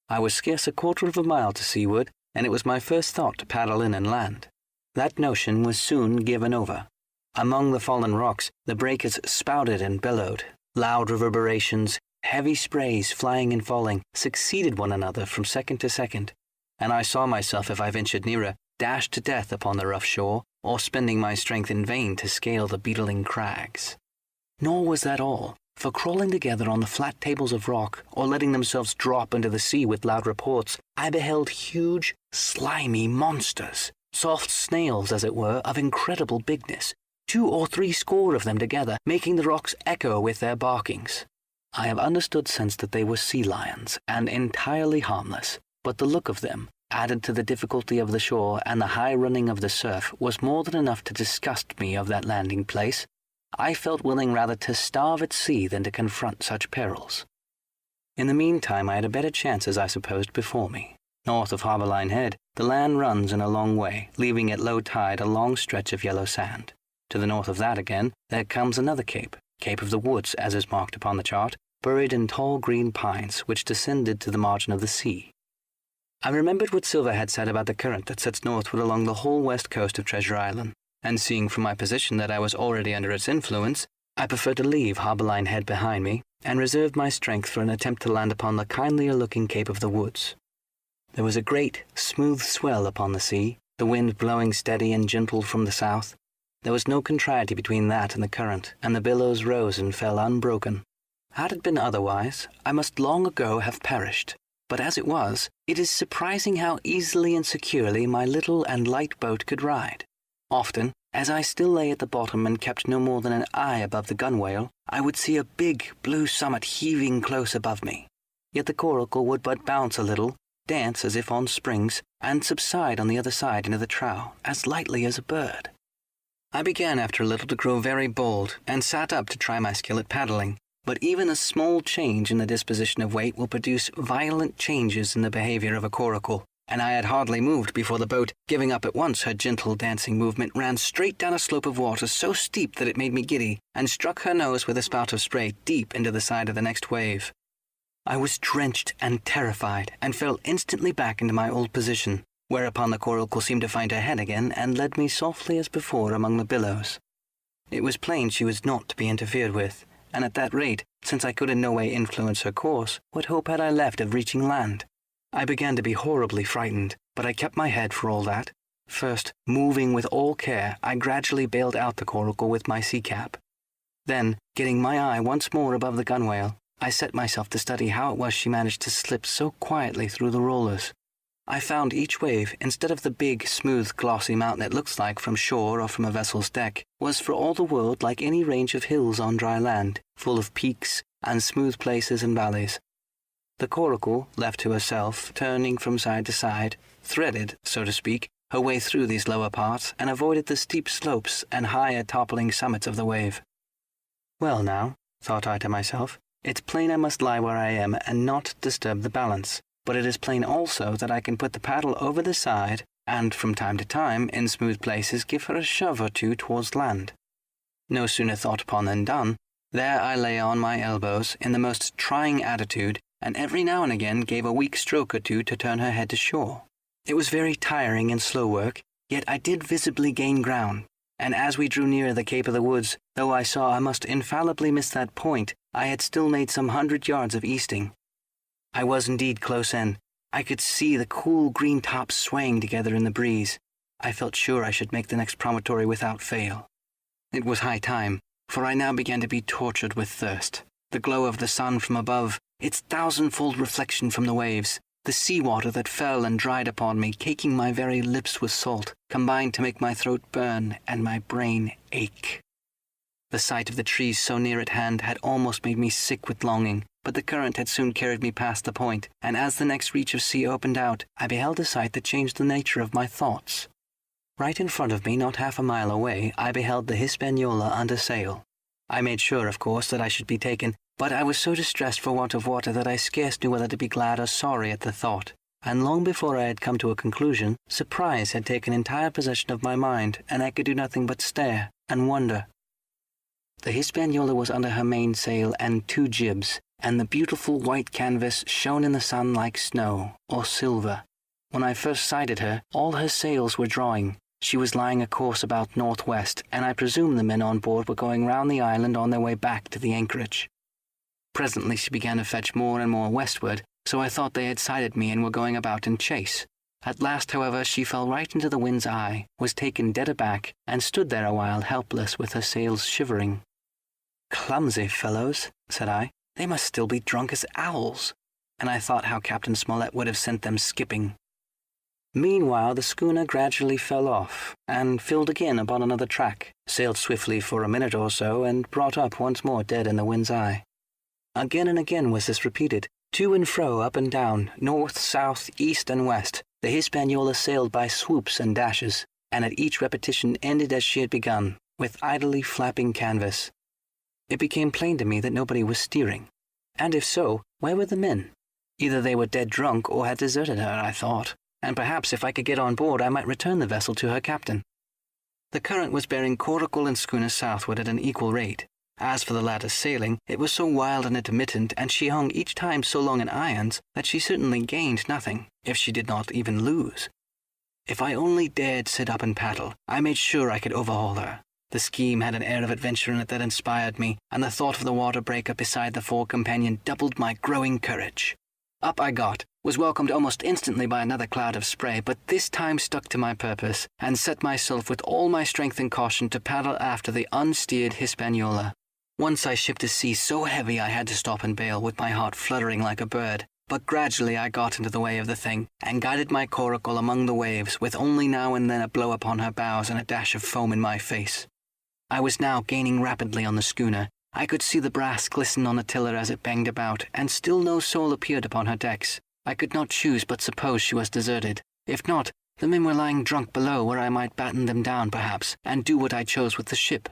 I was scarce a quarter of a mile to seaward, and it was my first thought to paddle in and land. That notion was soon given over. Among the fallen rocks, the breakers spouted and bellowed. Loud reverberations, heavy sprays flying and falling, succeeded one another from second to second, and I saw myself, if I ventured nearer, dashed to death upon the rough shore, or spending my strength in vain to scale the beetling crags. Nor was that all, for crawling together on the flat tables of rock, or letting themselves drop into the sea with loud reports, I beheld huge, slimy monsters, soft snails, as it were, of incredible bigness, 2 or 3 score of them together, making the rocks echo with their barkings. I have understood since that they were sea lions, and entirely harmless, but the look of them, added to the difficulty of the shore and the high running of the surf, was more than enough to disgust me of that landing place. I felt willing rather to starve at sea than to confront such perils. In the meantime I had a better chance, as I supposed, before me. North of Harbourline Head, the land runs in a long way, leaving at low tide a long stretch of yellow sand. To the north of that again, there comes another cape, Cape of the Woods, as is marked upon the chart, buried in tall green pines, which descended to the margin of the sea. I remembered what Silva had said about the current that sets northward along the whole west coast of Treasure Island, and seeing from my position that I was already under its influence, I preferred to leave Harbourline Head behind me, and reserved my strength for an attempt to land upon the kindlier-looking Cape of the Woods. There was a great, smooth swell upon the sea, the wind blowing steady and gentle from the south. There was no contrariety between that and the current, and the billows rose and fell unbroken. Had it been otherwise, I must long ago have perished. But as it was, it is surprising how easily and securely my little and light boat could ride. Often, as I still lay at the bottom and kept no more than an eye above the gunwale, I would see a big blue summit heaving close above me. Yet the coracle would but bounce a little, dance as if on springs, and subside on the other side into the trough, as lightly as a bird. I began after a little to grow very bold, and sat up to try my skill at paddling. but even a small change in the disposition of weight will produce violent changes in the behavior of a coracle, and I had hardly moved before the boat, giving up at once her gentle dancing movement, ran straight down a slope of water so steep that it made me giddy, and struck her nose with a spout of spray deep into the side of the next wave. I was drenched and terrified, and fell instantly back into my old position, whereupon the coracle seemed to find her head again, and led me softly as before among the billows. It was plain she was not to be interfered with, and at that rate, since I could in no way influence her course, what hope had I left of reaching land? I began to be horribly frightened, but I kept my head for all that. First, moving with all care, I gradually bailed out the coracle with my sea cap. Then, getting my eye once more above the gunwale, I set myself to study how it was she managed to slip so quietly through the rollers. I found each wave, instead of the big, smooth, glossy mountain it looks like from shore or from a vessel's deck, was for all the world like any range of hills on dry land, full of peaks and smooth places and valleys. The coracle, left to herself, turning from side to side, threaded, so to speak, her way through these lower parts, and avoided the steep slopes and higher toppling summits of the wave. Well now, thought I to myself, it's plain I must lie where I am and not disturb the balance. But it is plain also that I can put the paddle over the side and, from time to time, in smooth places, give her a shove or two towards land. No sooner thought upon than done. There I lay on my elbows, in the most trying attitude, and every now and again gave a weak stroke or two to turn her head to shore. It was very tiring and slow work, yet I did visibly gain ground, and as we drew nearer the Cape of the Woods, though I saw I must infallibly miss that point, I had still made some 100 yards of easting. I was indeed close in. I could see the cool green tops swaying together in the breeze. I felt sure I should make the next promontory without fail. It was high time, for I now began to be tortured with thirst. The glow of the sun from above, its thousandfold reflection from the waves, the sea-water that fell and dried upon me, caking my very lips with salt, combined to make my throat burn and my brain ache. The sight of the trees so near at hand had almost made me sick with longing, but the current had soon carried me past the point, and as the next reach of sea opened out, I beheld a sight that changed the nature of my thoughts. Right in front of me, not half a mile away, I beheld the Hispaniola under sail. I made sure, of course, that I should be taken, but I was so distressed for want of water that I scarce knew whether to be glad or sorry at the thought, and long before I had come to a conclusion, surprise had taken entire possession of my mind, and I could do nothing but stare and wonder. The Hispaniola was under her mainsail and 2 jibs, and the beautiful white canvas shone in the sun like snow, or silver. When I first sighted her, all her sails were drawing. She was lying a course about northwest, and I presume the men on board were going round the island on their way back to the anchorage. Presently she began to fetch more and more westward, so I thought they had sighted me and were going about in chase. At last, however, she fell right into the wind's eye, was taken dead aback, and stood there a while helpless with her sails shivering. "Clumsy fellows," said I. "They must still be drunk as owls," and I thought how Captain Smollett would have sent them skipping. Meanwhile the schooner gradually fell off, and filled again upon another track, sailed swiftly for a minute or so, and brought up once more dead in the wind's eye. Again and again was this repeated, to and fro, up and down, north, south, east, and west. The Hispaniola sailed by swoops and dashes, and at each repetition ended as she had begun, with idly flapping canvas. It became plain to me that nobody was steering, and if so, where were the men? Either they were dead drunk or had deserted her, I thought, and perhaps if I could get on board I might return the vessel to her captain. The current was bearing coracle and schooner southward at an equal rate. As for the latter's sailing, it was so wild and intermittent, and she hung each time so long in irons, that she certainly gained nothing, if she did not even lose. If I only dared sit up and paddle, I made sure I could overhaul her. The scheme had an air of adventure in it that inspired me, and the thought of the water breaker beside the fore companion doubled my growing courage. Up I got, was welcomed almost instantly by another cloud of spray, but this time stuck to my purpose, and set myself with all my strength and caution to paddle after the unsteered Hispaniola. Once I shipped a sea so heavy I had to stop and bail, with my heart fluttering like a bird, but gradually I got into the way of the thing, and guided my coracle among the waves, with only now and then a blow upon her bows and a dash of foam in my face. I was now gaining rapidly on the schooner. I could see the brass glisten on the tiller as it banged about, and still no soul appeared upon her decks. I could not choose but suppose she was deserted. If not, the men were lying drunk below, where I might batten them down, perhaps, and do what I chose with the ship.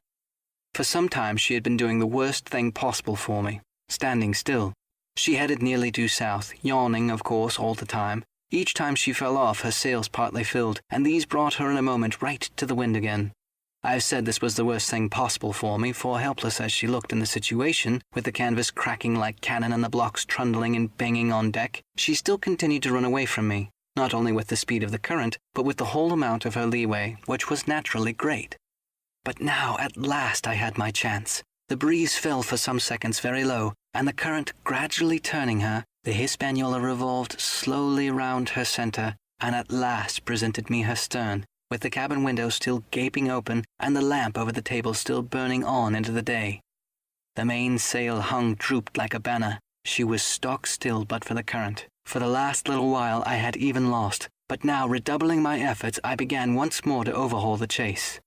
For some time she had been doing the worst thing possible for me, standing still. She headed nearly due south, yawning, of course, all the time. Each time she fell off, her sails partly filled, and these brought her in a moment right to the wind again. I have said this was the worst thing possible for me, for helpless as she looked in the situation, with the canvas cracking like cannon and the blocks trundling and banging on deck, she still continued to run away from me, not only with the speed of the current, but with the whole amount of her leeway, which was naturally great. But now, at last, I had my chance. The breeze fell for some seconds very low, and the current gradually turning her, the Hispaniola revolved slowly round her center, and at last presented me her stern, with the cabin window still gaping open and the lamp over the table still burning on into the day. The mainsail hung drooped like a banner. She was stock still but for the current. For the last little while I had even lost, but now, redoubling my efforts, I began once more to overhaul the chase.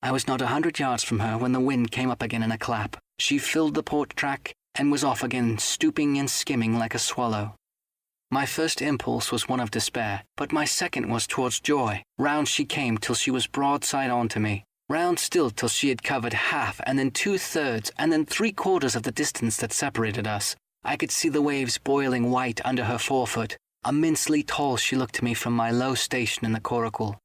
I was not 100 yards from her when the wind came up again in a clap. She filled the port track and was off again, stooping and skimming like a swallow. My first impulse was one of despair, but my second was towards joy. Round she came till she was broadside on to me. Round still till she had covered half, and then 2/3, and then 3/4 of the distance that separated us. I could see the waves boiling white under her forefoot. Immensely tall she looked to me from my low station in the coracle.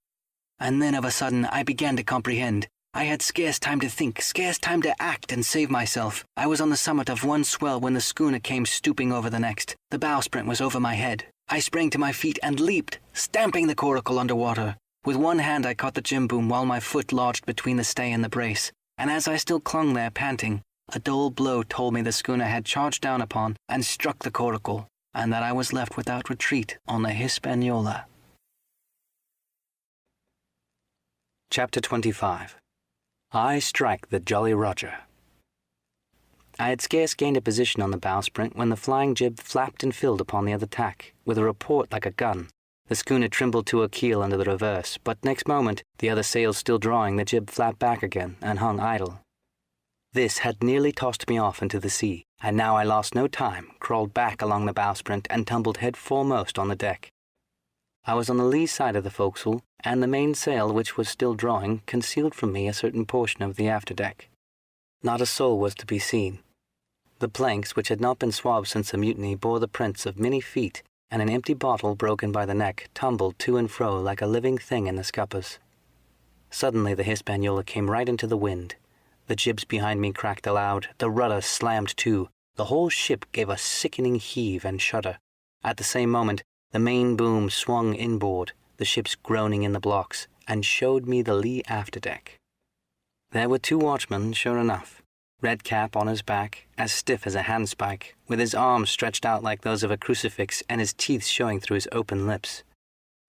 And then of a sudden I began to comprehend. I had scarce time to think, scarce time to act and save myself. I was on the summit of one swell when the schooner came stooping over the next. The bowsprit was over my head. I sprang to my feet and leaped, stamping the coracle under water. With one hand I caught the jimboom while my foot lodged between the stay and the brace, and as I still clung there panting, a dull blow told me the schooner had charged down upon and struck the coracle, and that I was left without retreat on the Hispaniola. Chapter 25. I strike the Jolly Roger. I had scarce gained a position on the bowsprit when the flying jib flapped and filled upon the other tack, with a report like a gun. The schooner trembled to her keel under the reverse, but next moment, the other sails still drawing, the jib flapped back again and hung idle. This had nearly tossed me off into the sea, and now I lost no time, crawled back along the bowsprit, and tumbled head foremost on the deck. I was on the lee side of the forecastle, and the mainsail, which was still drawing, concealed from me a certain portion of the afterdeck. Not a soul was to be seen. The planks, which had not been swabbed since the mutiny, bore the prints of many feet, and an empty bottle broken by the neck tumbled to and fro like a living thing in the scuppers. Suddenly the Hispaniola came right into the wind. The jibs behind me cracked aloud, the rudder slammed to, the whole ship gave a sickening heave and shudder. At the same moment, the main boom swung inboard, the ships groaning in the blocks, and showed me the lee afterdeck. There were 2 watchmen, sure enough. Redcap on his back, as stiff as a handspike, with his arms stretched out like those of a crucifix and his teeth showing through his open lips.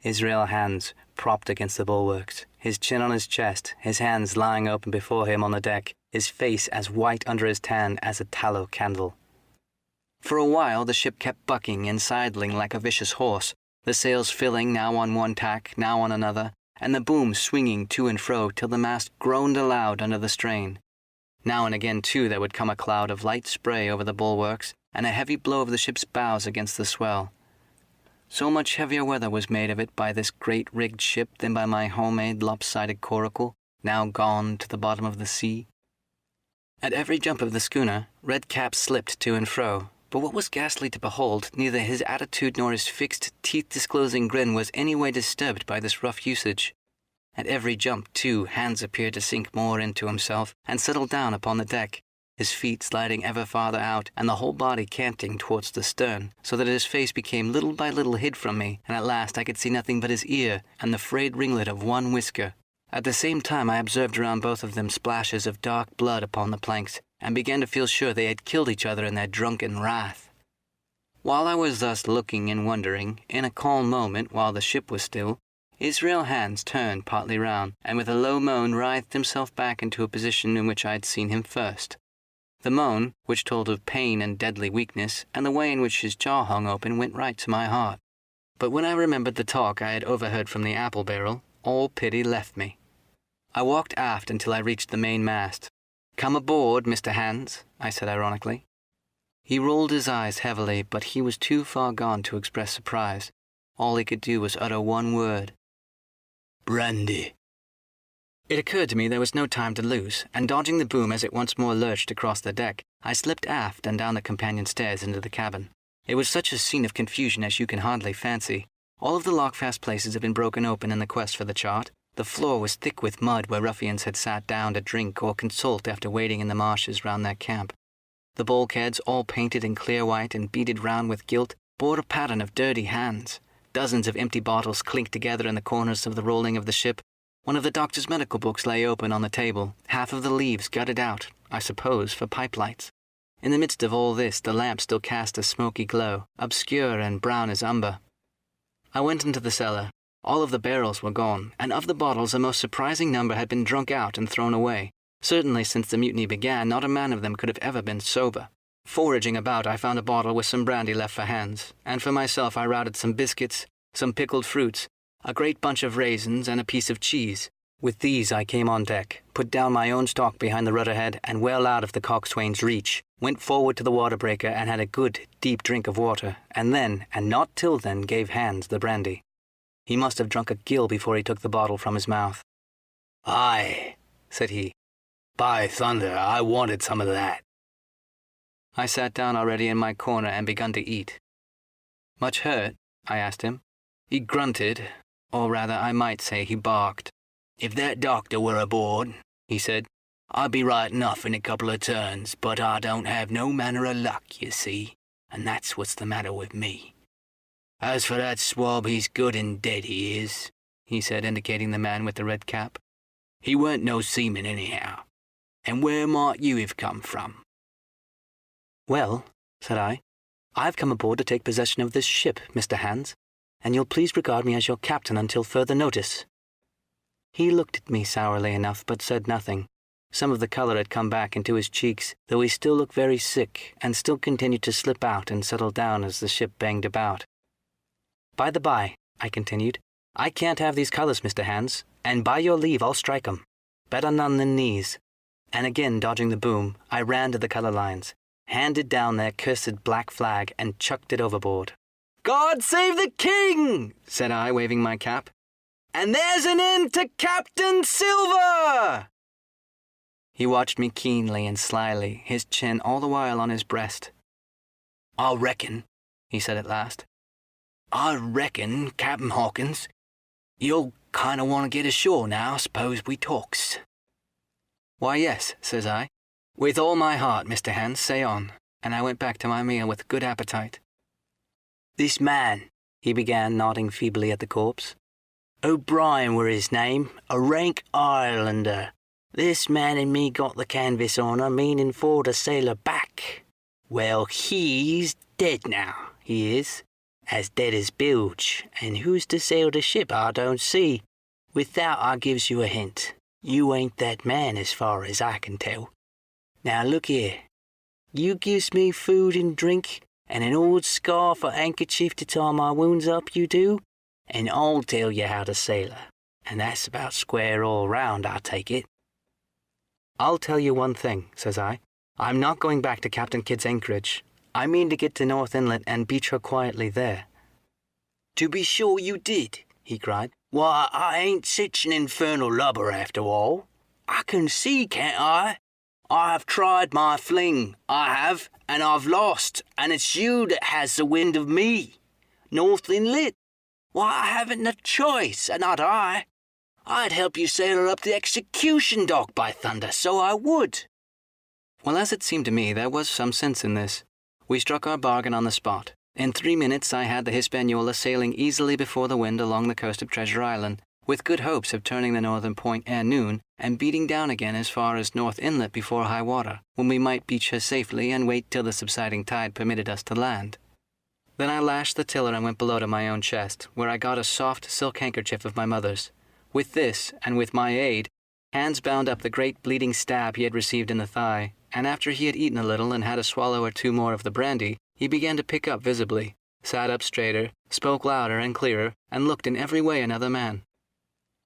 Israel hands propped against the bulwarks, his chin on his chest, his hands lying open before him on the deck, his face as white under his tan as a tallow candle. For a while the ship kept bucking and sidling like a vicious horse, the sails filling now on one tack, now on another, and the boom swinging to and fro till the mast groaned aloud under the strain. Now and again, too, there would come a cloud of light spray over the bulwarks, and a heavy blow of the ship's bows against the swell. So much heavier weather was made of it by this great rigged ship than by my homemade lopsided coracle, now gone to the bottom of the sea. At every jump of the schooner, Redcap slipped to and fro, but what was ghastly to behold, neither his attitude nor his fixed, teeth-disclosing grin was any way disturbed by this rough usage. At every jump, too, Hans appeared to sink more into himself and settle down upon the deck, his feet sliding ever farther out and the whole body canting towards the stern, so that his face became little by little hid from me, and at last I could see nothing but his ear and the frayed ringlet of one whisker. At the same time I observed around both of them splashes of dark blood upon the planks, and began to feel sure they had killed each other in their drunken wrath. While I was thus looking and wondering, in a calm moment while the ship was still, Israel Hans turned partly round, and with a low moan writhed himself back into a position in which I had seen him first. The moan, which told of pain and deadly weakness, and the way in which his jaw hung open, went right to my heart. But when I remembered the talk I had overheard from the apple barrel, all pity left me. I walked aft until I reached the main mast. "Come aboard, Mr. Hans," I said ironically. He rolled his eyes heavily, but he was too far gone to express surprise. All he could do was utter one word. "Brandy." It occurred to me there was no time to lose, and dodging the boom as it once more lurched across the deck, I slipped aft and down the companion stairs into the cabin. It was such a scene of confusion as you can hardly fancy. All of the lockfast places had been broken open in the quest for the chart. The floor was thick with mud where ruffians had sat down to drink or consult after waiting in the marshes round their camp. The bulkheads, all painted in clear white and beaded round with gilt, bore a pattern of dirty hands. Dozens of empty bottles clinked together in the corners of the rolling of the ship. One of the doctor's medical books lay open on the table, half of the leaves gutted out, I suppose, for pipe lights. In the midst of all this, the lamp still cast a smoky glow, obscure and brown as umber. I went into the cellar. All of the barrels were gone, and of the bottles a most surprising number had been drunk out and thrown away. Certainly since the mutiny began, not a man of them could have ever been sober. Foraging about, I found a bottle with some brandy left for Hans, and for myself I routed some biscuits, some pickled fruits, a great bunch of raisins, and a piece of cheese. With these I came on deck, put down my own stock behind the rudder-head and well out of the coxswain's reach, went forward to the water-breaker and had a good, deep drink of water, and then, and not till then, gave Hans the brandy. He must have drunk a gill before he took the bottle from his mouth. "Aye," said he. "By thunder, I wanted some of that." I sat down already in my corner and begun to eat. "Much hurt?" I asked him. He grunted, or rather I might say he barked. "If that doctor were aboard," he said, "I'd be right enough in a couple of turns, but I don't have no manner of luck, you see, and that's what's the matter with me. As for that swab, he's good and dead, he is," he said, indicating the man with the red cap. "He weren't no seaman anyhow. And where might you have come from?" "Well," said I, "I've come aboard to take possession of this ship, Mr. Hans, and you'll please regard me as your captain until further notice." He looked at me sourly enough, but said nothing. Some of the colour had come back into his cheeks, though he still looked very sick, and still continued to slip out and settle down as the ship banged about. "By the by," I continued, "I can't have these colours, Mr. Hans, and by your leave I'll strike 'em. Better none than these." And again dodging the boom, I ran to the colour lines, handed down their cursed black flag, and chucked it overboard. "God save the King!" said I, waving my cap. "And there's an end to Captain Silva!" He watched me keenly and slyly, his chin all the while on his breast. "I reckon," he said at last, Captain Hawkins, you'll kind of want to get ashore now, suppose we talks." "Why, yes," says I. "With all my heart, Mr. Hans, say on," and I went back to my meal with good appetite. "This man," he began, nodding feebly at the corpse, "O'Brien were his name, a rank Irelander. This man and me got the canvas on her, meaning for to sail her back. Well, he's dead now, he is, as dead as bilge, and who's to sail the ship I don't see. With that I gives you a hint. You ain't that man as far as I can tell. Now look here, you gives me food and drink, and an old scarf or handkerchief to tie my wounds up, you do, and I'll tell you how to sail her, and that's about square all round, I take it." "I'll tell you one thing," says I. "I'm not going back to Captain Kidd's anchorage. I mean to get to North Inlet and beach her quietly there." "To be sure you did," he cried. "Why, I ain't such an infernal lubber after all. I can see, can't I? I have tried my fling, I have, and I've lost, and it's you that has the wind of me. North Inlet? Why, I haven't a choice, and not I. I'd help you sail her up the execution dock, by thunder, so I would." Well, as it seemed to me, there was some sense in this. We struck our bargain on the spot. In 3 minutes I had the Hispaniola sailing easily before the wind along the coast of Treasure Island, with good hopes of turning the northern point ere noon, and beating down again as far as North Inlet before high water, when we might beach her safely and wait till the subsiding tide permitted us to land. Then I lashed the tiller and went below to my own chest, where I got a soft silk handkerchief of my mother's. With this, and with my aid, Hans bound up the great bleeding stab he had received in the thigh, and after he had eaten a little and had a swallow or two more of the brandy, he began to pick up visibly, sat up straighter, spoke louder and clearer, and looked in every way another man.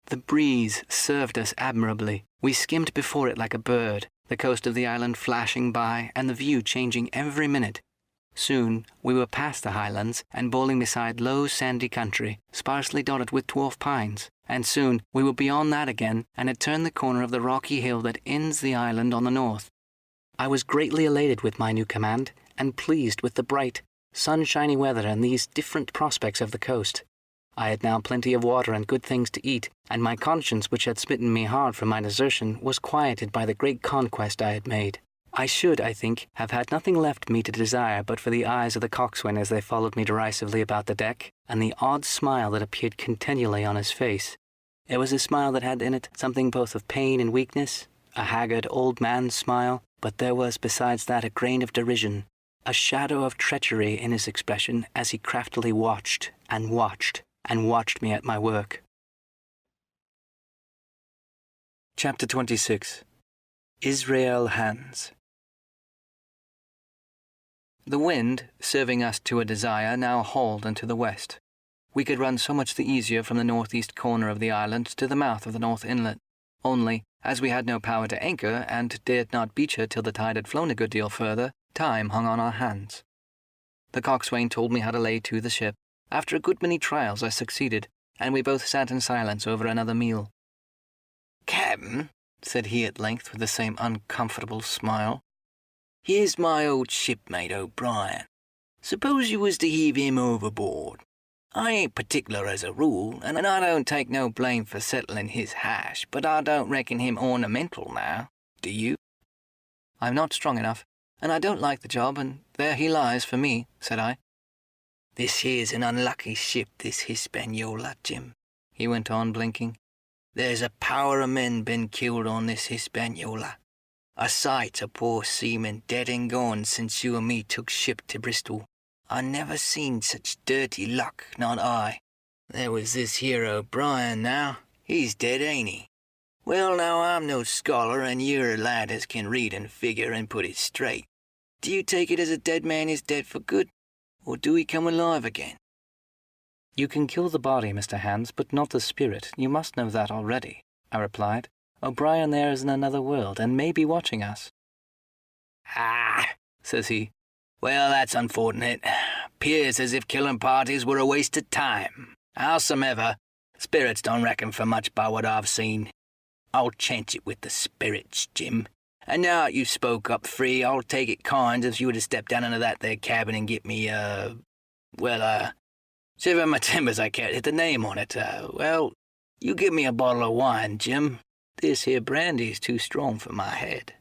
The breeze served us admirably. We skimmed before it like a bird, the coast of the island flashing by, and the view changing every minute. Soon we were past the highlands and bowling beside low sandy country, sparsely dotted with dwarf pines, and soon we were beyond that again and had turned the corner of the rocky hill that ends the island on the north. I was greatly elated with my new command, and pleased with the bright, sunshiny weather and these different prospects of the coast. I had now plenty of water and good things to eat, and my conscience, which had smitten me hard for my desertion, was quieted by the great conquest I had made. I should, I think, have had nothing left me to desire but for the eyes of the coxswain as they followed me derisively about the deck, and the odd smile that appeared continually on his face. It was a smile that had in it something both of pain and weakness, a haggard old man's smile, but there was besides that a grain of derision, a shadow of treachery in his expression as he craftily watched and watched and watched me at my work. Chapter 26. Israel Hands. The wind, serving us to a desire, now hauled into the west. We could run so much the easier from the northeast corner of the island to the mouth of the north inlet. Only, as we had no power to anchor, and dared not beach her till the tide had flown a good deal further, time hung on our hands. The coxswain told me how to lay to the ship. After a good many trials I succeeded, and we both sat in silence over another meal. "Captain," said he at length with the same uncomfortable smile, "here's my old shipmate O'Brien. Suppose you was to heave him overboard. I ain't particular as a rule, and I don't take no blame for settling his hash, but I don't reckon him ornamental now, do you?" "I'm not strong enough, and I don't like the job, and there he lies for me," said I. "This here's an unlucky ship, this Hispaniola, Jim," he went on, blinking. "There's a power of men been killed on this Hispaniola. A sight of poor seamen dead and gone since you and me took ship to Bristol. I never seen such dirty luck, not I. There was this here O'Brien now. He's dead, ain't he? Well, now, I'm no scholar, and you're a lad as can read and figure and put it straight. Do you take it as a dead man is dead for good, or do he come alive again?" "You can kill the body, Mr. Hands, but not the spirit. You must know that already," I replied. "O'Brien there is in another world, and may be watching us." "Ah," says he. "Well, that's unfortunate. 'Pears as if killing parties were a waste of time. Howsomever, spirits don't reckon for much by what I've seen. I'll chance it with the spirits, Jim. And now that you've spoke up free, I'll take it kind if you were to step down into that there cabin and get me, shiver my timbers, I can't hit the name on it. You give me a bottle of wine, Jim. This here brandy's too strong for my head."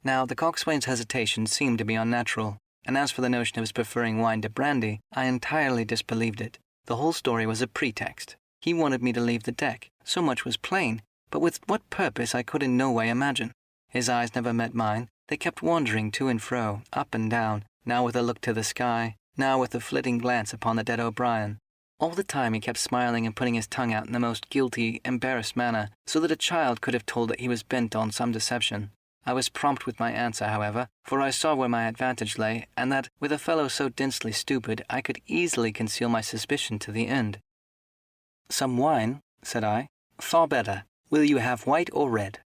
Now, the coxswain's hesitation seemed to be unnatural, and as for the notion of his preferring wine to brandy, I entirely disbelieved it. The whole story was a pretext. He wanted me to leave the deck. So much was plain, but with what purpose I could in no way imagine. His eyes never met mine. They kept wandering to and fro, up and down, now with a look to the sky, now with a flitting glance upon the dead O'Brien. All the time he kept smiling and putting his tongue out in the most guilty, embarrassed manner, so that a child could have told that he was bent on some deception. I was prompt with my answer, however, for I saw where my advantage lay, and that, with a fellow so densely stupid, I could easily conceal my suspicion to the end. "Some wine," said I. "Far better. Will you have white or red?"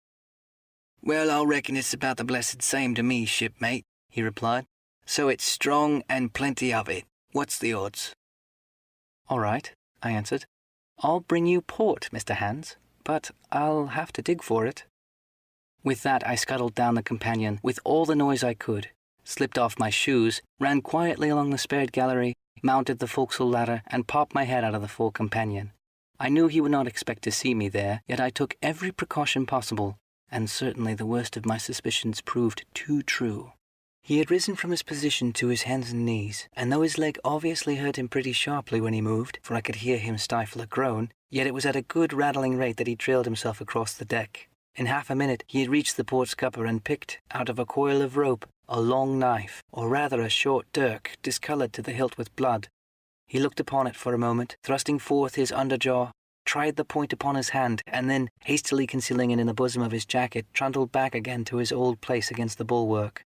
"Well, I reckon it's about the blessed same to me, shipmate," he replied. "So it's strong and plenty of it. What's the odds?" "All right," I answered. "I'll bring you port, Mr. Hands, but I'll have to dig for it." With that I scuttled down the companion with all the noise I could, slipped off my shoes, ran quietly along the spared gallery, mounted the forecastle ladder, and popped my head out of the fore companion. I knew he would not expect to see me there, yet I took every precaution possible, and certainly the worst of my suspicions proved too true. He had risen from his position to his hands and knees, and though his leg obviously hurt him pretty sharply when he moved, for I could hear him stifle a groan, yet it was at a good rattling rate that he trailed himself across the deck. In half a minute he had reached the port scupper and picked, out of a coil of rope, a long knife, or rather a short dirk, discoloured to the hilt with blood. He looked upon it for a moment, thrusting forth his underjaw, tried the point upon his hand, and then, hastily concealing it in the bosom of his jacket, trundled back again to his old place against the bulwark.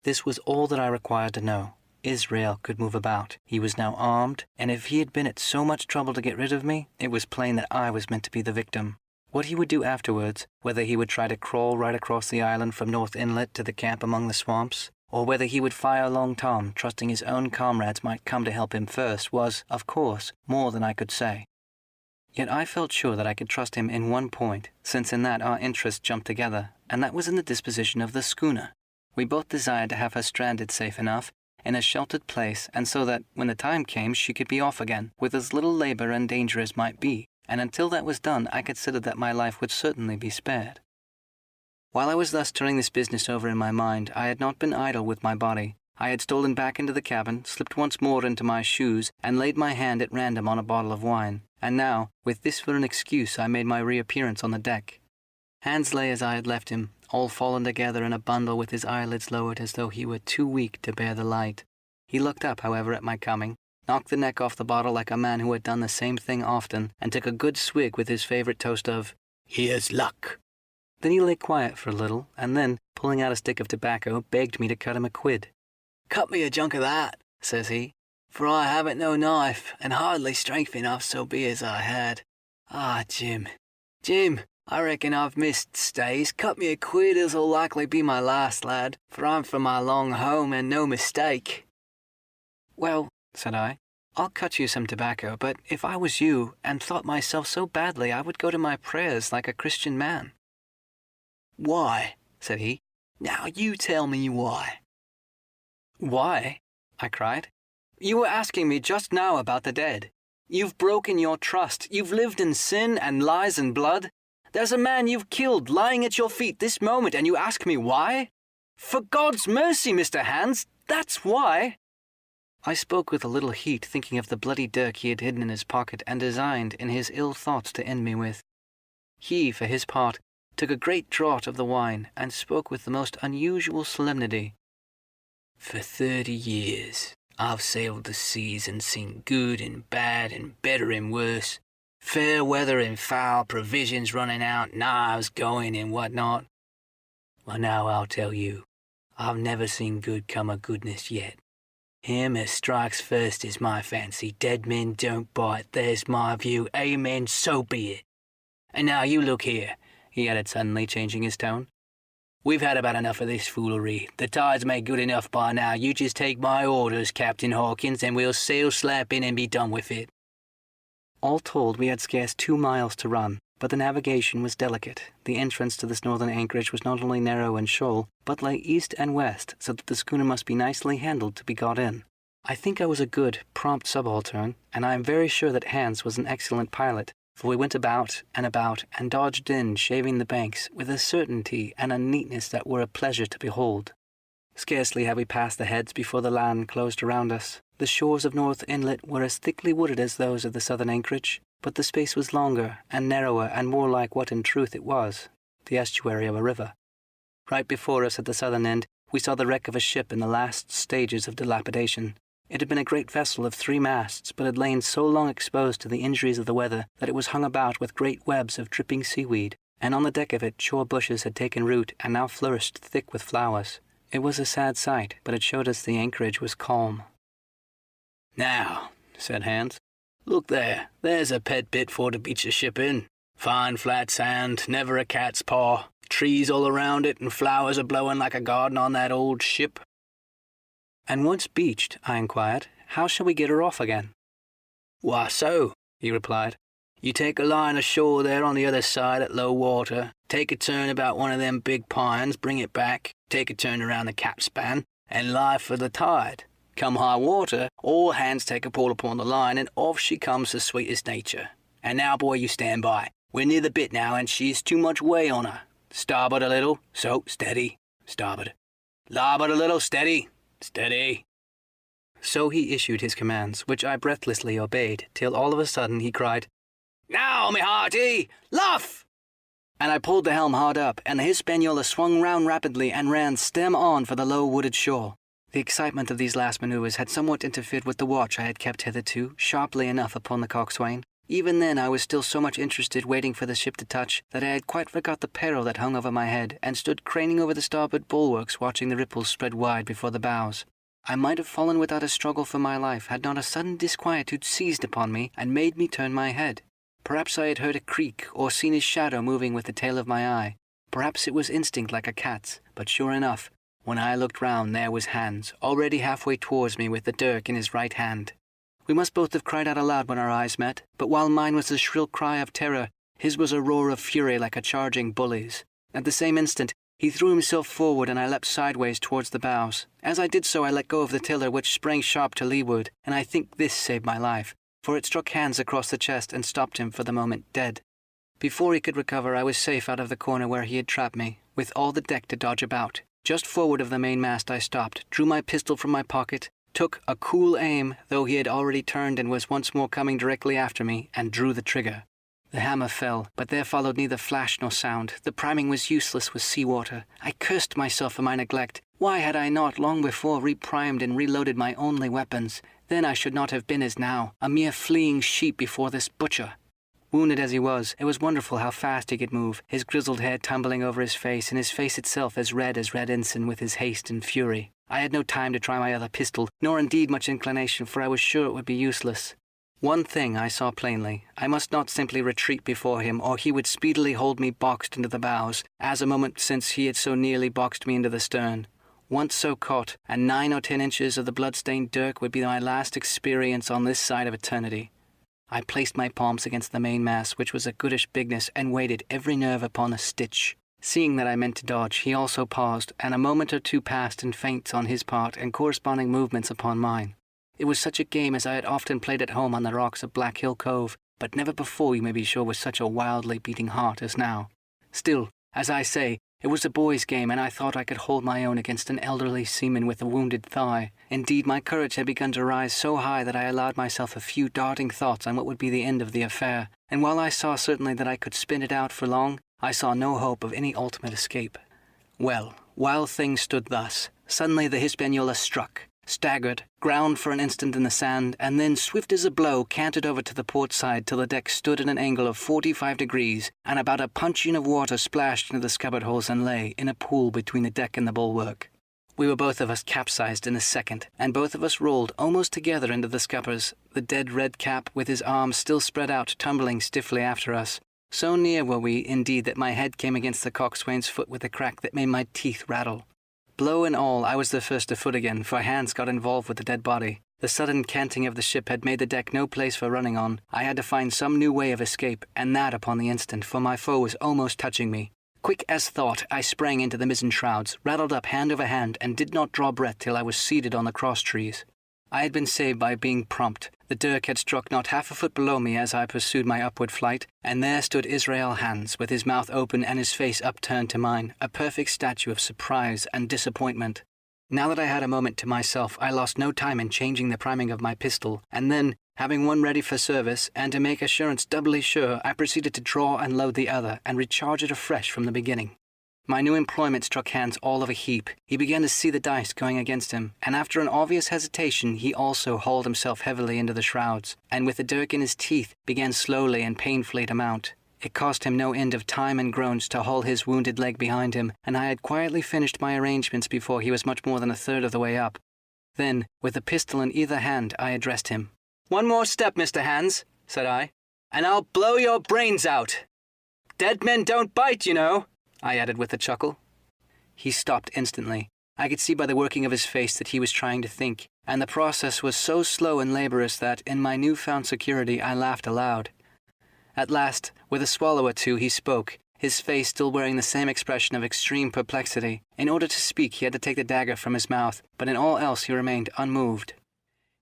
This was all that I required to know. Israel could move about. He was now armed, and if he had been at so much trouble to get rid of me, it was plain that I was meant to be the victim. What he would do afterwards, whether he would try to crawl right across the island from North Inlet to the camp among the swamps, or whether he would fire Long Tom, trusting his own comrades might come to help him first, was, of course, more than I could say. Yet I felt sure that I could trust him in one point, since in that our interests jumped together, and that was in the disposition of the schooner. We both desired to have her stranded safe enough, in a sheltered place, and so that, when the time came, she could be off again, with as little labor and danger as might be, and until that was done I considered that my life would certainly be spared. While I was thus turning this business over in my mind, I had not been idle with my body. I had stolen back into the cabin, slipped once more into my shoes, and laid my hand at random on a bottle of wine, and now, with this for an excuse, I made my reappearance on the deck. Hans lay as I had left him, all fallen together in a bundle with his eyelids lowered as though he were too weak to bear the light. He looked up, however, at my coming, knocked the neck off the bottle like a man who had done the same thing often, and took a good swig with his favourite toast of, "Here's luck." Then he lay quiet for a little, and then, pulling out a stick of tobacco, begged me to cut him a quid. "Cut me a junk of that," says he, "for I haven't no knife, and hardly strength enough so be as I had. Ah, Jim, I reckon I've missed stays. Cut me a quid as'll likely be my last, lad, for I'm for my long home, and no mistake." "Well," said I, "I'll cut you some tobacco, but if I was you, and thought myself so badly, I would go to my prayers like a Christian man." "Why?" said he. "Now you tell me why." "Why?" I cried. "You were asking me just now about the dead. You've broken your trust. You've lived in sin and lies and blood. There's a man you've killed lying at your feet this moment, and you ask me why? For God's mercy, Mr. Hans, that's why." I spoke with a little heat, thinking of the bloody dirk he had hidden in his pocket and designed in his ill thoughts to end me with. He, for his part, took a great draught of the wine, and spoke with the most unusual solemnity. "For 30 years I've sailed the seas and seen good and bad and better and worse, fair weather and foul, provisions running out, knives going and what not. Well, now I'll tell you, I've never seen good come of goodness yet. Him as strikes first is my fancy. Dead men don't bite, there's my view. Amen, so be it. And now you look here," he added suddenly, changing his tone. "We've had about enough of this foolery. The tide's made good enough by now. You just take my orders, Captain Hawkins, and we'll sail slap in and be done with it." All told, we had scarce 2 miles to run, but the navigation was delicate. The entrance to this northern anchorage was not only narrow and shoal, but lay east and west, so that the schooner must be nicely handled to be got in. I think I was a good, prompt subaltern, and I am very sure that Hans was an excellent pilot, for we went about and dodged in, shaving the banks, with a certainty and a neatness that were a pleasure to behold. Scarcely had we passed the heads before the land closed around us. The shores of North Inlet were as thickly wooded as those of the southern anchorage, but the space was longer and narrower and more like what in truth it was, the estuary of a river. Right before us at the southern end, we saw the wreck of a ship in the last stages of dilapidation. It had been a great vessel of 3 masts, but had lain so long exposed to the injuries of the weather that it was hung about with great webs of dripping seaweed, and on the deck of it shore bushes had taken root and now flourished thick with flowers. It was a sad sight, but it showed us the anchorage was calm. "Now," said Hans, "look there. There's a pet bit for to beach a ship in. Fine flat sand, never a cat's paw, trees all around it, and flowers a blowing like a garden on that old ship." "And once beached," I inquired, "how shall we get her off again?" "Why so," he replied. "You take a line ashore there on the other side at low water, take a turn about one of them big pines, bring it back, take a turn around the capspan, and lie for the tide. Come high water, all hands take a pull upon the line, and off she comes as sweet as nature. And now, boy, you stand by. We're near the bit now, and she's too much way on her. Starboard a little, so, steady, starboard. Larboard a little, steady, steady." So he issued his commands, which I breathlessly obeyed, till all of a sudden he cried, "Now, me hearty, luff!" And I pulled the helm hard up, and the Hispaniola swung round rapidly and ran stem on for the low wooded shore. The excitement of these last manoeuvres had somewhat interfered with the watch I had kept hitherto, sharply enough upon the coxswain. Even then I was still so much interested waiting for the ship to touch that I had quite forgot the peril that hung over my head, and stood craning over the starboard bulwarks watching the ripples spread wide before the bows. I might have fallen without a struggle for my life had not a sudden disquietude seized upon me and made me turn my head. Perhaps I had heard a creak or seen his shadow moving with the tail of my eye. Perhaps it was instinct like a cat's, but sure enough, When I looked round, there was Hans, already halfway towards me with the dirk in his right hand. We must both have cried out aloud when our eyes met, but while mine was a shrill cry of terror, his was a roar of fury like a charging bully's. At the same instant, he threw himself forward and I leapt sideways towards the bows. As I did so, I let go of the tiller, which sprang sharp to leeward, and I think this saved my life, for it struck Hans across the chest and stopped him for the moment dead. Before he could recover, I was safe out of the corner where he had trapped me, with all the deck to dodge about. Just forward of the mainmast I stopped, drew my pistol from my pocket, took a cool aim, though he had already turned and was once more coming directly after me, and drew the trigger. The hammer fell, but there followed neither flash nor sound. The priming was useless with sea-water. I cursed myself for my neglect. Why had I not long before reprimed and reloaded my only weapons? Then I should not have been as now, a mere fleeing sheep before this butcher. Wounded as he was, it was wonderful how fast he could move, his grizzled hair tumbling over his face, and his face itself as red ensign with his haste and fury. I had no time to try my other pistol, nor indeed much inclination, for I was sure it would be useless. One thing I saw plainly. I must not simply retreat before him, or he would speedily hold me boxed into the bows, as a moment since he had so nearly boxed me into the stern. Once so caught, and 9 or 10 inches of the blood-stained dirk would be my last experience on this side of eternity. I placed my palms against the mainmast, which was a goodish bigness, and waited every nerve upon a stitch. Seeing that I meant to dodge, he also paused, and a moment or two passed in feints on his part and corresponding movements upon mine. It was such a game as I had often played at home on the rocks of Black Hill Cove, but never before, you may be sure, with such a wildly beating heart as now. Still, as I say, it was a boy's game, and I thought I could hold my own against an elderly seaman with a wounded thigh. Indeed, my courage had begun to rise so high that I allowed myself a few darting thoughts on what would be the end of the affair, and while I saw certainly that I could spin it out for long, I saw no hope of any ultimate escape. Well, while things stood thus, suddenly the Hispaniola struck, staggered, ground for an instant in the sand, and then, swift as a blow, canted over to the port side till the deck stood at an angle of 45 degrees, and about a puncheon of water splashed into the scuppert holes and lay in a pool between the deck and the bulwark. We were both of us capsized in a second, and both of us rolled almost together into the scuppers, the dead red cap, with his arms still spread out, tumbling stiffly after us. So near were we, indeed, that my head came against the coxswain's foot with a crack that made my teeth rattle. Blow and all, I was the first afoot again, for Hans got involved with the dead body. The sudden canting of the ship had made the deck no place for running on. I had to find some new way of escape, and that upon the instant, for my foe was almost touching me. Quick as thought, I sprang into the mizzen shrouds, rattled up hand over hand, and did not draw breath till I was seated on the cross trees. I had been saved by being prompt. The dirk had struck not half a foot below me as I pursued my upward flight, and there stood Israel Hans, with his mouth open and his face upturned to mine, a perfect statue of surprise and disappointment. Now that I had a moment to myself, I lost no time in changing the priming of my pistol, and then, having one ready for service, and to make assurance doubly sure, I proceeded to draw and load the other, and recharge it afresh from the beginning. My new employment struck Hans all of a heap. He began to see the dice going against him, and after an obvious hesitation, he also hauled himself heavily into the shrouds, and with the dirk in his teeth, began slowly and painfully to mount. It cost him no end of time and groans to haul his wounded leg behind him, and I had quietly finished my arrangements before he was much more than a third of the way up. Then, with a pistol in either hand, I addressed him. "One more step, Mr. Hans," said I, "and I'll blow your brains out. Dead men don't bite, you know," I added with a chuckle. He stopped instantly. I could see by the working of his face that he was trying to think, and the process was so slow and laborious that, in my newfound security, I laughed aloud. At last, with a swallow or two, he spoke, his face still wearing the same expression of extreme perplexity. In order to speak, he had to take the dagger from his mouth, but in all else he remained unmoved.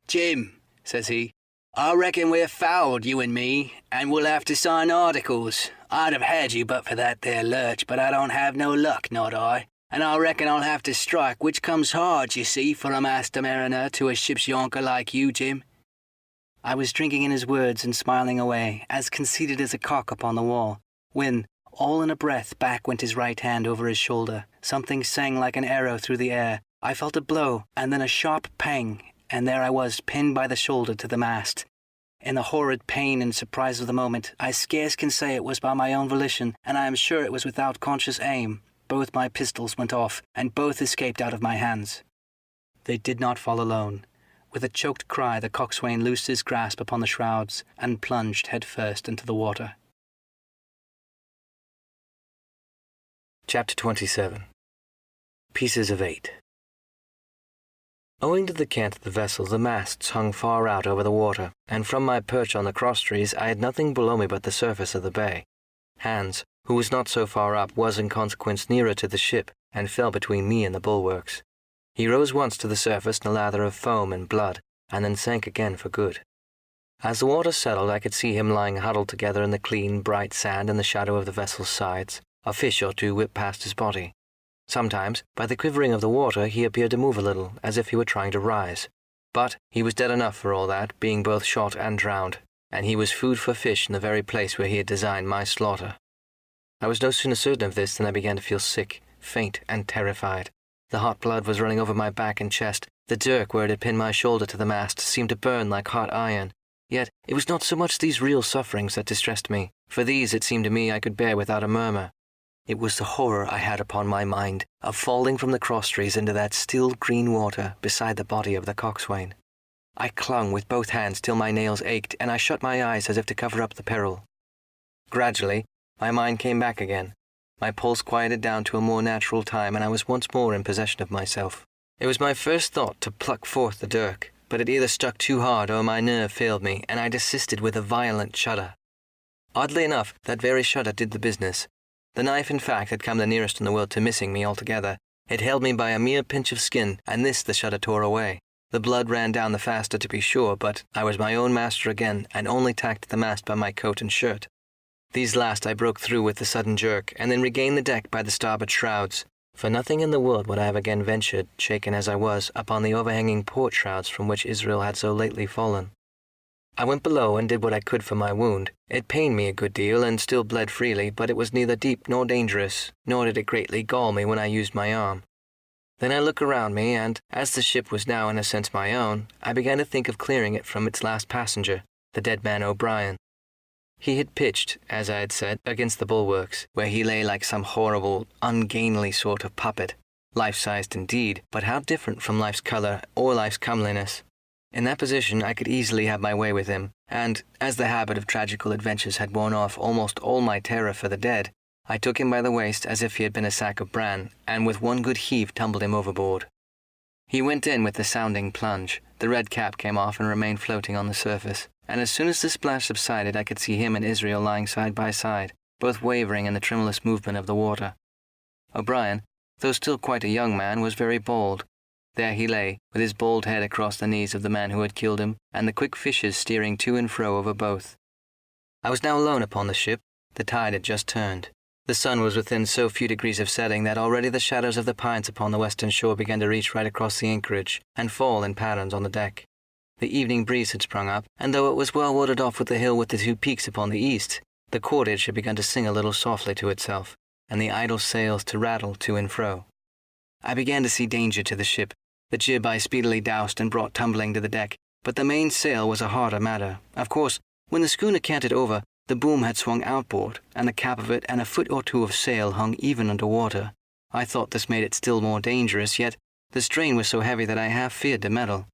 "Jim," says he, "I reckon we're fouled, you and me, and we'll have to sign articles. I'd have had you but for that there lurch, but I don't have no luck, not I. And I reckon I'll have to strike, which comes hard, you see, for a master mariner to a ship's yonker like you, Jim." I was drinking in his words and smiling away, as conceited as a cock upon the wall, when, all in a breath, back went his right hand over his shoulder. Something sang like an arrow through the air. I felt a blow, and then a sharp pang, and there I was, pinned by the shoulder to the mast. In the horrid pain and surprise of the moment, I scarce can say it was by my own volition, and I am sure it was without conscious aim. Both my pistols went off, and both escaped out of my hands. They did not fall alone. With a choked cry, the coxswain loosed his grasp upon the shrouds, and plunged head first into the water. Chapter 27. Pieces of 8. Owing to the cant of the vessel, the masts hung far out over the water, and from my perch on the crosstrees I had nothing below me but the surface of the bay. Hans, who was not so far up, was in consequence nearer to the ship, and fell between me and the bulwarks. He rose once to the surface in a lather of foam and blood, and then sank again for good. As the water settled, I could see him lying huddled together in the clean, bright sand in the shadow of the vessel's sides. A fish or two whipped past his body. Sometimes, by the quivering of the water, he appeared to move a little, as if he were trying to rise. But he was dead enough for all that, being both shot and drowned, and he was food for fish in the very place where he had designed my slaughter. I was no sooner certain of this than I began to feel sick, faint, and terrified. The hot blood was running over my back and chest. The dirk where it had pinned my shoulder to the mast seemed to burn like hot iron. Yet it was not so much these real sufferings that distressed me, for these, it seemed to me, I could bear without a murmur. It was the horror I had upon my mind of falling from the crosstrees into that still green water beside the body of the coxswain. I clung with both hands till my nails ached, and I shut my eyes as if to cover up the peril. Gradually, my mind came back again. My pulse quieted down to a more natural time, and I was once more in possession of myself. It was my first thought to pluck forth the dirk, but it either stuck too hard or my nerve failed me, and I desisted with a violent shudder. Oddly enough, that very shudder did the business. The knife, in fact, had come the nearest in the world to missing me altogether. It held me by a mere pinch of skin, and this the shudder tore away. The blood ran down the faster, to be sure, but I was my own master again, and only tacked to the mast by my coat and shirt. These last I broke through with a sudden jerk, and then regained the deck by the starboard shrouds. For nothing in the world would I have again ventured, shaken as I was, upon the overhanging port shrouds from which Israel had so lately fallen. I went below and did what I could for my wound. It pained me a good deal and still bled freely, but it was neither deep nor dangerous, nor did it greatly gall me when I used my arm. Then I looked around me, and, as the ship was now in a sense my own, I began to think of clearing it from its last passenger, the dead man O'Brien. He had pitched, as I had said, against the bulwarks, where he lay like some horrible, ungainly sort of puppet, life-sized indeed, but how different from life's colour or life's comeliness. In that position I could easily have my way with him, and, as the habit of tragical adventures had worn off almost all my terror for the dead, I took him by the waist as if he had been a sack of bran, and with one good heave tumbled him overboard. He went in with the sounding plunge. The red cap came off and remained floating on the surface, and as soon as the splash subsided I could see him and Israel lying side by side, both wavering in the tremulous movement of the water. O'Brien, though still quite a young man, was very bald. There he lay, with his bald head across the knees of the man who had killed him, and the quick fishes steering to and fro over both. I was now alone upon the ship. The tide had just turned. The sun was within so few degrees of setting that already the shadows of the pines upon the western shore began to reach right across the anchorage, and fall in patterns on the deck. The evening breeze had sprung up, and though it was well warded off with the hill with the two peaks upon the east, the cordage had begun to sing a little softly to itself, and the idle sails to rattle to and fro. I began to see danger to the ship. The jib I speedily doused and brought tumbling to the deck, but the mainsail was a harder matter. Of course, when the schooner canted over, the boom had swung outboard, and the cap of it and a foot or two of sail hung even under water. I thought this made it still more dangerous, yet the strain was so heavy that I half feared to meddle.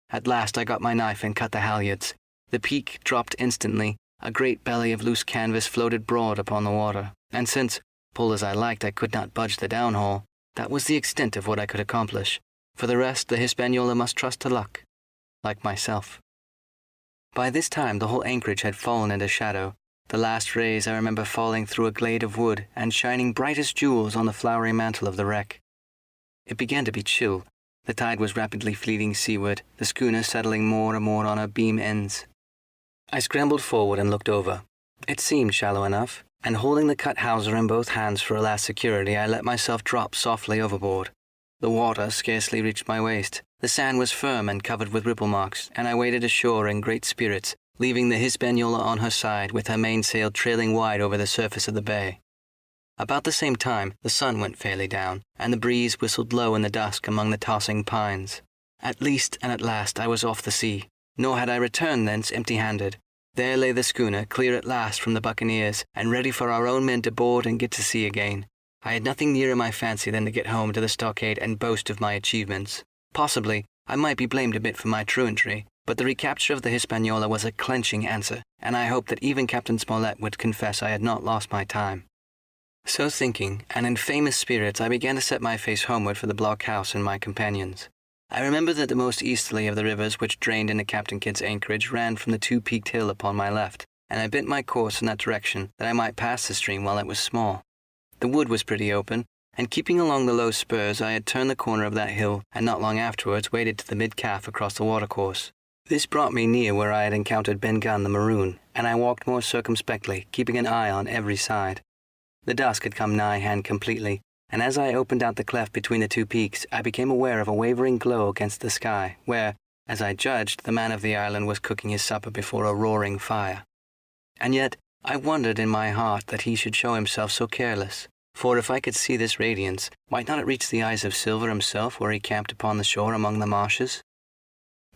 At last I got my knife and cut the halyards. The peak dropped instantly. A great belly of loose canvas floated broad upon the water, and since, pull as I liked, I could not budge the downhaul, that was the extent of what I could accomplish. For the rest, the Hispaniola must trust to luck, like myself. By this time the whole anchorage had fallen into shadow. The last rays I remember falling through a glade of wood and shining bright as jewels on the flowery mantle of the wreck. It began to be chill. The tide was rapidly fleeting seaward, the schooner settling more and more on her beam ends. I scrambled forward and looked over. It seemed shallow enough, and holding the cut hawser in both hands for a last security, I let myself drop softly overboard. The water scarcely reached my waist. The sand was firm and covered with ripple marks, and I waded ashore in great spirits, leaving the Hispaniola on her side with her mainsail trailing wide over the surface of the bay. About the same time, the sun went fairly down, and the breeze whistled low in the dusk among the tossing pines. At least and at last I was off the sea, nor had I returned thence empty-handed. There lay the schooner, clear at last from the Buccaneers, and ready for our own men to board and get to sea again. I had nothing nearer my fancy than to get home to the stockade and boast of my achievements. Possibly, I might be blamed a bit for my truantry, but the recapture of the Hispaniola was a clenching answer, and I hoped that even Captain Smollett would confess I had not lost my time. So thinking, and in famous spirits, I began to set my face homeward for the blockhouse and my companions. I remember that the most easterly of the rivers which drained into Captain Kidd's anchorage ran from the two-peaked hill upon my left, and I bent my course in that direction that I might pass the stream while it was small. The wood was pretty open, and keeping along the low spurs, I had turned the corner of that hill, and not long afterwards waded to the mid-calf across the watercourse. This brought me near where I had encountered Ben Gunn the Maroon, and I walked more circumspectly, keeping an eye on every side. The dusk had come nigh hand completely, and as I opened out the cleft between the two peaks, I became aware of a wavering glow against the sky, where, as I judged, the man of the island was cooking his supper before a roaring fire. And yet, I wondered in my heart that he should show himself so careless, for if I could see this radiance, might not it reach the eyes of Silva himself where he camped upon the shore among the marshes?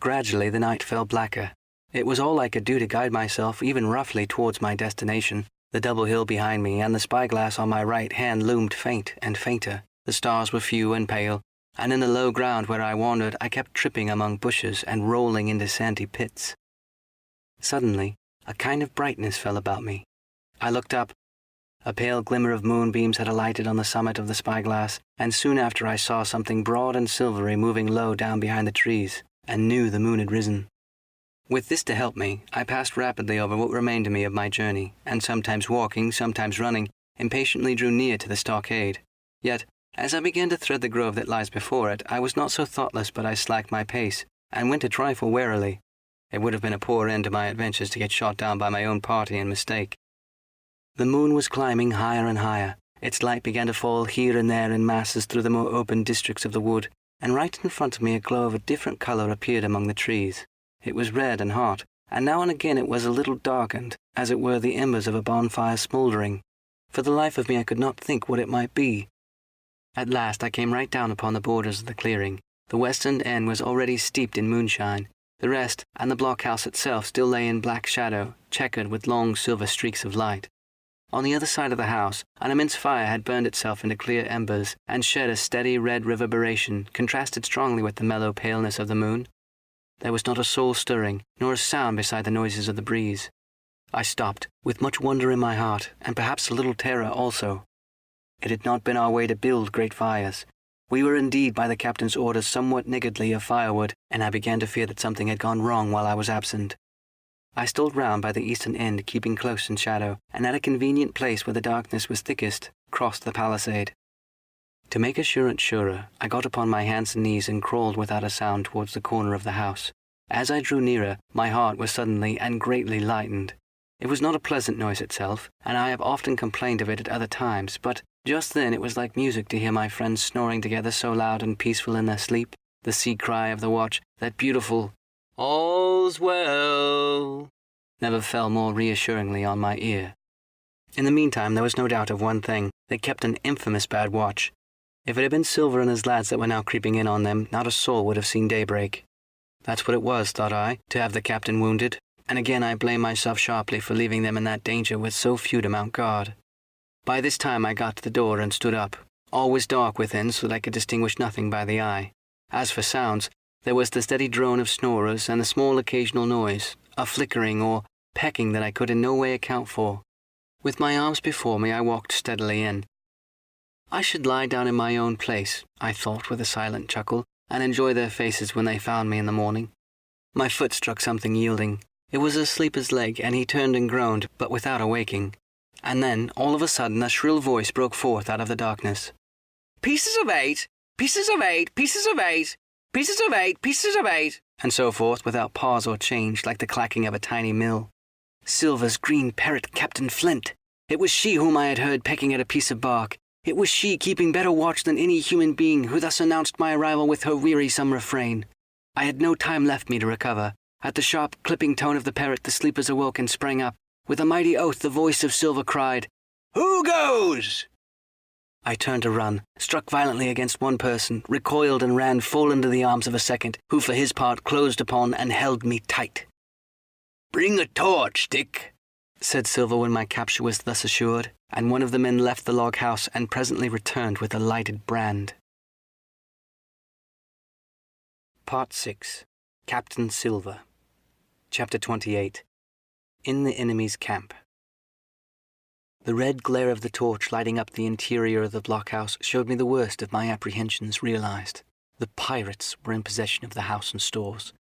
Gradually the night fell blacker. It was all I could do to guide myself even roughly towards my destination. The double hill behind me and the spyglass on my right hand loomed faint and fainter. The stars were few and pale, and in the low ground where I wandered I kept tripping among bushes and rolling into sandy pits. Suddenly, a kind of brightness fell about me. I looked up. A pale glimmer of moonbeams had alighted on the summit of the spyglass, and soon after I saw something broad and silvery moving low down behind the trees, and knew the moon had risen. With this to help me, I passed rapidly over what remained to me of my journey, and sometimes walking, sometimes running, impatiently drew near to the stockade. Yet, as I began to thread the grove that lies before it, I was not so thoughtless but I slacked my pace, and went a trifle warily. It would have been a poor end to my adventures to get shot down by my own party in mistake. The moon was climbing higher and higher. Its light began to fall here and there in masses through the more open districts of the wood, and right in front of me a glow of a different colour appeared among the trees. It was red and hot, and now and again it was a little darkened, as it were the embers of a bonfire smouldering. For the life of me I could not think what it might be. At last I came right down upon the borders of the clearing. The western end was already steeped in moonshine. The rest, and the blockhouse itself, still lay in black shadow, checkered with long silver streaks of light. On the other side of the house, an immense fire had burned itself into clear embers, and shed a steady red reverberation, contrasted strongly with the mellow paleness of the moon. There was not a soul stirring, nor a sound beside the noises of the breeze. I stopped, with much wonder in my heart, and perhaps a little terror also. It had not been our way to build great fires. We were indeed by the captain's orders somewhat niggardly of firewood, and I began to fear that something had gone wrong while I was absent. I stole round by the eastern end, keeping close in shadow, and at a convenient place where the darkness was thickest, crossed the palisade. To make assurance surer, I got upon my hands and knees and crawled without a sound towards the corner of the house. As I drew nearer, my heart was suddenly and greatly lightened. It was not a pleasant noise itself, and I have often complained of it at other times, but just then it was like music to hear my friends snoring together so loud and peaceful in their sleep. The sea cry of the watch, that beautiful "All's well," never fell more reassuringly on my ear. In the meantime, there was no doubt of one thing. They kept an infamous bad watch. If it had been Silva and his lads that were now creeping in on them, not a soul would have seen daybreak. That's what it was, thought I, to have the captain wounded, and again I blamed myself sharply for leaving them in that danger with so few to mount guard. By this time I got to the door and stood up. All was dark within, so that I could distinguish nothing by the eye. As for sounds, there was the steady drone of snorers and the small occasional noise, a flickering or pecking that I could in no way account for. With my arms before me I walked steadily in. I should lie down in my own place, I thought with a silent chuckle, and enjoy their faces when they found me in the morning. My foot struck something yielding. It was a sleeper's leg, and he turned and groaned, but without awaking. And then, all of a sudden, a shrill voice broke forth out of the darkness. "Pieces of 8! Pieces of 8! Pieces of 8! Pieces of 8! Pieces of 8!" and so forth, without pause or change, like the clacking of a tiny mill. Silva's green parrot, Captain Flint. It was she whom I had heard pecking at a piece of bark. It was she, keeping better watch than any human being, who thus announced my arrival with her wearisome refrain. I had no time left me to recover. At the sharp, clipping tone of the parrot, the sleepers awoke and sprang up. With a mighty oath, the voice of Silva cried, "Who goes?" I turned to run, struck violently against one person, recoiled and ran full into the arms of a second, who for his part closed upon and held me tight. "Bring a torch, Dick," said Silva when my capture was thus assured, and one of the men left the log house and presently returned with a lighted brand. Part 6. Captain Silva. Chapter 28. In the enemy's camp. The red glare of the torch lighting up the interior of the blockhouse showed me the worst of my apprehensions realized. The pirates were in possession of the house and stores.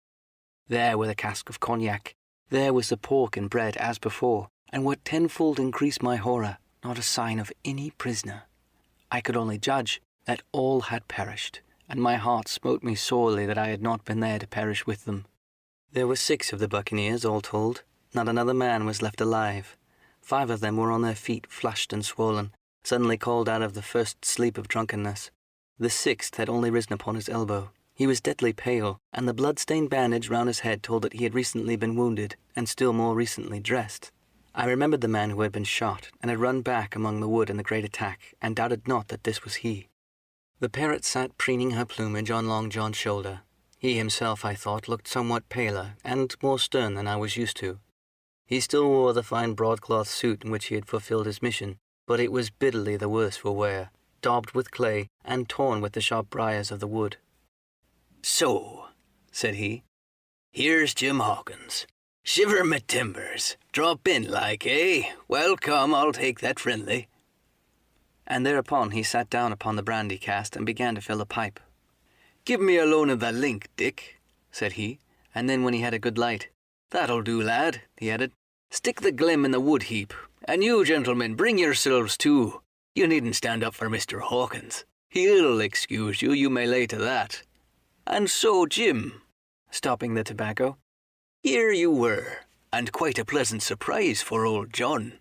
There were the cask of cognac. There was the pork and bread as before, and what tenfold increased my horror, not a sign of any prisoner. I could only judge that all had perished, and my heart smote me sorely that I had not been there to perish with them. There were 6 of the Buccaneers, all told. Not another man was left alive. 5 of them were on their feet, flushed and swollen, suddenly called out of the first sleep of drunkenness. The 6th had only risen upon his elbow. He was deadly pale, and the blood-stained bandage round his head told that he had recently been wounded, and still more recently dressed. I remembered the man who had been shot, and had run back among the wood in the great attack, and doubted not that this was he. The parrot sat preening her plumage on Long John's shoulder. He himself, I thought, looked somewhat paler, and more stern than I was used to. He still wore the fine broadcloth suit in which he had fulfilled his mission, but it was bitterly the worse for wear, daubed with clay, and torn with the sharp briars of the wood. "So," said he, "here's Jim Hawkins. Shiver my timbers. Drop in like, eh? Well, come, I'll take that friendly." And thereupon he sat down upon the brandy cask and began to fill a pipe. "Give me a loan of the link, Dick," said he, and then when he had a good light, "That'll do, lad," he added. "Stick the glim in the wood heap. And you, gentlemen, bring yourselves too. You needn't stand up for Mr. Hawkins. He'll excuse you, you may lay to that. And so, Jim," stopping the tobacco, "here you were, and quite a pleasant surprise for old John.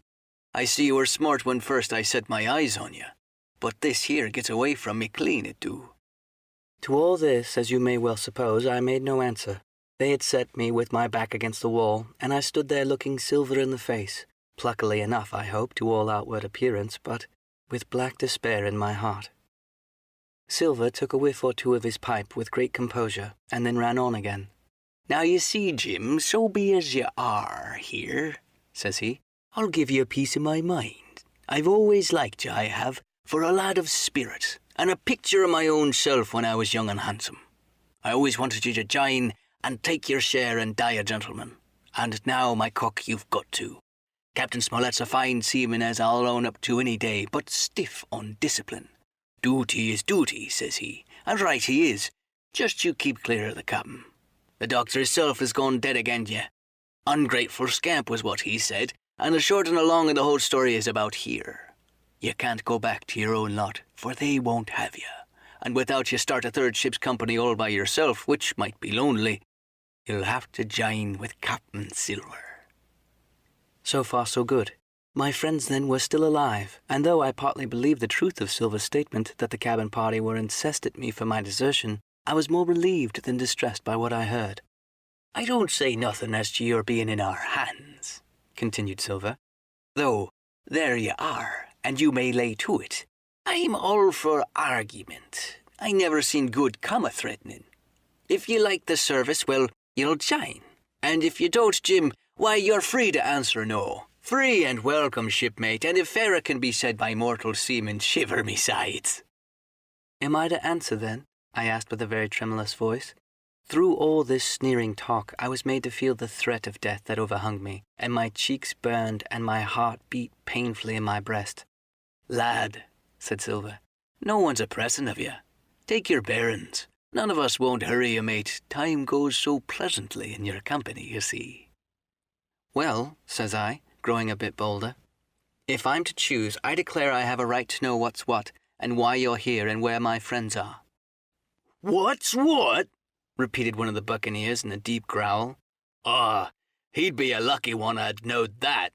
I see you were smart when first I set my eyes on you, but this here gets away from me clean, it do." To all this, as you may well suppose, I made no answer. They had set me with my back against the wall, and I stood there looking Silva in the face, pluckily enough, I hope, to all outward appearance, but with black despair in my heart. Silva took a whiff or two of his pipe with great composure, and then ran on again. "Now you see, Jim, so be as you are here," says he, "I'll give you a piece of my mind. I've always liked you, I have, for a lad of spirit, and a picture of my own self when I was young and handsome. I always wanted you to join and take your share and die a gentleman. And now, my cock, you've got to. Captain Smollett's a fine seaman as I'll own up to any day, but stiff on discipline. Duty is duty, says he, and right he is. Just you keep clear of the captain. The doctor himself has gone dead again you. Ungrateful scamp was what he said, and the short and the long of the whole story is about here. You can't go back to your own lot, for they won't have you. And without you start a third ship's company all by yourself, which might be lonely, you'll have to join with Captain Silva." So far so good. My friends then were still alive, and though I partly believed the truth of Silva's statement that the cabin party were incensed at me for my desertion, I was more relieved than distressed by what I heard. "I don't say nothing as to your being in our hands," continued Silva, "though there you are, and you may lay to it. I'm all for argument. I never seen good come of threatening. If you like the service, well, you'll join. And if you don't, Jim, why, you're free to answer no. Free and welcome, shipmate, and if fairer can be said by mortal seamen, shiver me sides." Am I to answer, then? I asked with a very tremulous voice. Through all this sneering talk, I was made to feel the threat of death that overhung me, and my cheeks burned and my heart beat painfully in my breast. "Lad," said Silva, "no one's a-pressing of you. Take your bearings. None of us won't hurry you, mate. Time goes so pleasantly in your company, you see." "Well," says I, growing a bit bolder, "if I'm to choose, I declare I have a right to know what's what, and why you're here, and where my friends are." "What's what?" repeated one of the Buccaneers in a deep growl. "Ah, he'd be a lucky one I'd knowed that.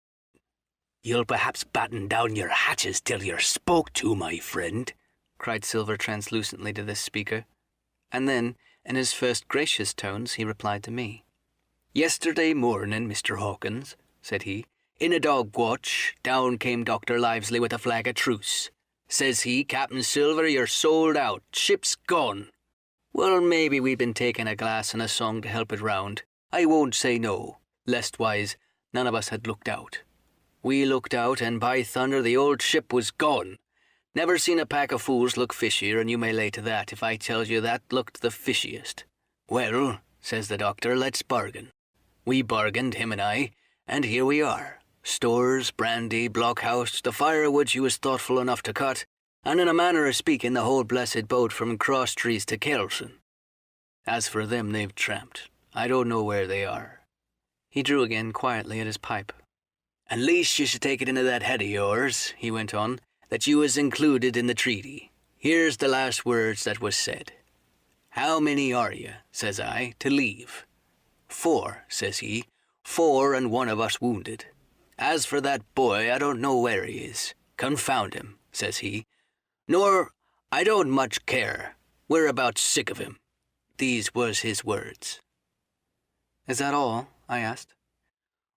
You'll perhaps batten down your hatches till you're spoke to, my friend," cried Silver translucently to this speaker. And then, in his first gracious tones, he replied to me. "Yesterday morning, Mr. Hawkins," said he, "in a dog watch, down came Dr. Livesley with a flag of truce. Says he, 'Captain Silver, you're sold out. Ship's gone.' Well, maybe we'd been taking a glass and a song to help it round. I won't say no. Lestwise, none of us had looked out. We looked out, and by thunder, the old ship was gone. Never seen a pack of fools look fishier, and you may lay to that if I tells you that looked the fishiest. Well, says the doctor, let's bargain. We bargained, him and I, and here we are. Stores, brandy, blockhouse, the firewood she was thoughtful enough to cut, and in a manner of speaking the whole blessed boat from Crosstrees to Kelson. As for them, they've tramped. I don't know where they are." He drew again quietly at his pipe. "And least you should take it into that head of yours," he went on, "that you was included in the treaty. Here's the last words that was said. 'How many are you?' says I, 'to leave?' 'Four,' says he, 'four and one of us wounded. As for that boy, I don't know where he is. Confound him,' says he. Nor I don't much care. We're about sick of him." These was his words. "Is that all?" I asked.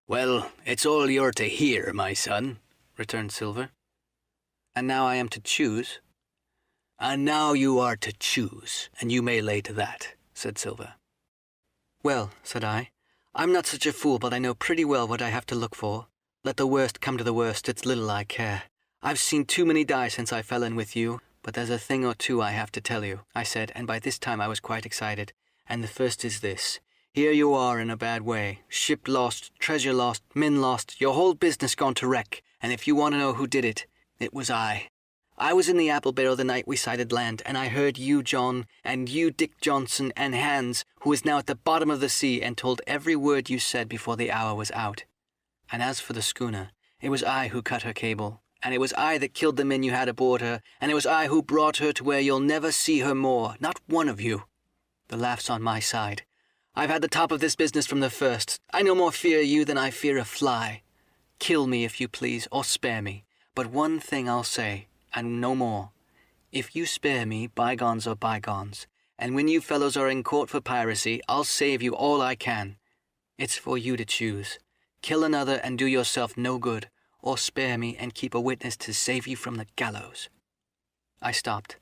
"Well, it's all you're to hear, my son," returned Silver. "And now I am to choose?" "And now you are to choose, and you may lay to that," said Silva. "Well," said I, "I'm not such a fool, but I know pretty well what I have to look for. Let the worst come to the worst, it's little I care. I've seen too many die since I fell in with you, but there's a thing or two I have to tell you," I said, and by this time I was quite excited. "And the first is this. Here you are in a bad way. Ship lost, treasure lost, men lost, your whole business gone to wreck, and if you want to know who did it, it was I. I was in the apple barrel the night we sighted land, and I heard you, John, and you, Dick Johnson, and Hans, who is now at the bottom of the sea, and told every word you said before the hour was out. And as for the schooner, it was I who cut her cable, and it was I that killed the men you had aboard her, and it was I who brought her to where you'll never see her more, not one of you. The laugh's on my side. I've had the top of this business from the first. I no more fear you than I fear a fly. Kill me if you please, or spare me, but one thing I'll say, and no more. If you spare me, bygones are bygones, and when you fellows are in court for piracy, I'll save you all I can. It's for you to choose. Kill another and do yourself no good, or spare me and keep a witness to save you from the gallows." I stopped,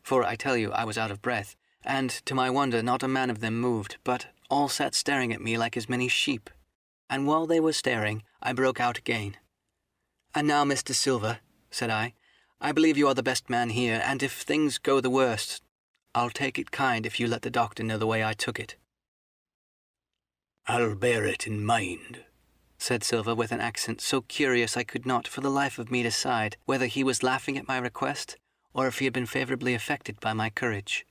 for I tell you I was out of breath, and to my wonder not a man of them moved, but all sat staring at me like as many sheep. And while they were staring, I broke out again. "And now, Mr. Silva," said I believe you are the best man here, and if things go the worst, I'll take it kind if you let the doctor know the way I took it." "I'll bear it in mind," said Silva with an accent so curious I could not for the life of me decide whether he was laughing at my request or if he had been favourably affected by my courage.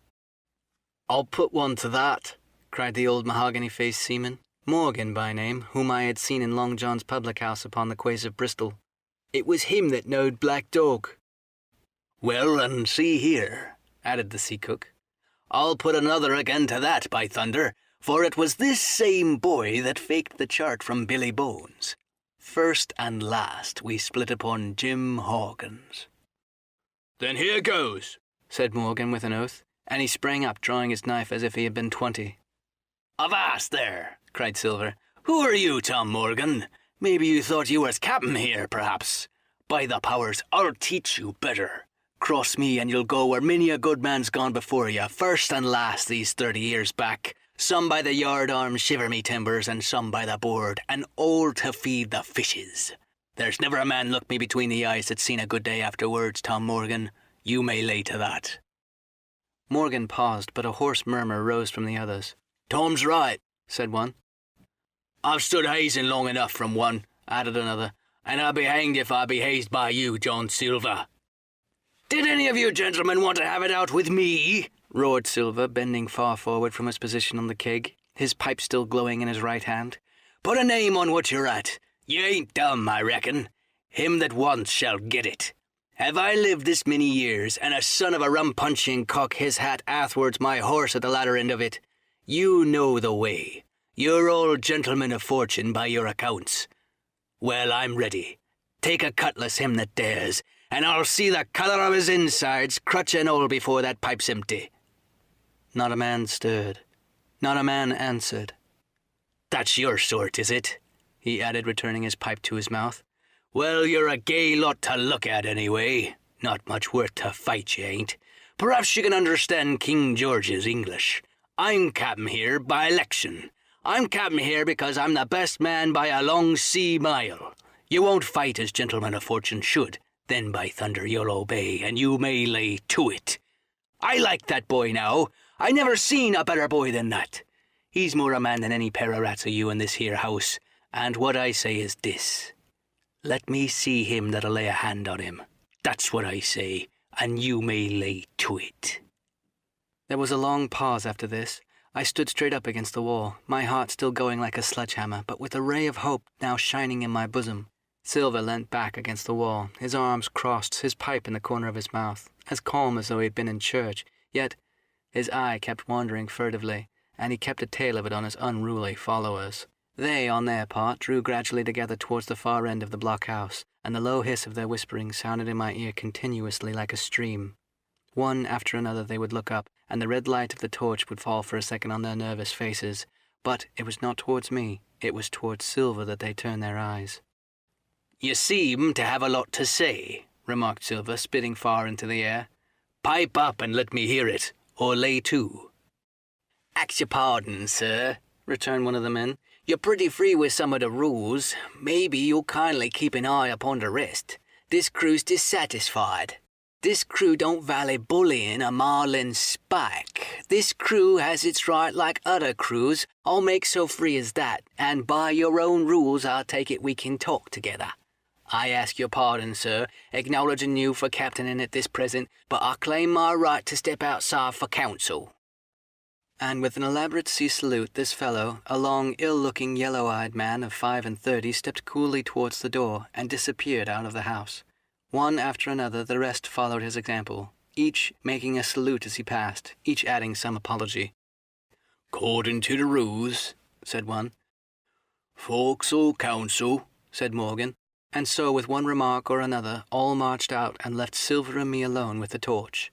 "I'll put one to that," cried the old mahogany-faced seaman, Morgan by name, whom I had seen in Long John's public-house upon the quays of Bristol. "It was him that knowed Black Dog." "Well, and see here," added the sea cook, "I'll put another again to that, by thunder, for it was this same boy that faked the chart from Billy Bones. First and last we split upon Jim Hawkins." "Then here goes," said Morgan with an oath, and he sprang up, drawing his knife as if he had been 20. "Avast there!" cried Silver. "Who are you, Tom Morgan? Maybe you thought you was captain here, perhaps. By the powers, I'll teach you better. Cross me and you'll go where many a good man's gone before you, first and last these 30 years back. Some by the yard arm shiver me timbers, and some by the board, and all to feed the fishes. There's never a man looked me between the eyes that's seen a good day afterwards, Tom Morgan. You may lay to that." Morgan paused, but a hoarse murmur rose from the others. "Tom's right," said one. "I've stood hazing long enough from one," added another, "and I'll be hanged if I be hazed by you, John Silva." "Did any of you gentlemen want to have it out with me?" roared Silva, bending far forward from his position on the keg, his pipe still glowing in his right hand. "Put a name on what you're at. You ain't dumb, I reckon. Him that wants shall get it. Have I lived this many years, and a son of a rum-punching cock his hat athwards my horse at the latter end of it? You know the way. You're all gentlemen of fortune by your accounts. Well, I'm ready. Take a cutlass, him that dares, and I'll see the colour of his insides, crutch and all, before that pipe's empty." Not a man stirred. Not a man answered. "That's your sort, is it?" he added, returning his pipe to his mouth. "Well, you're a gay lot to look at, anyway. Not much worth to fight, you ain't. Perhaps you can understand King George's English. I'm captain here by election. I'm captain here because I'm the best man by a long sea mile. You won't fight as gentlemen of fortune should. Then, by thunder, you'll obey, and you may lay to it. I like that boy now. I never seen a better boy than that. He's more a man than any pair of rats of you in this here house, and what I say is this. Let me see him that'll lay a hand on him. That's what I say, and you may lay to it. There was a long pause after this. I stood straight up against the wall, my heart still going like a sledgehammer, but with a ray of hope now shining in my bosom. Silva leant back against the wall, his arms crossed, his pipe in the corner of his mouth, as calm as though he had been in church, yet his eye kept wandering furtively, and he kept a tail of it on his unruly followers. They, on their part, drew gradually together towards the far end of the blockhouse, and the low hiss of their whispering sounded in my ear continuously like a stream. One after another they would look up, and the red light of the torch would fall for a second on their nervous faces, but it was not towards me, it was towards Silva that they turned their eyes. You seem to have a lot to say, remarked Silva, spitting far into the air. Pipe up and let me hear it, or lay to. Ax your pardon, sir, returned one of the men. You're pretty free with some of the rules. Maybe you'll kindly keep an eye upon the rest. This crew's dissatisfied. This crew don't value bullying a marlin spike. This crew has its right like other crews. I'll make so free as that, and by your own rules I'll take it we can talk together. I ask your pardon, sir, acknowledging you for captaining at this present, but I claim my right to step outside for counsel. And with an elaborate sea salute, this fellow, a long, ill-looking, yellow-eyed man of 35, stepped coolly towards the door and disappeared out of the house. One after another, the rest followed his example, each making a salute as he passed, each adding some apology. "'According to the rules," said one. "Forecastle counsel," said Morgan. And so, with one remark or another, all marched out and left Silver and me alone with the torch.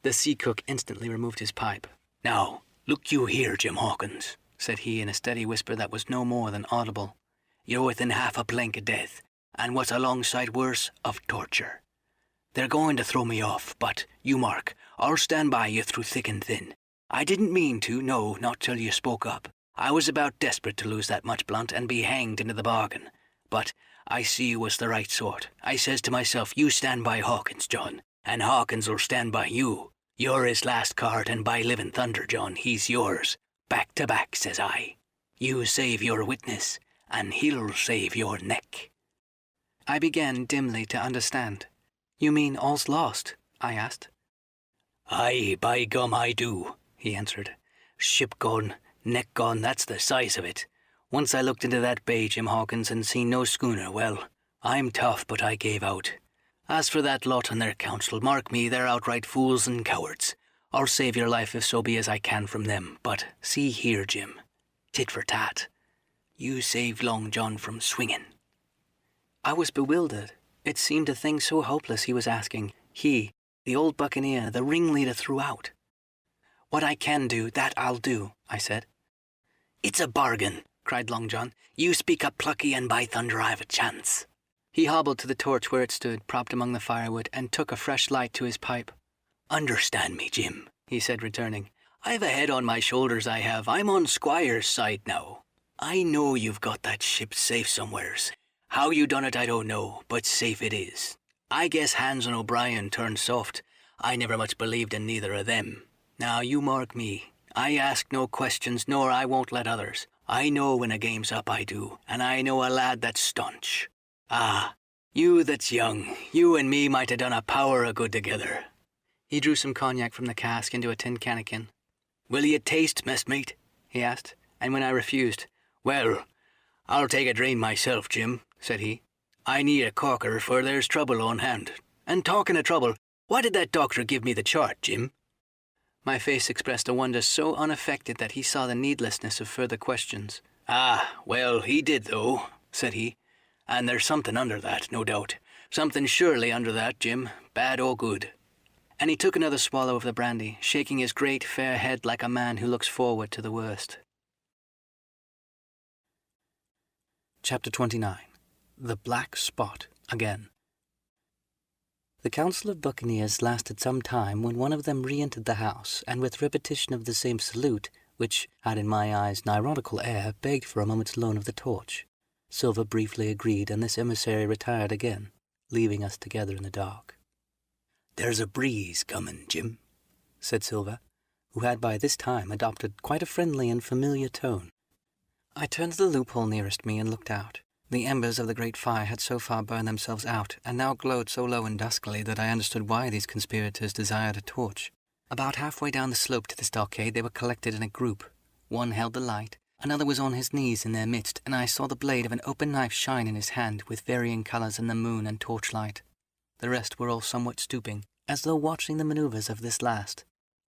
The sea cook instantly removed his pipe. "Now, look you here, Jim Hawkins," said he in a steady whisper that was no more than audible. "You're within half a plank of death, and what's alongside worse, of torture. They're going to throw me off, but, you mark, I'll stand by you through thick and thin. I didn't mean to, no, not till you spoke up. I was about desperate to lose that much blunt and be hanged into the bargain. But I see you was the right sort. I says to myself, you stand by Hawkins, John, and Hawkins'll stand by you. You're his last card, and by living thunder, John, he's yours. Back to back, says I. You save your witness, and he'll save your neck." I began dimly to understand. "You mean all's lost?" I asked. "Aye, by gum I do," he answered. "Ship gone, neck gone, that's the size of it. Once I looked into that bay, Jim Hawkins, and seen no schooner, well, I'm tough, but I gave out. As for that lot and their counsel, mark me, they're outright fools and cowards. I'll save your life if so be as I can from them, but see here, Jim, tit for tat. You saved Long John from swinging." I was bewildered. It seemed a thing so hopeless he was asking. He, the old Buccaneer, the ringleader throughout. "What I can do, that I'll do," I said. "It's a bargain," cried Long John. "You speak up plucky, and by thunder I've a chance." He hobbled to the torch where it stood, propped among the firewood, and took a fresh light to his pipe. "Understand me, Jim," he said, returning. "I've a head on my shoulders, I have. I'm on Squire's side now. I know you've got that ship safe somewheres. How you done it I don't know, but safe it is. I guess Hans and O'Brien turned soft. I never much believed in neither of them. Now you mark me. I ask no questions, nor I won't let others. I know when a game's up, I do, and I know a lad that's staunch. Ah, you that's young, you and me might have done a power of good together." He drew some cognac from the cask into a tin cannikin. "Will you taste, messmate?" he asked, and when I refused, "Well, I'll take a drain myself, Jim," said he. "I need a corker, for there's trouble on hand. And talking of trouble, why did that doctor give me the chart, Jim?" My face expressed a wonder so unaffected that he saw the needlessness of further questions. "Ah, well, he did, though," said he. "And there's something under that, no doubt. Something surely under that, Jim, bad or good." And he took another swallow of the brandy, shaking his great fair head like a man who looks forward to the worst. Chapter 29. The Black Spot Again. The council of buccaneers lasted some time when one of them re-entered the house, and with repetition of the same salute, which had in my eyes an ironical air, begged for a moment's loan of the torch. Silva briefly agreed, and this emissary retired again, leaving us together in the dark. "There's a breeze coming, Jim," said Silva, who had by this time adopted quite a friendly and familiar tone. I turned to the loophole nearest me and looked out. The embers of the great fire had so far burned themselves out, and now glowed so low and duskily that I understood why these conspirators desired a torch. About halfway down the slope to the stockade they were collected in a group. One held the light, another was on his knees in their midst, and I saw the blade of an open knife shine in his hand with varying colours in the moon and torchlight. The rest were all somewhat stooping, as though watching the manoeuvres of this last.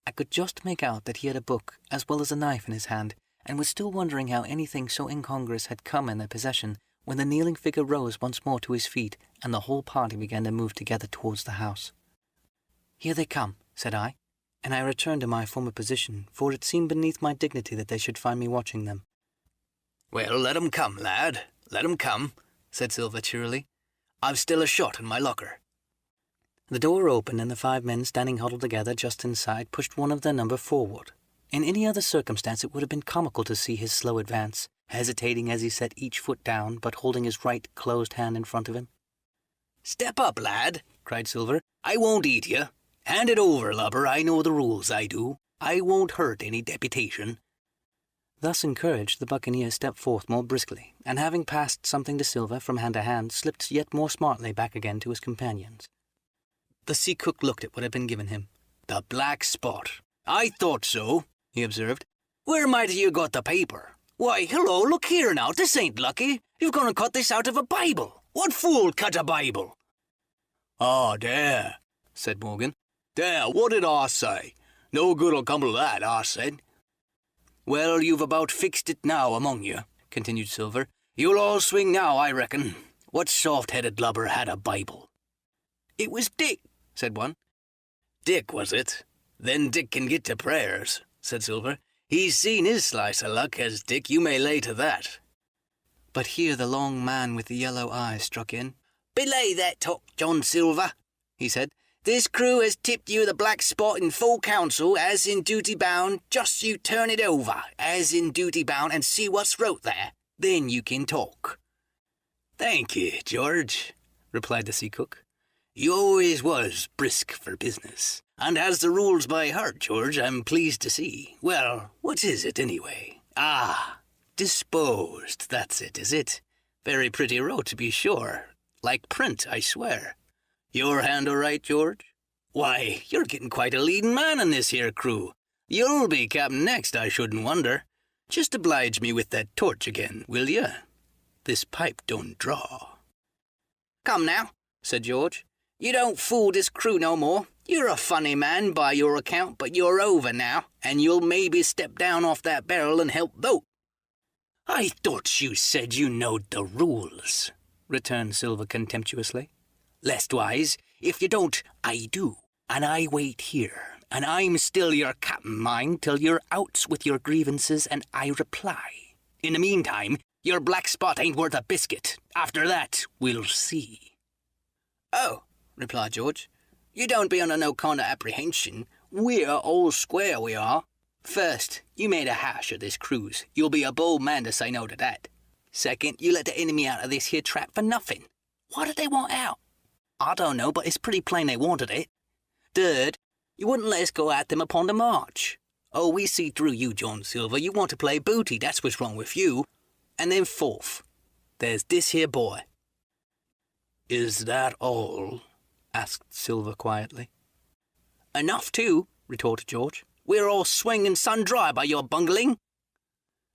I could just make out that he had a book as well as a knife in his hand, and was still wondering how anything so incongruous had come in their possession, when the kneeling figure rose once more to his feet, and the whole party began to move together towards the house. "Here they come," said I, and I returned to my former position, for it seemed beneath my dignity that they should find me watching them. "Well, let 'em come, lad. Let 'em come," said Silva cheerily. "I've still a shot in my locker." The door opened, and the 5 men standing huddled together just inside pushed one of their number forward. In any other circumstance it would have been comical to see his slow advance, hesitating as he set each foot down, but holding his right closed hand in front of him. "Step up, lad," cried Silver. "I won't eat you. Hand it over, lubber. I know the rules, I do. I won't hurt any deputation." Thus encouraged, the Buccaneer stepped forth more briskly, and having passed something to Silva from hand to hand, slipped yet more smartly back again to his companions. The sea cook looked at what had been given him. "The black spot. I thought so," he observed. "Where might you got the paper? Why, hello, look here now. This ain't lucky. You're going to cut this out of a Bible. What fool cut a Bible?" "Oh, there," said Morgan. "There, what did I say? No good'll come of that, I said." "Well, you've about fixed it now among you," continued Silver. "You'll all swing now, I reckon. What soft-headed lubber had a Bible?" "It was Dick," said one. "Dick, was it? Then Dick can get to prayers," said Silver. "He's seen his slice of luck, has Dick, you may lay to that." But here the long man with the yellow eyes struck in. "Belay that talk, John Silver," he said. "This crew has tipped you the black spot in full council, as in duty bound. Just you turn it over, as in duty bound, and see what's wrote there. Then you can talk." "Thank ye, George," replied the sea cook. "You always was brisk for business, and has the rules by heart, George, I'm pleased to see. Well, what is it, anyway? Ah, disposed, that's it, is it? Very pretty wrote, to be sure. Like print, I swear. Your hand all right, George? Why, you're getting quite a leading man in this here crew. You'll be captain next, I shouldn't wonder. Just oblige me with that torch again, will you? This pipe don't draw." "Come now," said George. "You don't fool this crew no more. You're a funny man by your account, but you're over now, and you'll maybe step down off that barrel and help vote." "I thought you said you knowed the rules," returned Silva contemptuously. "Lestwise, if you don't, I do, and I wait here, and I'm still your captain, mind, till you're out with your grievances and I reply. In the meantime, your black spot ain't worth a biscuit. After that, we'll see." "Oh," replied George, "you don't be under no kind of apprehension. We're all square, we are. First, you made a hash of this cruise. You'll be a bold man to say no to that. Second, you let the enemy out of this here trap for nothing. What did they want out? I don't know, but it's pretty plain they wanted it. Third, you wouldn't let us go at them upon the march. Oh, we see through you, John Silva. You want to play booty, that's what's wrong with you. And then fourth, there's this here boy." "Is that all?" asked Silva quietly. "Enough, too," retorted George. "We're all swinging sun-dry by your bungling."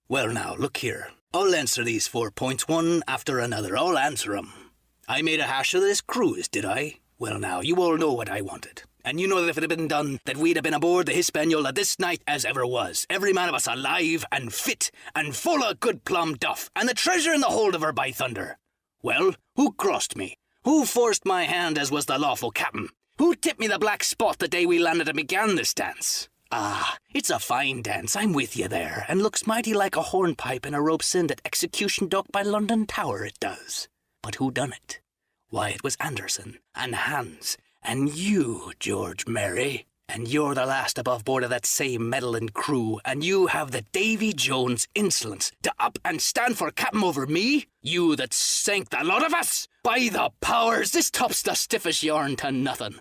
"Well, now, look here. I'll answer these 4 points one after another. I'll answer 'em. I made a hash of this cruise, did I? Well, now, you all know what I wanted. And you know that if it had been done, that we'd have been aboard the Hispaniola this night as ever was. Every man of us alive and fit and full of good plum duff, and the treasure in the hold of her, by thunder. Well, who crossed me? Who forced my hand as was the lawful captain? Who tipped me the black spot the day we landed and began this dance? Ah, it's a fine dance, I'm with you there, and looks mighty like a hornpipe in a rope's end at execution dock by London Tower, it does. But who done it? Why, it was Anderson, and Hans, and you, George Merry. And you're the last above board of that same meddling crew, and you have the Davy Jones insolence to up and stand for captain over me? You that sank the lot of us? By the powers, this tops the stiffest yarn to nothing."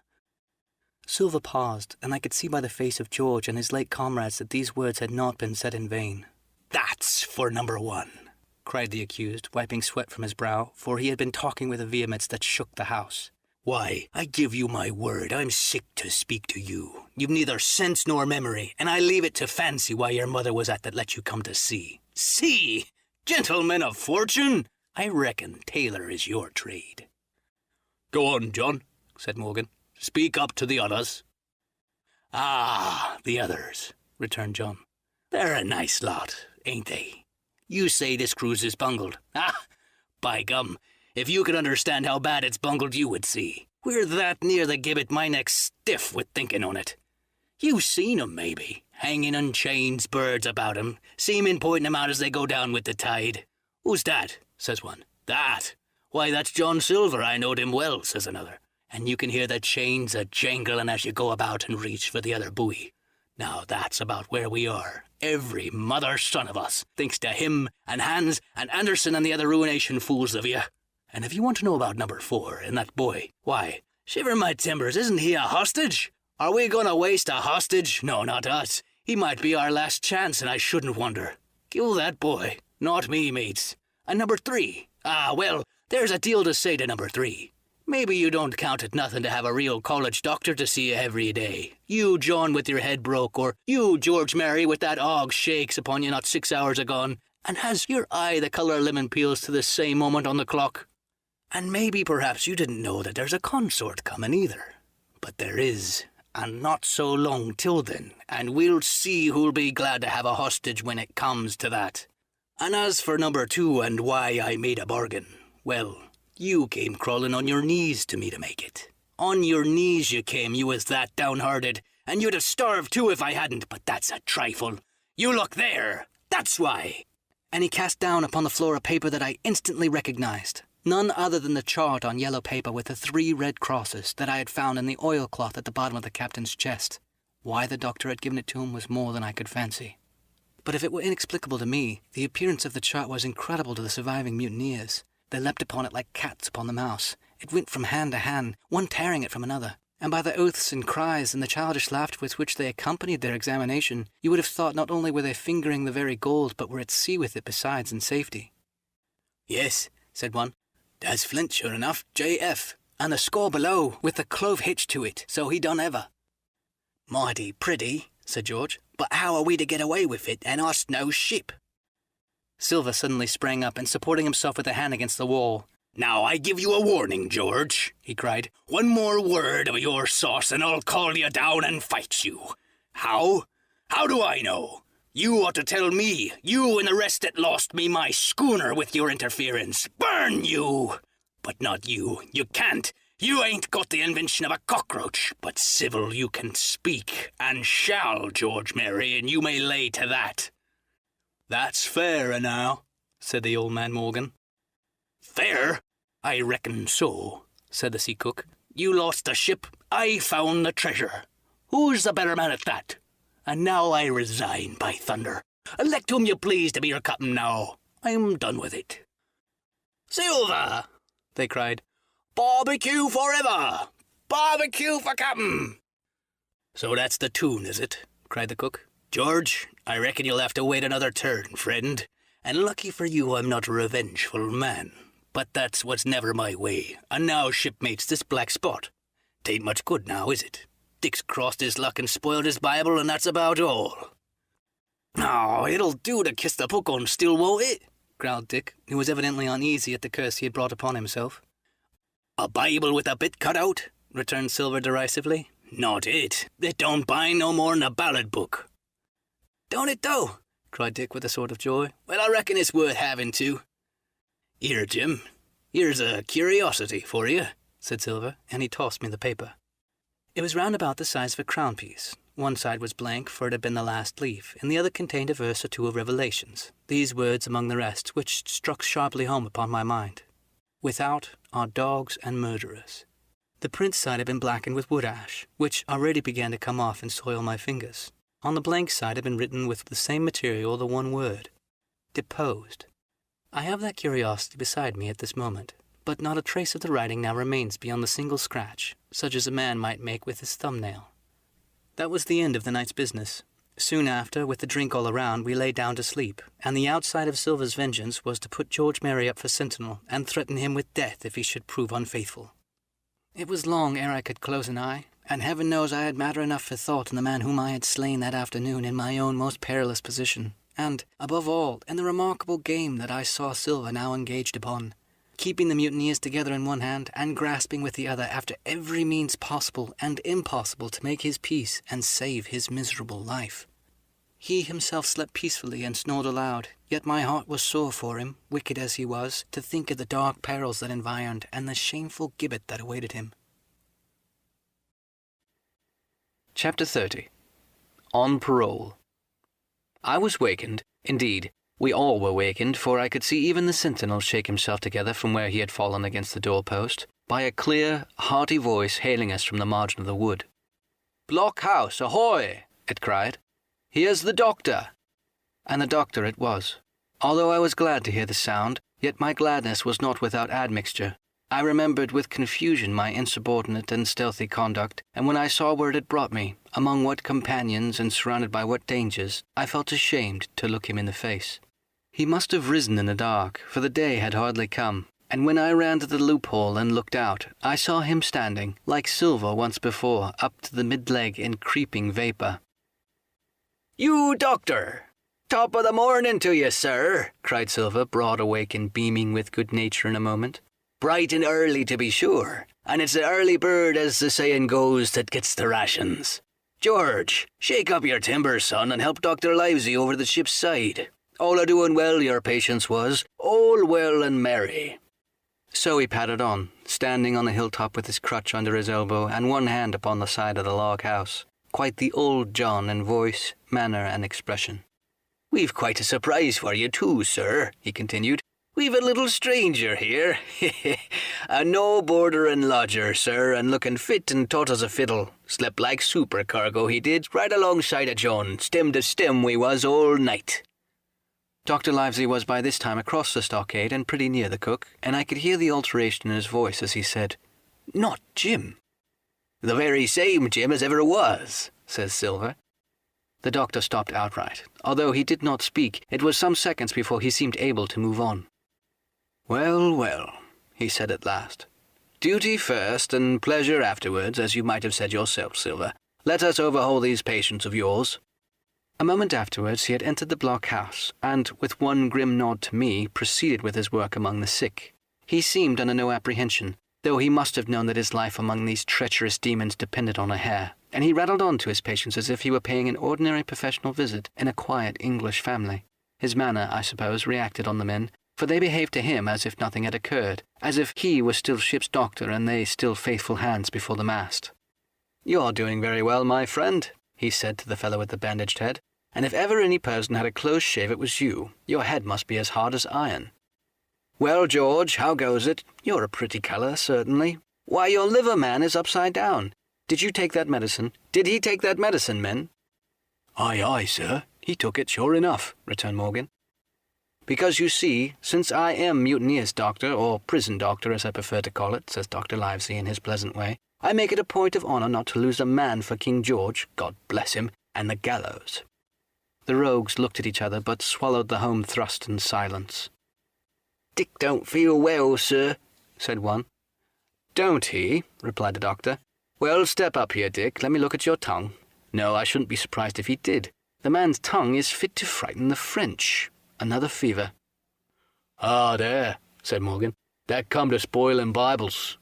Silva paused, and I could see by the face of George and his late comrades that these words had not been said in vain. "That's for number one," cried the accused, wiping sweat from his brow, for he had been talking with a vehemence that shook the house. Why, I give you my word, I'm sick to speak to you. You've neither sense nor memory, and I leave it to fancy why your mother was at that let you come to see. See! Gentlemen of fortune! I reckon tailor is your trade. Go on, John, said Morgan. Speak up to the others. Ah, the others, returned John. They're a nice lot, ain't they? You say this cruise is bungled. Ah, by gum, if you could understand how bad it's bungled, you would see. We're that near the gibbet my neck's stiff with thinking on it. You seen 'em, maybe, hanging on chains, birds about 'em, seamen pointing 'em out as they go down with the tide. Who's that? Says one. That? Why, that's John Silva, I knowed him well, says another. And you can hear the chains a-jangling as you go about and reach for the other buoy. Now that's about where we are. Every mother's son of us thinks to him and Hans and Anderson and the other ruination fools of you. And if you want to know about number 4 and that boy, why, shiver my timbers, isn't he a hostage? Are we going to waste a hostage? No, not us. He might be our last chance, and I shouldn't wonder. Kill that boy. Not me, mates. And number 3. Ah, well, there's a deal to say to number 3. Maybe you don't count it nothing to have a real college doctor to see you every day. You, John, with your head broke, or you, George Mary, with that og shakes upon you not 6 hours agone, and has your eye the colour of lemon peels to the same moment on the clock. And maybe perhaps you didn't know that there's a consort coming either. But there is, and not so long till then, and we'll see who'll be glad to have a hostage when it comes to that. And as for number 2 and why I made a bargain, well, you came crawling on your knees to me to make it. On your knees you came, you was that downhearted, and you'd have starved too if I hadn't, but that's a trifle. You look there, that's why. And he cast down upon the floor a paper that I instantly recognized. None other than the chart on yellow paper with the 3 red crosses that I had found in the oilcloth at the bottom of the captain's chest. Why the doctor had given it to him was more than I could fancy. But if it were inexplicable to me, the appearance of the chart was incredible to the surviving mutineers. They leapt upon it like cats upon the mouse. It went from hand to hand, one tearing it from another. And by the oaths and cries and the childish laughter with which they accompanied their examination, you would have thought not only were they fingering the very gold, but were at sea with it besides in safety. Yes, said one. That's Flint, sure enough, J.F. And the score below, with the clove hitch to it, so he done ever. Mighty pretty, said George, but how are we to get away with it, and us no ship? Silva suddenly sprang up and, supporting himself with a hand against the wall, Now I give you a warning, George, he cried. One more word of your sauce and I'll call you down and fight you. How? How do I know? You ought to tell me, you and the rest that lost me my schooner with your interference. Burn you! But not you. You can't. You ain't got the invention of a cockroach. But civil you can speak, and shall, George Mary, and you may lay to that. That's fair enow, said the old man Morgan. Fair? I reckon so, said the sea cook. You lost the ship, I found the treasure. Who's the better man at that? And now I resign, by thunder. Elect whom you please to be your captain now. I'm done with it. Silva! They cried. Barbecue forever! Barbecue for captain! So that's the tune, is it? Cried the cook. George, I reckon you'll have to wait another turn, friend. And lucky for you I'm not a revengeful man. But that's what's never my way. And now, shipmates, this black spot. 'Tain't much good now, is it? Dick's crossed his luck and spoiled his Bible, and that's about all. Oh, it'll do to kiss the book on still, won't it? Growled Dick, who was evidently uneasy at the curse he had brought upon himself. A Bible with a bit cut out? Returned Silver derisively. Not it. It don't bind no more'n a ballad book. Don't it, though? Cried Dick with a sort of joy. Well, I reckon it's worth having, too. Here, Jim. Here's a curiosity for you, said Silver, and he tossed me the paper. It was round about the size of a crown piece. One side was blank, for it had been the last leaf, and the other contained a verse or two of Revelations, these words among the rest, which struck sharply home upon my mind. Without are dogs and murderers. The print side had been blackened with wood ash, which already began to come off and soil my fingers. On the blank side had been written with the same material the one word, deposed. I have that curiosity beside me at this moment, but not a trace of the writing now remains beyond the single scratch, such as a man might make with his thumbnail. That was the end of the night's business, Soon after, with the drink all around, we lay down to sleep, and the outside of Silva's vengeance was to put George Merry up for sentinel and threaten him with death if he should prove unfaithful. It was long ere I could close an eye, and heaven knows I had matter enough for thought in the man whom I had slain that afternoon in my own most perilous position, and, above all, in the remarkable game that I saw Silva now engaged upon, keeping the mutineers together in one hand and grasping with the other after every means possible and impossible to make his peace and save his miserable life. He himself slept peacefully and snored aloud, yet my heart was sore for him, wicked as he was, to think of the dark perils that environed and the shameful gibbet that awaited him. Chapter 30. On Parole. I was wakened, indeed, we all were wakened, for I could see even the sentinel shake himself together from where he had fallen against the doorpost, by a clear, hearty voice hailing us from the margin of the wood. "Blockhouse, ahoy!" it cried. "Here's the doctor!" And the doctor it was. Although I was glad to hear the sound, yet my gladness was not without admixture. I remembered with confusion my insubordinate and stealthy conduct, and when I saw where it had brought me, among what companions and surrounded by what dangers, I felt ashamed to look him in the face. He must have risen in the dark, for the day had hardly come, and when I ran to the loophole and looked out, I saw him standing, like Silva once before, up to the mid-leg in creeping vapour. "You doctor! Top of the morning to you, sir," cried Silva, broad awake and beaming with good nature in a moment. "Bright and early, to be sure, and it's the early bird, as the saying goes, that gets the rations. George, shake up your timbers, son, and help Dr. Livesey over the ship's side. All a doing well, your patience was, all well and merry." So he padded on, standing on the hilltop with his crutch under his elbow and one hand upon the side of the log house, quite the old John in voice, manner, and expression. "We've quite a surprise for you too, sir," he continued. "We've a little stranger here. A no-boarder and lodger, sir, and looking fit and taut as a fiddle. Slept like supercargo, he did, right alongside of John. Stem to stem we was all night." Dr. Livesey was by this time across the stockade and pretty near the cook, and I could hear the alteration in his voice as he said, "Not Jim." "The very same Jim as ever was," says Silva. The doctor stopped outright. Although he did not speak, it was some seconds before he seemed able to move on. "Well, well," he said at last. "Duty first and pleasure afterwards, as you might have said yourself, Silva. Let us overhaul these patients of yours." A moment afterwards he had entered the blockhouse, and, with one grim nod to me, proceeded with his work among the sick. He seemed under no apprehension, though he must have known that his life among these treacherous demons depended on a hair, and he rattled on to his patients as if he were paying an ordinary professional visit in a quiet English family. His manner, I suppose, reacted on the men, for they behaved to him as if nothing had occurred, as if he was still ship's doctor and they still faithful hands before the mast. "You're doing very well, my friend," he said to the fellow with the bandaged head, "and if ever any person had a close shave it was you. Your head must be as hard as iron. Well, George, how goes it? You're a pretty colour, certainly. Why, your liver, man, is upside down. Did you take that medicine? Did he take that medicine, men?" "Aye, aye, sir. He took it, sure enough," returned Morgan. "Because, you see, since I am mutineer's doctor, or prison doctor as I prefer to call it," says Dr. Livesey in his pleasant way, "I make it a point of honour not to lose a man for King George, God bless him, and the gallows." The rogues looked at each other, but swallowed the home thrust in silence. "Dick don't feel well, sir," said one. "Don't he?" replied the doctor. "Well, step up here, Dick. Let me look at your tongue. No, I shouldn't be surprised if he did. The man's tongue is fit to frighten the French. Another fever." "Ah, there," said Morgan. "That come to spoiling Bibles."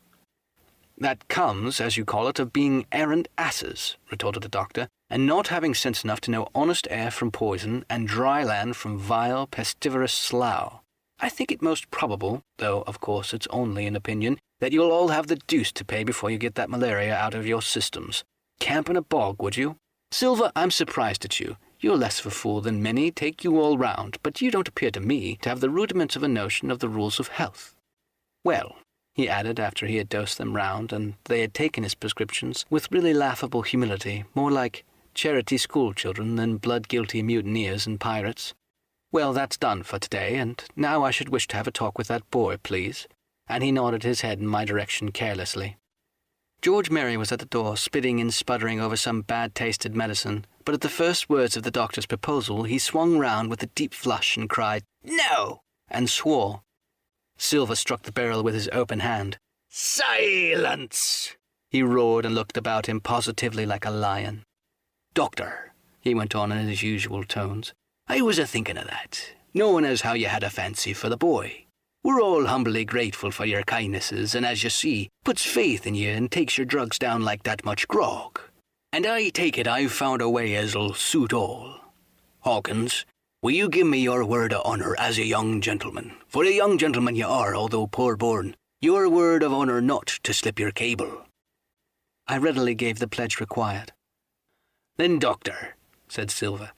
"That comes, as you call it, of being errant asses," retorted the doctor, "and not having sense enough to know honest air from poison, and dry land from vile, pestiferous slough. I think it most probable, though of course it's only an opinion, that you'll all have the deuce to pay before you get that malaria out of your systems. Camp in a bog, would you? Silva, I'm surprised at you. You're less of a fool than many, take you all round, but you don't appear to me to have the rudiments of a notion of the rules of health. Well," he added after he had dosed them round, and they had taken his prescriptions with really laughable humility, more like charity school-children than blood-guilty mutineers and pirates. "Well, that's done for today, and now I should wish to have a talk with that boy, please." And he nodded his head in my direction carelessly. George Merry was at the door, spitting and sputtering over some bad-tasted medicine, but at the first words of the doctor's proposal, he swung round with a deep flush and cried, "No!" and swore. Silva struck the barrel with his open hand. "Silence!" he roared and looked about him positively like a lion. "Doctor," he went on in his usual tones, "I was a-thinking of that, knowing as how you had a fancy for the boy. We're all humbly grateful for your kindnesses, and as you see, puts faith in you and takes your drugs down like that much grog. And I take it I've found a way as'll suit all. Hawkins, will you give me your word of honour as a young gentleman? For a young gentleman you are, although poor-born. Your word of honour not to slip your cable." I readily gave the pledge required. "Then, Doctor," said Silva,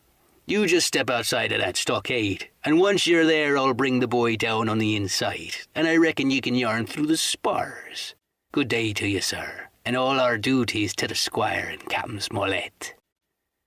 "you just step outside of that stockade, and once you're there I'll bring the boy down on the inside, and I reckon you can yarn through the spars. Good day to you, sir, and all our duties to the squire and Captain Smollett."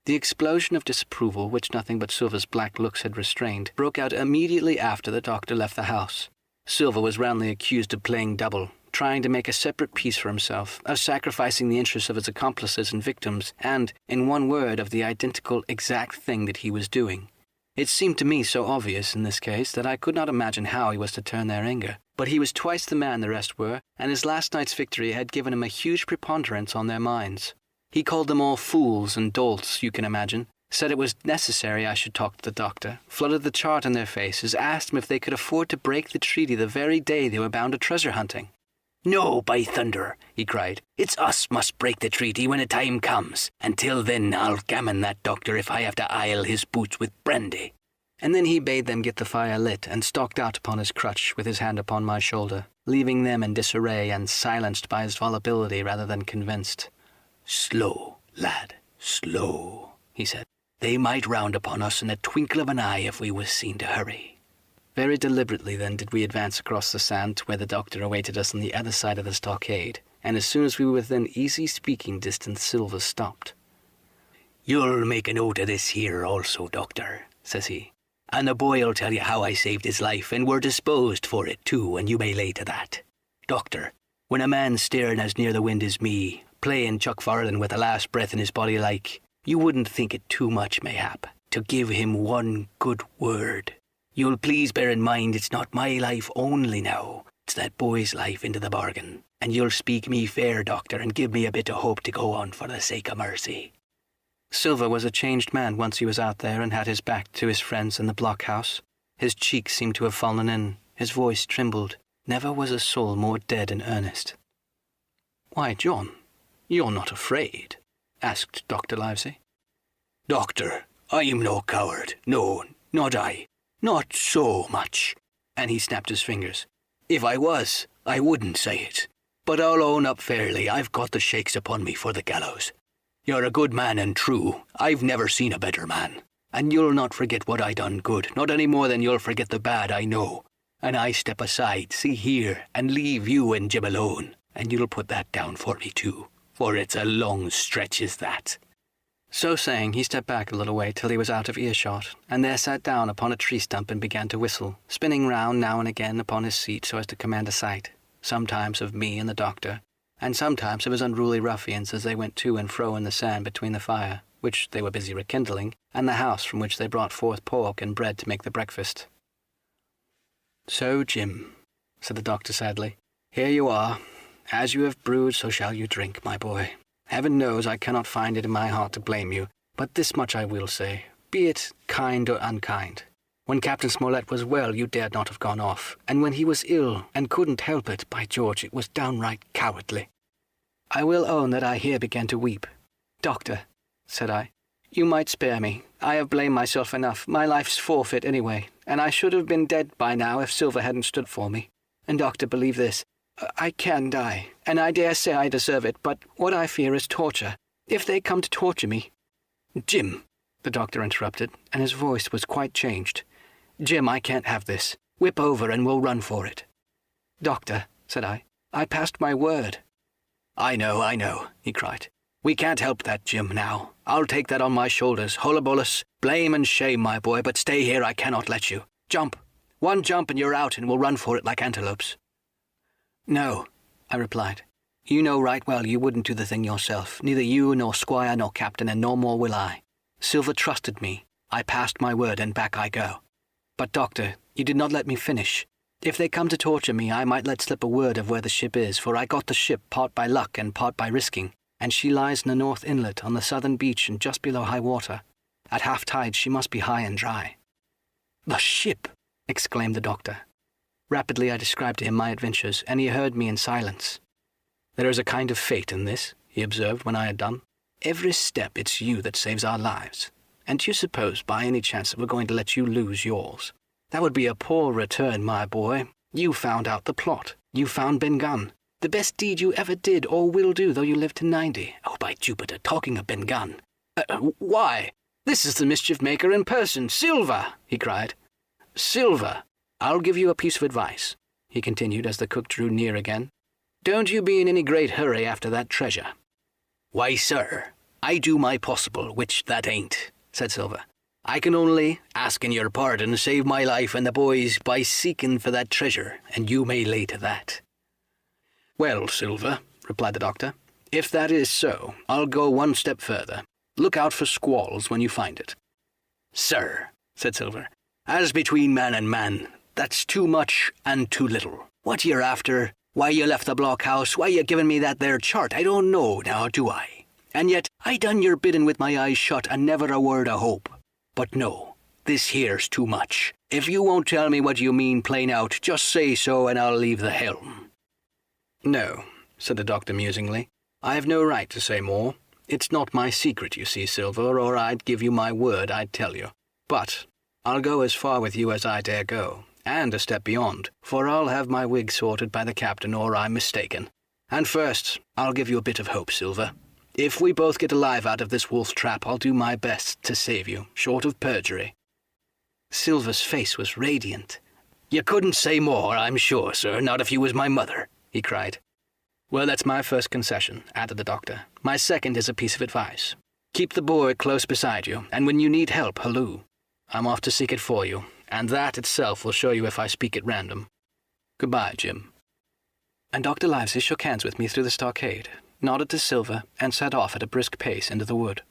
The explosion of disapproval, which nothing but Silva's black looks had restrained, broke out immediately after the doctor left the house. Silva was roundly accused of playing double, trying to make a separate peace for himself, of sacrificing the interests of his accomplices and victims, and, in one word, of the identical exact thing that he was doing. It seemed to me so obvious in this case that I could not imagine how he was to turn their anger. But he was twice the man the rest were, and his last night's victory had given him a huge preponderance on their minds. He called them all fools and dolts, you can imagine, said it was necessary I should talk to the doctor, flooded the chart in their faces, asked them if they could afford to break the treaty the very day they were bound to treasure hunting. "No, by thunder," he cried. "It's us must break the treaty when the time comes. Until then I'll gammon that doctor if I have to ile his boots with brandy." And then he bade them get the fire lit and stalked out upon his crutch with his hand upon my shoulder, leaving them in disarray and silenced by his volubility rather than convinced. "Slow, lad, slow," he said. "They might round upon us in a twinkle of an eye if we was seen to hurry." Very deliberately then did we advance across the sand to where the doctor awaited us on the other side of the stockade, and as soon as we were within easy speaking distance, Silva stopped. "You'll make a note of this here also, Doctor," says he, "and the boy'll tell you how I saved his life, and were disposed for it too, and you may lay to that. Doctor, when a man's staring as near the wind as me, playing Chuck Farland with the last breath in his body like, you wouldn't think it too much, mayhap, to give him one good word. You'll please bear in mind it's not my life only now, it's that boy's life into the bargain, and you'll speak me fair, Doctor, and give me a bit of hope to go on for the sake of mercy." Silva was a changed man once he was out there and had his back to his friends in the blockhouse. His cheeks seemed to have fallen in, his voice trembled. Never was a soul more dead and earnest. "Why, John, you're not afraid?" asked Dr. Livesey. "Doctor, I'm no coward, no, not I. Not so much," and he snapped his fingers. "If I was, I wouldn't say it. But I'll own up fairly, I've got the shakes upon me for the gallows. You're a good man and true, I've never seen a better man. And you'll not forget what I done good, not any more than you'll forget the bad, I know. And I step aside, see here, and leave you and Jim alone, and you'll put that down for me too, for it's a long stretch is that." So saying, he stepped back a little way till he was out of earshot, and there sat down upon a tree stump and began to whistle, spinning round now and again upon his seat so as to command a sight, sometimes of me and the doctor, and sometimes of his unruly ruffians as they went to and fro in the sand between the fire, which they were busy rekindling, and the house from which they brought forth pork and bread to make the breakfast. "So, Jim," said the doctor sadly, "here you are. As you have brewed, so shall you drink, my boy. Heaven knows I cannot find it in my heart to blame you, but this much I will say, be it kind or unkind. When Captain Smollett was well, you dared not have gone off, and when he was ill and couldn't help it, by George, it was downright cowardly." I will own that I here began to weep. "Doctor," said I, "you might spare me. I have blamed myself enough. My life's forfeit anyway, and I should have been dead by now if Silva hadn't stood for me. And, Doctor, believe this. I can die, and I dare say I deserve it, but what I fear is torture. If they come to torture me—" "Jim," the doctor interrupted, and his voice was quite changed. "Jim, I can't have this. Whip over and we'll run for it." "Doctor," said I passed my word." I know," he cried. "We can't help that, Jim, now. I'll take that on my shoulders. Hullabolus, blame and shame, my boy, but stay here, I cannot let you. Jump. One jump and you're out, and we'll run for it like antelopes." "No," I replied. You know right well you wouldn't do the thing yourself. Neither you, nor squire, nor captain, and no more will I. Silva trusted me. I passed my word, and back I go. But, Doctor, you did not let me finish. If they come to torture me, I might let slip a word of where the ship is, for I got the ship part by luck and part by risking, and she lies in the north inlet on the southern beach and just below high water. At half-tide she must be high and dry." "The ship!" exclaimed the doctor. Rapidly I described to him my adventures, and he heard me in silence. "There is a kind of fate in this," he observed when I had done. "Every step it's you that saves our lives. And do you suppose by any chance that we're going to let you lose yours? That would be a poor return, my boy. You found out the plot. You found Ben Gunn. The best deed you ever did or will do, though you live to 90. Oh, by Jupiter, talking of Ben Gunn. Why, this is the mischief maker in person, Silva!" he cried. "Silva, I'll give you a piece of advice," he continued as the cook drew near again. "Don't you be in any great hurry after that treasure." "Why, sir, I do my possible, which that ain't," said Silva. "I can only, asking your pardon, save my life and the boys by seeking for that treasure, and you may lay to that." "Well, Silva," replied the doctor, "if that is so, I'll go one step further. Look out for squalls when you find it." "Sir," said Silva, "as between man and man, that's too much and too little. What you're after, why you left the blockhouse, why you giving me that there chart, I don't know now, do I? And yet I done your bidding with my eyes shut and never a word of hope. But no, this here's too much. If you won't tell me what you mean plain out, just say so and I'll leave the helm." "No," said the doctor musingly, "I have no right to say more. It's not my secret, you see, Silva, or I'd give you my word I'd tell you. But I'll go as far with you as I dare go, and a step beyond, for I'll have my wig sorted by the captain or I'm mistaken. And first, I'll give you a bit of hope, Silva. If we both get alive out of this wolf trap, I'll do my best to save you, short of perjury." Silva's face was radiant. "You couldn't say more, I'm sure, sir, not if you was my mother," he cried. "Well, that's my first concession," added the doctor. "My second is a piece of advice. Keep the boy close beside you, and when you need help, halloo. I'm off to seek it for you, and that itself will show you if I speak at random. Goodbye, Jim." And Dr. Livesey shook hands with me through the stockade, nodded to Silva, and set off at a brisk pace into the wood.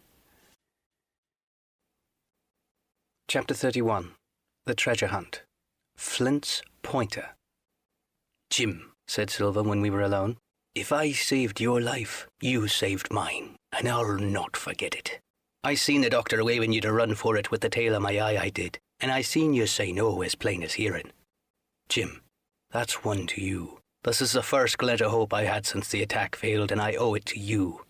Chapter 31. The Treasure Hunt. Flint's Pointer. "Jim," said Silva when we were alone, "if I saved your life, you saved mine, and I'll not forget it. I seen the doctor waving you to run for it with the tail of my eye, I did, and I seen you say no as plain as hearing. Jim, that's one to you. This is the first glint of hope I had since the attack failed, and I owe it to you.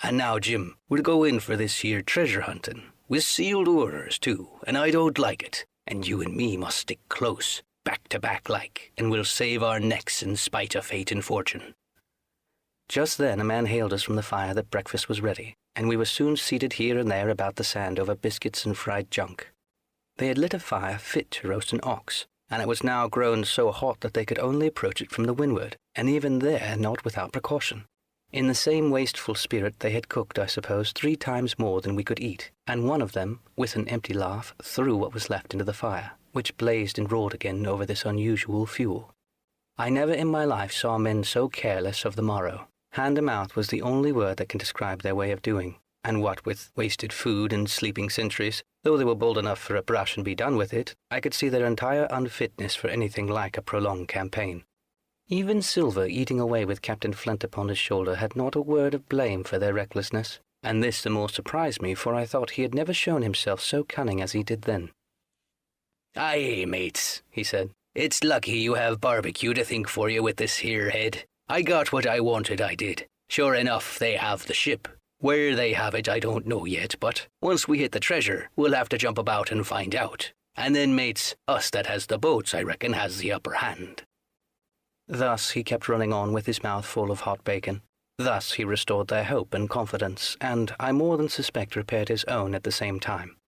And now, Jim, we'll go in for this here treasure hunting, with sealed orders, too, and I don't like it, and you and me must stick close, back to back like, and we'll save our necks in spite of fate and fortune." Just then a man hailed us from the fire that breakfast was ready, and we were soon seated here and there about the sand over biscuits and fried junk. They had lit a fire fit to roast an ox, and it was now grown so hot that they could only approach it from the windward, and even there not without precaution. In the same wasteful spirit they had cooked, I suppose, 3 times more than we could eat, and one of them, with an empty laugh, threw what was left into the fire, which blazed and roared again over this unusual fuel. I never in my life saw men so careless of the morrow. Hand-to-mouth was the only word that can describe their way of doing, and what with wasted food and sleeping sentries, though they were bold enough for a brush and be done with it, I could see their entire unfitness for anything like a prolonged campaign. Even Silva, eating away with Captain Flint upon his shoulder, had not a word of blame for their recklessness, and this the more surprised me, for I thought he had never shown himself so cunning as he did then. "Aye, mates," he said, "it's lucky you have barbecue to think for you with this here head. I got what I wanted, I did. Sure enough, they have the ship. Where they have it I don't know yet, but once we hit the treasure, we'll have to jump about and find out. And then, mates, us that has the boats, I reckon, has the upper hand." Thus he kept running on with his mouth full of hot bacon. Thus he restored their hope and confidence, and I more than suspect repaired his own at the same time.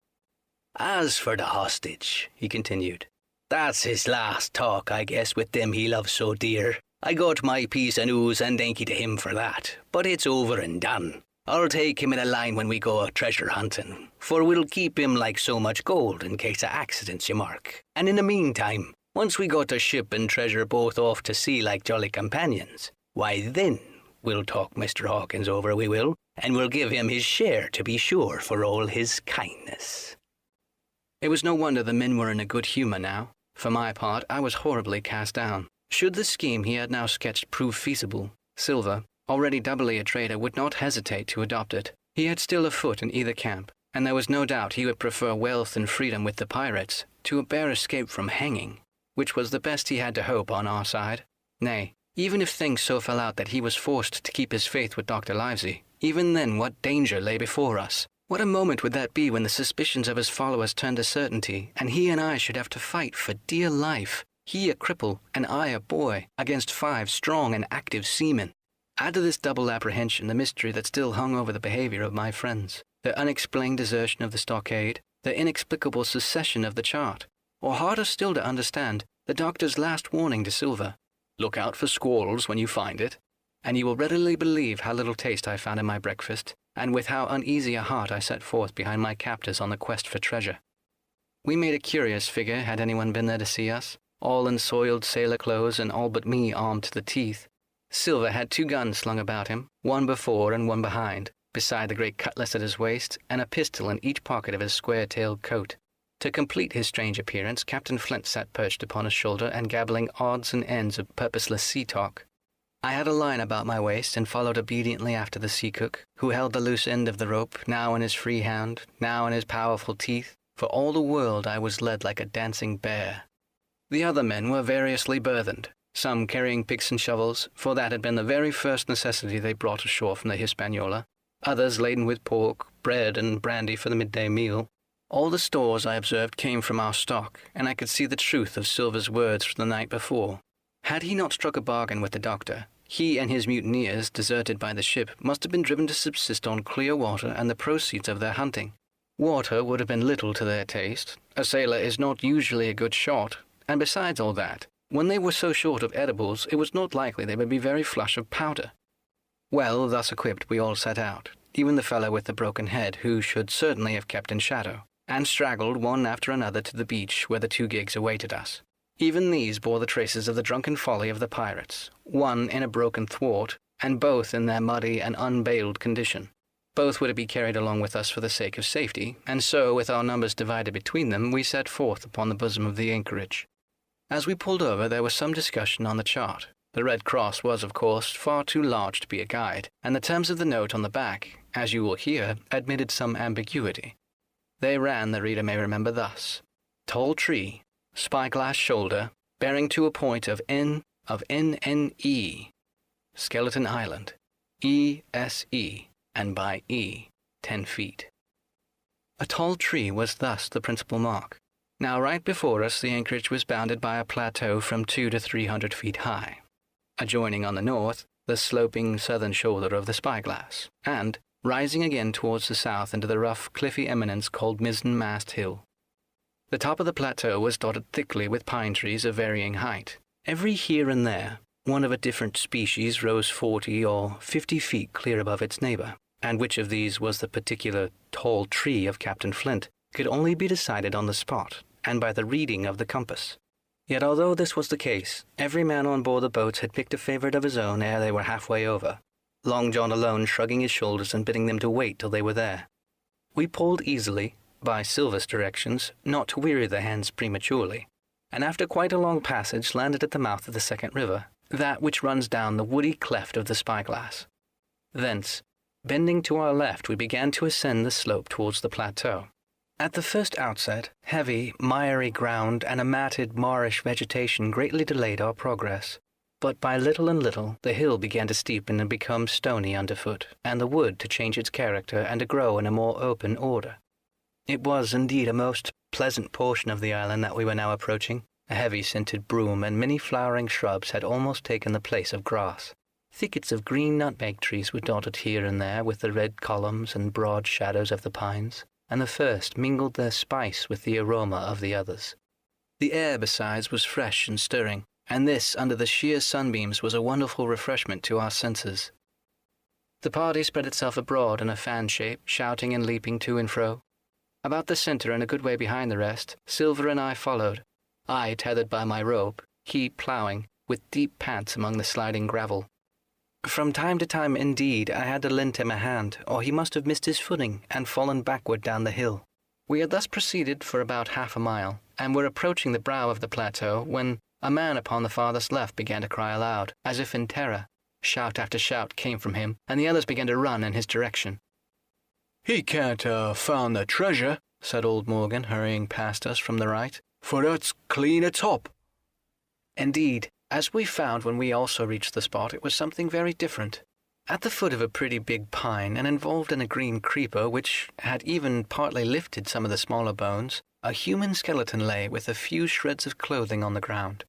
"As for the hostage," he continued, "that's his last talk, I guess, with them he loves so dear. I got my piece of news and thank you to him for that, but it's over and done. I'll take him in a line when we go treasure hunting, for we'll keep him like so much gold in case of accidents, you mark. And in the meantime, once we got the ship and treasure both off to sea like jolly companions, why then We'll talk Mr. Hawkins over, we will, and we'll give him his share, to be sure, for all his kindness." It was no wonder the men were in a good humour now. For my part, I was horribly cast down. Should the scheme he had now sketched prove feasible, Silva, already doubly a traitor, would not hesitate to adopt it. He had still a foot in either camp, and there was no doubt he would prefer wealth and freedom with the pirates to a bare escape from hanging, which was the best he had to hope on our side. Nay, even if things so fell out that he was forced to keep his faith with Dr. Livesey, even then what danger lay before us? What a moment would that be when the suspicions of his followers turned to certainty, and he and I should have to fight for dear life, he a cripple and I a boy, against 5 strong and active seamen. Add to this double apprehension the mystery that still hung over the behavior of my friends, their unexplained desertion of the stockade, their inexplicable secession of the chart, or harder still to understand, the doctor's last warning to Silva, "Look out for squalls when you find it," and you will readily believe how little taste I found in my breakfast, and with how uneasy a heart I set forth behind my captors on the quest for treasure. We made a curious figure had anyone been there to see us, all in soiled sailor clothes and all but me armed to the teeth. Silva had 2 guns slung about him, one before and one behind, beside the great cutlass at his waist, and a pistol in each pocket of his square-tailed coat. To complete his strange appearance, Captain Flint sat perched upon his shoulder and gabbling odds and ends of purposeless sea talk. I had a line about my waist and followed obediently after the sea cook, who held the loose end of the rope, now in his free hand, now in his powerful teeth. For all the world I was led like a dancing bear. The other men were variously burthened, some carrying picks and shovels, for that had been the very first necessity they brought ashore from the Hispaniola, others laden with pork, bread, and brandy for the midday meal. All the stores, I observed, came from our stock, and I could see the truth of Silva's words from the night before. Had he not struck a bargain with the doctor, he and his mutineers, deserted by the ship, must have been driven to subsist on clear water and the proceeds of their hunting. Water would have been little to their taste. A sailor is not usually a good shot, and besides all that, when they were so short of edibles, it was not likely they would be very flush of powder. Well, thus equipped, we all set out, even the fellow with the broken head, who should certainly have kept in shadow, and straggled one after another to the beach where the 2 gigs awaited us. Even these bore the traces of the drunken folly of the pirates, one in a broken thwart, and both in their muddy and unbaled condition. Both were to be carried along with us for the sake of safety, and so, with our numbers divided between them, we set forth upon the bosom of the anchorage. As we pulled over, there was some discussion on the chart. The Red Cross was, of course, far too large to be a guide, and the terms of the note on the back, as you will hear, admitted some ambiguity. They ran, the reader may remember, thus: Tall tree, Spyglass shoulder, bearing to a point of NNE, Skeleton Island, ESE, and by E, 10 feet. A tall tree was thus the principal mark. Now right before us the anchorage was bounded by a plateau from 200 to 300 feet high, adjoining on the north the sloping southern shoulder of the Spyglass, and rising again towards the south into the rough, cliffy eminence called Mizzen-mast Hill. The top of the plateau was dotted thickly with pine trees of varying height. Every here and there, one of a different species rose 40 or 50 feet clear above its neighbor, and which of these was the particular tall tree of Captain Flint could only be decided on the spot, and by the reading of the compass. Yet although this was the case, every man on board the boats had picked a favorite of his own ere they were halfway over, Long John alone shrugging his shoulders and bidding them to wait till they were there. We pulled easily, by Silva's directions, not to weary the hands prematurely, and after quite a long passage landed at the mouth of the second river, that which runs down the woody cleft of the Spyglass. Thence, bending to our left, we began to ascend the slope towards the plateau. At the first outset, heavy, miry ground and a matted, marish vegetation greatly delayed our progress. But by little and little, the hill began to steepen and become stony underfoot, and the wood to change its character and to grow in a more open order. It was indeed a most pleasant portion of the island that we were now approaching. A heavy scented broom and many flowering shrubs had almost taken the place of grass. Thickets of green nutmeg trees were dotted here and there with the red columns and broad shadows of the pines, and the first mingled their spice with the aroma of the others. The air, besides, was fresh and stirring, and this, under the sheer sunbeams, was a wonderful refreshment to our senses. The party spread itself abroad in a fan shape, shouting and leaping to and fro. About the center and a good way behind the rest, Silva and I followed, I tethered by my rope, he ploughing, with deep pants among the sliding gravel. From time to time, indeed, I had to lend him a hand, or he must have missed his footing and fallen backward down the hill. We had thus proceeded for about half a mile, and were approaching the brow of the plateau, when a man upon the farthest left began to cry aloud, as if in terror. Shout after shout came from him, and the others began to run in his direction. "He can't found the treasure," said old Morgan, hurrying past us from the right. "for that's clean atop." Indeed, as we found when we also reached the spot, it was something very different. At the foot of a pretty big pine, and involved in a green creeper which had even partly lifted some of the smaller bones, a human skeleton lay with a few shreds of clothing on the ground.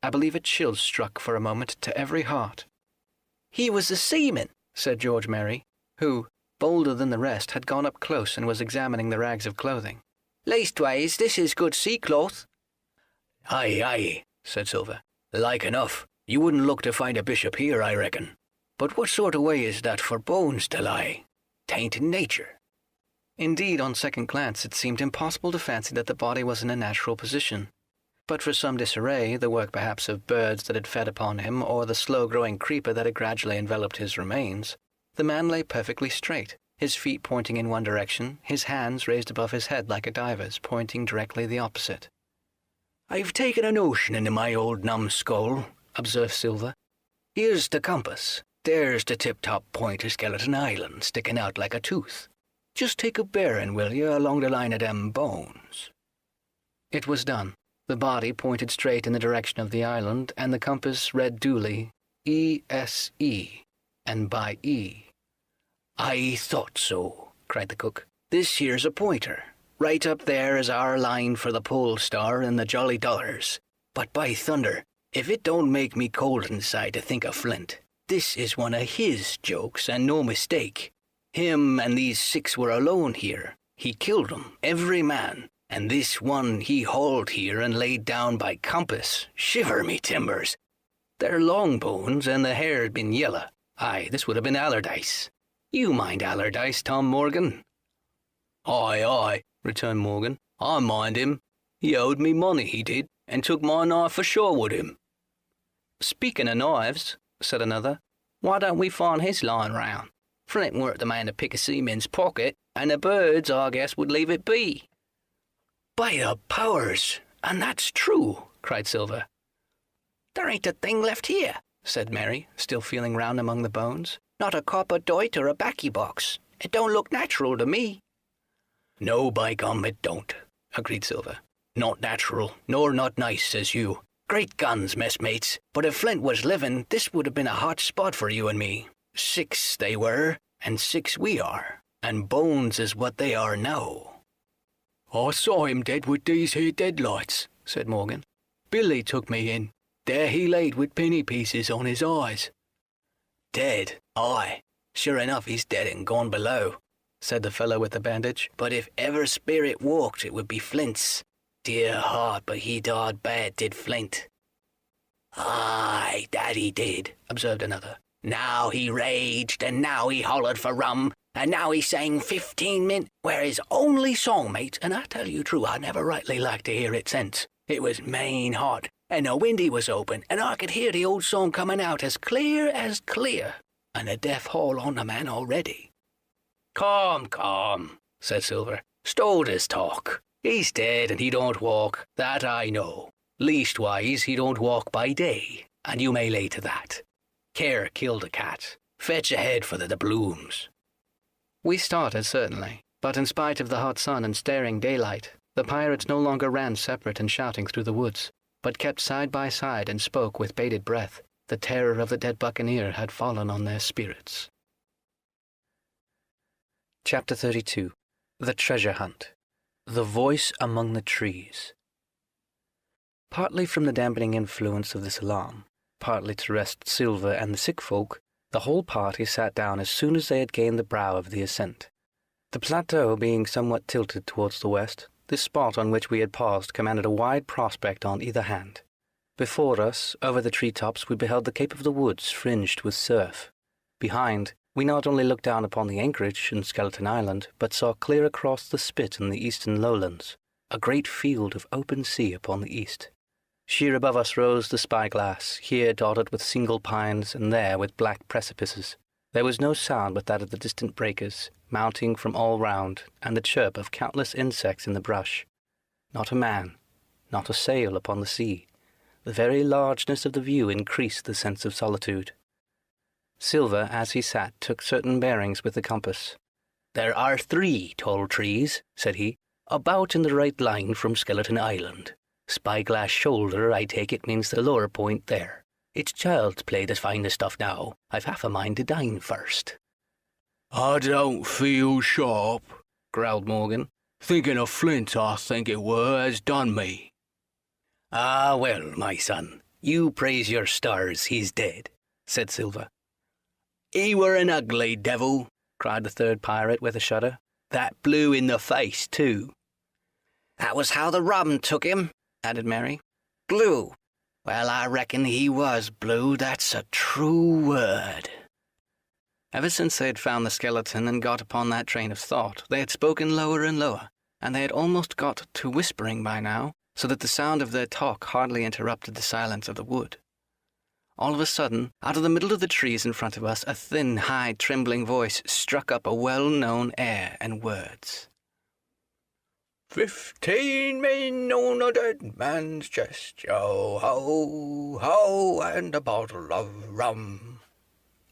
I believe a chill struck for a moment to every heart. "He was a seaman," said George Merry, who, bolder than the rest, had gone up close and was examining the rags of clothing. "Leastways, this is good sea-cloth." Aye, aye, said Silva. Like enough. You wouldn't look to find a bishop here, I reckon. But what sort of way is that for bones to lie? Tain't in nature. Indeed, on second glance, it seemed impossible to fancy that the body was in a natural position. But for some disarray, the work perhaps of birds that had fed upon him, or the slow-growing creeper that had gradually enveloped his remains, the man lay perfectly straight, his feet pointing in one direction, his hands raised above his head like a diver's, pointing directly the opposite. "I've taken a notion into my old numbskull," observed Silva. "Here's the compass. There's the tip-top point of Skeleton Island sticking out like a tooth. Just take a bearing, will you, along the line of them bones." It was done. The body pointed straight in the direction of the island, and the compass read duly E-S-E, and by E. "I thought so," cried the cook. "This here's a pointer. Right up there is our line for the Pole Star and the Jolly Dollars. But by thunder, if it don't make me cold inside to think of Flint, this is one of his jokes, and no mistake. Him and these 6 were alone here. He killed 'em, every man, and this one he hauled here and laid down by compass. Shiver me timbers! They're long bones, and the hair'd been yellow. Aye, this would have been Allardyce. You mind Allardyce, Tom Morgan?" "Aye, aye," returned Morgan. "I mind him. He owed me money, he did, and took my knife ashore with him." "Speaking of knives," said another, "why don't we find his lying round? Flint weren't the man to pick a seaman's pocket, and the birds, I guess, would leave it be." "By the powers, and that's true," cried Silva. "There ain't a thing left here," said Mary, still feeling round among the bones. "Not a copper doit or a baccy box. It don't look natural to me." "No, by gum, it don't," agreed Silva. "Not natural, nor not nice, says you. Great guns, messmates, but if Flint was living, this would have been a hot spot for you and me. 6 they were, and 6 we are, and bones is what they are now." "I saw him dead with these here deadlights," said Morgan. "Billy took me in. There he laid with penny pieces on his eyes." "Dead? Aye. Sure enough, he's dead and gone below," said the fellow with the bandage. "But if ever spirit walked, it would be Flint's. Dear heart, but he died bad, did Flint." "Aye, that he did," observed another. "Now he raged, and now he hollered for rum, and now he sang 15 Mint, where his only song, mate, and I tell you true, I never rightly liked to hear it since. It was main hot, and the windy was open, and I could hear the old song coming out as clear, and the death haul on the man already." Come, said Silver. "Stow this talk. He's dead, and he don't walk, that I know. Leastwise, he don't walk by day, and you may lay to that. Care killed the cat. Fetch ahead for the doubloons." We started, certainly, but in spite of the hot sun and staring daylight, the pirates no longer ran separate and shouting through the woods, but kept side by side and spoke with bated breath. The terror of the dead Buccaneer had fallen on their spirits. Chapter 32. The Treasure Hunt. The Voice Among the Trees. Partly from the dampening influence of this alarm, partly to rest Silva and the sick folk, the whole party sat down as soon as they had gained the brow of the ascent. The plateau being somewhat tilted towards the west, this spot on which we had paused commanded a wide prospect on either hand. Before us, over the tree-tops, we beheld the Cape of the Woods fringed with surf. Behind, we not only looked down upon the anchorage in Skeleton Island, but saw clear across the spit in the eastern lowlands, a great field of open sea upon the east. Sheer above us rose the Spyglass, here dotted with single pines and there with black precipices. There was no sound but that of the distant breakers, mounting from all round, and the chirp of countless insects in the brush. Not a man, not a sail upon the sea. The very largeness of the view increased the sense of solitude. Silva, as he sat, took certain bearings with the compass. "There are 3 tall trees," said he, "about in the right line from Skeleton Island. Spyglass Shoulder, I take it, means the lower point there. It's child's play to find the stuff now. I've half a mind to dine first." "I don't feel sharp," growled Morgan. "Thinking of Flint, I think it were, has done me." "Ah, well, my son, you praise your stars he's dead," said Silva. "He were an ugly devil," cried the third pirate with a shudder. "That blue in the face, too." "That was how the rum took him," added Mary. "Blue. Well, I reckon he was blue. That's a true word." Ever since they had found the skeleton and got upon that train of thought, they had spoken lower and lower, and they had almost got to whispering by now, so that the sound of their talk hardly interrupted the silence of the wood. All of a sudden, out of the middle of the trees in front of us, a thin, high, trembling voice struck up a well-known air and words. 15 men on a dead man's chest, yo ho, ho, and a bottle of rum."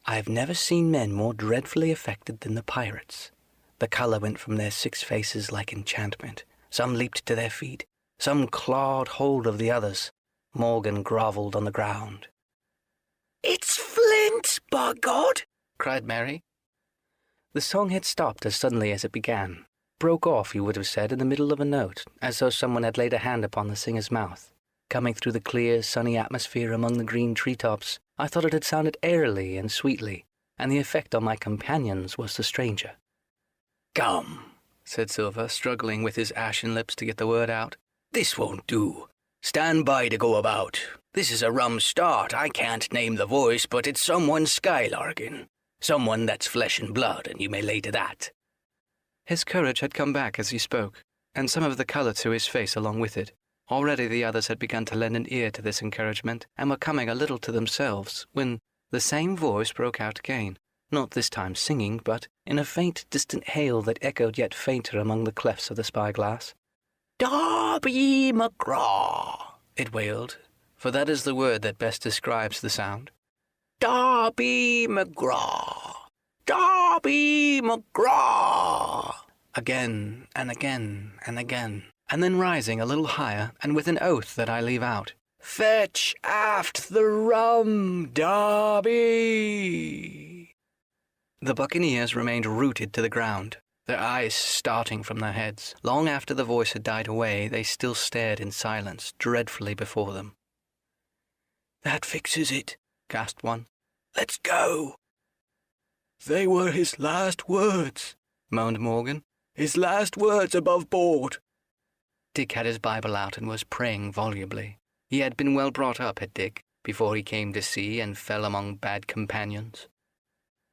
I have never seen men more dreadfully affected than the pirates. The colour went from their 6 faces like enchantment. Some leaped to their feet. Some clawed hold of the others. Morgan grovelled on the ground. "It's Flint, by God!" cried Mary. The song had stopped as suddenly as it began. Broke off, you would have said, in the middle of a note, as though someone had laid a hand upon the singer's mouth. Coming through the clear, sunny atmosphere among the green treetops, I thought it had sounded airily and sweetly, and the effect on my companions was the stranger. "Come," said Silva, struggling with his ashen lips to get the word out. "this won't do. Stand by to go about. This is a rum start. I can't name the voice, but it's someone skylarking. Someone that's flesh and blood, and you may lay to that." His courage had come back as he spoke, and some of the colour to his face along with it. Already the others had begun to lend an ear to this encouragement, and were coming a little to themselves, when the same voice broke out again, not this time singing, but in a faint, distant hail that echoed yet fainter among the clefts of the Spyglass. "Darby McGraw," it wailed, for that is the word that best describes the sound. "Darby McGraw, Darby McGraw." Again and again and again, and then rising a little higher, and with an oath that I leave out, "Fetch aft the rum, Darby." The Buccaneers remained rooted to the ground, their eyes starting from their heads. Long after the voice had died away, they still stared in silence, dreadfully before them. "That fixes it," gasped one. "Let's go." "They were his last words," moaned Morgan. "His last words above board." Dick had his Bible out and was praying volubly. He had been well brought up, had Dick, before he came to sea and fell among bad companions.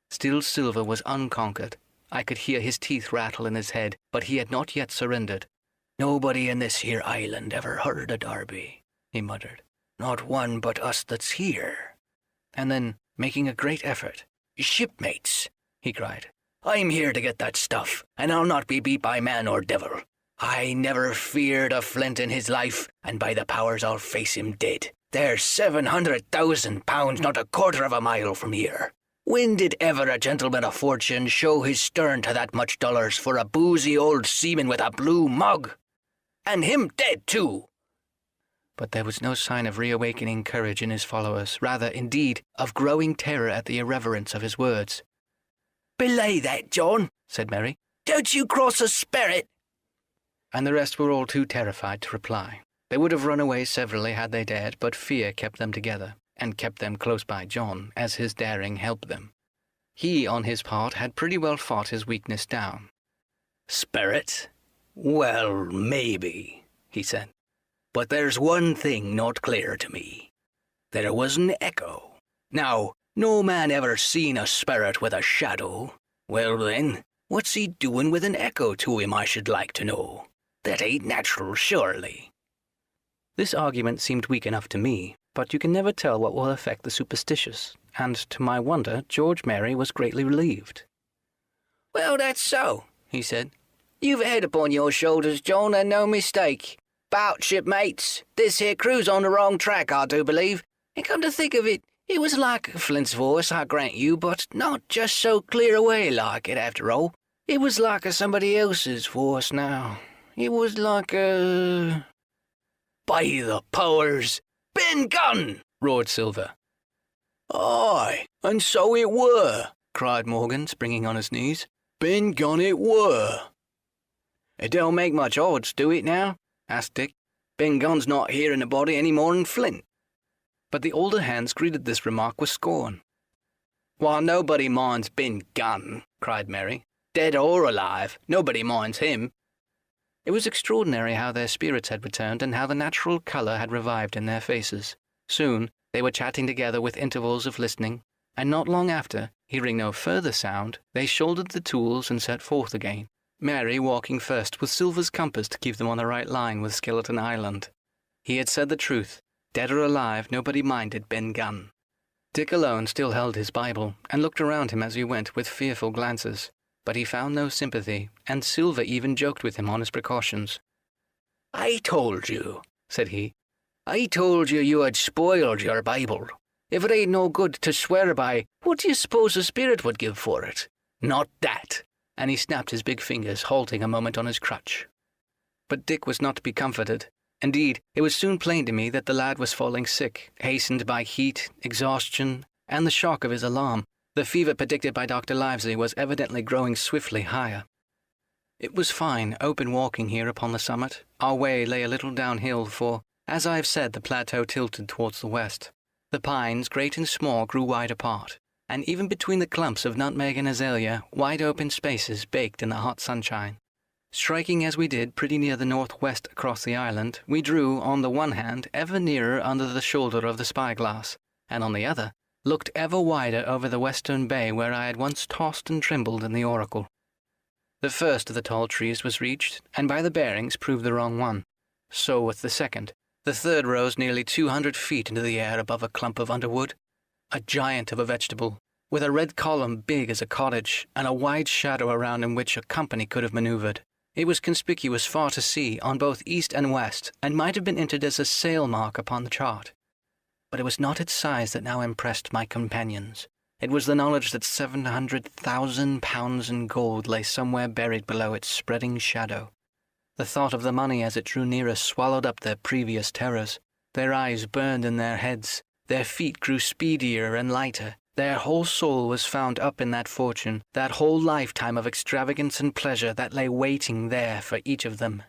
Still Silva was unconquered. I could hear his teeth rattle in his head, but he had not yet surrendered. "Nobody in this here island ever heard of Darby," he muttered. "Not one but us that's here." And then, making a great effort, "Shipmates," he cried, "I'm here to get that stuff, and I'll not be beat by man or devil. I never feared a flint in his life, and by the powers I'll face him dead. There's 700,000 pounds not a quarter of a mile from here. When did ever a gentleman of fortune show his stern to that much dollars for a boozy old seaman with a blue mug? And him dead, too." But there was no sign of reawakening courage in his followers, rather, indeed, of growing terror at the irreverence of his words. "Belay that, John," said Mary. "Don't you cross a spirit." And the rest were all too terrified to reply. They would have run away severally had they dared, but fear kept them together, and kept them close by John, as his daring helped them. He, on his part, had pretty well fought his weakness down. "Spirit? Well, maybe," he said. "But there's one thing not clear to me. There was an echo. Now, no man ever seen a spirit with a shadow. Well then, what's he doing with an echo to him, I should like to know? That ain't natural, surely." This argument seemed weak enough to me, but you can never tell what will affect the superstitious, and to my wonder, George Mary was greatly relieved. Well, that's so, he said. You've a head upon your shoulders, John, and no mistake. 'Bout shipmates, this here crew's on the wrong track, I do believe. And come to think of it, it was like Flint's voice, I grant you, but not just so clear away like it, after all. It was like somebody else's voice now. It was like a... By the powers! Ben Gunn! Roared Silva. Aye, and so it were, cried Morgan, springing on his knees. Ben Gunn it were. It don't make much odds, do it now? Asked Dick. Ben Gunn's not here in the body any more'n Flint. But the older hands greeted this remark with scorn. Why, nobody minds Ben Gunn, cried Mary. Dead or alive, nobody minds him. It was extraordinary how their spirits had returned and how the natural colour had revived in their faces. Soon they were chatting together with intervals of listening, and not long after, hearing no further sound, they shouldered the tools and set forth again, Mary walking first with Silva's compass to keep them on the right line with Skeleton Island. He had said the truth. Dead or alive, nobody minded Ben Gunn. Dick alone still held his Bible, and looked around him as he went with fearful glances. But he found no sympathy, and Silva even joked with him on his precautions. I told you, said he. I told you you had spoiled your Bible. If it ain't no good to swear by, what do you suppose the Spirit would give for it? Not that. And he snapped his big fingers, halting a moment on his crutch. But Dick was not to be comforted. Indeed, it was soon plain to me that the lad was falling sick, hastened by heat, exhaustion, and the shock of his alarm. The fever predicted by Dr. Livesey was evidently growing swiftly higher. It was fine, open walking here upon the summit. Our way lay a little downhill, for, as I have said, the plateau tilted towards the west. The pines, great and small, grew wide apart, and even between the clumps of nutmeg and azalea, wide open spaces baked in the hot sunshine. Striking as we did pretty near the northwest across the island, we drew, on the one hand, ever nearer under the shoulder of the Spyglass, and on the other, looked ever wider over the western bay where I had once tossed and trembled in the oracle. The first of the tall trees was reached, and by the bearings proved the wrong one. So with the second. The third rose nearly 200 feet into the air above a clump of underwood, a giant of a vegetable, with a red column big as a cottage, and a wide shadow around in which a company could have maneuvered. It was conspicuous far to sea, on both east and west, and might have been entered as a sail mark upon the chart. But it was not its size that now impressed my companions. It was the knowledge that 700,000 pounds in gold lay somewhere buried below its spreading shadow. The thought of the money as it drew nearer swallowed up their previous terrors. Their eyes burned in their heads, their feet grew speedier and lighter. Their whole soul was found up in that fortune, that whole lifetime of extravagance and pleasure that lay waiting there for each of them.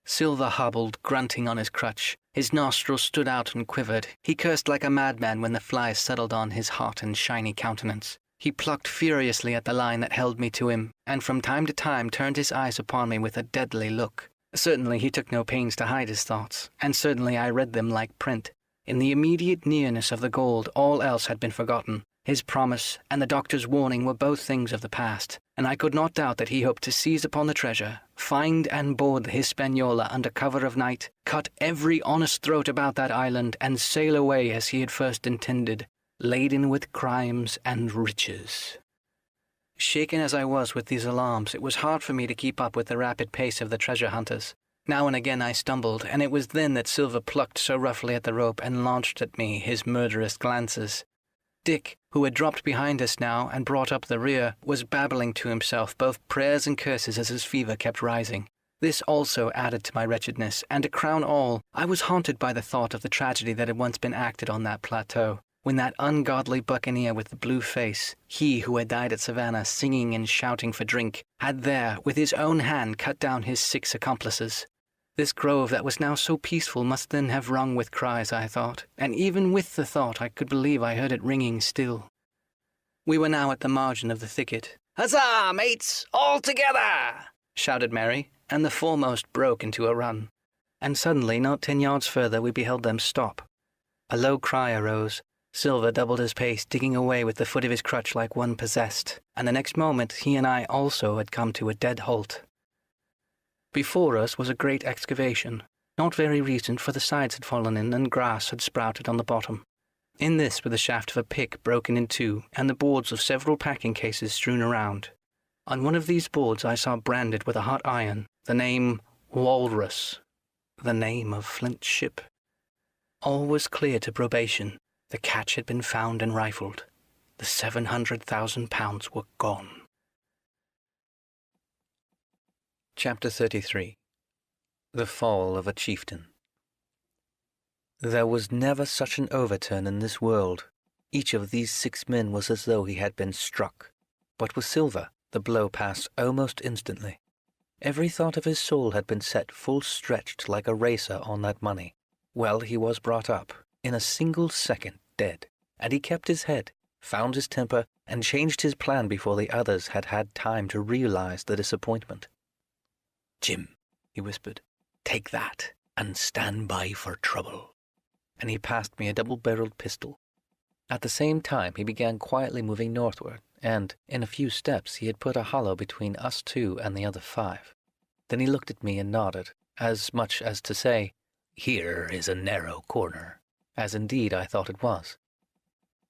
Silva hobbled, grunting on his crutch. His nostrils stood out and quivered. He cursed like a madman when the flies settled on his hot and shiny countenance. He plucked furiously at the line that held me to him, and from time to time turned his eyes upon me with a deadly look. Certainly he took no pains to hide his thoughts, and certainly I read them like print. In the immediate nearness of the gold, all else had been forgotten. His promise and the doctor's warning were both things of the past, and I could not doubt that he hoped to seize upon the treasure, find and board the Hispaniola under cover of night, cut every honest throat about that island, and sail away as he had first intended, laden with crimes and riches. Shaken as I was with these alarms, it was hard for me to keep up with the rapid pace of the treasure hunters. Now and again I stumbled, and it was then that Silva plucked so roughly at the rope and launched at me his murderous glances. Dick, who had dropped behind us now and brought up the rear, was babbling to himself both prayers and curses as his fever kept rising. This also added to my wretchedness, and to crown all, I was haunted by the thought of the tragedy that had once been acted on that plateau, when that ungodly buccaneer with the blue face, he who had died at Savannah singing and shouting for drink, had there, with his own hand, cut down his 6 accomplices. This grove that was now so peaceful must then have rung with cries, I thought, and even with the thought I could believe I heard it ringing still. We were now at the margin of the thicket. "Huzzah, mates! All together!" shouted Mary, and the foremost broke into a run. And suddenly, not 10 yards further, we beheld them stop. A low cry arose. Silva doubled his pace, digging away with the foot of his crutch like one possessed, and the next moment he and I also had come to a dead halt. Before us was a great excavation. not very recent, for the sides had fallen in and grass had sprouted on the bottom. In this were the shaft of a pick broken in two, and the boards of several packing cases strewn around. On one of these boards I saw branded with a hot iron the name Walrus, the name of Flint's ship. All was clear to probation. The catch had been found and rifled. The £700,000 were gone. Chapter 33. The Fall of a Chieftain. There was never such an overturn in this world. Each of these 6 men was as though he had been struck. But with Silva, the blow passed almost instantly. Every thought of his soul had been set full stretched like a racer on that money. Well, he was brought up, in a single second, dead, and he kept his head, found his temper, and changed his plan before the others had had time to realize the disappointment. "Jim," he whispered, "take that and stand by for trouble." And he passed me a double-barreled pistol. At the same time he began quietly moving northward, and in a few steps he had put a hollow between us 2 and the other 5. Then he looked at me and nodded, as much as to say, "Here is a narrow corner," as indeed I thought it was.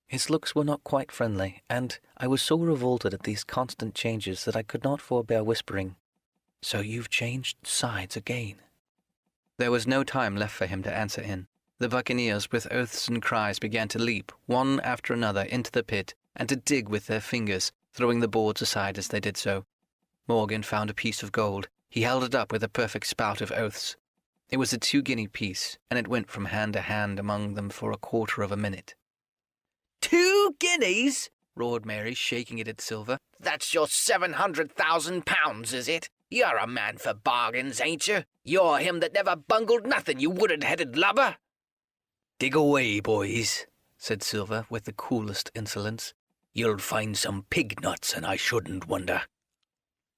His looks were not quite friendly, and I was so revolted at these constant changes that I could not forbear whispering, "So you've changed sides again." There was no time left for him to answer in. The Buccaneers, with oaths and cries, began to leap, one after another, into the pit, and to dig with their fingers, throwing the boards aside as they did so. Morgan found a piece of gold. He held it up with a perfect spout of oaths. It was a 2-guinea piece, and it went from hand to hand among them for a quarter of a minute. 2 guineas? roared Mary, shaking it at Silva. That's your £700,000, is it? You're a man for bargains, ain't you? You're him that never bungled nothing, you wooden-headed lubber. "Dig away, boys," said Silva with the coolest insolence. "You'll find some pig nuts, and I shouldn't wonder."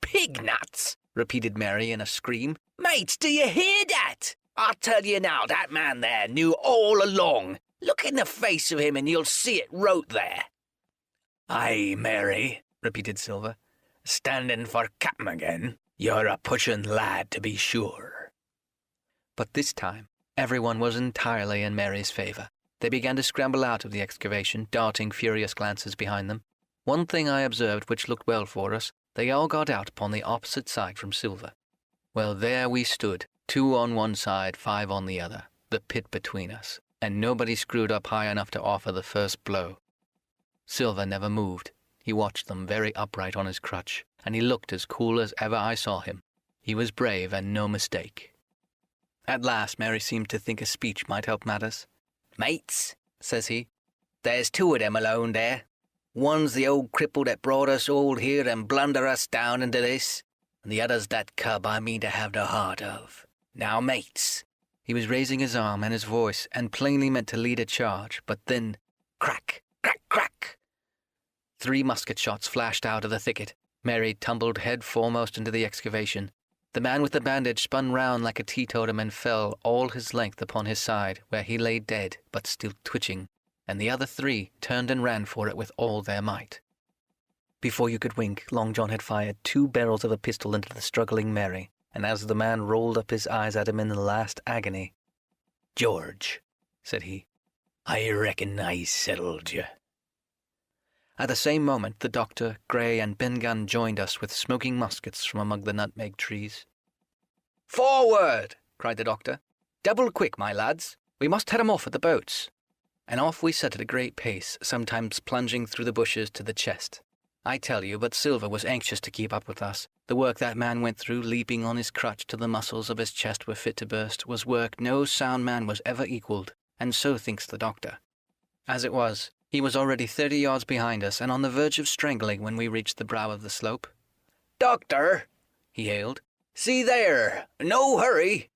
"Pig nuts?" repeated Mary in a scream. "Mates, do you hear that? I'll tell you now, that man there knew all along. Look in the face of him and you'll see it wrote there." "Aye, Mary," repeated Silva, "standing for captain again. You're a pushing lad, to be sure." But this time everyone was entirely in Mary's favour. They began to scramble out of the excavation, darting furious glances behind them. One thing I observed which looked well for us, they all got out upon the opposite side from Silva. Well, there we stood, 2 on one side, 5 on the other, the pit between us, and nobody screwed up high enough to offer the first blow. Silva never moved. He watched them very upright on his crutch, and he looked as cool as ever I saw him. He was brave and no mistake. At last Mary seemed to think a speech might help matters. "Mates," says he, "there's 2 of them alone there. One's the old cripple that brought us all here and blunder us down into this, and the other's that cub I mean to have the heart of. Now, mates." He was raising his arm and his voice, and plainly meant to lead a charge, but then, crack, crack, crack! 3 musket shots flashed out of the thicket. Mary tumbled head foremost into the excavation. The man with the bandage spun round like a teetotum and fell all his length upon his side, where he lay dead, but still twitching, and the other 3 turned and ran for it with all their might. Before you could wink, Long John had fired 2 barrels of a pistol into the struggling Mary, and as the man rolled up his eyes at him in the last agony, "George," said he, "I reckon I settled you." At the same moment the doctor, Gray, and Ben Gunn joined us with smoking muskets from among the nutmeg trees. "Forward!" cried the doctor. "Double quick, my lads. We must head 'em off at the boats." And off we set at a great pace, sometimes plunging through the bushes to the chest. I tell you, but Silva was anxious to keep up with us. The work that man went through, leaping on his crutch till the muscles of his chest were fit to burst, was work no sound man was ever equalled, and so thinks the doctor. As it was, he was already 30 yards behind us and on the verge of strangling when we reached the brow of the slope. "Doctor," he hailed, "see there! No hurry!"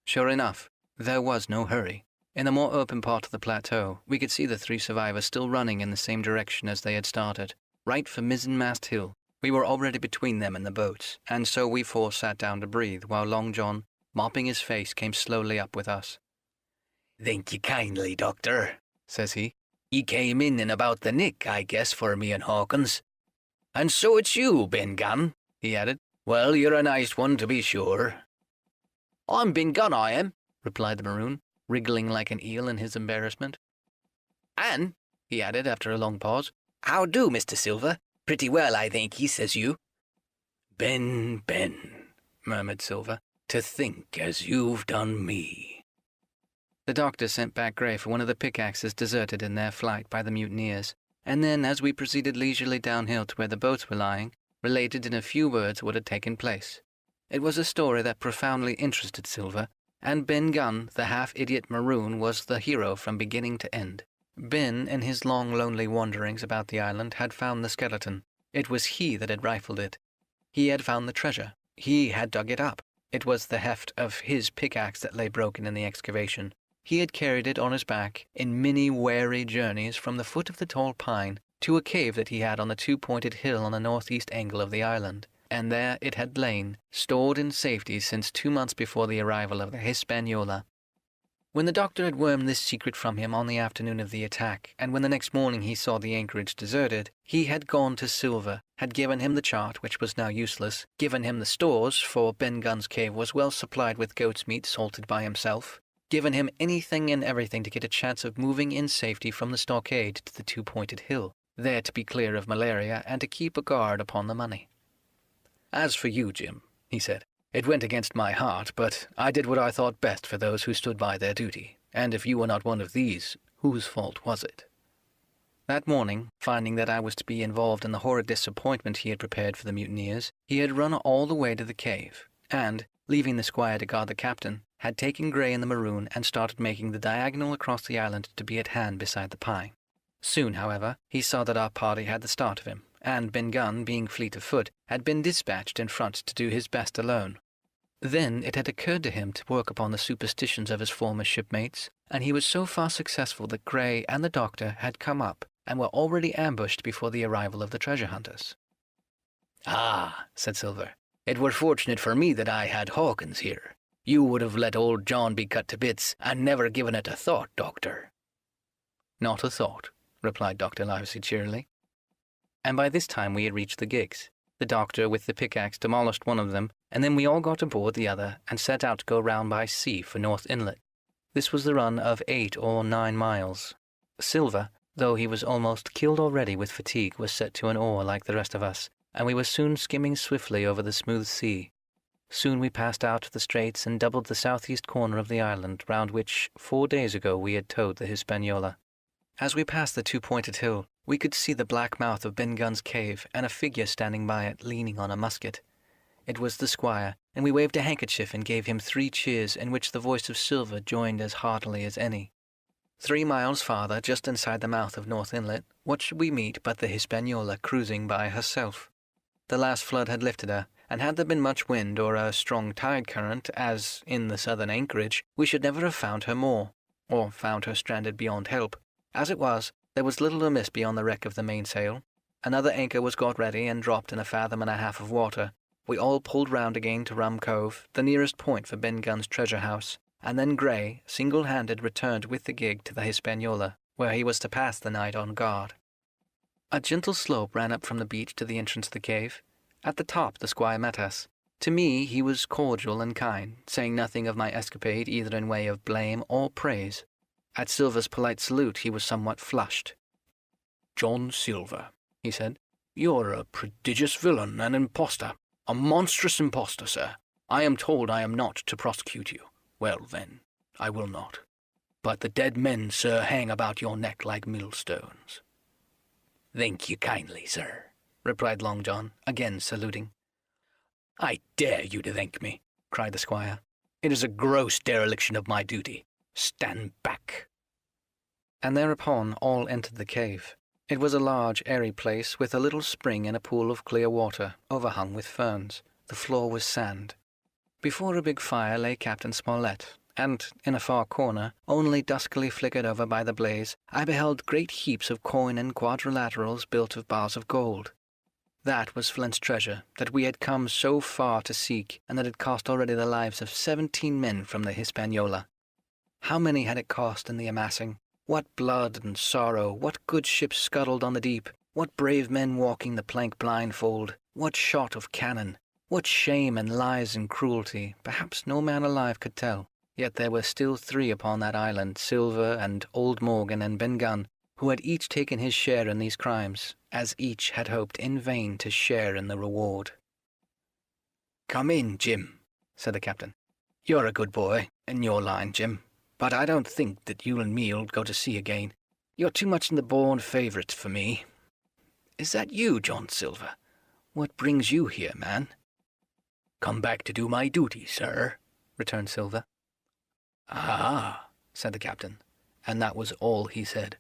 Sure enough, there was no hurry. In the more open part of the plateau, we could see the 3 survivors still running in the same direction as they had started, right for Mizzenmast Hill. We were already between them and the boats, and so we 4 sat down to breathe, while Long John, mopping his face, came slowly up with us. "Thank ye kindly, Doctor," says he. "Ye came in about the nick, I guess, for me and Hawkins. And so it's you, Ben Gunn," he added. "Well, you're a nice one, to be sure." I'm Ben Gunn, I am, replied the Maroon, wriggling like an eel in his embarrassment. And, he added after a long pause, how do, Mr. Silva? Pretty well, I think, says you. Ben, murmured Silva, to think as you've done me. The doctor sent back Grey for one of the pickaxes deserted in their flight by the mutineers, and then, as we proceeded leisurely downhill to where the boats were lying, related in a few words what had taken place. It was a story that profoundly interested Silva, and Ben Gunn, the half-idiot Maroon, was the hero from beginning to end. Ben, in his long, lonely wanderings about the island, had found the skeleton. It was he that had rifled it. He had found the treasure. He had dug it up. It was the heft of his pickaxe that lay broken in the excavation. He had carried it on his back in many weary journeys from the foot of the tall pine to a cave that he had on the two-pointed hill on the northeast angle of the island, and there it had lain, stored in safety since 2 months before the arrival of the Hispaniola. When the doctor had wormed this secret from him on the afternoon of the attack, and when the next morning he saw the anchorage deserted, he had gone to Silva, had given him the chart, which was now useless, given him the stores, for Ben Gunn's cave was well supplied with goat's meat salted by himself, given him anything and everything to get a chance of moving in safety from the stockade to the two-pointed hill, there to be clear of malaria and to keep a guard upon the money. As for you, Jim, he said, it went against my heart, but I did what I thought best for those who stood by their duty, and if you were not one of these, whose fault was it? That morning, finding that I was to be involved in the horrid disappointment he had prepared for the mutineers, he had run all the way to the cave, and, leaving the squire to guard the captain, had taken Grey and the Maroon and started making the diagonal across the island to be at hand beside the pine. Soon, however, he saw that our party had the start of him, and Ben Gunn, being fleet of foot, had been dispatched in front to do his best alone. Then it had occurred to him to work upon the superstitions of his former shipmates, and he was so far successful that Grey and the doctor had come up and were already ambushed before the arrival of the treasure hunters. Ah, said Silver, it were fortunate for me that I had Hawkins here. You would have let old John be cut to bits and never given it a thought, Doctor. Not a thought, replied Dr. Livesey cheerily. And by this time we had reached the gigs. The doctor with the pickaxe demolished one of them, and then we all got aboard the other and set out to go round by sea for North Inlet. This was the run of 8 or 9 miles. Silva, though he was almost killed already with fatigue, was set to an oar like the rest of us, and we were soon skimming swiftly over the smooth sea. Soon we passed out of the straits and doubled the southeast corner of the island, round which 4 days ago we had towed the Hispaniola. As we passed the two-pointed hill, we could see the black mouth of Ben Gunn's cave and a figure standing by it, leaning on a musket. It was the squire, and we waved a handkerchief and gave him 3 cheers, in which the voice of Silva joined as heartily as any. 3 miles farther, just inside the mouth of North Inlet, what should we meet but the Hispaniola cruising by herself? The last flood had lifted her, and had there been much wind or a strong tide current, as in the southern anchorage, we should never have found her more, or found her stranded beyond help. As it was, there was little amiss beyond the wreck of the mainsail. Another anchor was got ready and dropped in 1.5 fathoms of water. We all pulled round again to Rum Cove, the nearest point for Ben Gunn's treasure house, and then Grey, single-handed, returned with the gig to the Hispaniola, where he was to pass the night on guard. A gentle slope ran up from the beach to the entrance of the cave. At the top the squire met us. To me he was cordial and kind, saying nothing of my escapade either in way of blame or praise. At Silva's polite salute he was somewhat flushed. "John Silva," he said, "you're a prodigious villain and impostor, a monstrous impostor, sir. I am told I am not to prosecute you. Well, then, I will not. But the dead men, sir, hang about your neck like millstones." "Thank you kindly, sir," replied Long John, again saluting. "I dare you to thank me," cried the squire. "It is a gross dereliction of my duty. Stand back." And thereupon all entered the cave. It was a large, airy place, with a little spring and a pool of clear water, overhung with ferns. The floor was sand. Before a big fire lay Captain Smollett, and in a far corner, only duskily flickered over by the blaze, I beheld great heaps of coin and quadrilaterals built of bars of gold. That was Flint's treasure, that we had come so far to seek, and that had cost already the lives of 17 men from the Hispaniola. How many had it cost in the amassing? What blood and sorrow, what good ships scuttled on the deep, what brave men walking the plank blindfold, what shot of cannon, What shame and lies and cruelty, perhaps no man alive could tell. Yet there were still 3 upon that island, Silva and old Morgan and Ben Gunn, who had each taken his share in these crimes, as each had hoped in vain to share in the reward. "Come in, Jim," said the captain. "You're a good boy, in your line, Jim, but I don't think that you and me'll go to sea again. You're too much in the born favourite for me. Is that you, John Silva? What brings you here, man?" "Come back to do my duty, sir," returned Silva. "Ah," said the captain, and that was all he said.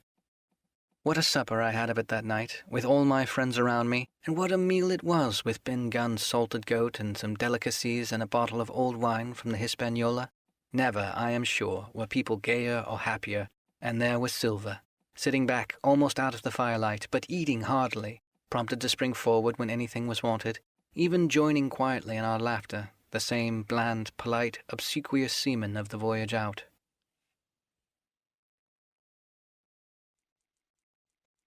What a supper I had of it that night, with all my friends around me, and what a meal it was, with Ben Gunn's salted goat and some delicacies and a bottle of old wine from the Hispaniola. Never, I am sure, were people gayer or happier, and there was Silva, sitting back almost out of the firelight, but eating heartily, prompted to spring forward when anything was wanted, even joining quietly in our laughter, the same bland, polite, obsequious seaman of the voyage out.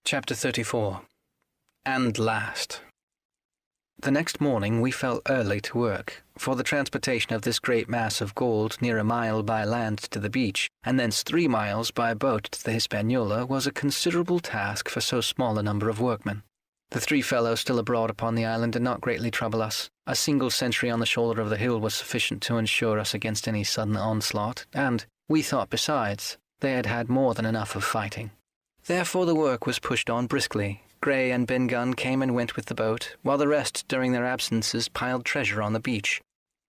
Chapter 34. And last. The next morning we fell early to work, for the transportation of this great mass of gold near a mile by land to the beach, and thence 3 miles by boat to the Hispaniola, was a considerable task for so small a number of workmen. The 3 fellows still abroad upon the island did not greatly trouble us. A single sentry on the shoulder of the hill was sufficient to ensure us against any sudden onslaught, and, we thought besides, they had had more than enough of fighting. Therefore the work was pushed on briskly. Gray and Ben Gunn came and went with the boat, while the rest, during their absences, piled treasure on the beach.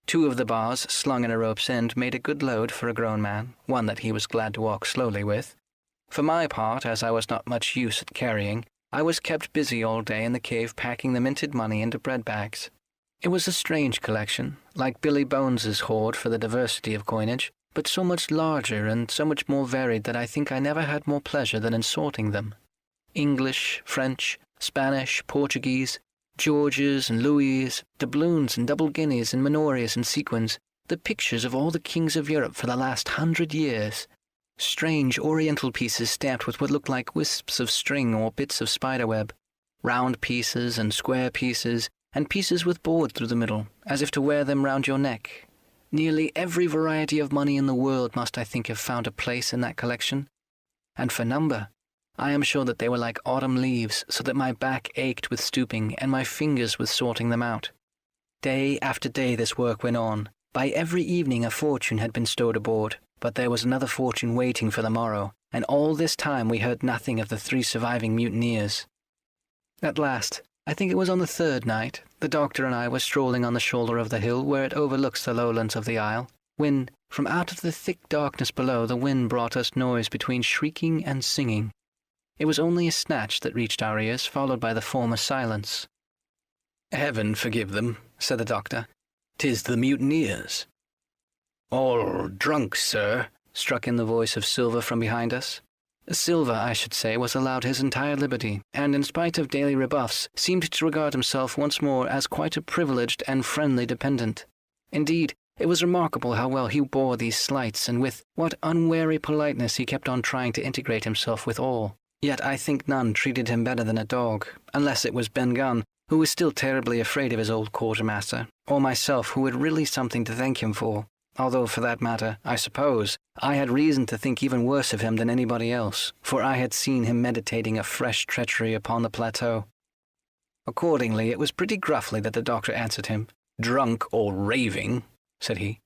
2 of the bars, slung in a rope's end, made a good load for a grown man, one that he was glad to walk slowly with. For my part, as I was not much use at carrying, I was kept busy all day in the cave packing the minted money into bread bags. It was a strange collection, like Billy Bones's hoard for the diversity of coinage, but so much larger and so much more varied that I think I never had more pleasure than in sorting them. English, French, Spanish, Portuguese, Georges and Louis, doubloons and double guineas and manorias and sequins, the pictures of all the kings of Europe for the last 100 years. Strange oriental pieces stamped with what looked like wisps of string or bits of spiderweb, round pieces and square pieces, and pieces with board through the middle, as if to wear them round your neck. Nearly every variety of money in the world must, I think, have found a place in that collection. And for number, I am sure that they were like autumn leaves, so that my back ached with stooping and my fingers with sorting them out. Day after day this work went on. By every evening a fortune had been stowed aboard, but there was another fortune waiting for the morrow, and all this time we heard nothing of the 3 surviving mutineers. At last, I think it was on the 3rd night, the doctor and I were strolling on the shoulder of the hill where it overlooks the lowlands of the isle, when, from out of the thick darkness below, the wind brought us noise between shrieking and singing. It was only a snatch that reached our ears, followed by the former silence. "Heaven forgive them," said the doctor. "'Tis the mutineers." "All drunk, sir," struck in the voice of Silva from behind us. Silva, I should say, was allowed his entire liberty, and in spite of daily rebuffs, seemed to regard himself once more as quite a privileged and friendly dependent. Indeed, it was remarkable how well he bore these slights, and with what unwary politeness he kept on trying to integrate himself with all. Yet I think none treated him better than a dog, unless it was Ben Gunn, who was still terribly afraid of his old quartermaster, or myself, who had really something to thank him for. Although, for that matter, I suppose, I had reason to think even worse of him than anybody else, for I had seen him meditating a fresh treachery upon the plateau. Accordingly, it was pretty gruffly that the doctor answered him. "Drunk or raving," said he.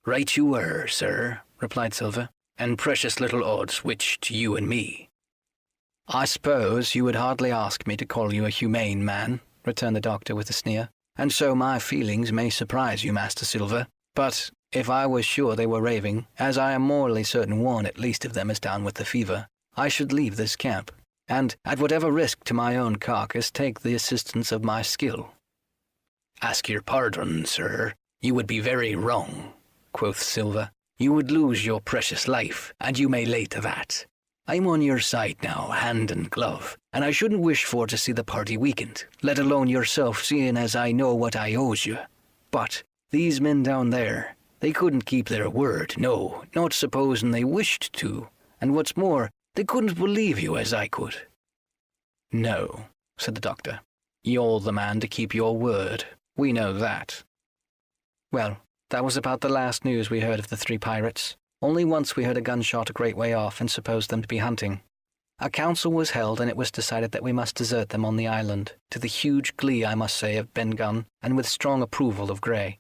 "Right you were, sir," replied Silva, "and precious little odds which to you and me." "I suppose you would hardly ask me to call you a humane man," returned the doctor with a sneer, "and so my feelings may surprise you, Master Silva. But if I was sure they were raving, as I am morally certain one at least of them is down with the fever, I should leave this camp, and, at whatever risk to my own carcass, take the assistance of my skill." "Ask your pardon, sir. You would be very wrong," quoth Silva. "You would lose your precious life, and you may lay to that. I'm on your side now, hand and glove, and I shouldn't wish for to see the party weakened, let alone yourself, seeing as I know what I owes you. But these men down there, they couldn't keep their word, no, not supposing they wished to, and what's more, they couldn't believe you as I could." "No," said the doctor, "you're the man to keep your word. We know that. Well, that was about the last news we heard of the 3 pirates. Only once we heard a gunshot a great way off and supposed them to be hunting. A council was held, and it was decided that we must desert them on the island, to the huge glee, I must say, of Ben Gunn, and with strong approval of Grey.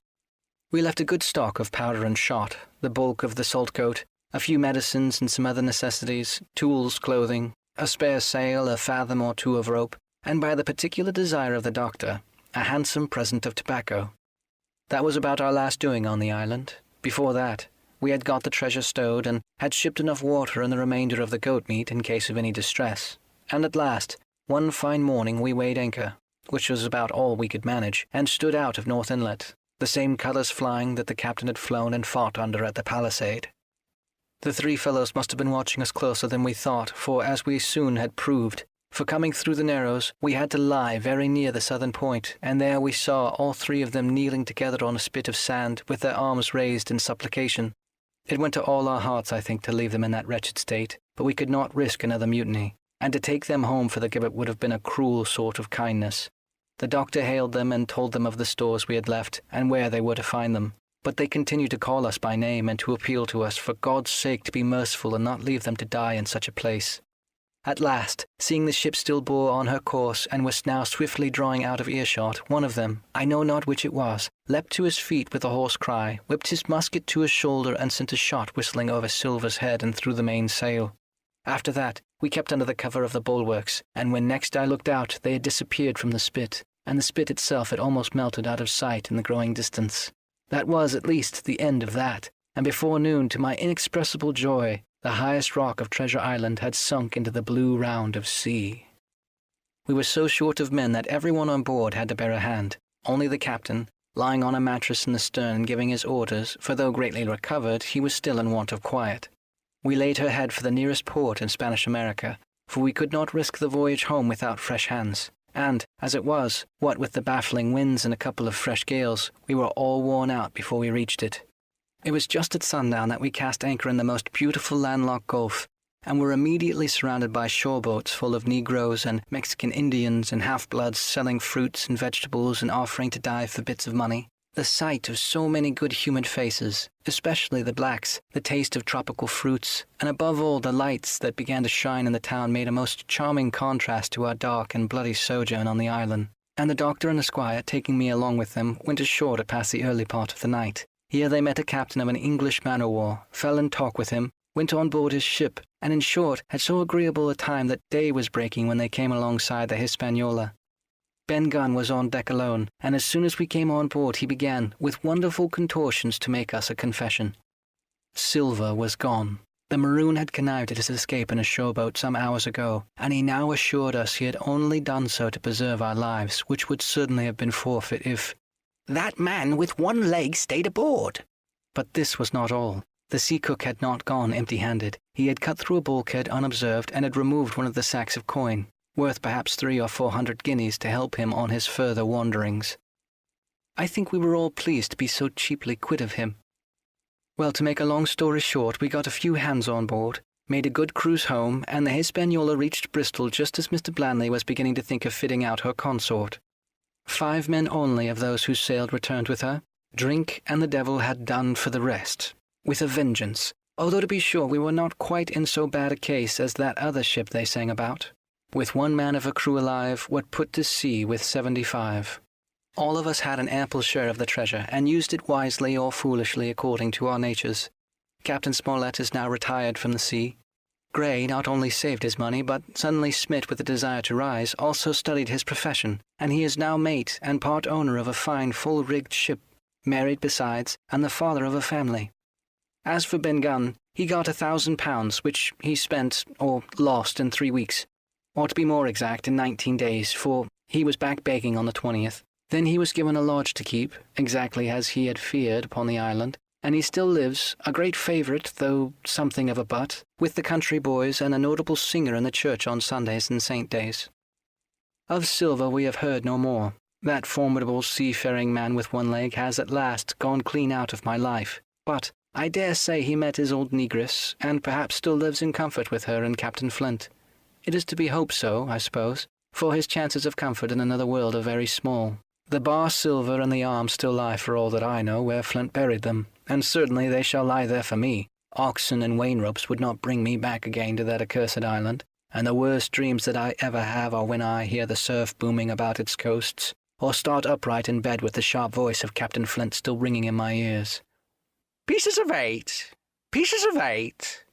We left a good stock of powder and shot, the bulk of the salt coat, a few medicines and some other necessities, tools, clothing, a spare sail, a fathom or 2 of rope, and by the particular desire of the doctor, a handsome present of tobacco. That was about our last doing on the island. Before that, we had got the treasure stowed and had shipped enough water and the remainder of the goat meat in case of any distress. And at last, one fine morning we weighed anchor, which was about all we could manage, and stood out of North Inlet, the same colours flying that the captain had flown and fought under at the palisade. The 3 fellows must have been watching us closer than we thought, for as we soon had proved, for coming through the Narrows, we had to lie very near the southern point, and there we saw all 3 of them kneeling together on a spit of sand, with their arms raised in supplication. It went to all our hearts, I think, to leave them in that wretched state, but we could not risk another mutiny, and to take them home for the gibbet would have been a cruel sort of kindness. The doctor hailed them and told them of the stores we had left, and where they were to find them. But they continued to call us by name and to appeal to us for God's sake to be merciful and not leave them to die in such a place. At last, seeing the ship still bore on her course and was now swiftly drawing out of earshot, one of them, I know not which it was, leapt to his feet with a hoarse cry, whipped his musket to his shoulder and sent a shot whistling over Silva's head and through the mainsail. After that, we kept under the cover of the bulwarks, and when next I looked out they had disappeared from the spit, and the spit itself had almost melted out of sight in the growing distance. That was, at least, the end of that, and before noon, to my inexpressible joy, the highest rock of Treasure Island had sunk into the blue round of sea. We were so short of men that everyone on board had to bear a hand. Only the captain, lying on a mattress in the stern and giving his orders, for though greatly recovered, he was still in want of quiet. We laid her head for the nearest port in Spanish America, for we could not risk the voyage home without fresh hands. And, as it was, what with the baffling winds and a couple of fresh gales, we were all worn out before we reached it. It was just at sundown that we cast anchor in the most beautiful landlocked gulf, and were immediately surrounded by shore boats full of Negroes and Mexican Indians and half-bloods selling fruits and vegetables and offering to dive for bits of money. The sight of so many good-humoured faces, especially the blacks, the taste of tropical fruits, and above all the lights that began to shine in the town made a most charming contrast to our dark and bloody sojourn on the island. And the doctor and the squire, taking me along with them, went ashore to pass the early part of the night. Here they met a captain of an English man-o'-war, fell in talk with him, went on board his ship, and in short had so agreeable a time that day was breaking when they came alongside the Hispaniola. Ben Gunn was on deck alone, and as soon as we came on board he began, with wonderful contortions, to make us a confession. Silva was gone. The Maroon had connived at his escape in a showboat some hours ago, and he now assured us he had only done so to preserve our lives, which would certainly have been forfeit if "That man with one leg stayed aboard." But this was not all. The sea cook had not gone empty-handed. He had cut through a bulkhead unobserved and had removed one of the sacks of coin, worth perhaps 300 or 400 guineas, to help him on his further wanderings. I think we were all pleased to be so cheaply quit of him. Well, to make a long story short, we got a few hands on board, made a good cruise home, and the Hispaniola reached Bristol just as Mr. Blandley was beginning to think of fitting out her consort. 5 men only of those who sailed returned with her. Drink and the devil had done for the rest, with a vengeance, although to be sure we were not quite in so bad a case as that other ship they sang about. With 1 man of her crew alive, what put to sea with 75. All of us had an ample share of the treasure, and used it wisely or foolishly according to our natures. Captain Smollett is now retired from the sea. Grey not only saved his money, but, suddenly smit with the desire to rise, also studied his profession, and he is now mate and part owner of a fine full-rigged ship, married besides, and the father of a family. As for Ben Gunn, he got £1,000, which he spent, or lost, in 3 weeks. Or to be more exact, in 19 days, for he was back begging on the 20th. Then he was given a lodge to keep, exactly as he had feared, upon the island, and he still lives, a great favourite, though something of a butt, with the country boys and a notable singer in the church on Sundays and Saint Days. Of Silva we have heard no more. That formidable seafaring man with 1 leg has at last gone clean out of my life, but I dare say he met his old negress, and perhaps still lives in comfort with her and Captain Flint. It is to be hoped so, I suppose, for his chances of comfort in another world are very small. The bar Silva and the arms still lie for all that I know where Flint buried them, and certainly they shall lie there for me. Oxen and wain ropes would not bring me back again to that accursed island, and the worst dreams that I ever have are when I hear the surf booming about its coasts, or start upright in bed with the sharp voice of Captain Flint still ringing in my ears. Pieces of 8. Pieces of 8.